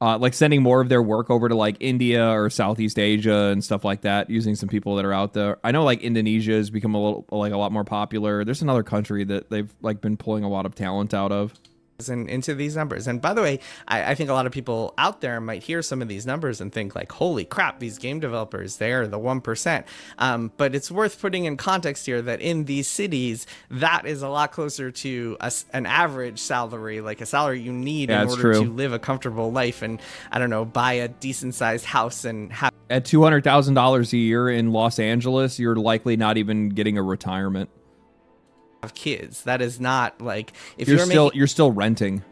like sending more of their work over to like India or Southeast Asia and stuff like that, using some people that are out there. I know like Indonesia has become a lot more popular. There's another country that they've like been pulling a lot of talent out of. And into these numbers. And by the way, I think a lot of people out there might hear some of these numbers and think like, holy crap, these game developers, they're the 1%. But it's worth putting in context here that in these cities, that is a lot closer to an average salary, like a salary you need in order to live a comfortable life and, I don't know, buy a decent sized house and have. At $200,000 a year in Los Angeles, you're likely not even getting a retirement. Kids. That is not like, if you're still renting.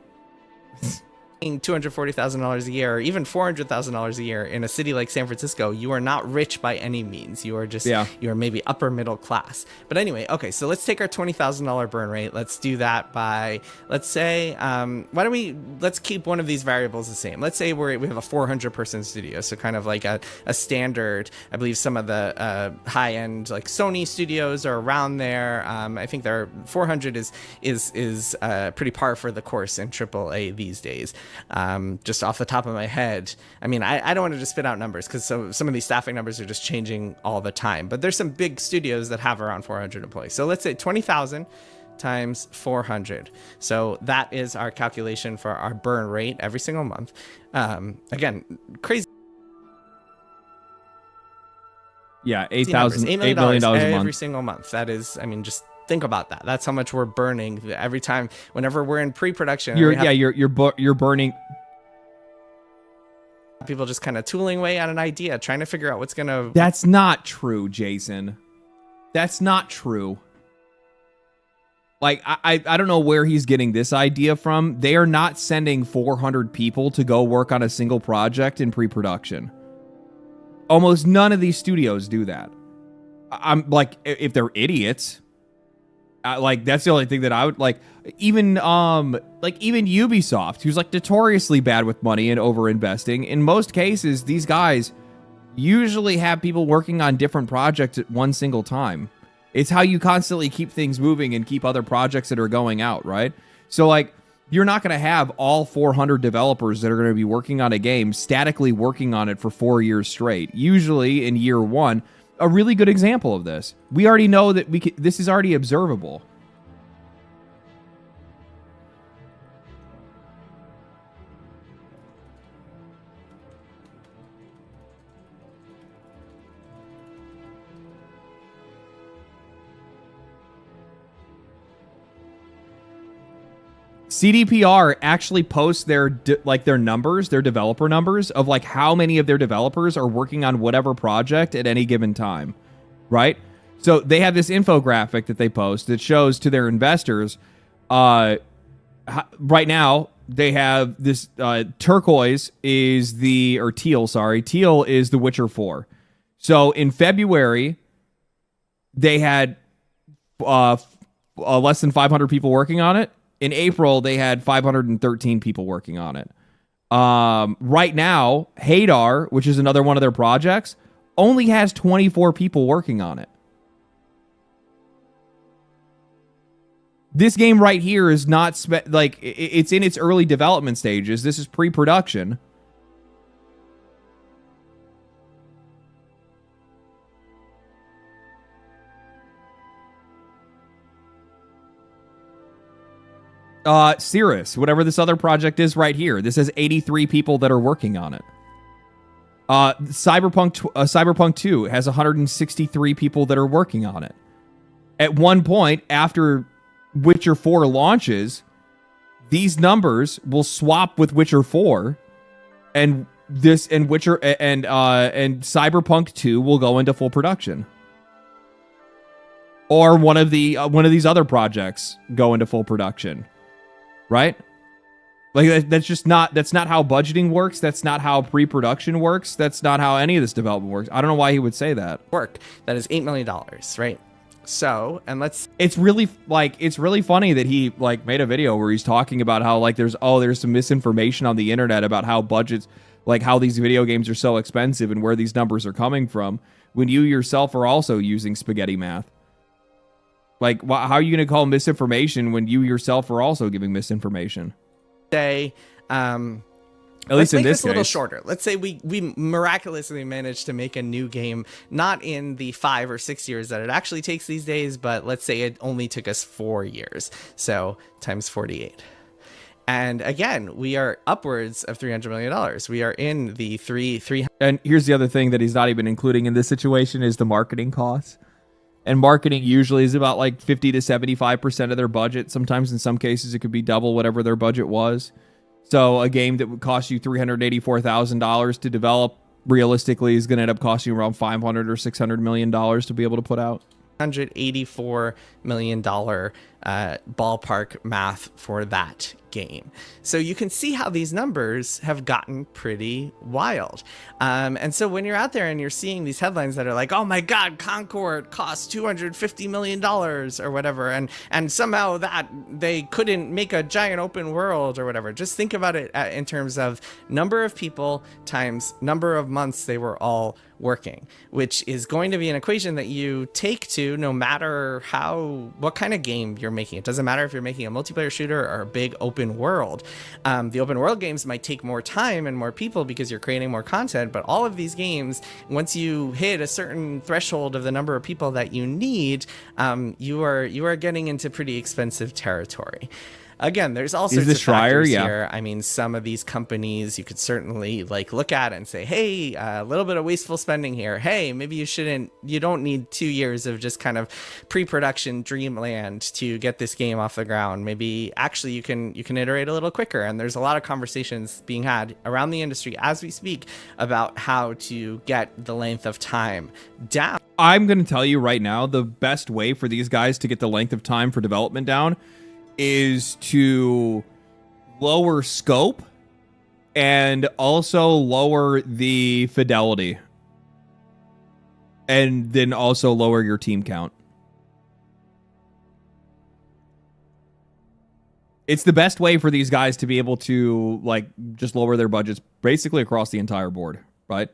$240,000 a year or even $400,000 a year in a city like San Francisco, you are not rich by any means. You are just, you are maybe upper middle class. But anyway, okay, so let's take our $20,000 burn rate. Let's do that by, let's say, let's keep one of these variables the same. Let's say we have a 400 person studio. So kind of like a standard, I believe some of the high end like Sony studios are around there. I think 400 is pretty par for the course in AAA these days. Just off the top of my head, I mean, I don't want to just spit out numbers because some of these staffing numbers are just changing all the time, but there's some big studios that have around 400 employees. So let's say 20,000 times 400. So that is our calculation for our burn rate every single month. Again, crazy. Yeah, $8 million a month every single month. That is, I mean, just think about that. That's how much we're burning every time. Whenever we're in pre-production, you're burning. People just kind of tooling away on an idea, trying to figure out what's gonna. That's not true, Jason. That's not true. Like I don't know where he's getting this idea from. They are not sending 400 people to go work on a single project in pre-production. Almost none of these studios do that. I'm like, if they're idiots. Like that's the only thing that I would like. Even Ubisoft, who's like notoriously bad with money and over-investing. In most cases, these guys usually have people working on different projects at one single time. It's how you constantly keep things moving and keep other projects that are going out, right? So like, you're not going to have all 400 developers that are going to be working on a game statically working on it for 4 years straight. Usually in year one. A really good example of this. We already know that this is already observable. CDPR actually posts their numbers, their developer numbers of like how many of their developers are working on whatever project at any given time, right? So they have this infographic that they post that shows to their investors. Right now they have this turquoise is teal. Sorry, teal is The Witcher 4. So in February they had less than 500 people working on it. In April, they had 513 people working on it. Right now, Hadar, which is another one of their projects, only has 24 people working on it. This game right here is not it's in its early development stages. This is pre-production. Cirrus, whatever this other project is right here. This has 83 people that are working on it. Cyberpunk 2 has 163 people that are working on it. At one point, after Witcher 4 launches, these numbers will swap with Witcher 4, and Cyberpunk 2 will go into full production. Or one of these other projects go into full production. Right? Like that's not how budgeting works. That's not how pre-production works. That's not how any of this development works. I don't know why he would say that. Work that is $8 million, right? So, and it's really funny that he like made a video where he's talking about how like there's some misinformation on the internet about how budgets, like how these video games are so expensive and where these numbers are coming from when you yourself are also using spaghetti math. Like, how are you going to call misinformation when you yourself are also giving misinformation? Say, at least in this case, a little shorter. Let's say we miraculously managed to make a new game, not in the 5 or 6 years that it actually takes these days, but let's say it only took us 4 years. So times 48. And again, we are upwards of $300 million. We are in the 300. And here's the other thing that he's not even including in this situation is the marketing costs. And marketing usually is about like 50 to 75% of their budget. Sometimes in some cases, it could be double whatever their budget was. So a game that would cost you $384,000 to develop realistically is going to end up costing you around $500 or $600 million to be able to put out. $184 million ballpark math for that game. So you can see how these numbers have gotten pretty wild. And so when you're out there and you're seeing these headlines that are like, oh my God, Concord cost $250 million or whatever, and somehow that they couldn't make a giant open world or whatever, just think about it in terms of number of people times number of months they were all working, which is going to be an equation that you take to no matter what kind of game you're making. It doesn't matter if you're making a multiplayer shooter or a big open world. The open world games might take more time and more people because you're creating more content, but all of these games, once you hit a certain threshold of the number of people that you need, you are getting into pretty expensive territory. Again, there's all sorts of factors here. I mean, some of these companies you could certainly like look at and say, hey, a little bit of wasteful spending here. Hey, maybe you don't need 2 years of just kind of pre-production dreamland to get this game off the ground. Maybe actually you can iterate a little quicker. And there's a lot of conversations being had around the industry as we speak about how to get the length of time down. I'm going to tell you right now, the best way for these guys to get the length of time for development down is to lower scope and also lower the fidelity, and then also lower your team count. It's the best way for these guys to be able to like just lower their budgets basically across the entire board, right?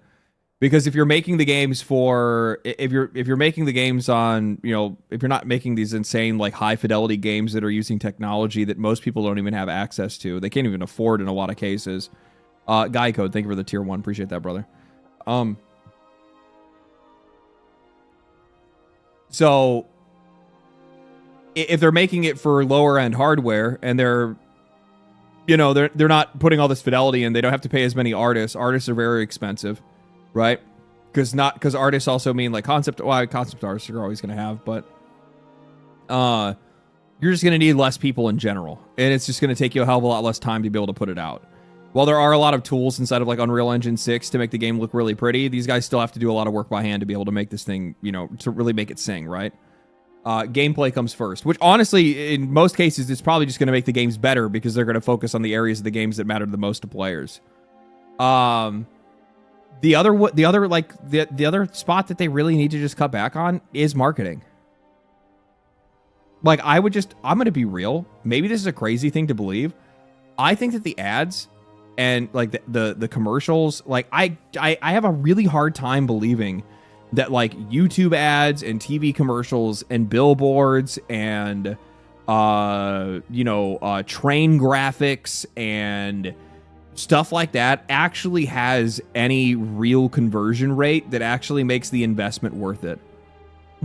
Because if you're making the games if you're making the games on, if you're not making these insane like high fidelity games that are using technology that most people don't even have access to, they can't even afford in a lot of cases. Guy Code, thank you for the tier 1. Appreciate that, brother. So if they're making it for lower end hardware and they're not putting all this fidelity in, they don't have to pay as many artists. Artists are very expensive. Right? Because artists also mean like concept artists are always going to have, but you're just going to need less people in general. And it's just going to take you a hell of a lot less time to be able to put it out. While there are a lot of tools inside of like Unreal Engine 6 to make the game look really pretty, these guys still have to do a lot of work by hand to be able to make this thing, to really make it sing, right? Gameplay comes first, which honestly, in most cases, it's probably just going to make the games better because they're going to focus on the areas of the games that matter the most to players. The other spot that they really need to just cut back on is marketing. Like I'm going to be real. Maybe this is a crazy thing to believe. I think that the ads and like the commercials, like I have a really hard time believing that like YouTube ads and TV commercials and billboards and train graphics and stuff like that actually has any real conversion rate that actually makes the investment worth it.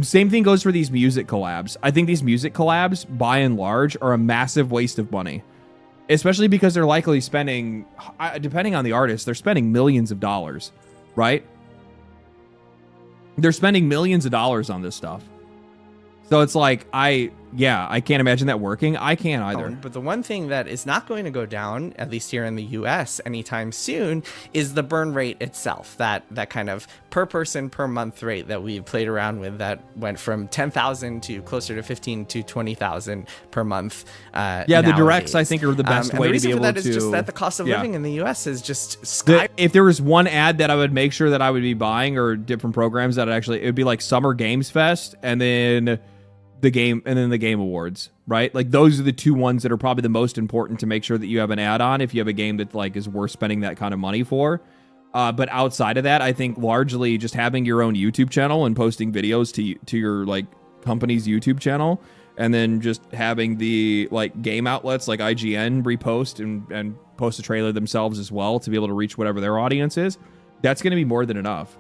Same thing goes for these music collabs. I think these music collabs, by and large, are a massive waste of money, especially because they're likely spending, depending on the artist, they're spending millions of dollars, right? They're spending millions of dollars on this stuff. So it's like, I yeah, I can't imagine that working. I can't either. But the one thing that is not going to go down, at least here in the US anytime soon, is the burn rate itself. That kind of per person per month rate that we've played around with that went from 10,000 to closer to 15 to 20,000 per month. Yeah, the nowadays. directs I think are the best way the to be able reason for that to. is just that the cost of living in the US is just If there was one ad that I would make sure that I would be buying, or different programs that it would be like Summer Games Fest and then the Game Awards, right? Like those are the two ones that are probably the most important to make sure that you have an ad on if you have a game that like is worth spending that kind of money for. But outside of that, I think largely just having your own YouTube channel and posting videos to your like company's YouTube channel, and then just having the like game outlets like IGN repost and post a trailer themselves as well to be able to reach whatever their audience is. That's going to be more than enough.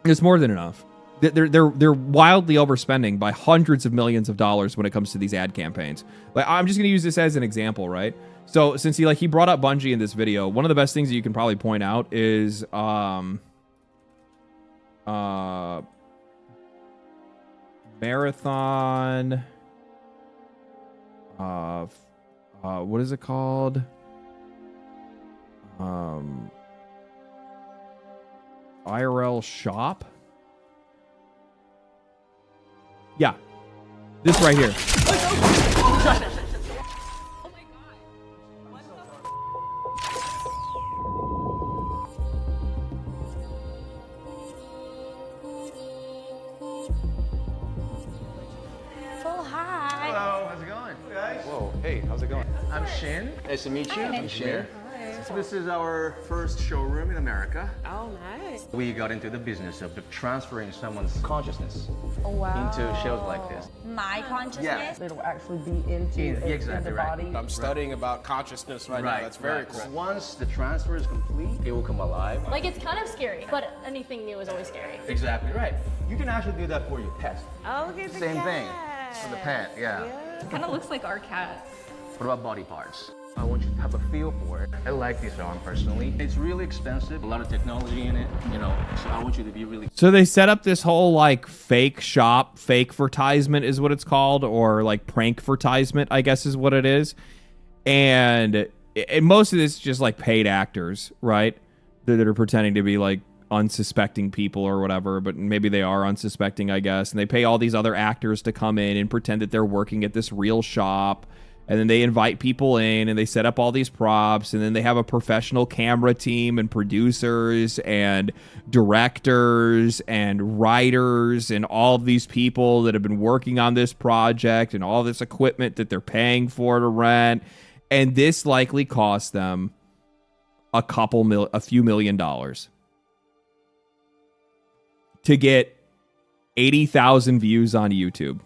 It's more than enough. They're wildly overspending by hundreds of millions of dollars when it comes to these ad campaigns. Like, I'm just going to use this as an example, right? So since he brought up Bungie in this video, one of the best things that you can probably point out is Marathon. What is it called? IRL Shop. Yeah, this right here. Hello, how's it going? Hey guys. Whoa, hey, how's it going? I'm Shin. Nice to meet you. I'm Shin. So this is our first showroom in America. Oh, nice. We got into the business of transferring someone's consciousness Wow. into shows like this. My consciousness? Yeah. It'll actually be into exactly the right. body. I'm studying about consciousness right now. That's very cool. Once the transfer is complete, it will come alive. Like, it's kind of scary, but anything new is always scary. Exactly right. You can actually do that for your pet. Oh, look at the Same cat. thing for the pet, yeah. It kind of looks like our cat. What about body parts? I want you to have a feel for it. I like this arm personally. It's really expensive, a lot of technology in it, you know, so I want you to be really... So they set up this whole like fake shop, fake advertisement is what it's called, or like prank advertisement, I guess is what it is. And most of this is just like paid actors, right? That are pretending to be like unsuspecting people or whatever, but maybe they are unsuspecting, I guess. And they pay all these other actors to come in and pretend that they're working at this real shop. And then they invite people in and they set up all these props, and then they have a professional camera team and producers and directors and writers and all of these people that have been working on this project and all this equipment that they're paying for to rent. And this likely cost them a few $1,000,000 to get 80,000 views on YouTube.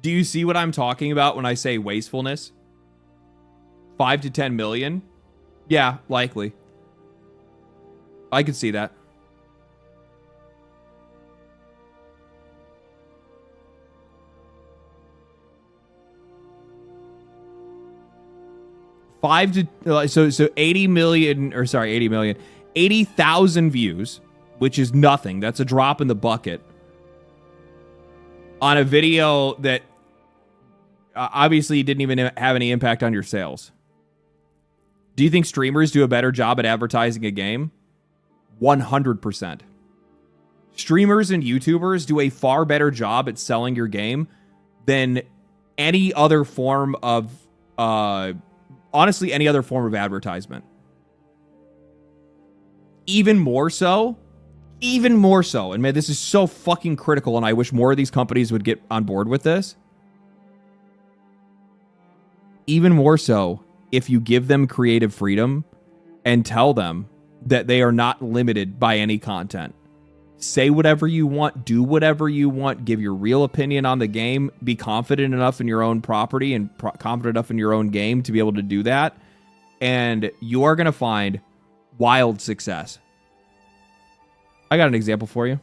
Do you see what I'm talking about when I say wastefulness? 5 to 10 million? Yeah, likely. I could see that. So 80 million, or sorry, 80 million, 80,000 views, which is nothing. That's a drop in the bucket on a video that obviously didn't even have any impact on your sales. Do you think streamers do a better job at advertising a game? 100%. Streamers and YouTubers do a far better job at selling your game than any other form of, honestly, any other form of advertisement. Even more so, and man, this is so fucking critical, and I wish more of these companies would get on board with this. Even more so, if you give them creative freedom and tell them that they are not limited by any content. Say whatever you want, do whatever you want, give your real opinion on the game, be confident enough in your own property and confident enough in your own game to be able to do that, and you are going to find wild success. I got an example for you.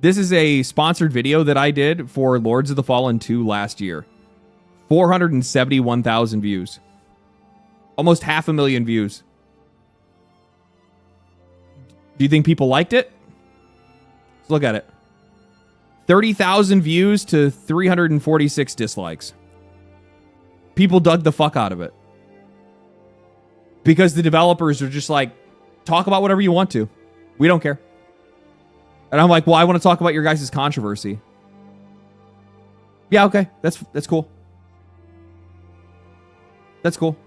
This is a sponsored video that I did for Lords of the Fallen 2 last year. 471,000 views. Almost 500,000 views. Do you think people liked it? Let's look at it. 30,000 views to 346 dislikes. People dug the fuck out of it. Because the developers are just like, talk about whatever you want to. We don't care. And I'm like, well, I want to talk about your guys' controversy. Yeah, okay. That's cool. That's cool.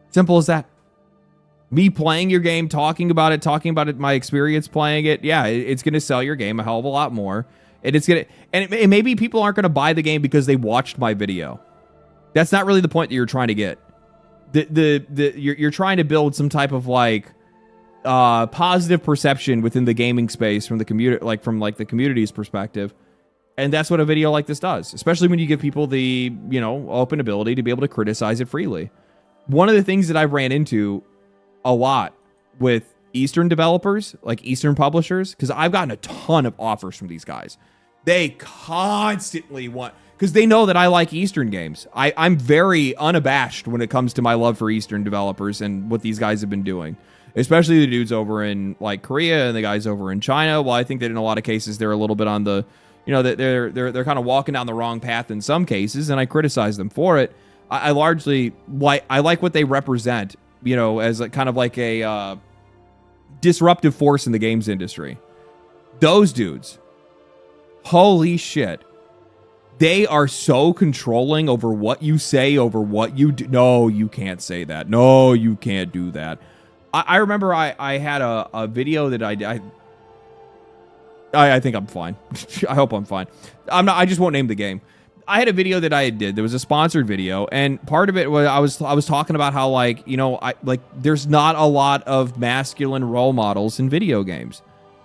Simple as that. Me playing your game, talking about it, my experience playing it. Yeah, it's going to sell your game a hell of a lot more. And it's going to, and maybe people aren't going to buy the game because they watched my video. That's not really the point that you're trying to get. You're trying to build some type of like positive perception within the gaming space from the community, from the community's perspective. And that's what a video like this does, especially when you give people the, open ability to be able to criticize it freely. One of the things that I've ran into a lot with Eastern developers, like Eastern publishers, because I've gotten a ton of offers from these guys. They constantly want, because they know that I like Eastern games. I'm very unabashed when it comes to my love for Eastern developers and what these guys have been doing, especially the dudes over in like Korea and the guys over in China. Well, I think that in a lot of cases they're a little bit on the, they're kind of walking down the wrong path in some cases, and I criticize them for it. I largely like what they represent, as a kind of like a disruptive force in the games industry. Those dudes, holy shit, they are so controlling over what you say, over what you do. No, you can't say that. No, you can't do that. I remember I had a video that I think I'm fine. I hope I'm fine. I just won't name the game. I had a video that I did. There was a sponsored video, and part of it was I was talking about how there's not a lot of masculine role models in video games,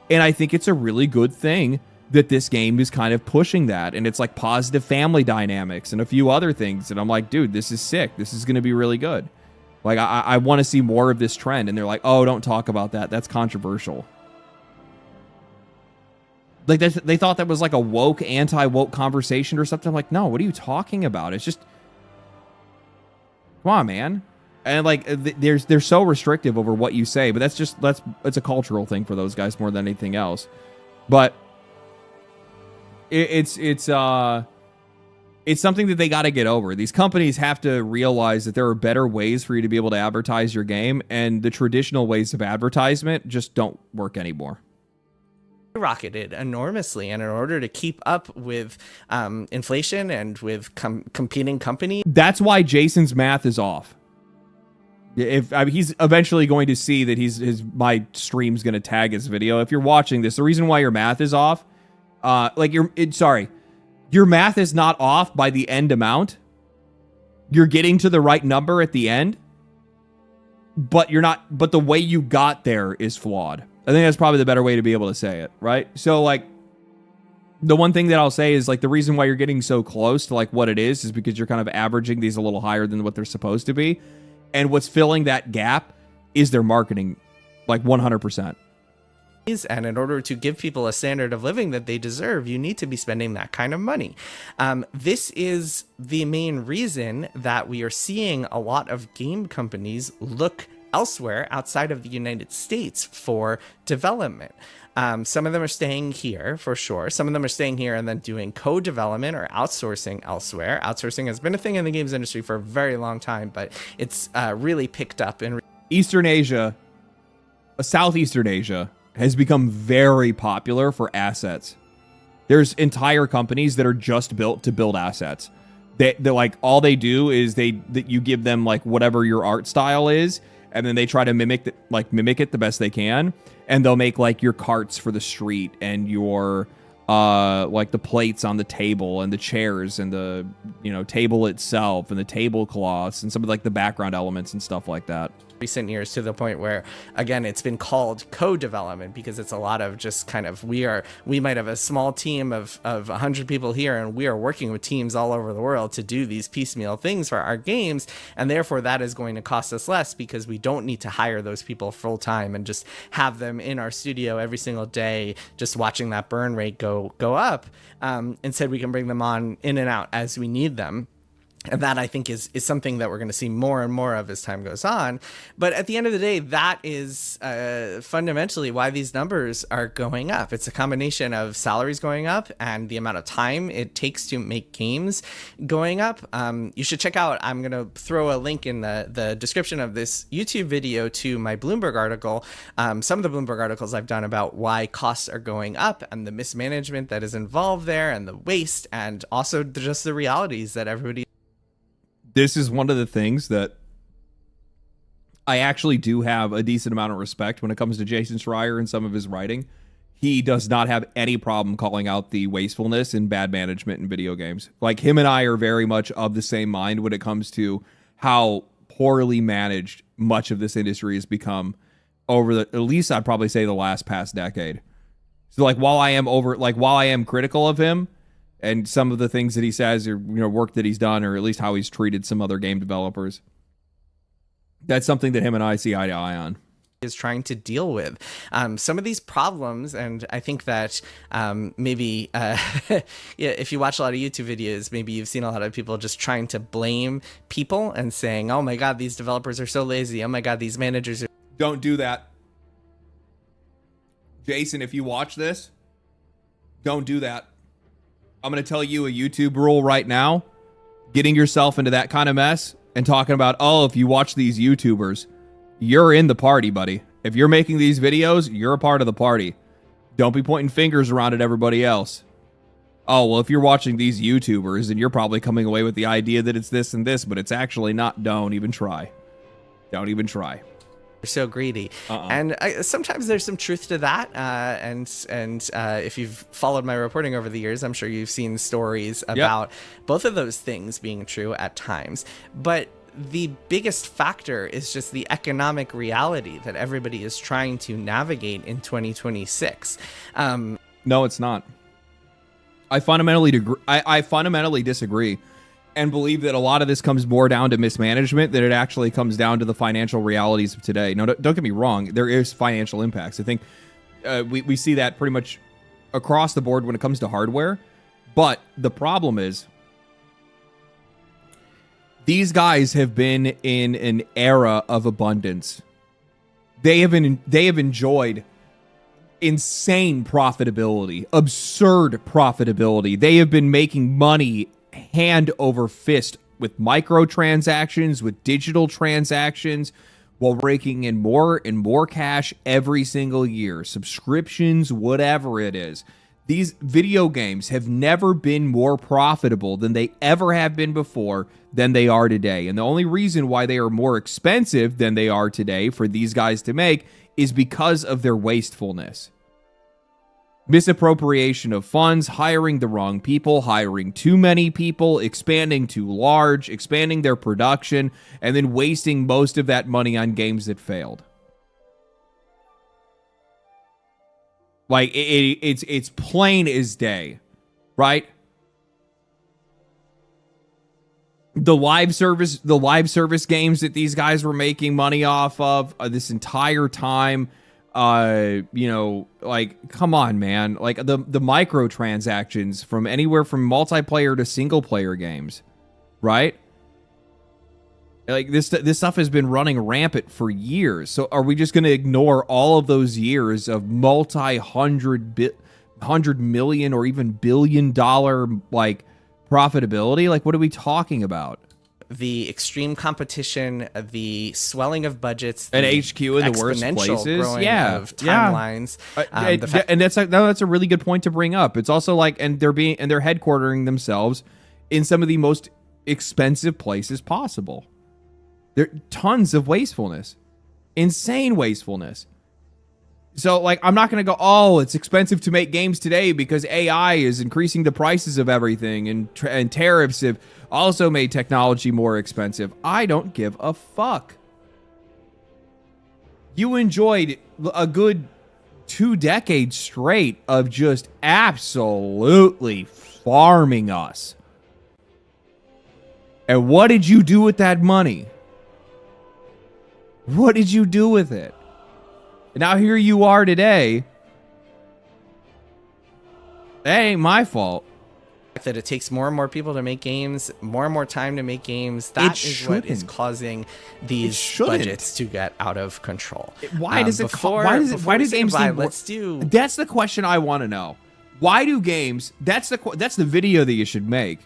and I think it's a really good thing that this game is kind of pushing that, and it's like positive family dynamics and a few other things. And I'm like, dude, this is sick. This is going to be really good. Like I want to see more of this trend, and they're like, oh, don't talk about that. That's controversial. Like they thought that was like a woke, anti-woke conversation or something. I'm like, no, what are you talking about? It's just, come on, man. And like, they're so restrictive over what you say, but it's a cultural thing for those guys more than anything else. But it's something that they got to get over. These companies have to realize that there are better ways for you to be able to advertise your game, and the traditional ways of advertisement just don't work anymore. Rocketed enormously, and in order to keep up with inflation and with competing companies, that's why Jason's math is off. He's eventually going to see that my stream's going to tag his video. If you're watching this, the reason why your math is off, your math is not off by the end amount. You're getting to the right number at the end, but the way you got there is flawed. I think that's probably the better way to be able to say it, right? So, like, the one thing that I'll say is, like, the reason why you're getting so close to, like, what it is because you're kind of averaging these a little higher than what they're supposed to be. And what's filling that gap is their marketing, like, 100%. And in order to give people a standard of living that they deserve, you need to be spending that kind of money. This is the main reason that we are seeing a lot of game companies look elsewhere outside of the United States for development. Some of them are staying here for sure. Some of them are staying here and then doing co-development or outsourcing elsewhere. Outsourcing has been a thing in the games industry for a very long time, but it's really picked up in Eastern Asia, Southeastern Asia has become very popular for assets. There's entire companies that are just built to build assets. They're like, all they do is you give them like whatever your art style is, and then they try to mimic it the best they can, and they'll make like your carts for the street and your like the plates on the table and the chairs and the table itself and the tablecloths and some of like the background elements and stuff like that. Recent years, to the point where, again, it's been called co-development, because it's a lot of just kind of, we might have a small team of 100 people here, and we are working with teams all over the world to do these piecemeal things for our games, and therefore that is going to cost us less, because we don't need to hire those people full time and just have them in our studio every single day just watching that burn rate go up. Instead, we can bring them on in and out as we need them. And that, I think, is something that we're going to see more and more of as time goes on. But at the end of the day, that is fundamentally why these numbers are going up. It's a combination of salaries going up and the amount of time it takes to make games going up. You should check out, I'm going to throw a link in the description of this YouTube video to my Bloomberg article. Some of the Bloomberg articles I've done about why costs are going up and the mismanagement that is involved there and the waste, and also just the realities that everybody... This is one of the things that I actually do have a decent amount of respect when it comes to Jason Schreier and some of his writing. He does not have any problem calling out the wastefulness and bad management in video games. Like, him and I are very much of the same mind when it comes to how poorly managed much of this industry has become over at least I'd probably say the past decade. So like, while I am critical of him and some of the things that he says, or work that he's done, or at least how he's treated some other game developers, that's something that him and I see eye to eye on. Is trying to deal with some of these problems. And I think that maybe if you watch a lot of YouTube videos, maybe you've seen a lot of people just trying to blame people and saying, oh my God, these developers are so lazy. Oh my God, these managers are... Don't do that. Jason, if you watch this, don't do that. I'm going to tell you a YouTube rule right now. Getting yourself into that kind of mess and talking about, oh, if you watch these YouTubers, you're in the party, buddy. If you're making these videos, you're a part of the party. Don't be pointing fingers around at everybody else. Oh, well, if you're watching these YouTubers and you're probably coming away with the idea that it's this and this, but it's actually not, don't even try. Don't even try. So greedy. And sometimes there's some truth to that, and if you've followed my reporting over the years, I'm sure you've seen stories about both of those things being true at times. But the biggest factor is just the economic reality that everybody is trying to navigate in 2026. No, it's not. I fundamentally disagree, and believe that a lot of this comes more down to mismanagement than it actually comes down to the financial realities of today. No, don't get me wrong. There is financial impacts. I think we see that pretty much across the board when it comes to hardware. But the problem is, these guys have been in an era of abundance. They have enjoyed insane profitability, absurd profitability. They have been making money hand over fist with microtransactions, with digital transactions, while raking in more and more cash every single year. Subscriptions, whatever it is. These video games have never been more profitable than they ever have been before than they are today. And the only reason why they are more expensive than they are today for these guys to make is because of their wastefulness. Misappropriation of funds, hiring the wrong people, hiring too many people, expanding too large, expanding their production, and then wasting most of that money on games that failed. Like, it's plain as day, right? The live service games that these guys were making money off of this entire time, like, come on, man. Like, the microtransactions from anywhere from multiplayer to single player games, right? Like, this stuff has been running rampant for years. So are we just going to ignore all of those years of $100 million or even $1 billion like profitability? Like, what are we talking about? The extreme competition, the swelling of budgets, and HQ in the worst places, of timelines, and that's a really good point to bring up. It's also like, and they're headquartering themselves in some of the most expensive places possible. There are tons of wastefulness, insane wastefulness. So, like, I'm not going to go, oh, it's expensive to make games today because AI is increasing the prices of everything, and tariffs have also made technology more expensive. I don't give a fuck. You enjoyed a good 2 decades straight of just absolutely farming us. And what did you do with that money? What did you do with it? And now here you are today. That ain't my fault. That it takes more and more people to make games, more and more time to make games. That is what is causing these budgets to get out of control. Why does it? Why do games need more? Let's do. That's the question I want to know. Why do games? That's the video that you should make.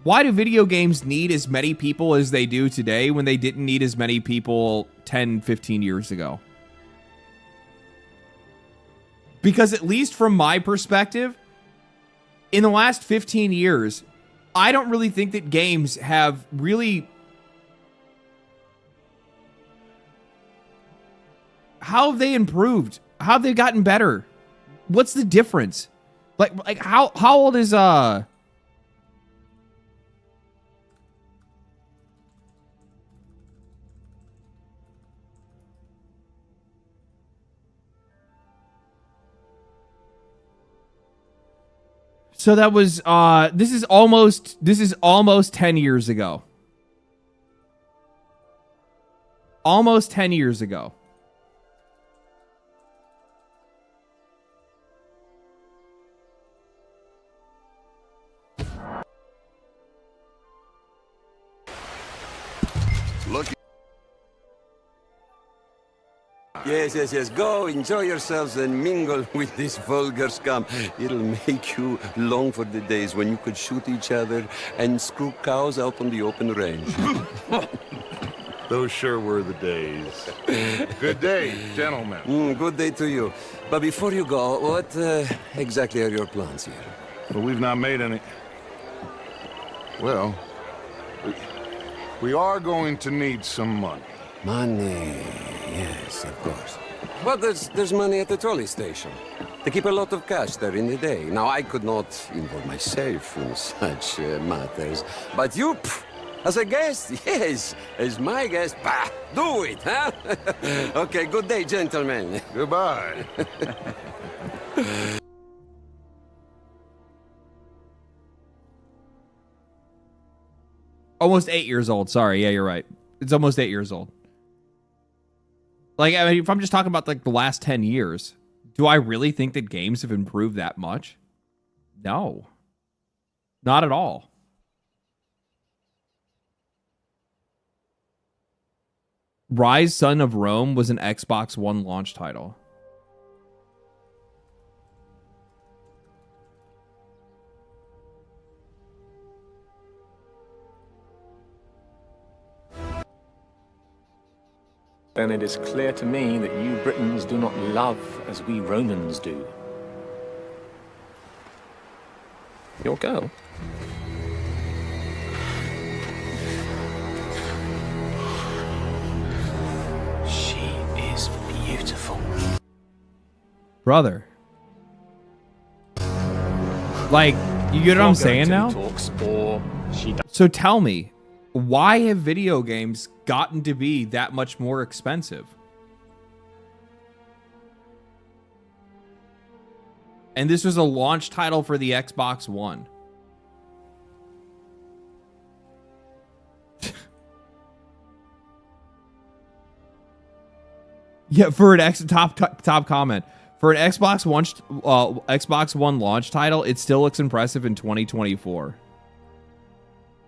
Why do video games need as many people as they do today when they didn't need as many people 10, 15 years ago? Because at least from my perspective, in the last 15 years, I don't really think that games have really... How have they improved? How have they gotten better? What's the difference? Like how old is So that was this is almost 10 years ago. Almost 10 years ago. Look. Yes. Go enjoy yourselves and mingle with this vulgar scum. It'll make you long for the days when you could shoot each other and screw cows out on the open range. Those sure were the days. Good day, gentlemen. Good day to you. But before you go, what exactly are your plans here? Well, we've not made any... Well, we are going to need some money. Money, yes, of course. But there's money at the trolley station. They keep a lot of cash there in the day. Now, I could not involve myself in such matters. But you, as a guest, yes, as my guest, do it, huh? Okay, good day, gentlemen. Goodbye. Almost 8 years old. Sorry, yeah, you're right. It's almost 8 years old. Like, I mean, if I'm just talking about like the last 10 years, do I really think that games have improved that much? No. Not at all. Rise Son of Rome was an Xbox One launch title. Then it is clear to me that you Britons do not love as we Romans do. Your girl. She is beautiful. Brother. Like, you get what I'm saying now? So tell me, why have video games gotten to be that much more expensive? And this was a launch title for the Xbox One. Yeah, for an top comment. For an Xbox One launch title, it still looks impressive in 2024.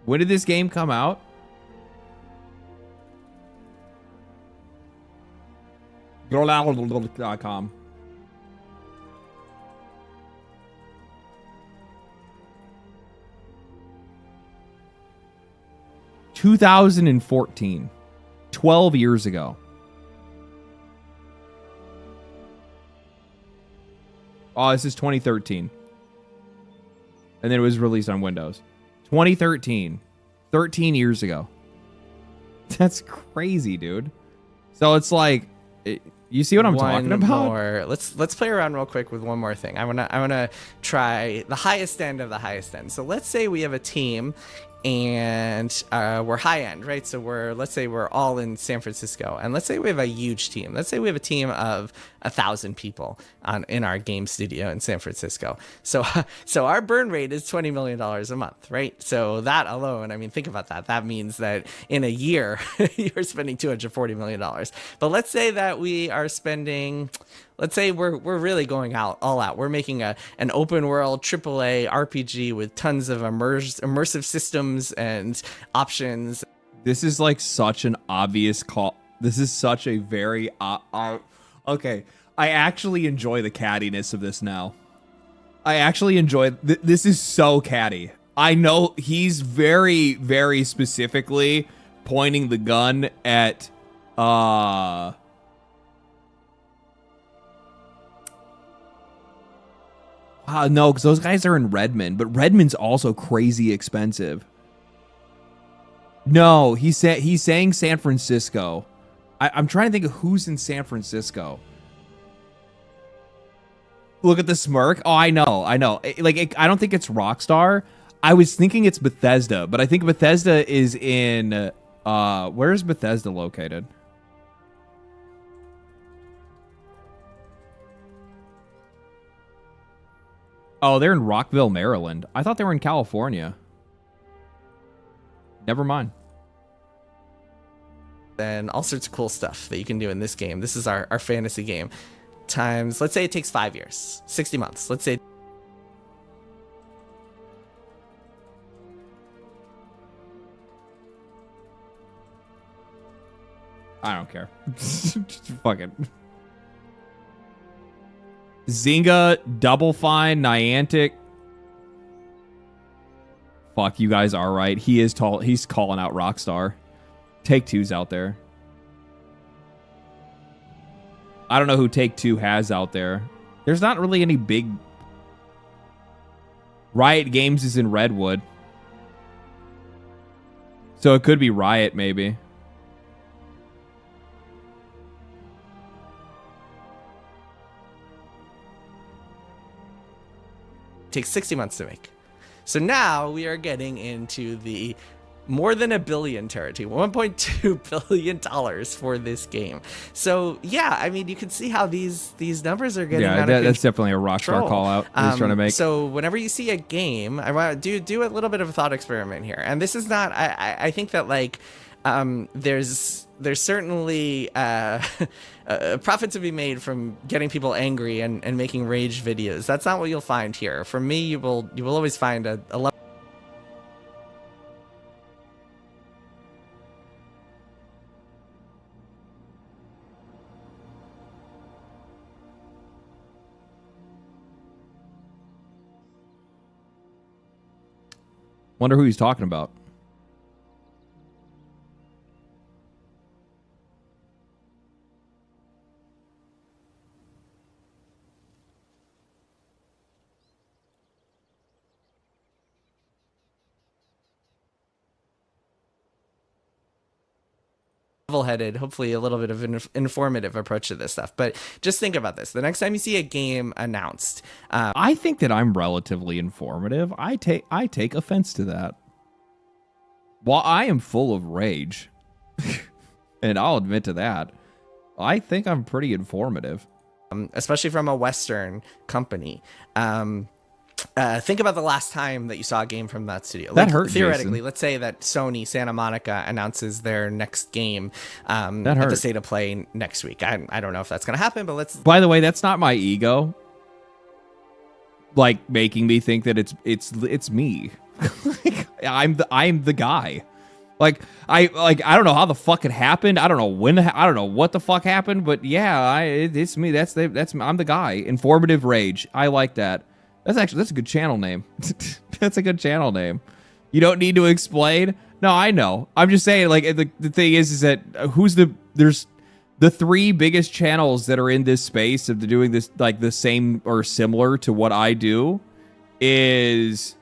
When did this game come out? Girl.com. (2014), 12 years ago. Oh, this is 2013. And then it was released on Windows. 2013. 13 years ago. That's crazy, dude. So it's like, You see what I'm talking about? Let's play around real quick with one more thing. I wanna try the highest end of the highest end. So let's say we have a team and we're high end, right? So let's say we're all in San Francisco, and let's say we have a huge team. Let's say we have a team of 1,000 people in our game studio in San Francisco. So our burn rate is $20 million a month, right? So that alone, I mean, think about that. That means that in a year you're spending $240 million. But let's say that we are spending, let's say we're really going all out. We're making an open world AAA RPG with tons of immersive systems and options. This is like such an obvious call. This is such a very okay. I actually enjoy the cattiness of this now. I actually enjoy this is so catty. I know he's very, very specifically pointing the gun at no, because those guys are in Redmond, but Redmond's also crazy expensive. No, he's saying San Francisco. I'm trying to think of who's in San Francisco. Look at the smirk. Oh, I know. I don't think it's Rockstar. I was thinking it's Bethesda, but I think Bethesda is in where is Bethesda located? Oh, they're in Rockville, Maryland. I thought they were in California. Never mind. And all sorts of cool stuff that you can do in this game. This is our fantasy game. Times, let's say it takes 5 years, 60 months. Let's say. I don't care. Fucking. Zynga, Double Fine, Niantic. Fuck, you guys are right. He is tall. He's calling out Rockstar. Take-Two's out there. I don't know who Take-Two has out there. There's not really any big... Riot Games is in Redwood. So it could be Riot, maybe. Takes 60 months to make. So now we are getting into the more than $1 billion territory, $1.2 billion for this game. So yeah, I mean, you can see how these numbers are getting out of that's definitely a Rockstar call out he's trying to make. So whenever you see a game, I want to do a little bit of a thought experiment here. And this is not, I think that like, there's certainly a profit to be made from getting people angry and making rage videos. That's not what you'll find here. From me, you will always find a level. Wonder who he's talking about. Level-headed, hopefully a little bit of an informative approach to this stuff. But just think about this. The next time you see a game announced... I think that I'm relatively informative. I take offense to that. While I am full of rage, and I'll admit to that, I think I'm pretty informative. Especially from a Western company. Think about the last time that you saw a game from that studio. That hurt, theoretically, Jason. let's say that Sony Santa Monica announces their next game That at hurt. the State of Play next week. I don't know if that's going to happen, but let's... By the way, that's not my ego, like making me think that it's me. I'm the guy. I don't know how the fuck it happened. I don't know when. I don't know what the fuck happened. But yeah, it's me. I'm the guy. Informative rage. I like that. That's a good channel name. That's a good channel name. You don't need to explain. No, I know. I'm just saying. Like the thing is that there's the three biggest channels that are in this space of doing this like the same or similar to what I do is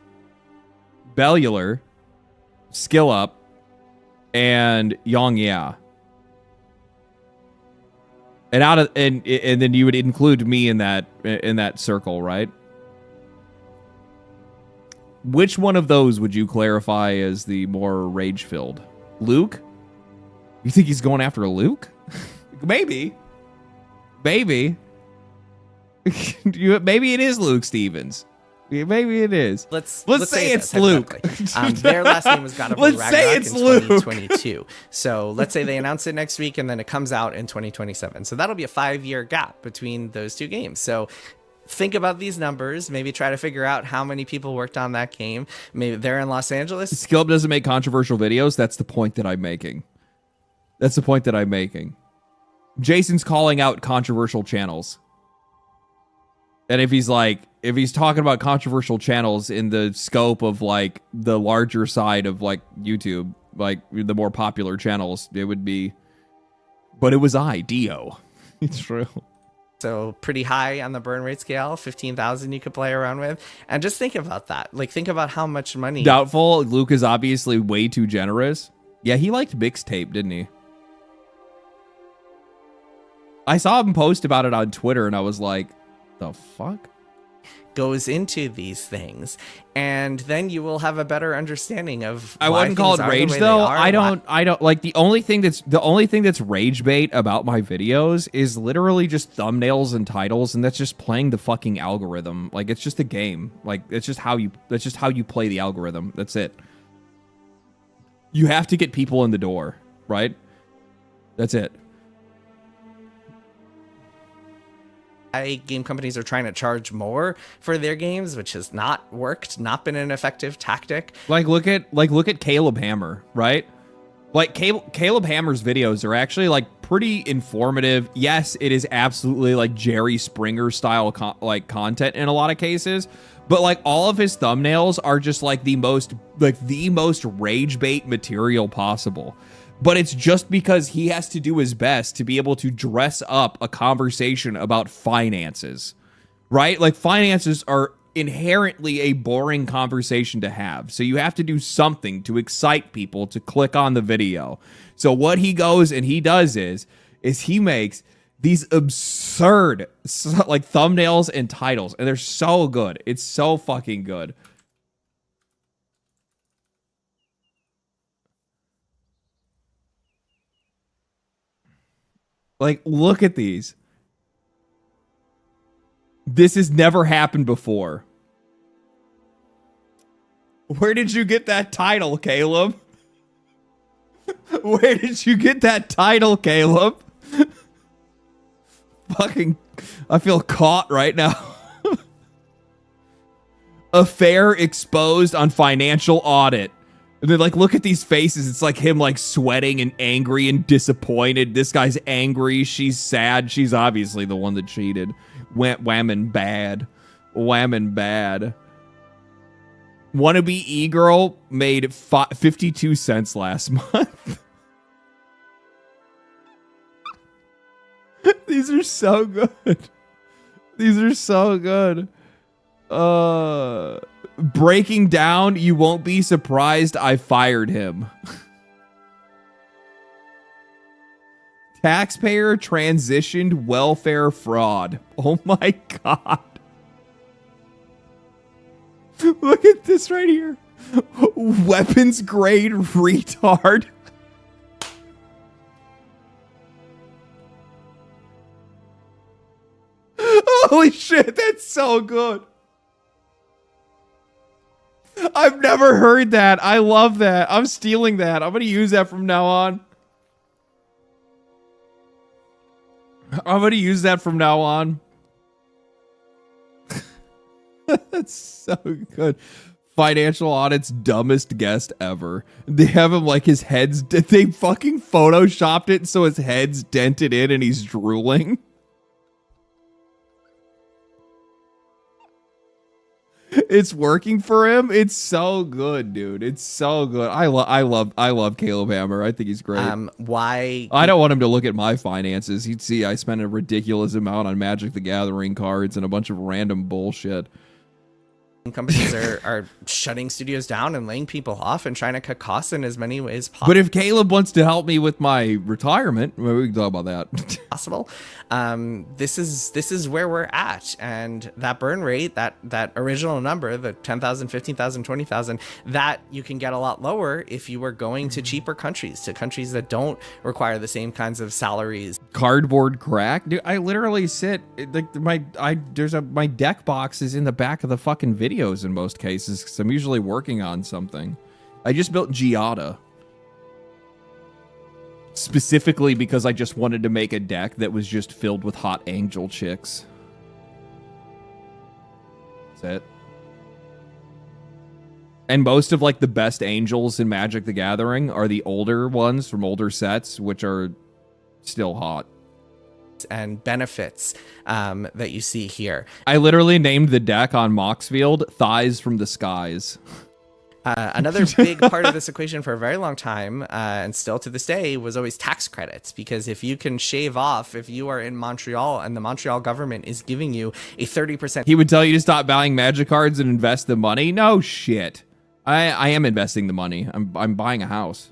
Bellular, Skill Up, and Yong Yeah. and then you would include me in that circle, right? Which one of those would you clarify as the more rage-filled? Luke? You think he's going after Luke? Maybe. Maybe. Maybe it is Luke Stevens. Maybe it is. Let's say it's Luke. Their last name was God of War Let's say Ragnarok it's in Luke. 2022. So let's say they announce it next week and then it comes out in 2027. So that'll be a 5-year gap between those two games. So think about these numbers. Maybe try to figure out how many people worked on that game. Maybe they're in Los Angeles. Skillup doesn't make controversial videos. That's the point that I'm making. That's the point that I'm making. Jason's calling out controversial channels. And if he's talking about controversial channels in the scope of like the larger side of like YouTube, like the more popular channels, it would be, but it was Dio. It's true. So pretty high on the burn rate scale, 15,000 you could play around with. And just think about that. Like think about how much money. Doubtful. Luke is obviously way too generous. Yeah, he liked mixtape, didn't he? I saw him post about it on Twitter and I was like, the fuck? Goes into these things, and then you will have a better understanding of I wouldn't call it rage though. I don't like the only thing that's rage bait about my videos is literally just thumbnails and titles, and that's just playing the fucking algorithm. Like it's just a game. Like that's just how you play the algorithm. That's it. You have to get people in the door, right? That's it. Game companies are trying to charge more for their games, which has not worked, not been an effective tactic. Like look at Caleb Hammer, right? Like Caleb Hammer's videos are actually like pretty informative. Yes, it is absolutely like Jerry Springer style content in a lot of cases, but like all of his thumbnails are just like the most rage bait material possible. But it's just because he has to do his best to be able to dress up a conversation about finances, right? Like finances are inherently a boring conversation to have. So you have to do something to excite people to click on the video. So what he goes and he does is he makes these absurd like thumbnails and titles, and they're so good. It's so fucking good. Like, look at these. This has never happened before. Where did you get that title, Caleb? Where did you get that title, Caleb? Fucking, I feel caught right now. Affair exposed on financial audit. And then, like, look at these faces. It's like him, like, sweating and angry and disappointed. This guy's angry. She's sad. She's obviously the one that cheated. Whamming bad. Whamming bad. Wannabe e-girl made 52 cents last month. These are so good. These are so good. Breaking down, you won't be surprised I fired him. Taxpayer transitioned welfare fraud. Oh my god. Look at this right here. Weapons grade retard. Holy shit, that's so good. I've never heard that. I love that. I'm stealing that. I'm going to use that from now on. That's so good. Financial audit's dumbest guest ever. They have him like his head's... They fucking photoshopped it so his head's dented in and he's drooling. It's working for him. It's so good, dude. It's so good. I love Caleb Hammer. I think he's great. Why? I don't want him to look at my finances. He'd see I spent a ridiculous amount on Magic the Gathering cards and a bunch of random bullshit. Companies are shutting studios down and laying people off and trying to cut costs in as many ways possible. But if Caleb wants to help me with my retirement, well, we can talk about that. Possible. This is where we're at, and that burn rate, that original number, the 10,000, 15,000, 20,000, that you can get a lot lower if you were going to cheaper countries, to countries that don't require the same kinds of salaries. Cardboard crack, dude. I literally sit like my deck box is in the back of the fucking videos in most cases because I'm usually working on something. I just built Giada specifically because I just wanted to make a deck that was just filled with hot angel chicks. That's it. And most of like the best angels in Magic the Gathering are the older ones from older sets, which are still hot. And benefits that you see here. I literally named the deck on Moxfield Thighs from the Skies. Another big part of this equation for a very long time, and still to this day, was always tax credits. Because if you can shave off, if you are in Montreal and the Montreal government is giving you a 30%... He would tell you to stop buying Magic cards and invest the money? No shit. I am investing the money. I'm buying a house.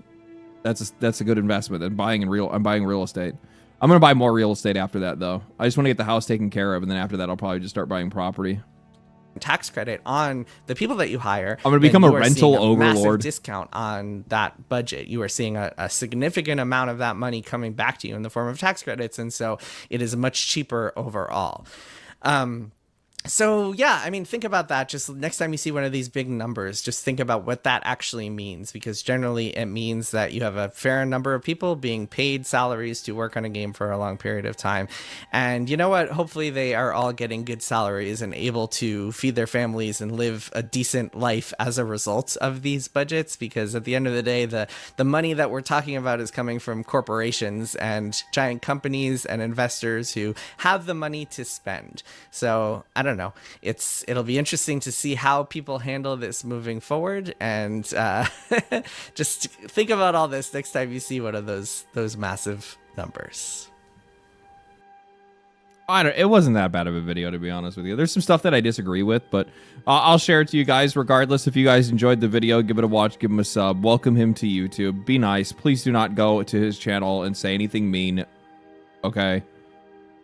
That's a good investment. I'm buying real estate. I'm going to buy more real estate after that, though. I just want to get the house taken care of, and then after that, I'll probably just start buying property. Tax credit on the people that you hire. I'm going to become a rental overlord. Massive discount on that budget. You are seeing a significant amount of that money coming back to you in the form of tax credits, and so it is much cheaper overall. So yeah, I mean, think about that. Just next time you see one of these big numbers, just think about what that actually means, because generally it means that you have a fair number of people being paid salaries to work on a game for a long period of time. And you know what? Hopefully they are all getting good salaries and able to feed their families and live a decent life as a result of these budgets, because at the end of the day, the money that we're talking about is coming from corporations and giant companies and investors who have the money to spend. So I don't know. It'll be interesting to see how people handle this moving forward, and just think about all this next time you see one of those massive numbers. It wasn't that bad of a video, to be honest with you. There's some stuff that I disagree with, but I'll share it to you guys regardless. If you guys enjoyed the video, give it a watch, give him a sub, welcome him to YouTube. Be nice. Please do not go to his channel and say anything mean. Okay?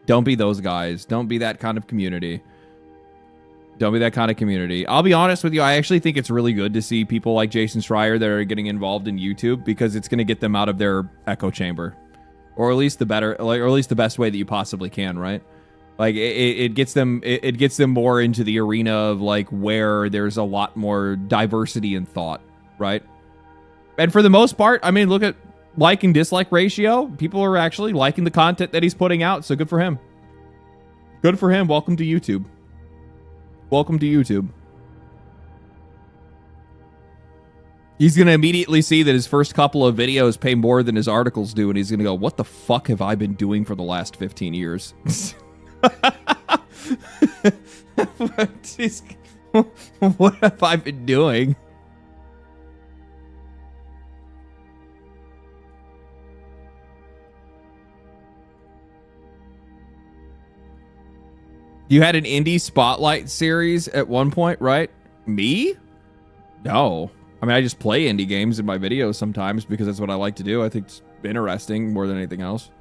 Don't be those guys. Don't be that kind of community. Don't be that kind of community. I'll be honest with you. I actually think it's really good to see people like Jason Schreier that are getting involved in YouTube, because it's going to get them out of their echo chamber, or at least the best way that you possibly can, right? Like it gets them more into the arena of like where there's a lot more diversity in thought, right? And for the most part, I mean, look at like and dislike ratio. People are actually liking the content that he's putting out, so good for him. Good for him. Welcome to YouTube. Welcome to YouTube. He's going to immediately see that his first couple of videos pay more than his articles do, and he's going to go, what the fuck have I been doing for the last 15 years? What have I been doing? You had an indie spotlight series at one point, right? Me? No. I mean, I just play indie games in my videos sometimes because that's what I like to do. I think it's interesting more than anything else.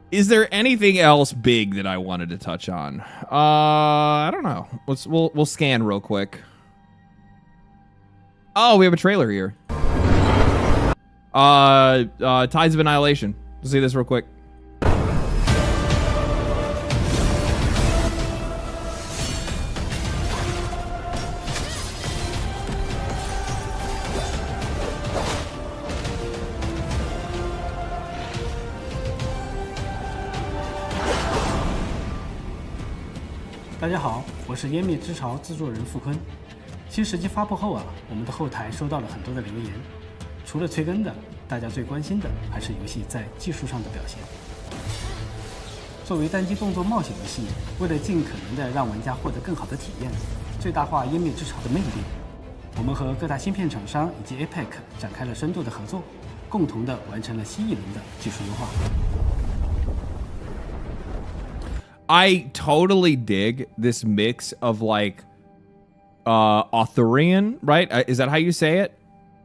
Is there anything else big that I wanted to touch on? I don't know. We'll scan real quick. Oh, we have a trailer here. Tides of Annihilation. Let's see this real quick.大家好，我是湮灭之潮制作人傅坤。新实际发布后我们的后台收到了很多的留言。除了催更的，大家最关心的还是游戏在技术上的表现。作为单机动作冒险游戏，为了尽可能的让玩家获得更好的体验，最大化湮灭之潮的魅力，我们和各大芯片厂商以及 APEC 展开了深度的合作，共同的完成了新一轮的技术优化。I totally dig this mix of like Arthurian, right? Is that how you say it?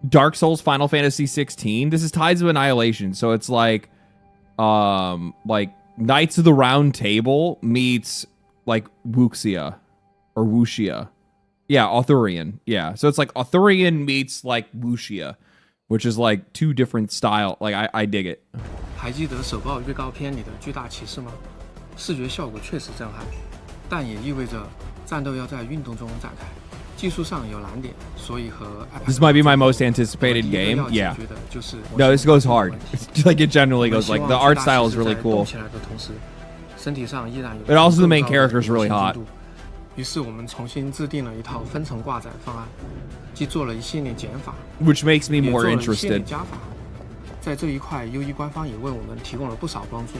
Dark Souls, Final Fantasy 16. This is Tides of Annihilation, so it's like Knights of the Round Table meets like Wuxia or Wuxia. Yeah, Arthurian. Yeah, so it's like Arthurian meets like Wuxia, which is like two different style. Like I dig it. 还记得首报预告片里的巨大骑士吗？视觉效果确实震撼，但也意味着战斗要在运动中展开。技术上有难点，所以和 This might be my most anticipated game. Yeah. No, this goes hard. Like it generally goes. Like the art style is really cool. 身体上依然有 But also the main character is really hot. 于是我们重新制定了一套分层挂载方案，既做了一系列减法， Which makes me 也 more 做了一系列 interested. 加法。在这一块，U1官方也为我们提供了不少帮助。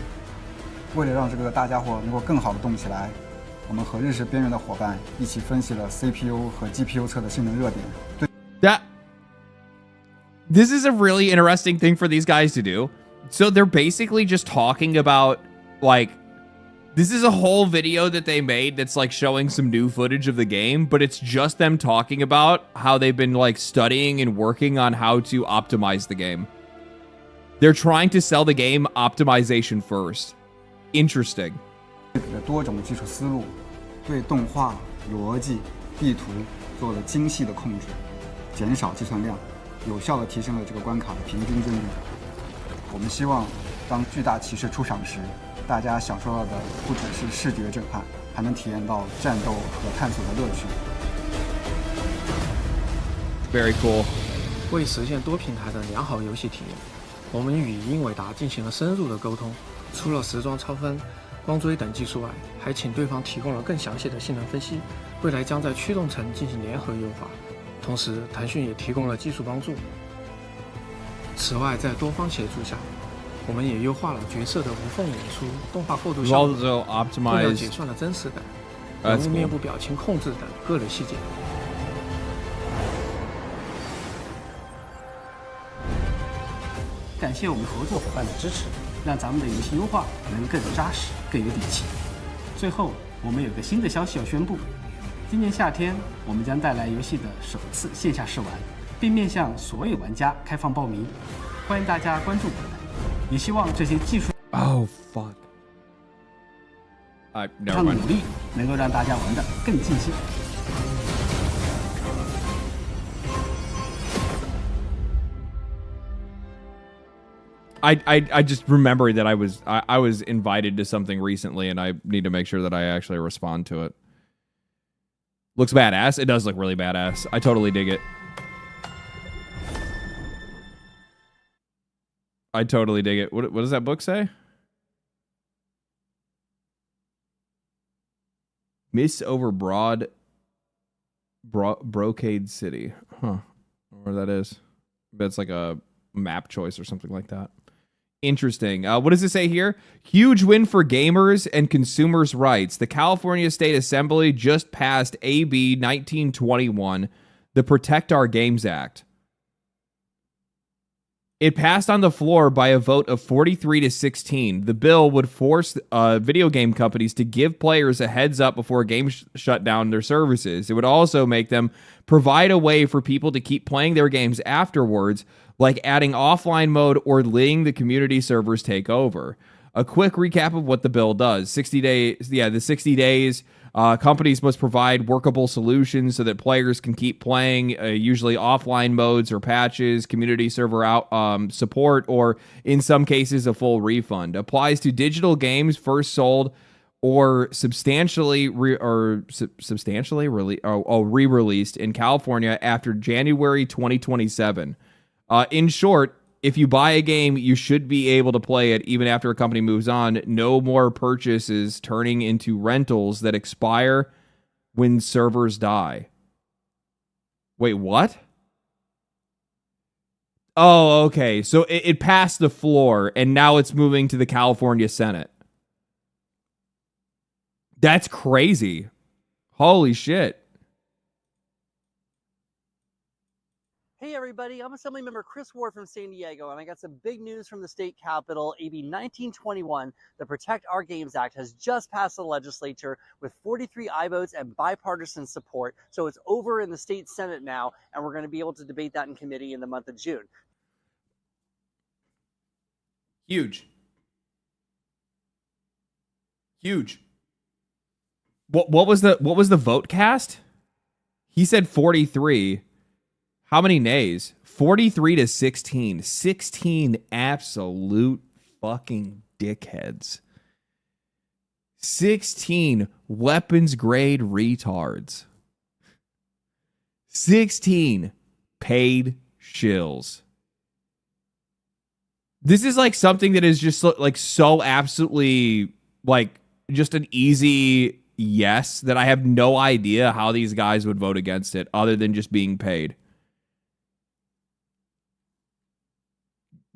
为了让这个大家伙能够更好的动起来，我们和日式边缘的伙伴一起分析了 CPU 和 GPU 侧的性能热点。This is a really interesting thing for these guys to do. So they're basically just talking about like this is a whole video that they made that's like showing some new footage of the game, but it's just them talking about how they've been like studying and working on how to optimize the game. They're trying to sell the game optimization first. Interesting. 多种技术思路，对动画、逻辑、地图做了精细的控制，减少计算量，有效地提升了这个关卡的平均帧率。我们希望，当巨大骑士出场时，大家享受到的不只是视觉震撼，还能体验到战斗和探索的乐趣。Very cool. 为实现多平台的良好游戏体验，我们与英伟达进行了深入的沟通。除了时装超分、光追等技术外，还请对方提供了更详细的性能分析。未来将在驱动层进行联合优化，同时腾讯也提供了技术帮助。此外，在多方协助下，我们也优化了角色的无缝演出、动画过渡效果、动量结算的真实感、人物面部表情控制等各类细节。感谢我们合作伙伴的支持，让咱们的游戏优化能更扎实、更有底气。最后，我们有个新的消息要宣布：今年夏天，我们将带来游戏的首次线下试玩，并面向所有玩家开放报名，欢迎大家关注我们。也希望这些技术 Oh fuck. 上的努力能够让大家玩得更尽兴。I just remembered that I was invited to something recently, and I need to make sure that I actually respond to it. Looks badass. It does look really badass. I totally dig it. I totally dig it. What does that book say? Miss over Brocade City. Huh. Where that is. That's like a map choice or something like that. Interesting. What does it say here? Huge win for gamers and consumers' rights. The California State Assembly just passed AB 1921, the Protect Our Games Act. It passed on the floor by a vote of 43 to 16. The bill would force video game companies to give players a heads up before games shut down their services. It would also make them provide a way for people to keep playing their games afterwards, like adding offline mode or letting the community servers take over. A quick recap of what the bill does. 60 days. Yeah, the 60 days. Companies must provide workable solutions so that players can keep playing, usually offline modes or patches, community server out support, or in some cases, a full refund. Applies to digital games first sold or substantially re-released in California after January 2027. In short, if you buy a game, you should be able to play it even after a company moves on. No more purchases turning into rentals that expire when servers die. Wait, what? Oh, okay. So it passed the floor, and now it's moving to the California Senate. That's crazy. Holy shit. Hey everybody, I'm Assemblymember Chris Ward from San Diego, and I got some big news from the state capitol. AB 1921, the Protect Our Games Act, has just passed the legislature with 43 aye votes and bipartisan support. So it's over in the state Senate now, and we're going to be able to debate that in committee in the month of June. Huge. Huge. What was the vote cast? He said 43. How many nays? 43 to 16. 16 absolute fucking dickheads. 16 weapons grade retards. 16 paid shills. This is like something that is just like so absolutely like just an easy yes that I have no idea how these guys would vote against it other than just being paid.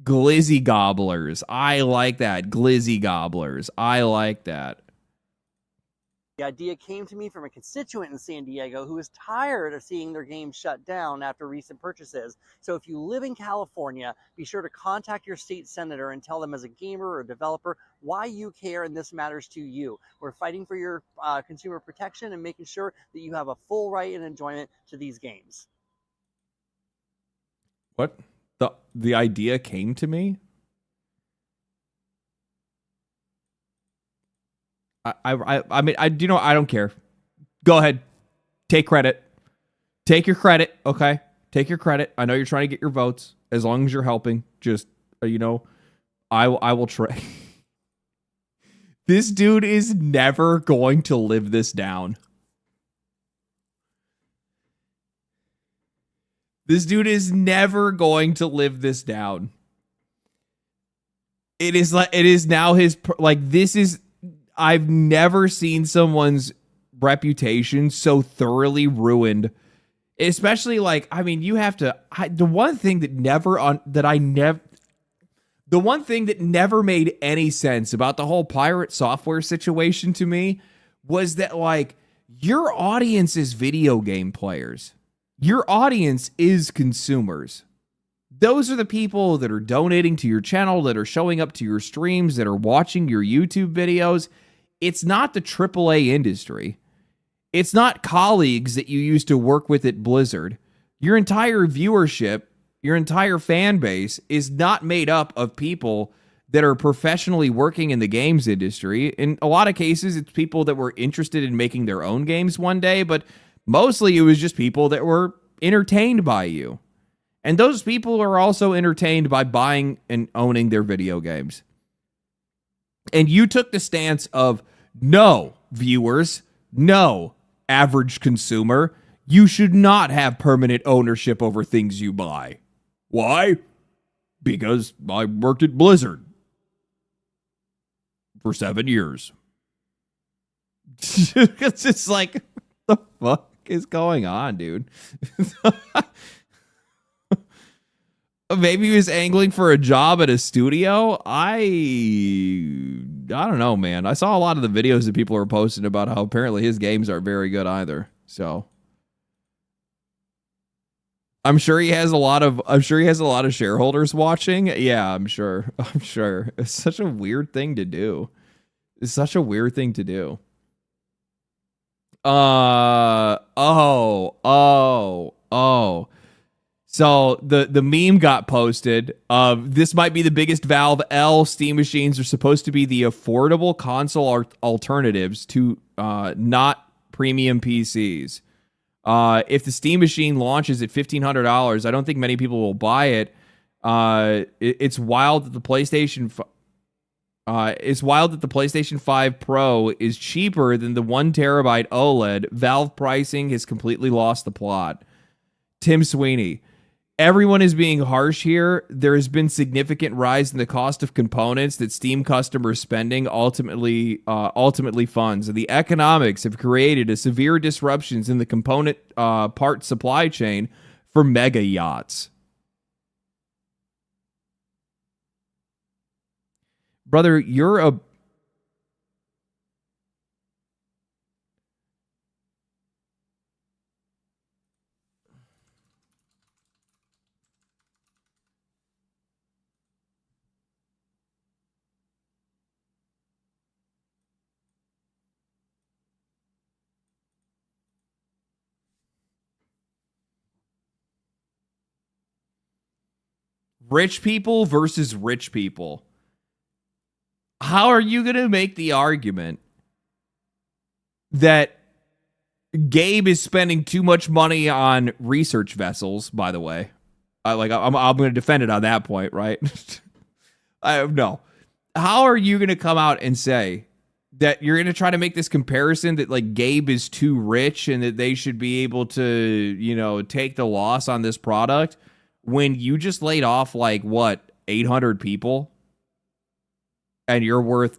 Glizzy gobblers. I like that. Glizzy gobblers. I like that. The idea came to me from a constituent in San Diego who is tired of seeing their games shut down after recent purchases. So if you live in California, be sure to contact your state senator and tell them as a gamer or developer why you care and this matters to you. We're fighting for your consumer protection and making sure that you have a full right and enjoyment to these games. What? The idea came to me? I mean, I don't care. Go ahead. Take credit. Take your credit, okay? Take your credit. I know you're trying to get your votes. As long as you're helping, just, I will try. This dude is never going to live this down. This dude is never going to live this down. It is now his, I've never seen someone's reputation so thoroughly ruined. Especially you have to, the one thing that never made any sense about the whole pirate software situation to me was that your audience is video game players. Your audience is consumers. Those are the people that are donating to your channel, that are showing up to your streams, that are watching your YouTube videos. It's not the AAA industry. It's not colleagues that you used to work with at Blizzard. Your entire viewership, your entire fan base is not made up of people that are professionally working in the games industry. In a lot of cases, it's people that were interested in making their own games one day, but mostly it was just people that were entertained by you. And those people are also entertained by buying and owning their video games. And you took the stance of, no, viewers, no, average consumer, you should not have permanent ownership over things you buy. Why? Because I worked at Blizzard for 7 years. It's just like, what the fuck is going on, dude? Maybe he was angling for a job at a studio. I don't know, man. I saw a lot of the videos that people were posting about how apparently his games aren't very good either. So I'm sure he has a lot of shareholders watching. Yeah, I'm sure. It's such a weird thing to do. So the meme got posted of, this might be the biggest Valve L. Steam machines are supposed to be the affordable console alternatives to not premium PCs. If the Steam machine launches at $1,500, I don't think many people will buy it. It's wild that the PlayStation 5 Pro is cheaper than the 1 terabyte OLED. Valve pricing has completely lost the plot. Tim Sweeney. Everyone is being harsh here. There has been significant rise in the cost of components that Steam customers spending ultimately funds. The economics have created a severe disruptions in the component part supply chain for mega yachts. Brother, you're a... rich people versus rich people. How are you going to make the argument that Gabe is spending too much money on research vessels, by the way? I'm going to defend it on that point, right? No. How are you going to come out and say that you're going to try to make this comparison that like Gabe is too rich and that they should be able to, you know, take the loss on this product when you just laid off like what, 800 people and you're worth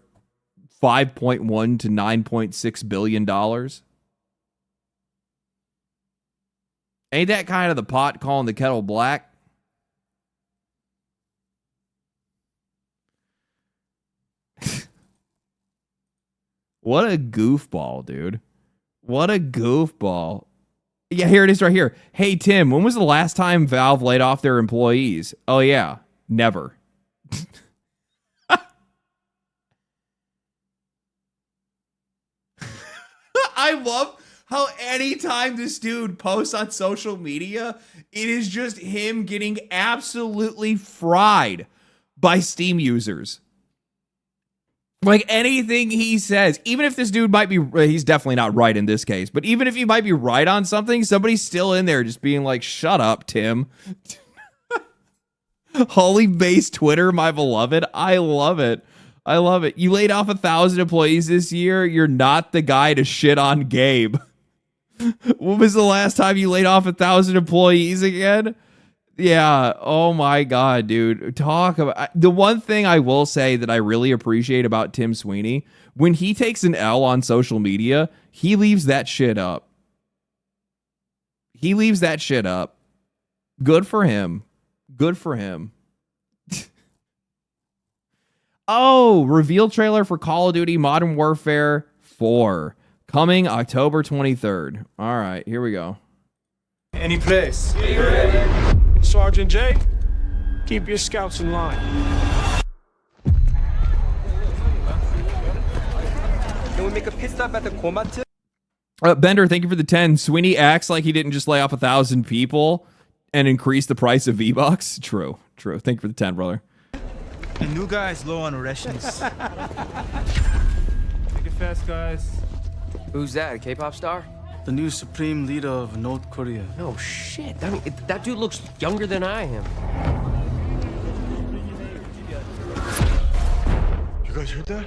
$5.1 to $9.6 billion? Ain't that kind of the pot calling the kettle black? What a goofball, dude. What a goofball. Yeah, here it is right here. Hey, Tim, when was the last time Valve laid off their employees? Oh, yeah. Never. I love how anytime this dude posts on social media, it is just him getting absolutely fried by Steam users. Like anything he says, even if this dude might be, he's definitely not right in this case, but even if he might be right on something, somebody's still in there just being like, shut up, Tim. Holy base Twitter, my beloved. I love it. I love it. You laid off 1,000 employees this year. You're not the guy to shit on Gabe. When was the last time you laid off 1,000 employees again? Yeah. Oh my God, dude. Talk about the one thing I will say that I really appreciate about Tim Sweeney, when he takes an L on social media, he leaves that shit up. He leaves that shit up. Good for him. Good for him. Oh, reveal trailer for Call of Duty Modern Warfare 4 coming October 23rd. All right, here we go. Any place. Sergeant J, keep your scouts in line. Can we make a pit stop at the Komatu? Bender, thank you for the 10. Sweeney acts like he didn't just lay off 1,000 people and increase the price of V-Bucks. True. Thank you for the 10, brother. The new guy is low on rations. Make it fast, guys. Who's that, a K-pop star? The new supreme leader of North Korea. No shit. I mean, that dude looks younger than I am. You guys heard that?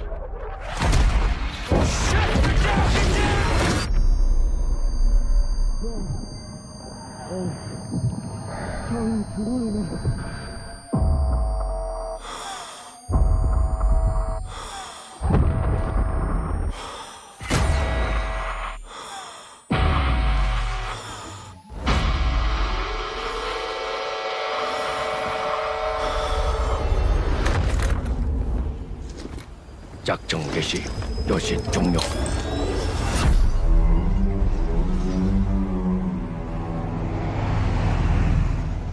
작전 개시, 여신 종료.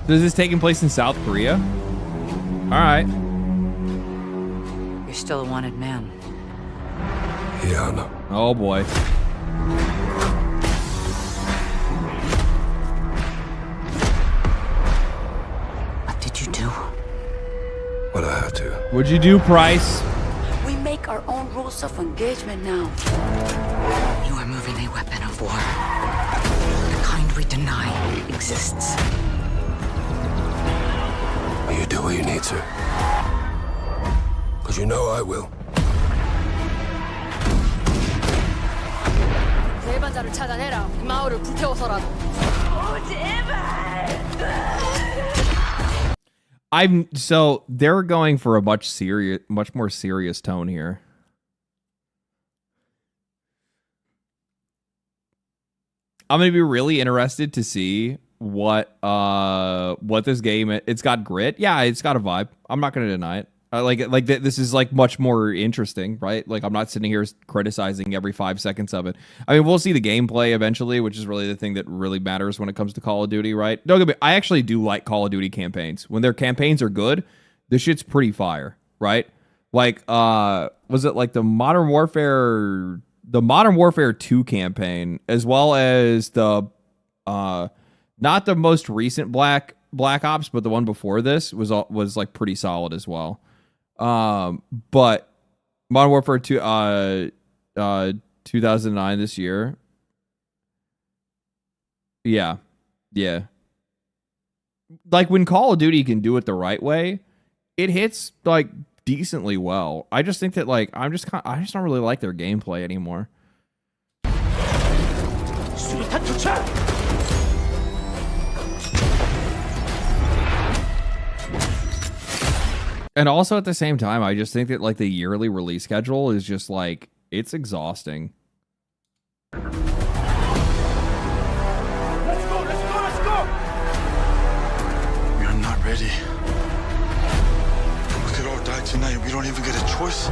So is this taking place in South Korea? All right. You're still a wanted man. Yeah, I know. Oh boy. What did you do? What I have to. What'd you do, Price? We make our own rules of engagement now. You are moving a weapon of war. The kind we deny exists. You do what you need to. Because you know I will. 대반자를 찾아내라. 마을을 불태워서라도. So they're going for a much more serious tone here. I'm gonna be really interested to see what this game. It's got grit. Yeah, it's got a vibe. I'm not gonna deny it. This is like much more interesting, right? Like I'm not sitting here criticizing every 5 seconds of it. I mean, we'll see the gameplay eventually, which is really the thing that really matters when it comes to Call of Duty, right? Don't get me. I actually do like Call of Duty campaigns. When their campaigns are good, this shit's pretty fire, right? Like, was it like the Modern Warfare 2 campaign, as well as the not the most recent Black Black Ops, but the one before this was like pretty solid as well. But Modern Warfare 2 2009 this year. Yeah. Like when Call of Duty can do it the right way, it hits like decently well. I just think that like I just don't really like their gameplay anymore. And also at the same time, I just think that like the yearly release schedule is just like, it's exhausting. Let's go! We are not ready. We could all die tonight. We don't even get a choice.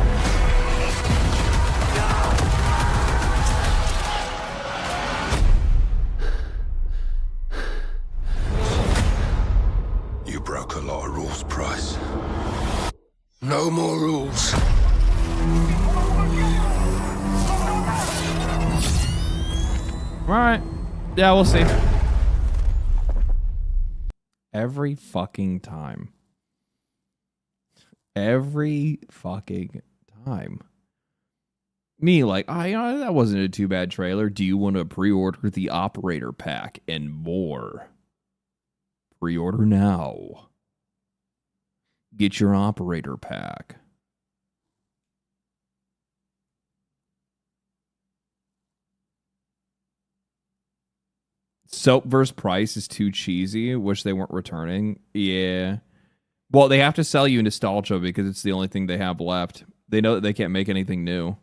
You broke a lot of rules, Price. No more rules. Right. Yeah, we'll see. Every fucking time. Every fucking time. Me, like, that wasn't a too bad trailer. Do you want to pre-order the operator pack and more? Pre-order now. Get your operator pack. Soap versus Price is too cheesy. Wish they weren't returning. Yeah. Well, they have to sell you nostalgia because it's the only thing they have left. They know that they can't make anything new.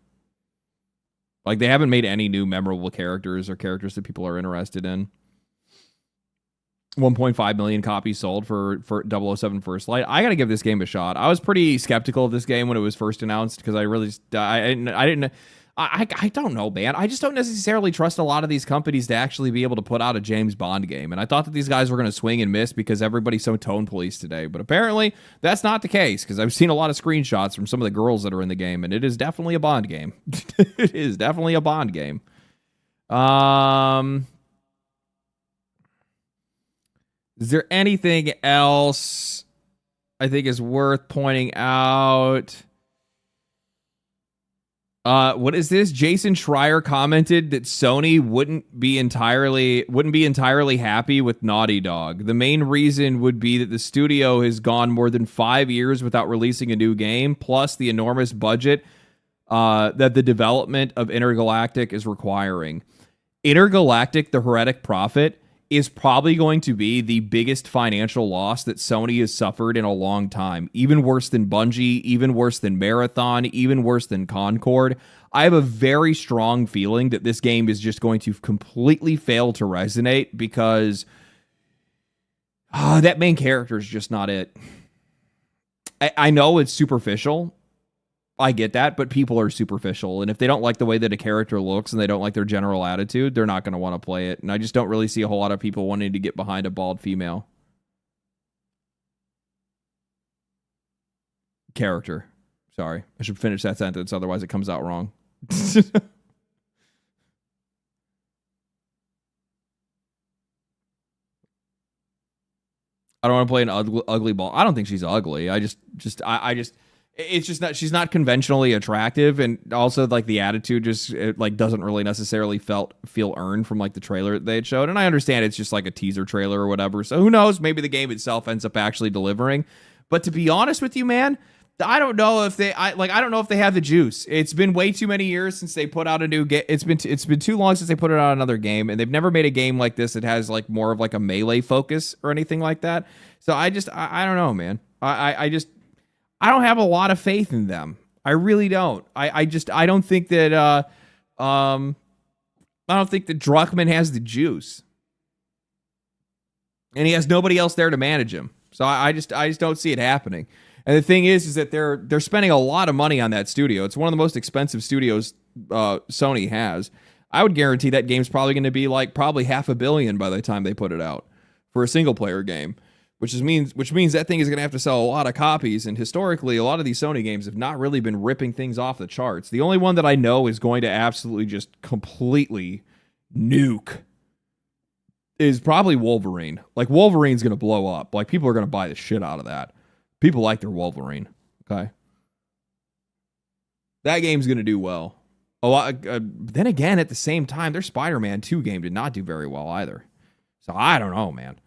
Like, they haven't made any new memorable characters or characters that people are interested in. 1.5 million copies sold for 007 First Light. I got to give this game a shot. I was pretty skeptical of this game when it was first announced because I really I don't know, man. I just don't necessarily trust a lot of these companies to actually be able to put out a James Bond game. And I thought that these guys were going to swing and miss because everybody's so tone police today. But apparently that's not the case because I've seen a lot of screenshots from some of the girls that are in the game, and it is definitely a Bond game. It is definitely a Bond game. Is there anything else I think is worth pointing out? What is this? Jason Schreier commented that Sony wouldn't be entirely happy with Naughty Dog. The main reason would be that the studio has gone more than 5 years without releasing a new game, plus the enormous budget that the development of Intergalactic is requiring. Intergalactic: The Heretic Prophet is probably going to be the biggest financial loss that Sony has suffered in a long time. Even worse than Bungie, even worse than Marathon, even worse than Concord. I have a very strong feeling that this game is just going to completely fail to resonate because that main character is just not it. I know it's superficial. I get that, but people are superficial, and if they don't like the way that a character looks and they don't like their general attitude, they're not going to want to play it, and I just don't really see a whole lot of people wanting to get behind a bald female. Character. Sorry, I should finish that sentence, otherwise it comes out wrong. I don't want to play an ugly ball. I don't think she's ugly. It's just not, she's not conventionally attractive, and also like the attitude just like doesn't really necessarily feel earned from like the trailer that they had showed. And I understand it's just like a teaser trailer or whatever, so who knows, maybe the game itself ends up actually delivering. But to be honest with you, man, I don't know if they have the juice. It's been way too many years since they put out a new game. It's been too long since they put out another game, and they've never made a game like this that has like more of like a melee focus or anything like that. So I don't know, man. I don't have a lot of faith in them. I really don't. I don't think that Druckmann has the juice, and he has nobody else there to manage him. So I just don't see it happening. And the thing is that they're spending a lot of money on that studio. It's one of the most expensive studios Sony has. I would guarantee that game's probably going to be like probably $500 million by the time they put it out for a single player game. Which means that thing is going to have to sell a lot of copies, and historically, a lot of these Sony games have not really been ripping things off the charts. The only one that I know is going to absolutely just completely nuke is probably Wolverine. Like, Wolverine's going to blow up. Like, people are going to buy the shit out of that. People like their Wolverine. Okay. That game's going to do well. Then again, at the same time, their Spider-Man 2 game did not do very well either. So I don't know, man.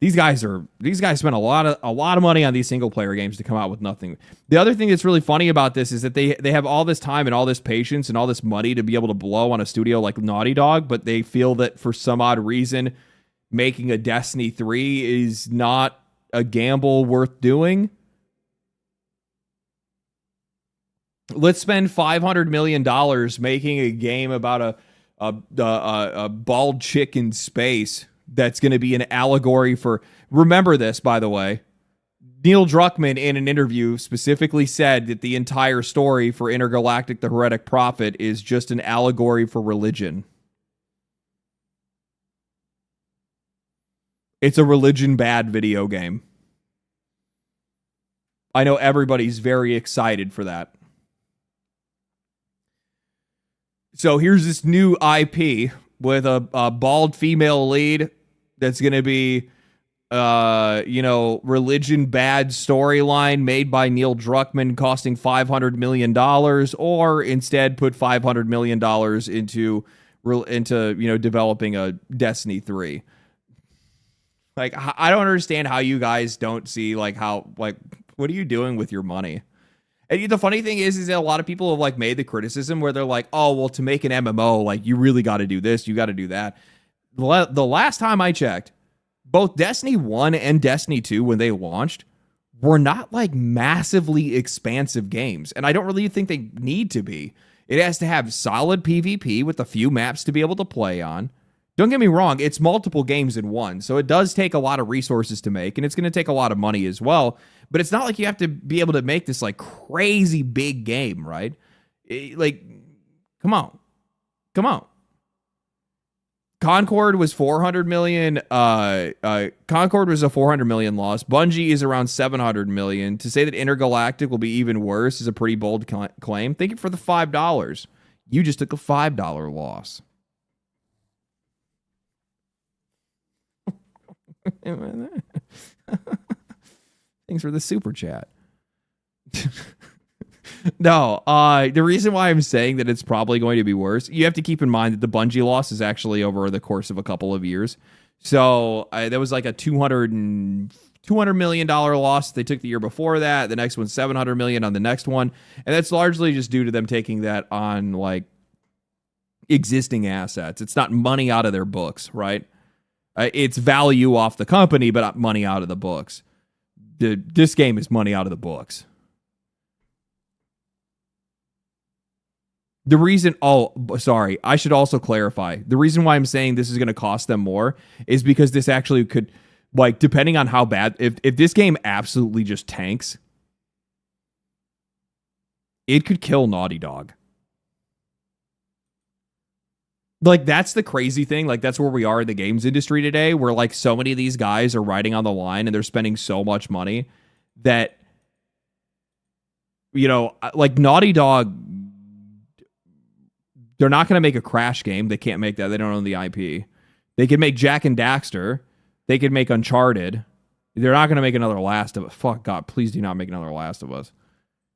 These guys spent a lot of money on these single player games to come out with nothing. The other thing that's really funny about this is that they have all this time and all this patience and all this money to be able to blow on a studio like Naughty Dog, but they feel that for some odd reason making a Destiny 3 is not a gamble worth doing. Let's spend $500 million making a game about a bald chick in space that's going to be an allegory for... Remember this, by the way. Neil Druckmann, in an interview, specifically said that the entire story for Intergalactic the Heretic Prophet is just an allegory for religion. It's a religion-bad video game. I know everybody's very excited for that. So here's this new IP with a bald female lead that's going to be, religion bad storyline made by Neil Druckmann costing $500 million, or instead put $500 million into developing a Destiny 3. Like, I don't understand how you guys don't see, what are you doing with your money? And the funny thing is that a lot of people have made the criticism where they're like, oh, well, to make an MMO, you really got to do this, you got to do that. The last time I checked, both Destiny 1 and Destiny 2, when they launched, were not massively expansive games. And I don't really think they need to be. It has to have solid PvP with a few maps to be able to play on. Don't get me wrong, it's multiple games in one, so it does take a lot of resources to make, and it's going to take a lot of money as well. But it's not like you have to be able to make this crazy big game, right? Come on. Concord was 400 million. Concord was a 400 million loss. Bungie is around 700 million. To say that Intergalactic will be even worse is a pretty bold claim. Thank you for the $5. You just took a $5 loss. Thanks for the super chat. No, the reason why I'm saying that it's probably going to be worse, you have to keep in mind that the Bungie loss is actually over the course of a couple of years. So there was a $200 million loss they took the year before that. The next one's $700 million on the next one. And that's largely just due to them taking that on existing assets. It's not money out of their books, right? It's value off the company, but not money out of the books. This game is money out of the books. The reason, I should also clarify. The reason why I'm saying this is going to cost them more is because this actually could, depending on how bad, if this game absolutely just tanks, it could kill Naughty Dog. That's the crazy thing. That's where we are in the games industry today, where so many of these guys are riding on the line and they're spending so much money that, Naughty Dog, they're not going to make a Crash game. They can't make that. They don't own the IP. They could make Jak and Daxter. They could make Uncharted. They're not going to make another Last of Us. Fuck God, please do not make another Last of Us.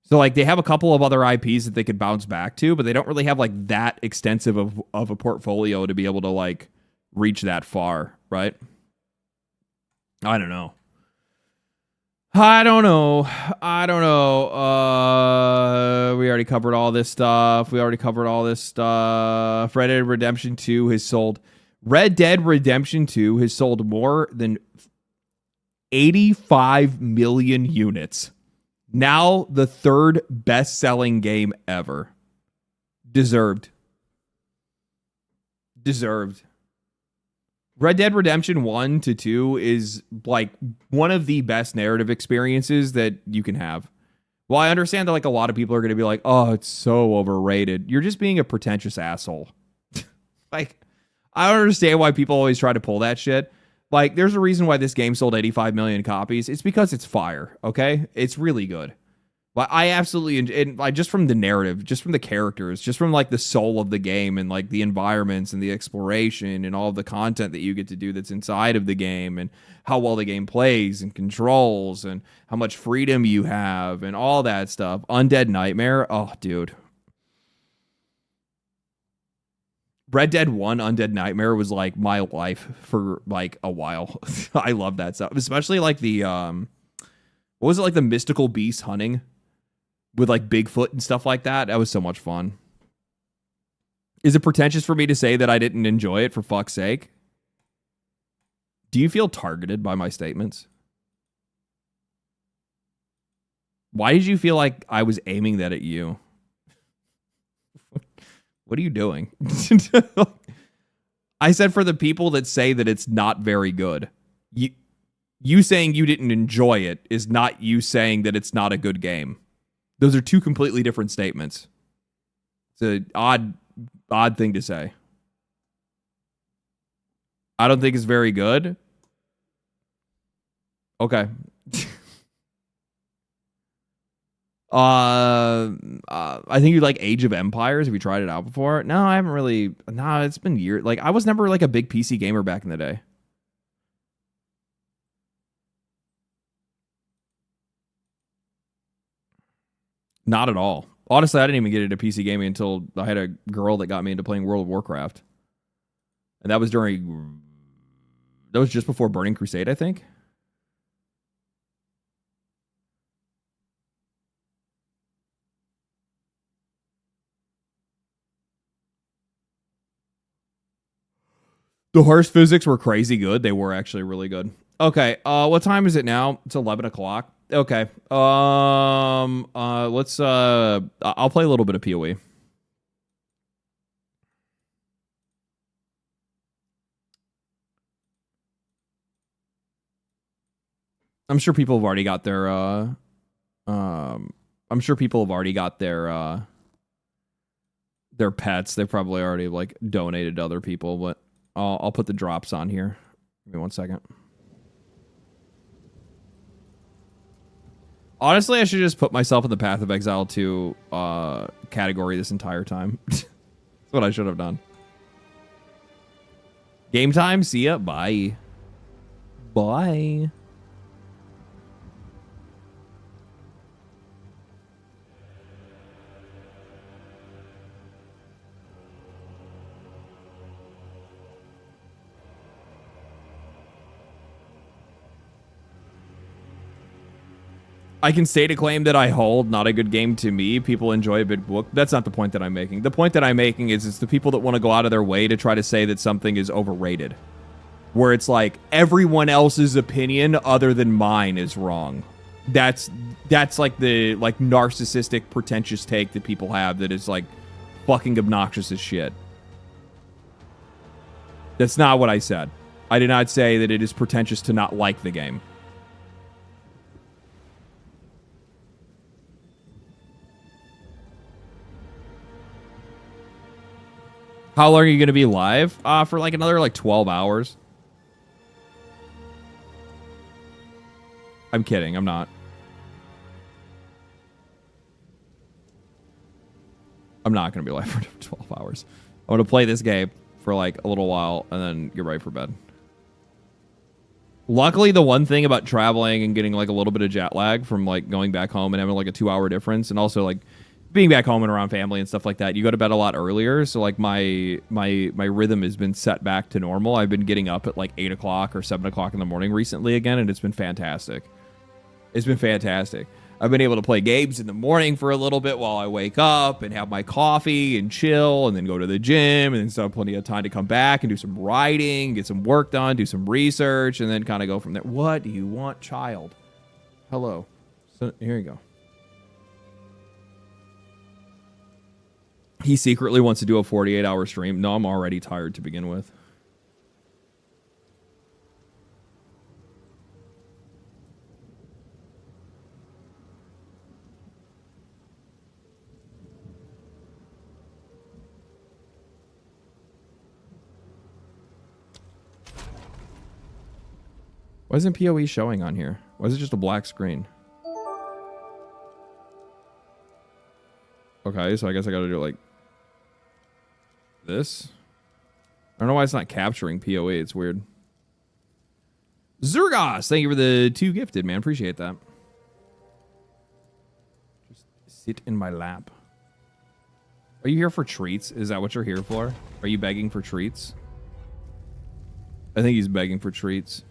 So they have a couple of other IPs that they could bounce back to, but they don't really have that extensive of a portfolio to be able to reach that far, right? I don't know. We already covered all this stuff. Red Dead Redemption 2 has sold more than 85 million units. Now the third best-selling game ever. Deserved. Red Dead Redemption 1 to 2 is one of the best narrative experiences that you can have. Well, I understand that a lot of people are going to be like, oh, it's so overrated. You're just being a pretentious asshole. I don't understand why people always try to pull that shit. There's a reason why this game sold 85 million copies. It's because it's fire, okay? It's really good. But I absolutely, and like just from the narrative, just from the characters, just from like the soul of the game and like the environments and the exploration and all of the content that you get to do that's inside of the game and how well the game plays and controls and how much freedom you have and all that stuff. Undead Nightmare. Oh, dude. Red Dead 1 Undead Nightmare was like my life for like a while. I love that stuff, especially like the, what was it, like the mystical beast hunting with like Bigfoot and stuff like that. That was so much fun. Is it pretentious for me to say that I didn't enjoy it, for fuck's sake? Do you feel targeted by my statements? Why did you feel like I was aiming that at you? What are you doing? I said for the people that say that it's not very good. You saying you didn't enjoy it is not you saying that it's not a good game. Those are two completely different statements. It's an odd thing to say. I don't think it's very good. Okay. I think you like Age of Empires. Have you tried it out before? No, I haven't really. No, it's been years. Like, I was never like a big PC gamer back in the day. Not at all. Honestly, I didn't even get into PC gaming until I had a girl that got me into playing World of Warcraft. And that was just before Burning Crusade, I think. The horse physics were crazy good. They were actually really good. Okay, what time is it now? It's 11 o'clock. Okay. Let's I'll play a little bit of POE. I'm sure people have already got their their pets. They've probably already like donated to other people, but I'll put the drops on here. Give me 1 second. Honestly, I should just put myself in the Path of Exile 2 category this entire time. That's what I should have done. Game time. See ya. Bye. Bye. I can state a claim that I hold, not a good game to me. People enjoy a big book. That's not the point that I'm making. The point that I'm making is it's the people that want to go out of their way to try to say that something is overrated. Where it's like, everyone else's opinion other than mine is wrong. That's like the like narcissistic, pretentious take that people have that is like fucking obnoxious as shit. That's not what I said. I did not say that it is pretentious to not like the game. How long are you going to be live? For like another like 12 hours. I'm kidding. I'm not. I'm not going to be live for 12 hours. I'm going to play this game for like a little while and then get ready for bed. Luckily, the one thing about traveling and getting like a little bit of jet lag from like going back home and having like a 2-hour difference, and also like being back home and around family and stuff like that, you go to bed a lot earlier. So like my rhythm has been set back to normal. I've been getting up at like 8 o'clock or 7 o'clock in the morning recently again, and it's been fantastic. It's been fantastic. I've been able to play games in the morning for a little bit while I wake up and have my coffee and chill and then go to the gym and then still have plenty of time to come back and do some writing, get some work done, do some research, and then kind of go from there. What do you want, child? Hello. So here you go. He secretly wants to do a 48-hour stream. No, I'm already tired to begin with. Why isn't POE showing on here? Why is it just a black screen? Okay, so I guess I gotta do like this. I don't know why it's not capturing POE. It's weird. Zergos, thank you for the 2 gifted, man. Appreciate that. Just sit in my lap. Are you here for treats? Is that what you're here for? Are you begging for treats? I think he's begging for treats.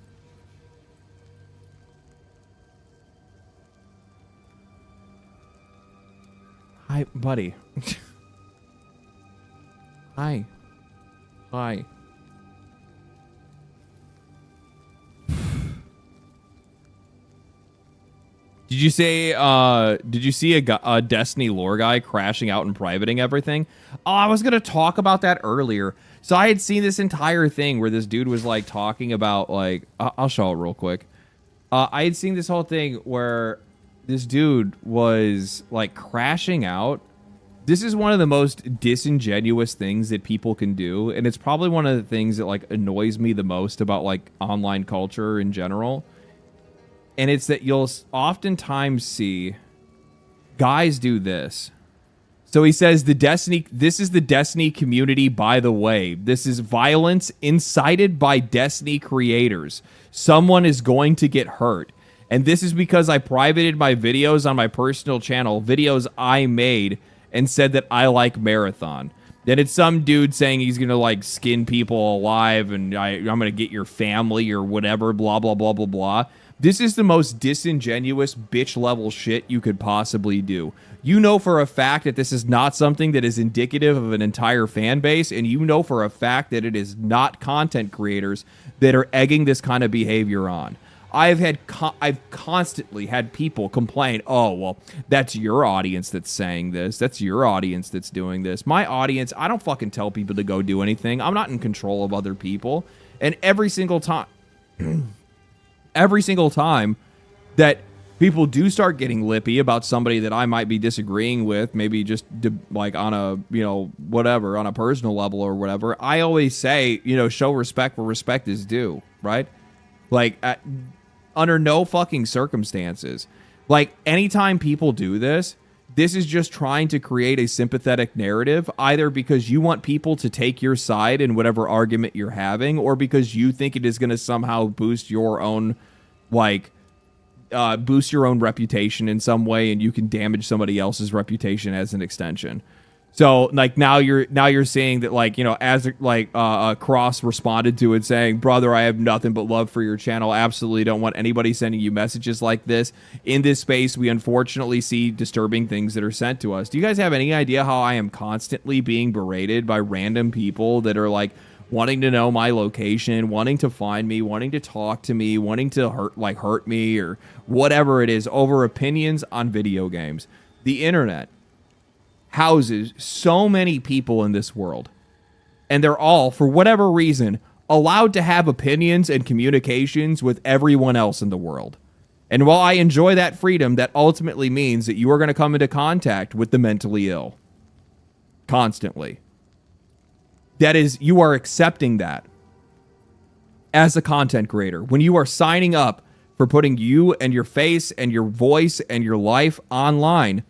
Hi, buddy. Hi. Hi. Did you say, did you see a Destiny lore guy crashing out and privating everything? Oh, I was going to talk about that earlier. So I had seen this entire thing where this dude was like talking about like, I'll show it real quick. I had seen this whole thing where this dude was like crashing out. This is one of the most disingenuous things that people can do. And it's probably one of the things that like annoys me the most about like online culture in general. And it's that you'll oftentimes see guys do this. So he says this is the Destiny community, by the way. This is violence incited by Destiny creators. Someone is going to get hurt. And this is because I privated my videos on my personal channel, videos I made, and said that I like Marathon. Then it's some dude saying he's going to like skin people alive and I'm going to get your family or whatever, blah, blah, blah, blah, blah. This is the most disingenuous bitch level shit you could possibly do. You know for a fact that this is not something that is indicative of an entire fan base, and you know for a fact that it is not content creators that are egging this kind of behavior on. I've constantly had people complain, oh, well, that's your audience that's saying this. That's your audience that's doing this. My audience, I don't fucking tell people to go do anything. I'm not in control of other people. And every single time... every single time that people do start getting lippy about somebody that I might be disagreeing with, maybe just like on a, you know, whatever, on a personal level or whatever, I always say, you know, show respect where respect is due, right? Like, under no fucking circumstances. Like, anytime people do this, this is just trying to create a sympathetic narrative, either because you want people to take your side in whatever argument you're having, or because you think it is going to somehow boost your own, like, boost your own reputation in some way, and you can damage somebody else's reputation as an extension. So, like, now you're saying that, like, you know, as like Cross responded to it saying, brother, I have nothing but love for your channel. Absolutely don't want anybody sending you messages like this. In this space, we unfortunately see disturbing things that are sent to us. Do you guys have any idea how I am constantly being berated by random people that are like wanting to know my location, wanting to find me, wanting to talk to me, wanting to hurt me or whatever it is over opinions on video games? The internet houses so many people in this world, and they're all, for whatever reason, allowed to have opinions and communications with everyone else in the world. And while I enjoy that freedom, that ultimately means that you are going to come into contact with the mentally ill constantly. That is, you are accepting that as a content creator. When you are signing up for putting you and your face and your voice and your life online,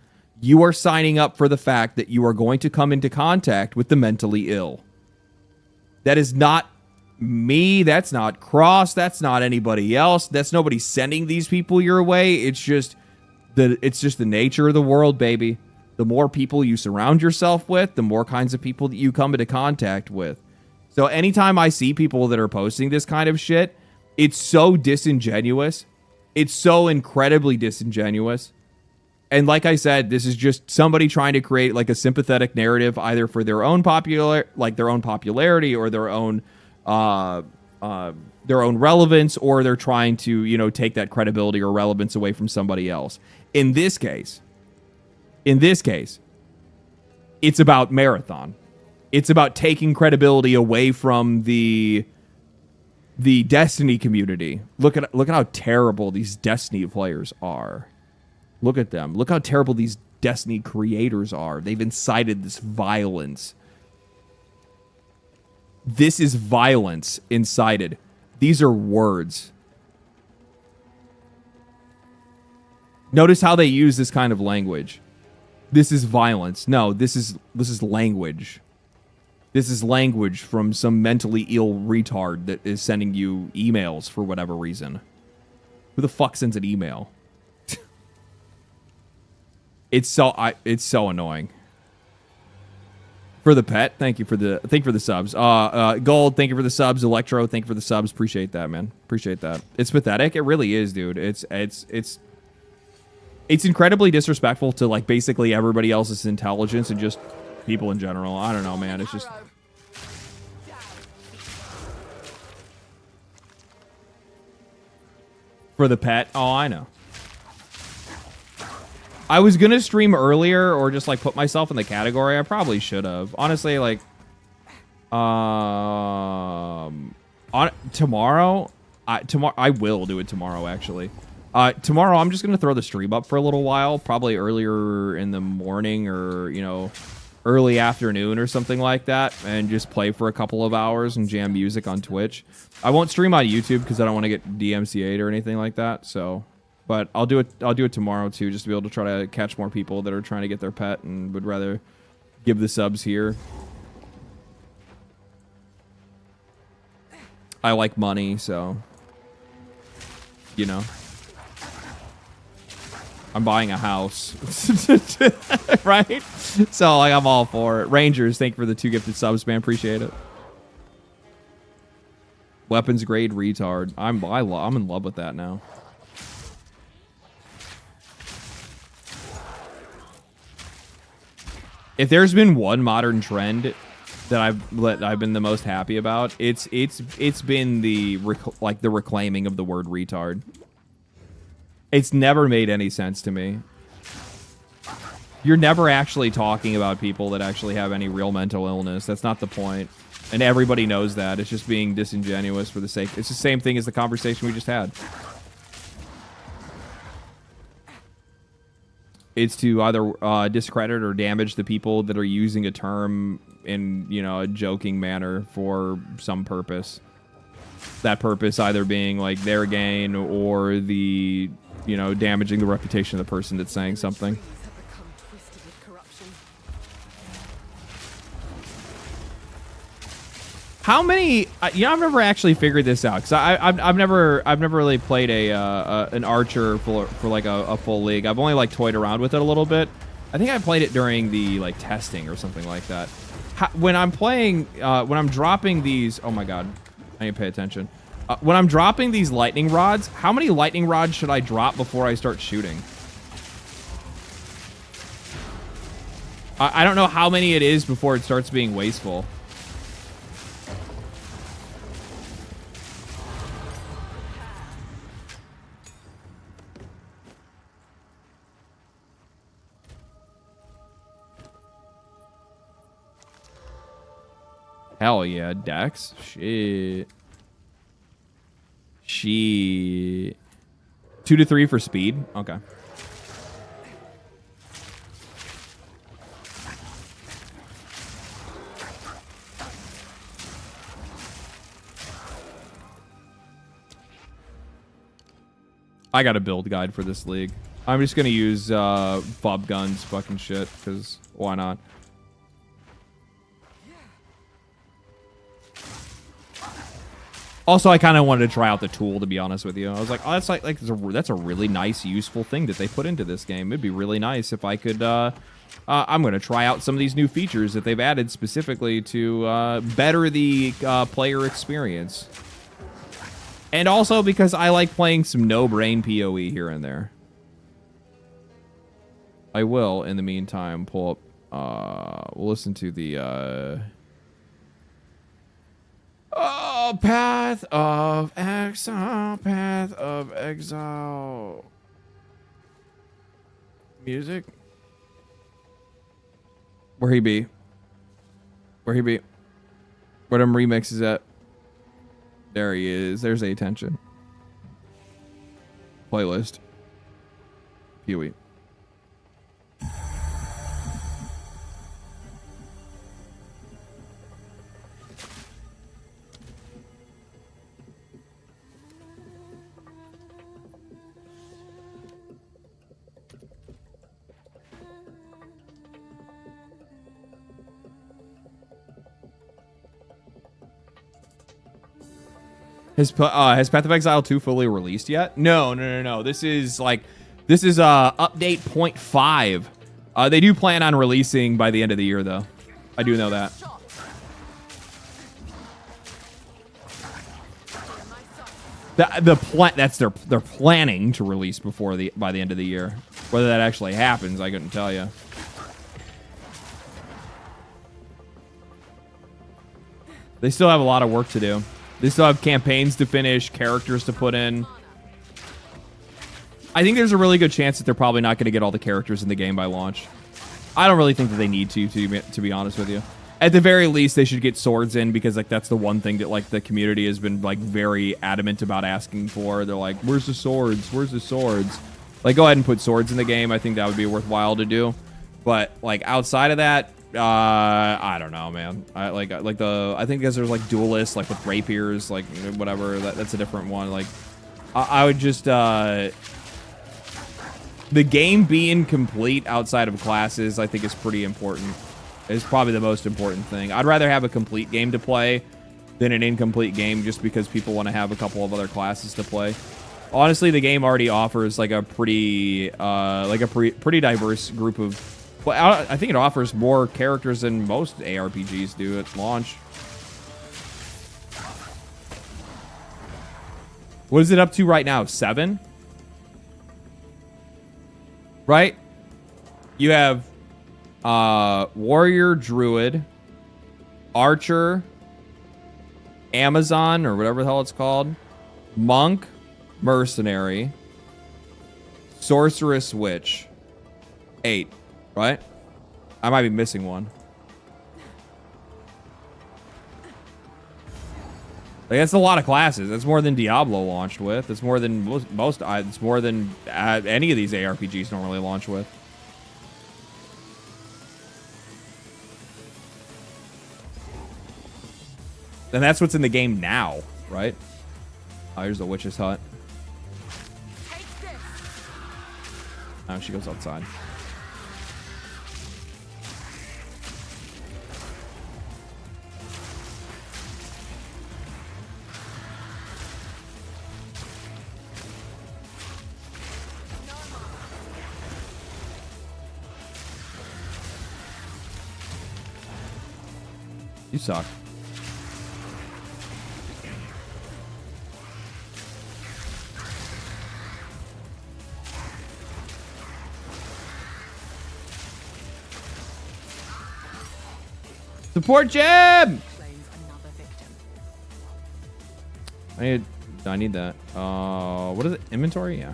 you are signing up for the fact that you are going to come into contact with the mentally ill. That is not me. That's not Cross. That's not anybody else. That's nobody sending these people your way. It's just the nature of the world, baby. The more people you surround yourself with, the more kinds of people that you come into contact with. So anytime I see people that are posting this kind of shit, it's so disingenuous. It's so incredibly disingenuous. And like I said, this is just somebody trying to create like a sympathetic narrative, either for their own popularity or their own relevance, or they're trying to, you know, take that credibility or relevance away from somebody else. In this case, it's about Marathon. It's about taking credibility away from the Destiny community. Look at how terrible these Destiny players are. Look at them. Look how terrible these Destiny creators are. They've incited this violence. This is violence incited. These are words. Notice how they use this kind of language. this is violence. No, this is language. This is language from some mentally ill retard that is sending you emails for whatever reason. Who the fuck sends an email? It's so annoying. For the pet, thank you for the subs. Gold, thank you for the subs. Electro, thank you for the subs. Appreciate that, man. Appreciate that. It's pathetic. It really is, dude. It's incredibly disrespectful to like basically everybody else's intelligence and just people in general. I don't know, man. It's just for the pet. Oh, I know. I was gonna stream earlier or just like put myself in the category. I probably should have. Honestly, like on tomorrow I will do it tomorrow actually. Tomorrow I'm just gonna throw the stream up for a little while, probably earlier in the morning or, you know, early afternoon or something like that, and just play for a couple of hours and jam music on Twitch. I won't stream on YouTube because I don't want to get DMCA'd or anything like that, so but I'll do it tomorrow too, just to be able to try to catch more people that are trying to get their pet and would rather give the subs here. I like money, so you know. I'm buying a house. Right? So like I'm all for it. Rangers, thank you for the 2 gifted subs, man. Appreciate it. Weapons grade retard. I'm in love with that now. If there's been one modern trend that I've been the most happy about, it's been the reclaiming of the word retard. It's never made any sense to me. You're never actually talking about people that actually have any real mental illness. That's not the point. And everybody knows that. It's just being disingenuous for the sake. It's the same thing as the conversation we just had. It's to either discredit or damage the people that are using a term in, you know, a joking manner for some purpose. That purpose either being like their gain or the, you know, damaging the reputation of the person that's saying something. How many? You know, I've never actually figured this out because I've never really played an archer for like a full league. I've only like toyed around with it a little bit. I think I played it during the like testing or something like that. When I'm playing, when I'm dropping these, oh my god, I need to pay attention. When I'm dropping these lightning rods, how many lightning rods should I drop before I start shooting? I don't know how many it is before it starts being wasteful. Hell yeah, Dex. Shit. 2 to 3 for speed. Okay. I got a build guide for this league. I'm just gonna use fob guns fucking shit, because why not? Also, I kind of wanted to try out the tool, to be honest with you. I was like, oh, that's a really nice, useful thing that they put into this game. It'd be really nice if I could. I'm going to try out some of these new features that they've added specifically to better the player experience. And also because I like playing some no-brain POE here and there. I will, in the meantime, pull up. We'll listen to the. Oh, Path of Exile, Path of Exile. Music? Where he be? Where he be? Where them remixes at? There he is. There's A-Tension. Playlist. POE. Has Path of Exile 2 fully released yet? No. This is update 0.5. They do plan on releasing by the end of the year, though. I do know that. They're planning to release by the end of the year. Whether that actually happens, I couldn't tell you. They still have a lot of work to do. They still have campaigns to finish, characters to put in. I think there's a really good chance that they're probably not going to get all the characters in the game by launch. I don't really think that they need to be honest with you. At the very least, they should get swords in because like that's the one thing that like the community has been like very adamant about asking for. They're like, "Where's the swords? Where's the swords?" Like, go ahead and put swords in the game. I think that would be worthwhile to do. But like outside of that, I don't know, man. I think because there's like duelists, like with rapiers, like whatever. That's a different one. Like, I would just the game being complete outside of classes, I think is pretty important. It's probably the most important thing. I'd rather have a complete game to play than an incomplete game just because people want to have a couple of other classes to play. Honestly, the game already offers like a pretty diverse group of. Well, I think it offers more characters than most ARPGs do at launch. What is it up to right now? 7? Right? You have warrior, druid, archer, Amazon, or whatever the hell it's called, monk, mercenary, sorceress, witch. 8, right? I might be missing one. Like, that's a lot of classes. That's more than Diablo launched with. It's more than most it's more than any of these ARPGs normally launch with. And that's what's in the game now, right? Oh, here's the witch's hut. Oh, she goes outside. You suck. Support Jim! I need that. What is it? Inventory? Yeah.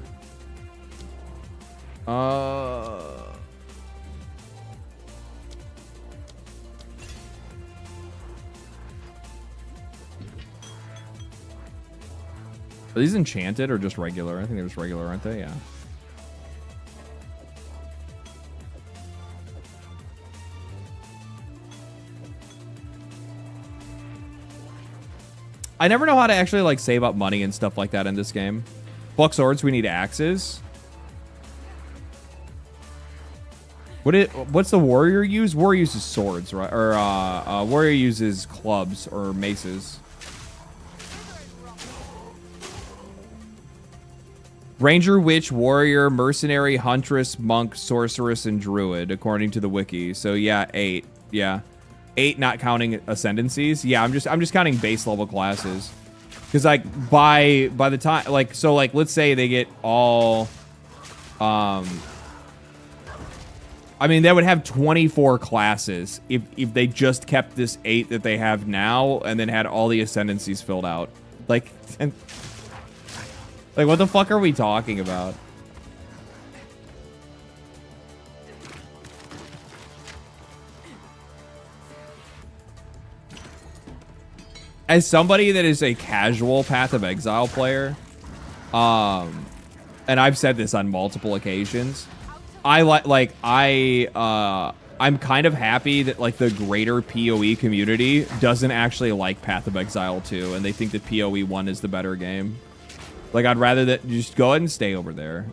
Are these enchanted or just regular? I think they're just regular, aren't they? Yeah. I never know how to actually like save up money and stuff like that in this game. Pluck swords, we need axes. What's the warrior use? Warrior uses swords, right? Or warrior uses clubs or maces. Ranger, witch, warrior, mercenary, huntress, monk, sorceress, and druid, according to the wiki. So yeah, 8. Yeah. 8 not counting ascendancies. Yeah, I'm just counting base level classes. Cause like by the time like so like let's say they get all I mean they would have 24 classes if they just kept this 8 that they have now and then had all the ascendancies filled out. Like like, what the fuck are we talking about? As somebody that is a casual Path of Exile player, and I've said this on multiple occasions, I'm kind of happy that like the greater POE community doesn't actually like Path of Exile 2, and they think that POE 1 is the better game. Like, I'd rather that you just go ahead and stay over there.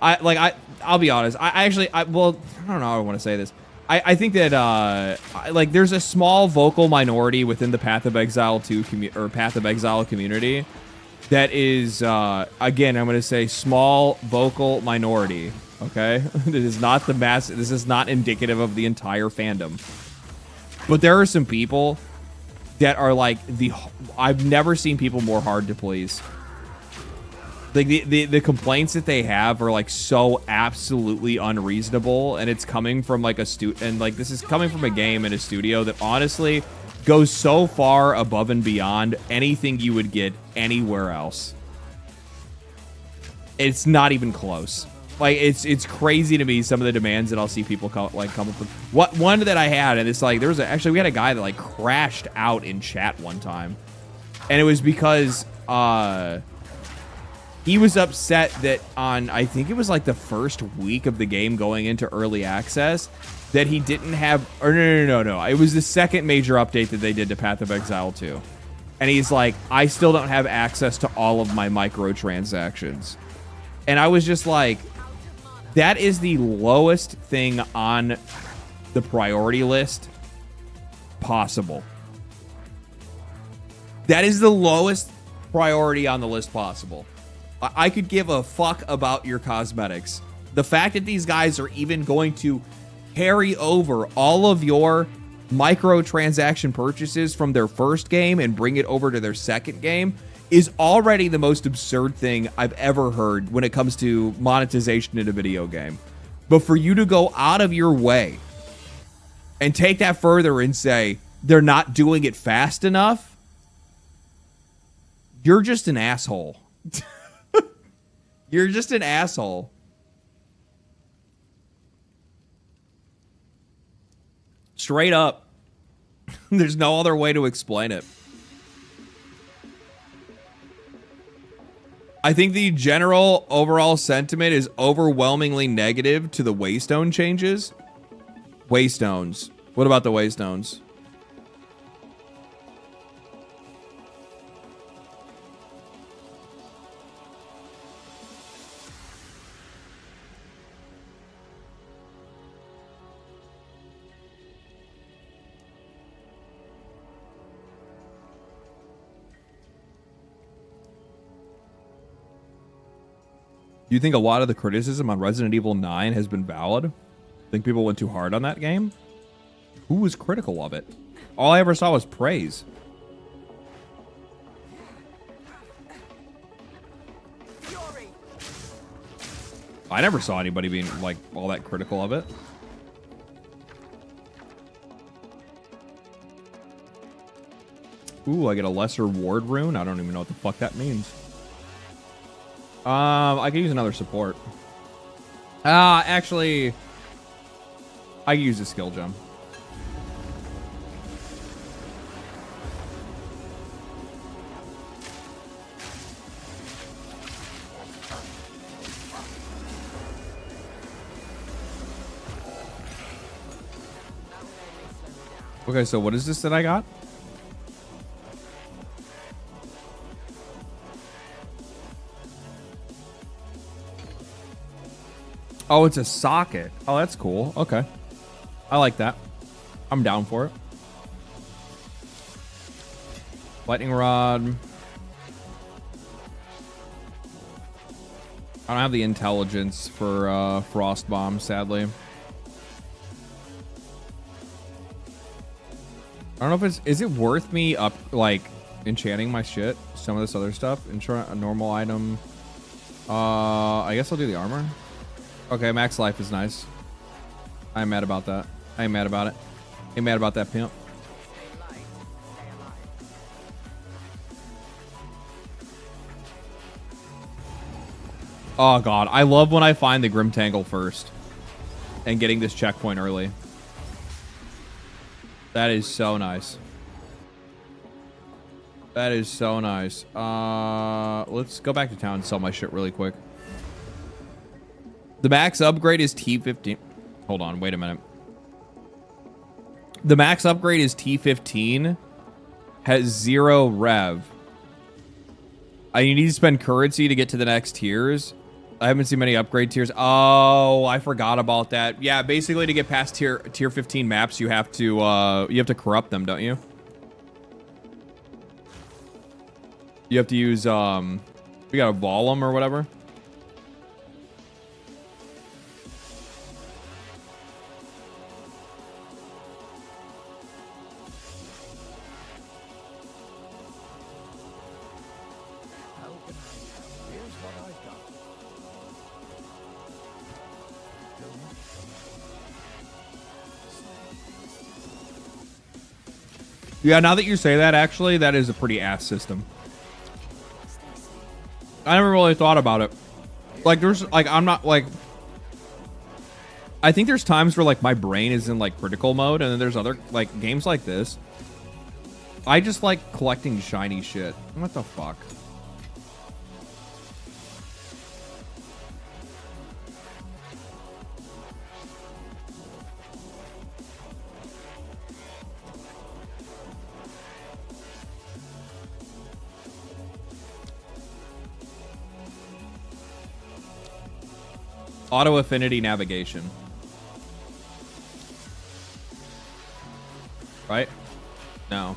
I'll be honest. Well, I don't know how I want to say this. I think that like there's a small vocal minority within the Path of Exile 2 or Path of Exile community that is again, I'm going to say small vocal minority. Okay, it is not the mass. This is not indicative of the entire fandom. But there are some people that are like I've never seen people more hard to please. Like the complaints that they have are like so absolutely unreasonable, and it's coming from like and like this is coming from a game and a studio that honestly goes so far above and beyond anything you would get anywhere else. It's not even close. Like it's crazy to me some of the demands that I'll see people come up with. What one that I had, and it's like we had a guy that like crashed out in chat one time, and it was because he was upset that on, I think it was like the first week of the game going into early access, that he didn't have, or no. It was the second major update that they did to Path of Exile 2. And he's like, I still don't have access to all of my microtransactions. And I was just like, that is the lowest thing on the priority list possible. That is the lowest priority on the list possible. I could give a fuck about your cosmetics. The fact that these guys are even going to carry over all of your microtransaction purchases from their first game and bring it over to their second game is already the most absurd thing I've ever heard when it comes to monetization in a video game. But for you to go out of your way and take that further and say they're not doing it fast enough, you're just an asshole. You're just an asshole. Straight up. There's no other way to explain it. I think the general overall sentiment is overwhelmingly negative to the Waystone changes. Waystones. What about the Waystones? Do you think a lot of the criticism on Resident Evil 9 has been valid? Think people went too hard on that game? Who was critical of it? All I ever saw was praise. I never saw anybody being like all that critical of it. Ooh, I get a lesser ward rune. I don't even know what the fuck that means. I could use another support. Actually, I could use a skill gem. Okay, so what is this that I got? Oh, it's a socket. Oh, that's cool. Okay. I like that. I'm down for it. Lightning rod. I don't have the intelligence for frost bomb, sadly. I don't know if it's... Is it worth me up, like, enchanting my shit? Some of this other stuff? Enchant a normal item. I guess I'll do the armor. Okay, max life is nice. I'm mad about that. I ain't mad about it. Ain't mad about that, pimp. Oh, God. I love when I find the Grim Tangle first. And getting this checkpoint early. That is so nice. That is so nice. Let's go back to town and sell my shit really quick. The max upgrade is T15. Hold on, wait a minute. The max upgrade is T15. Has 0 rev. I need to spend currency to get to the next tiers. I haven't seen many upgrade tiers. Oh, I forgot about that. Yeah, basically to get past tier 15 maps, you have to corrupt them, don't you? You have to use we gotta ball them or whatever. Yeah, now that you say that, actually, that is a pretty ass system. I never really thought about it. Like, there's, like, I'm not, like... I think there's times where, like, my brain is in, like, critical mode, and then there's other, like, games like this. I just like collecting shiny shit. What the fuck? Auto affinity navigation. Right? No.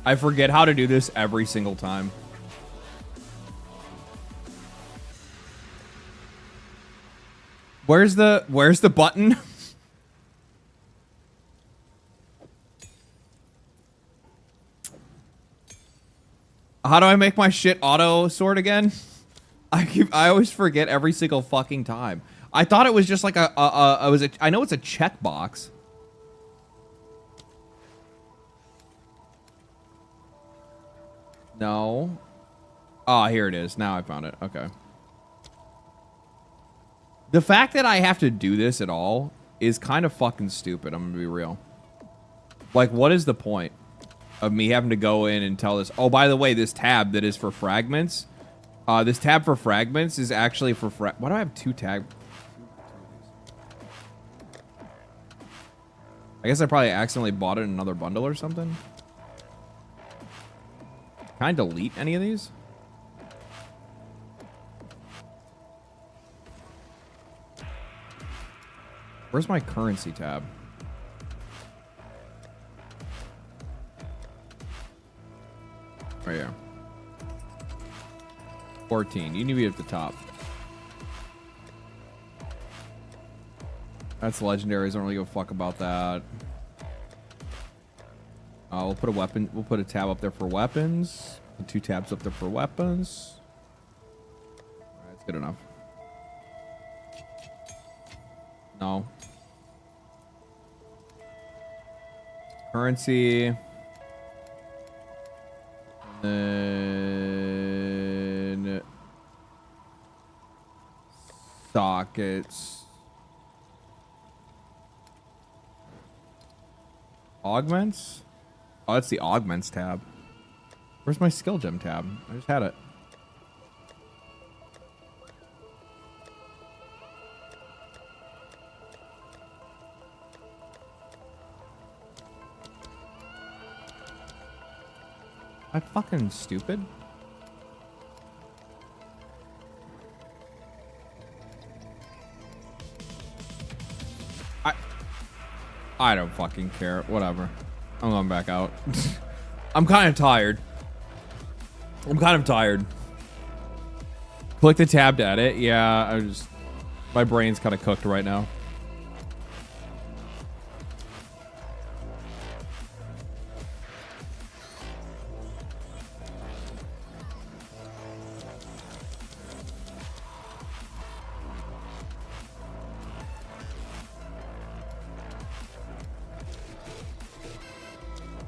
I forget how to do this every single time. Where's the button? How do I make my shit auto sort again? I always forget every single fucking time. I thought it was just like I know it's a checkbox. No. Oh, here it is. Now I found it. Okay. The fact that I have to do this at all is kind of fucking stupid. I'm gonna be real. Like, what is the point of me having to go in and tell this? Oh, by the way, this tab that is for fragments. This tab for fragments is actually for why do I have two tab? I guess I probably accidentally bought it in another bundle or something. Can I delete any of these? Where's my currency tab? Right here. 14. You need to be at the top. That's legendaries. I don't really give a fuck about that. We'll put a weapon. We'll put a tab up there for weapons. Put two tabs up there for weapons. All right, that's good enough. No. Currency. And then sockets. Augments? Oh, that's the augments tab. Where's my skill gem tab? I just had it. I'm fucking stupid. I don't fucking care. Whatever. I'm going back out. I'm kind of tired. Click the tab to edit. Yeah, my brain's kind of cooked right now.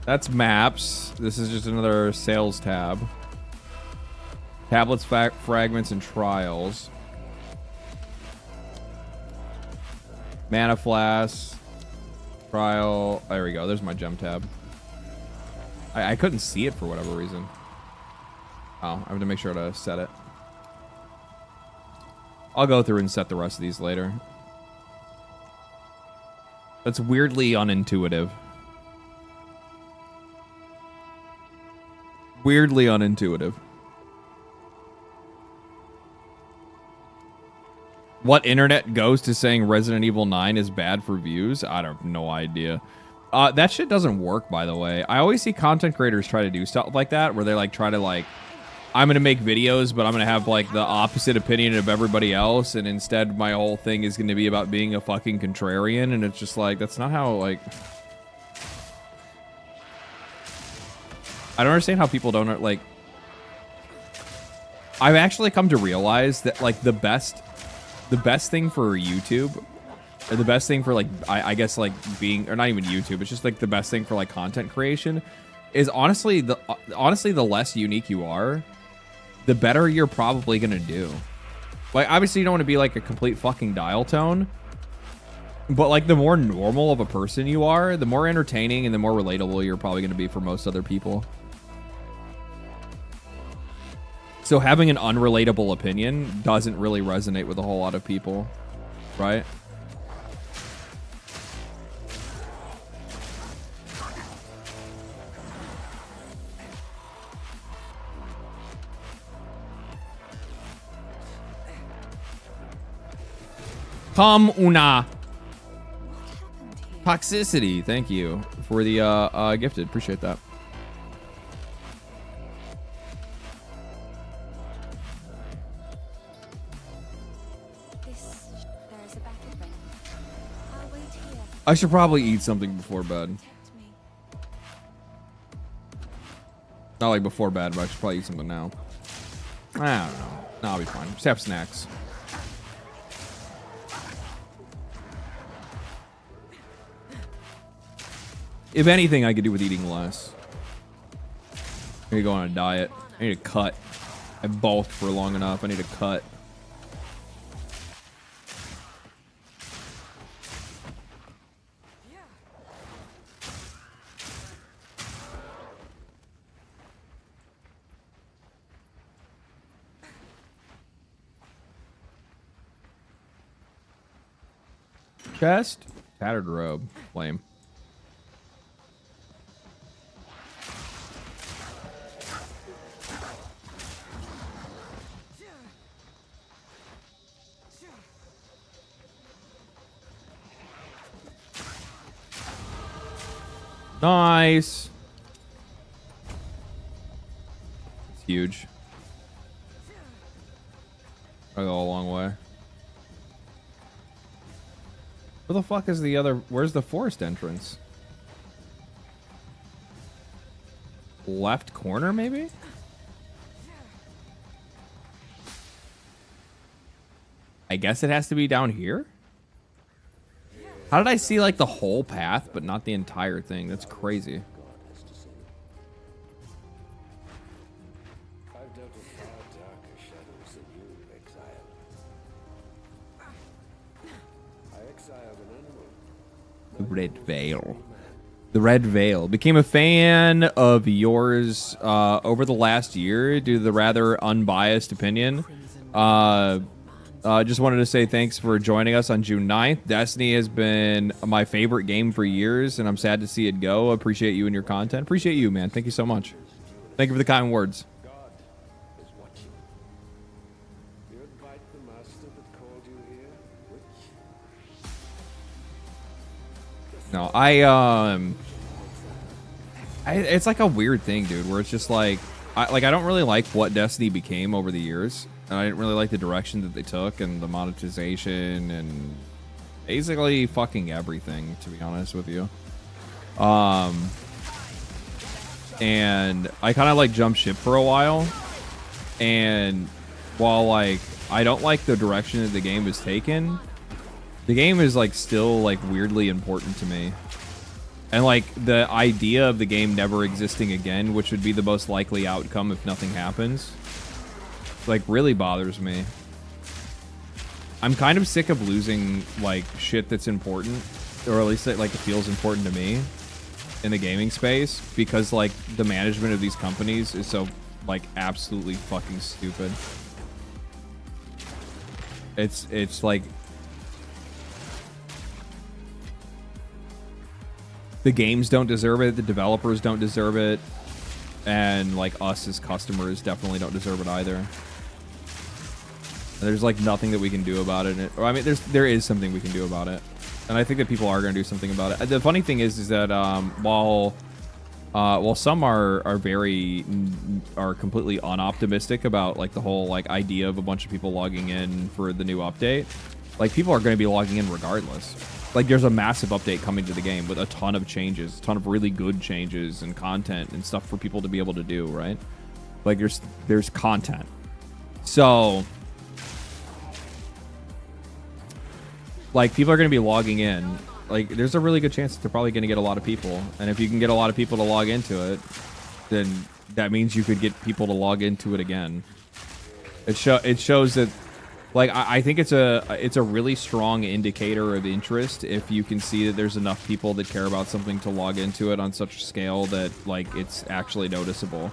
That's maps. This is just another sales tab. Tablets, fragments, and trials. Mana flask. Trial. There we go. There's my gem tab. I couldn't see it for whatever reason. Oh, I have to make sure to set it. I'll go through and set the rest of these later. That's weirdly unintuitive. Weirdly unintuitive. What internet goes to saying Resident Evil 9 is bad for views? I have no idea. That shit doesn't work, by the way. I always see content creators try to do stuff like that, where they like try to like, I'm gonna make videos, but I'm gonna have like the opposite opinion of everybody else, and instead my whole thing is gonna be about being a fucking contrarian, and it's just like, that's not how, like... I don't understand how people don't, like... I've actually come to realize that, like, the best thing for YouTube, or the best thing for, like, I guess, like, being, or not even YouTube, it's just, like, the best thing for, like, content creation, is honestly, the less unique you are, the better you're probably gonna do. Like, obviously you don't want to be like a complete fucking dial tone, but like the more normal of a person you are, the more entertaining and the more relatable you're probably gonna be for most other people. So having an unrelatable opinion doesn't really resonate with a whole lot of people, right? Come una. Toxicity. Thank you for the gifted. Appreciate that. I should probably eat something before bed. Not like before bed, but I should probably eat something now. I don't know. No, I'll be fine. Just have snacks. If anything, I could do with eating less. I need to go on a diet. I need to cut. I bulked for long enough. I need to cut. Chest? Tattered robe. Lame. Nice. It's huge. I go a long way. Where the fuck is the other? Where's the forest entrance? Left corner, maybe? I guess it has to be down here? How did I see like the whole path, but not the entire thing? That's crazy. The Red Veil. The Red Veil. Became a fan of yours over the last year due to the rather unbiased opinion. Just wanted to say thanks for joining us on June 9th. Destiny has been my favorite game for years, and I'm sad to see it go. Appreciate you and your content. Appreciate you, man. Thank you so much. Thank you for the kind words. No, it's like a weird thing, dude, where it's just like, I don't really like what Destiny became over the years. And I didn't really like the direction that they took and the monetization and basically fucking everything, to be honest with you. And I kind of like jumped ship for a while. And while like I don't like the direction that the game is taken, the game is like still like weirdly important to me. And like the idea of the game never existing again, which would be the most likely outcome if nothing happens, like really bothers me. I'm kind of sick of losing like shit that's important, or at least like it feels important to me in the gaming space, because like the management of these companies is so like absolutely fucking stupid. It's like the games don't deserve it, the developers don't deserve it, and like us as customers definitely don't deserve it either. And there's like nothing that we can do about it. Or I mean, there is something we can do about it, and I think that people are going to do something about it. The funny thing is that while some are completely unoptimistic about like the whole like idea of a bunch of people logging in for the new update, like people are going to be logging in regardless. Like there's a massive update coming to the game with a ton of changes, a ton of really good changes and content and stuff for people to be able to do, right? Like there's content. So like people are going to be logging in. Like there's a really good chance that they're probably going to get a lot of people. And if you can get a lot of people to log into it, then that means you could get people to log into it again. It shows that, like, I think it's a really strong indicator of interest if you can see that there's enough people that care about something to log into it on such a scale that like it's actually noticeable.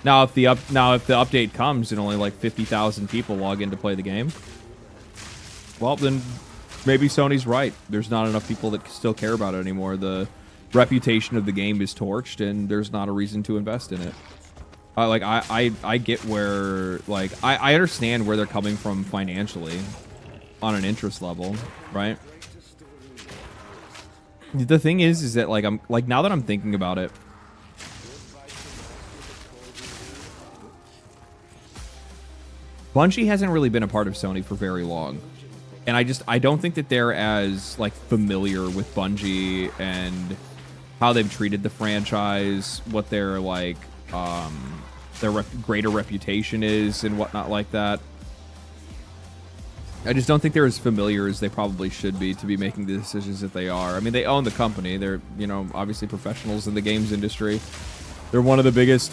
Now if the update comes and only like 50,000 people log in to play the game, well then maybe Sony's right. There's not enough people that still care about it anymore. The reputation of the game is torched, and there's not a reason to invest in it. I get where, like, I understand where they're coming from financially on an interest level, right? The thing is that, like, now that I'm thinking about it, Bungie hasn't really been a part of Sony for very long. And I don't think that they're as like familiar with Bungie and how they've treated the franchise, what their like their greater reputation is and whatnot like that. I just don't think they're as familiar as they probably should be to be making the decisions that they are. I mean, they own the company. They're, you know, obviously professionals in the games industry. They're one of the biggest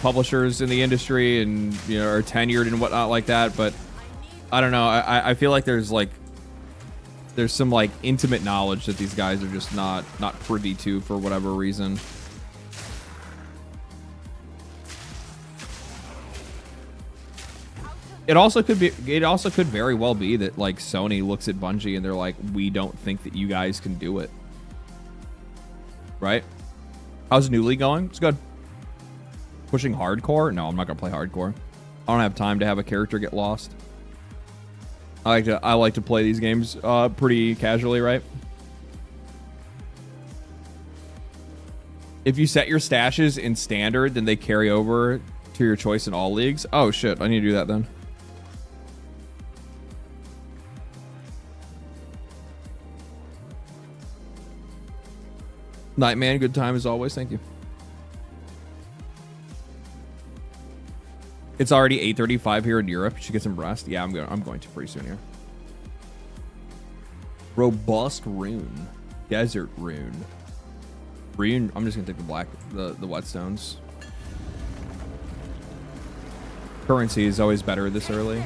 publishers in the industry, and you know, are tenured and whatnot like that. But I don't know. I feel like there's some like intimate knowledge that these guys are just not privy to for whatever reason. It also could very well be that like Sony looks at Bungie and they're like, we don't think that you guys can do it. Right? How's Newly going? It's good. Pushing hardcore? No, I'm not gonna play hardcore. I don't have time to have a character get lost. I like to play these games pretty casually, right? If you set your stashes in standard, then they carry over to your choice in all leagues. Oh shit, I need to do that then. Nightman, good time as always. Thank you. It's already 8:35 here in Europe. You should get some rest. Yeah, I'm going to pretty soon here. Robust rune. Desert rune. Rune. I'm just gonna take the whetstones. Currency is always better this early.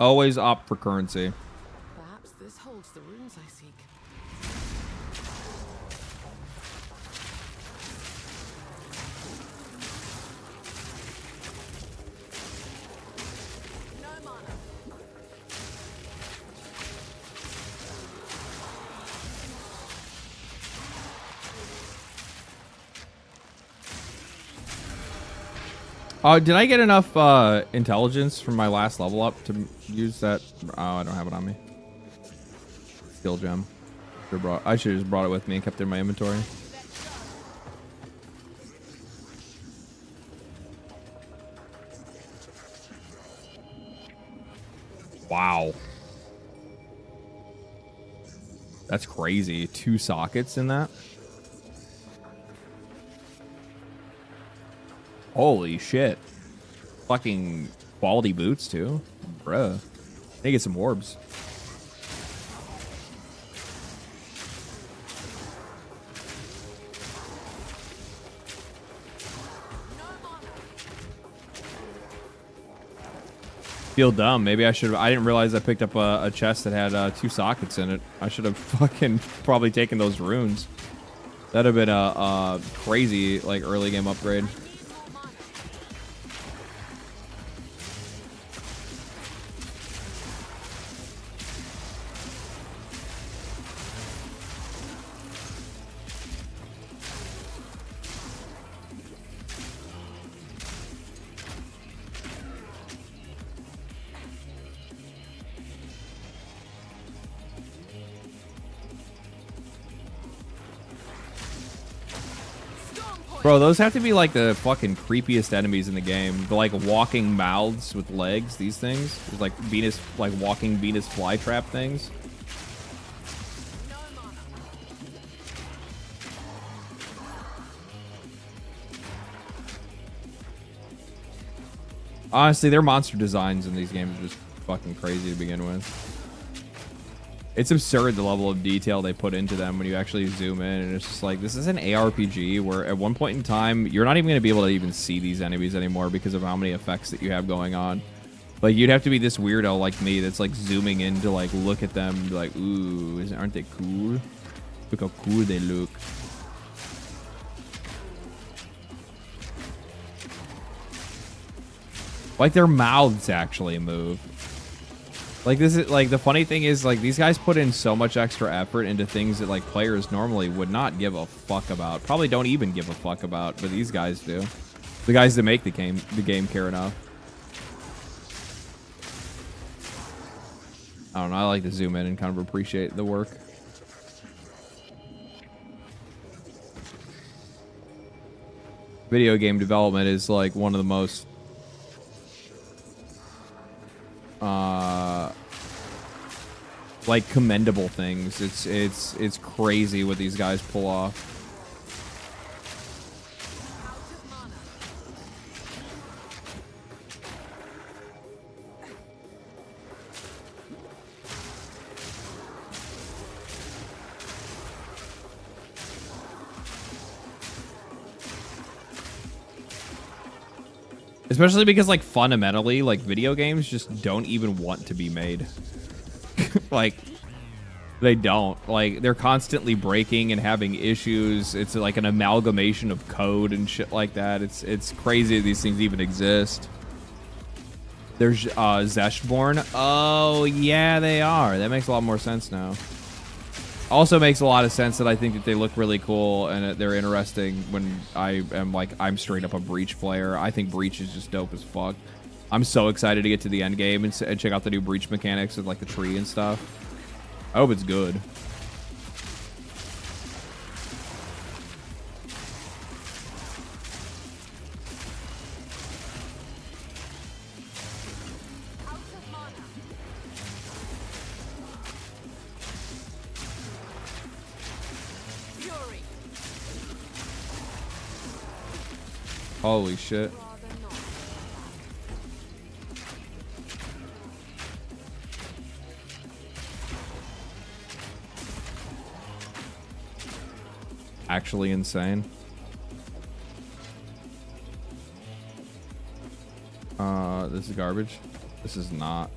Always opt for currency. Perhaps this holds the runes I seek. Did I get enough intelligence from my last level up to use that? Oh, I don't have it on me. Skill gem. I should have just brought it with me and kept it in my inventory. Wow. That's crazy. 2 sockets in that. Holy shit. Fucking quality boots, too. Bruh. They get some orbs. Feel dumb. Maybe I should. I didn't realize I picked up a chest that had 2 sockets in it. I should have fucking probably taken those runes. That'd have been a crazy like early game upgrade. Bro, those have to be like the fucking creepiest enemies in the game. The like walking mouths with legs, these things. There's like Venus, like walking Venus flytrap things. Honestly, their monster designs in these games are just fucking crazy to begin with. It's absurd the level of detail they put into them when you actually zoom in, and it's just like, this is an ARPG where at one point in time, you're not even going to be able to even see these enemies anymore because of how many effects that you have going on. Like, you'd have to be this weirdo like me that's like zooming in to like look at them and be like, ooh, aren't they cool? Look how cool they look. Like, their mouths actually move. Like, this is like, the funny thing is, like, these guys put in so much extra effort into things that like players normally would not give a fuck about. Probably don't even give a fuck about, but these guys do. The guys that make the game care enough. I don't know, I like to zoom in and kind of appreciate the work. Video game development is like one of the most like commendable things. It's crazy what these guys pull off. Especially because, like, fundamentally, like, video games just don't even want to be made. Like, they don't. Like, they're constantly breaking and having issues. It's like an amalgamation of code and shit like that. It's crazy that these things even exist. There's Zeshborn. Oh, yeah, they are. That makes a lot more sense now. Also makes a lot of sense that I think that they look really cool and they're interesting when I am like, I'm straight up a Breach player. I think Breach is just dope as fuck. I'm so excited to get to the end game and check out the new Breach mechanics with like the tree and stuff. I hope it's good. Holy shit. Actually insane. This is garbage. This is not.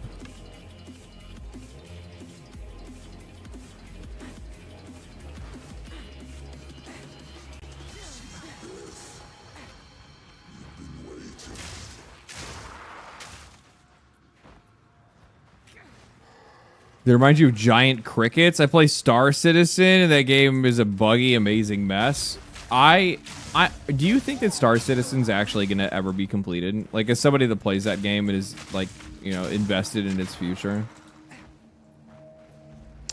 They remind you of giant crickets. I play Star Citizen, and that game is a buggy, amazing mess. Do you think that Star Citizen's actually gonna ever be completed? Like, as somebody that plays that game and is like, you know, invested in its future,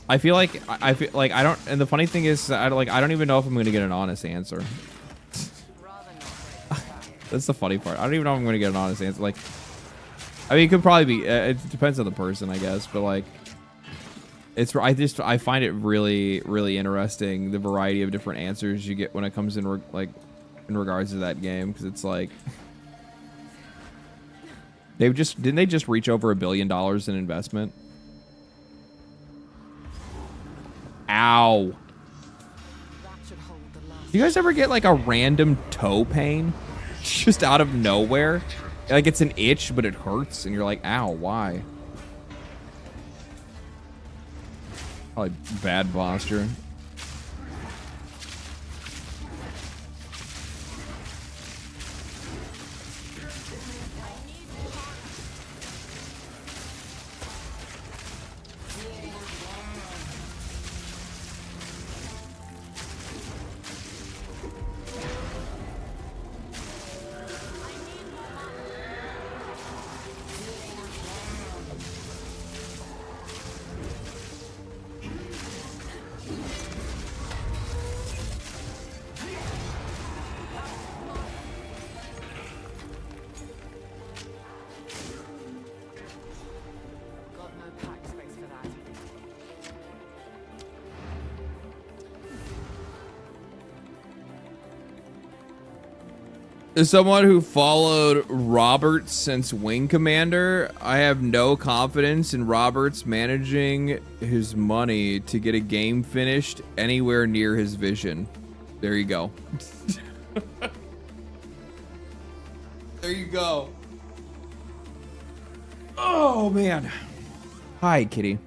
I feel like I don't. And the funny thing is, I don't even know if I'm gonna get an honest answer. That's the funny part. I don't even know if I'm gonna get an honest answer. Like, I mean, it could probably be. It depends on the person, I guess. But like, I find it really, really interesting, the variety of different answers you get when it comes in in regards to that game, because it's like didn't they just reach over $1 billion in investment? Ow. Do you guys ever get like a random toe pain just out of nowhere? Like it's an itch, but it hurts, and you're like, ow, why? Probably bad posture. As someone who followed Roberts since Wing Commander, I have no confidence in Roberts managing his money to get a game finished anywhere near his vision. There you go. There you go. Oh, man. Hi, kitty.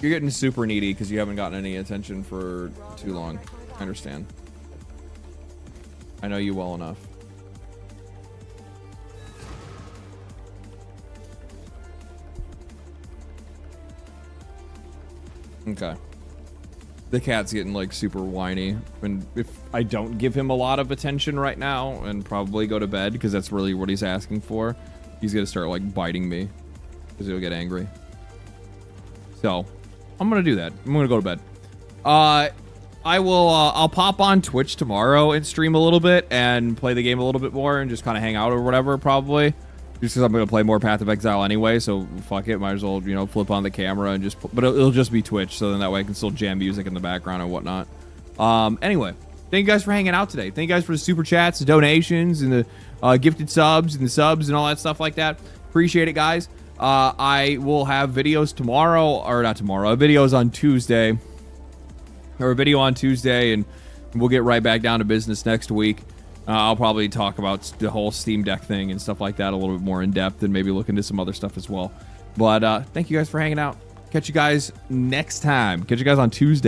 You're getting super needy because you haven't gotten any attention for too long. I understand. I know you well enough. Okay. The cat's getting like super whiny, and if I don't give him a lot of attention right now and probably go to bed because that's really what he's asking for, he's gonna start like biting me because he'll get angry. So I'm gonna do that. I'm gonna go to bed. I will I'll pop on Twitch tomorrow and stream a little bit and play the game a little bit more and just kind of hang out or whatever, probably. Just because I'm going to play more Path of Exile anyway, so fuck it. Might as well, you know, flip on the camera and just... But it'll just be Twitch, so then that way I can still jam music in the background and whatnot. Anyway, thank you guys for hanging out today. Thank you guys for the super chats, the donations, and the gifted subs, and the subs, and all that stuff like that. Appreciate it, guys. I will have videos tomorrow, or not tomorrow, videos on Tuesday. Or a video on Tuesday, and we'll get right back down to business next week. I'll probably talk about the whole Steam Deck thing and stuff like that a little bit more in depth, and maybe look into some other stuff as well. But thank you guys for hanging out. Catch you guys next time. Catch you guys on Tuesday.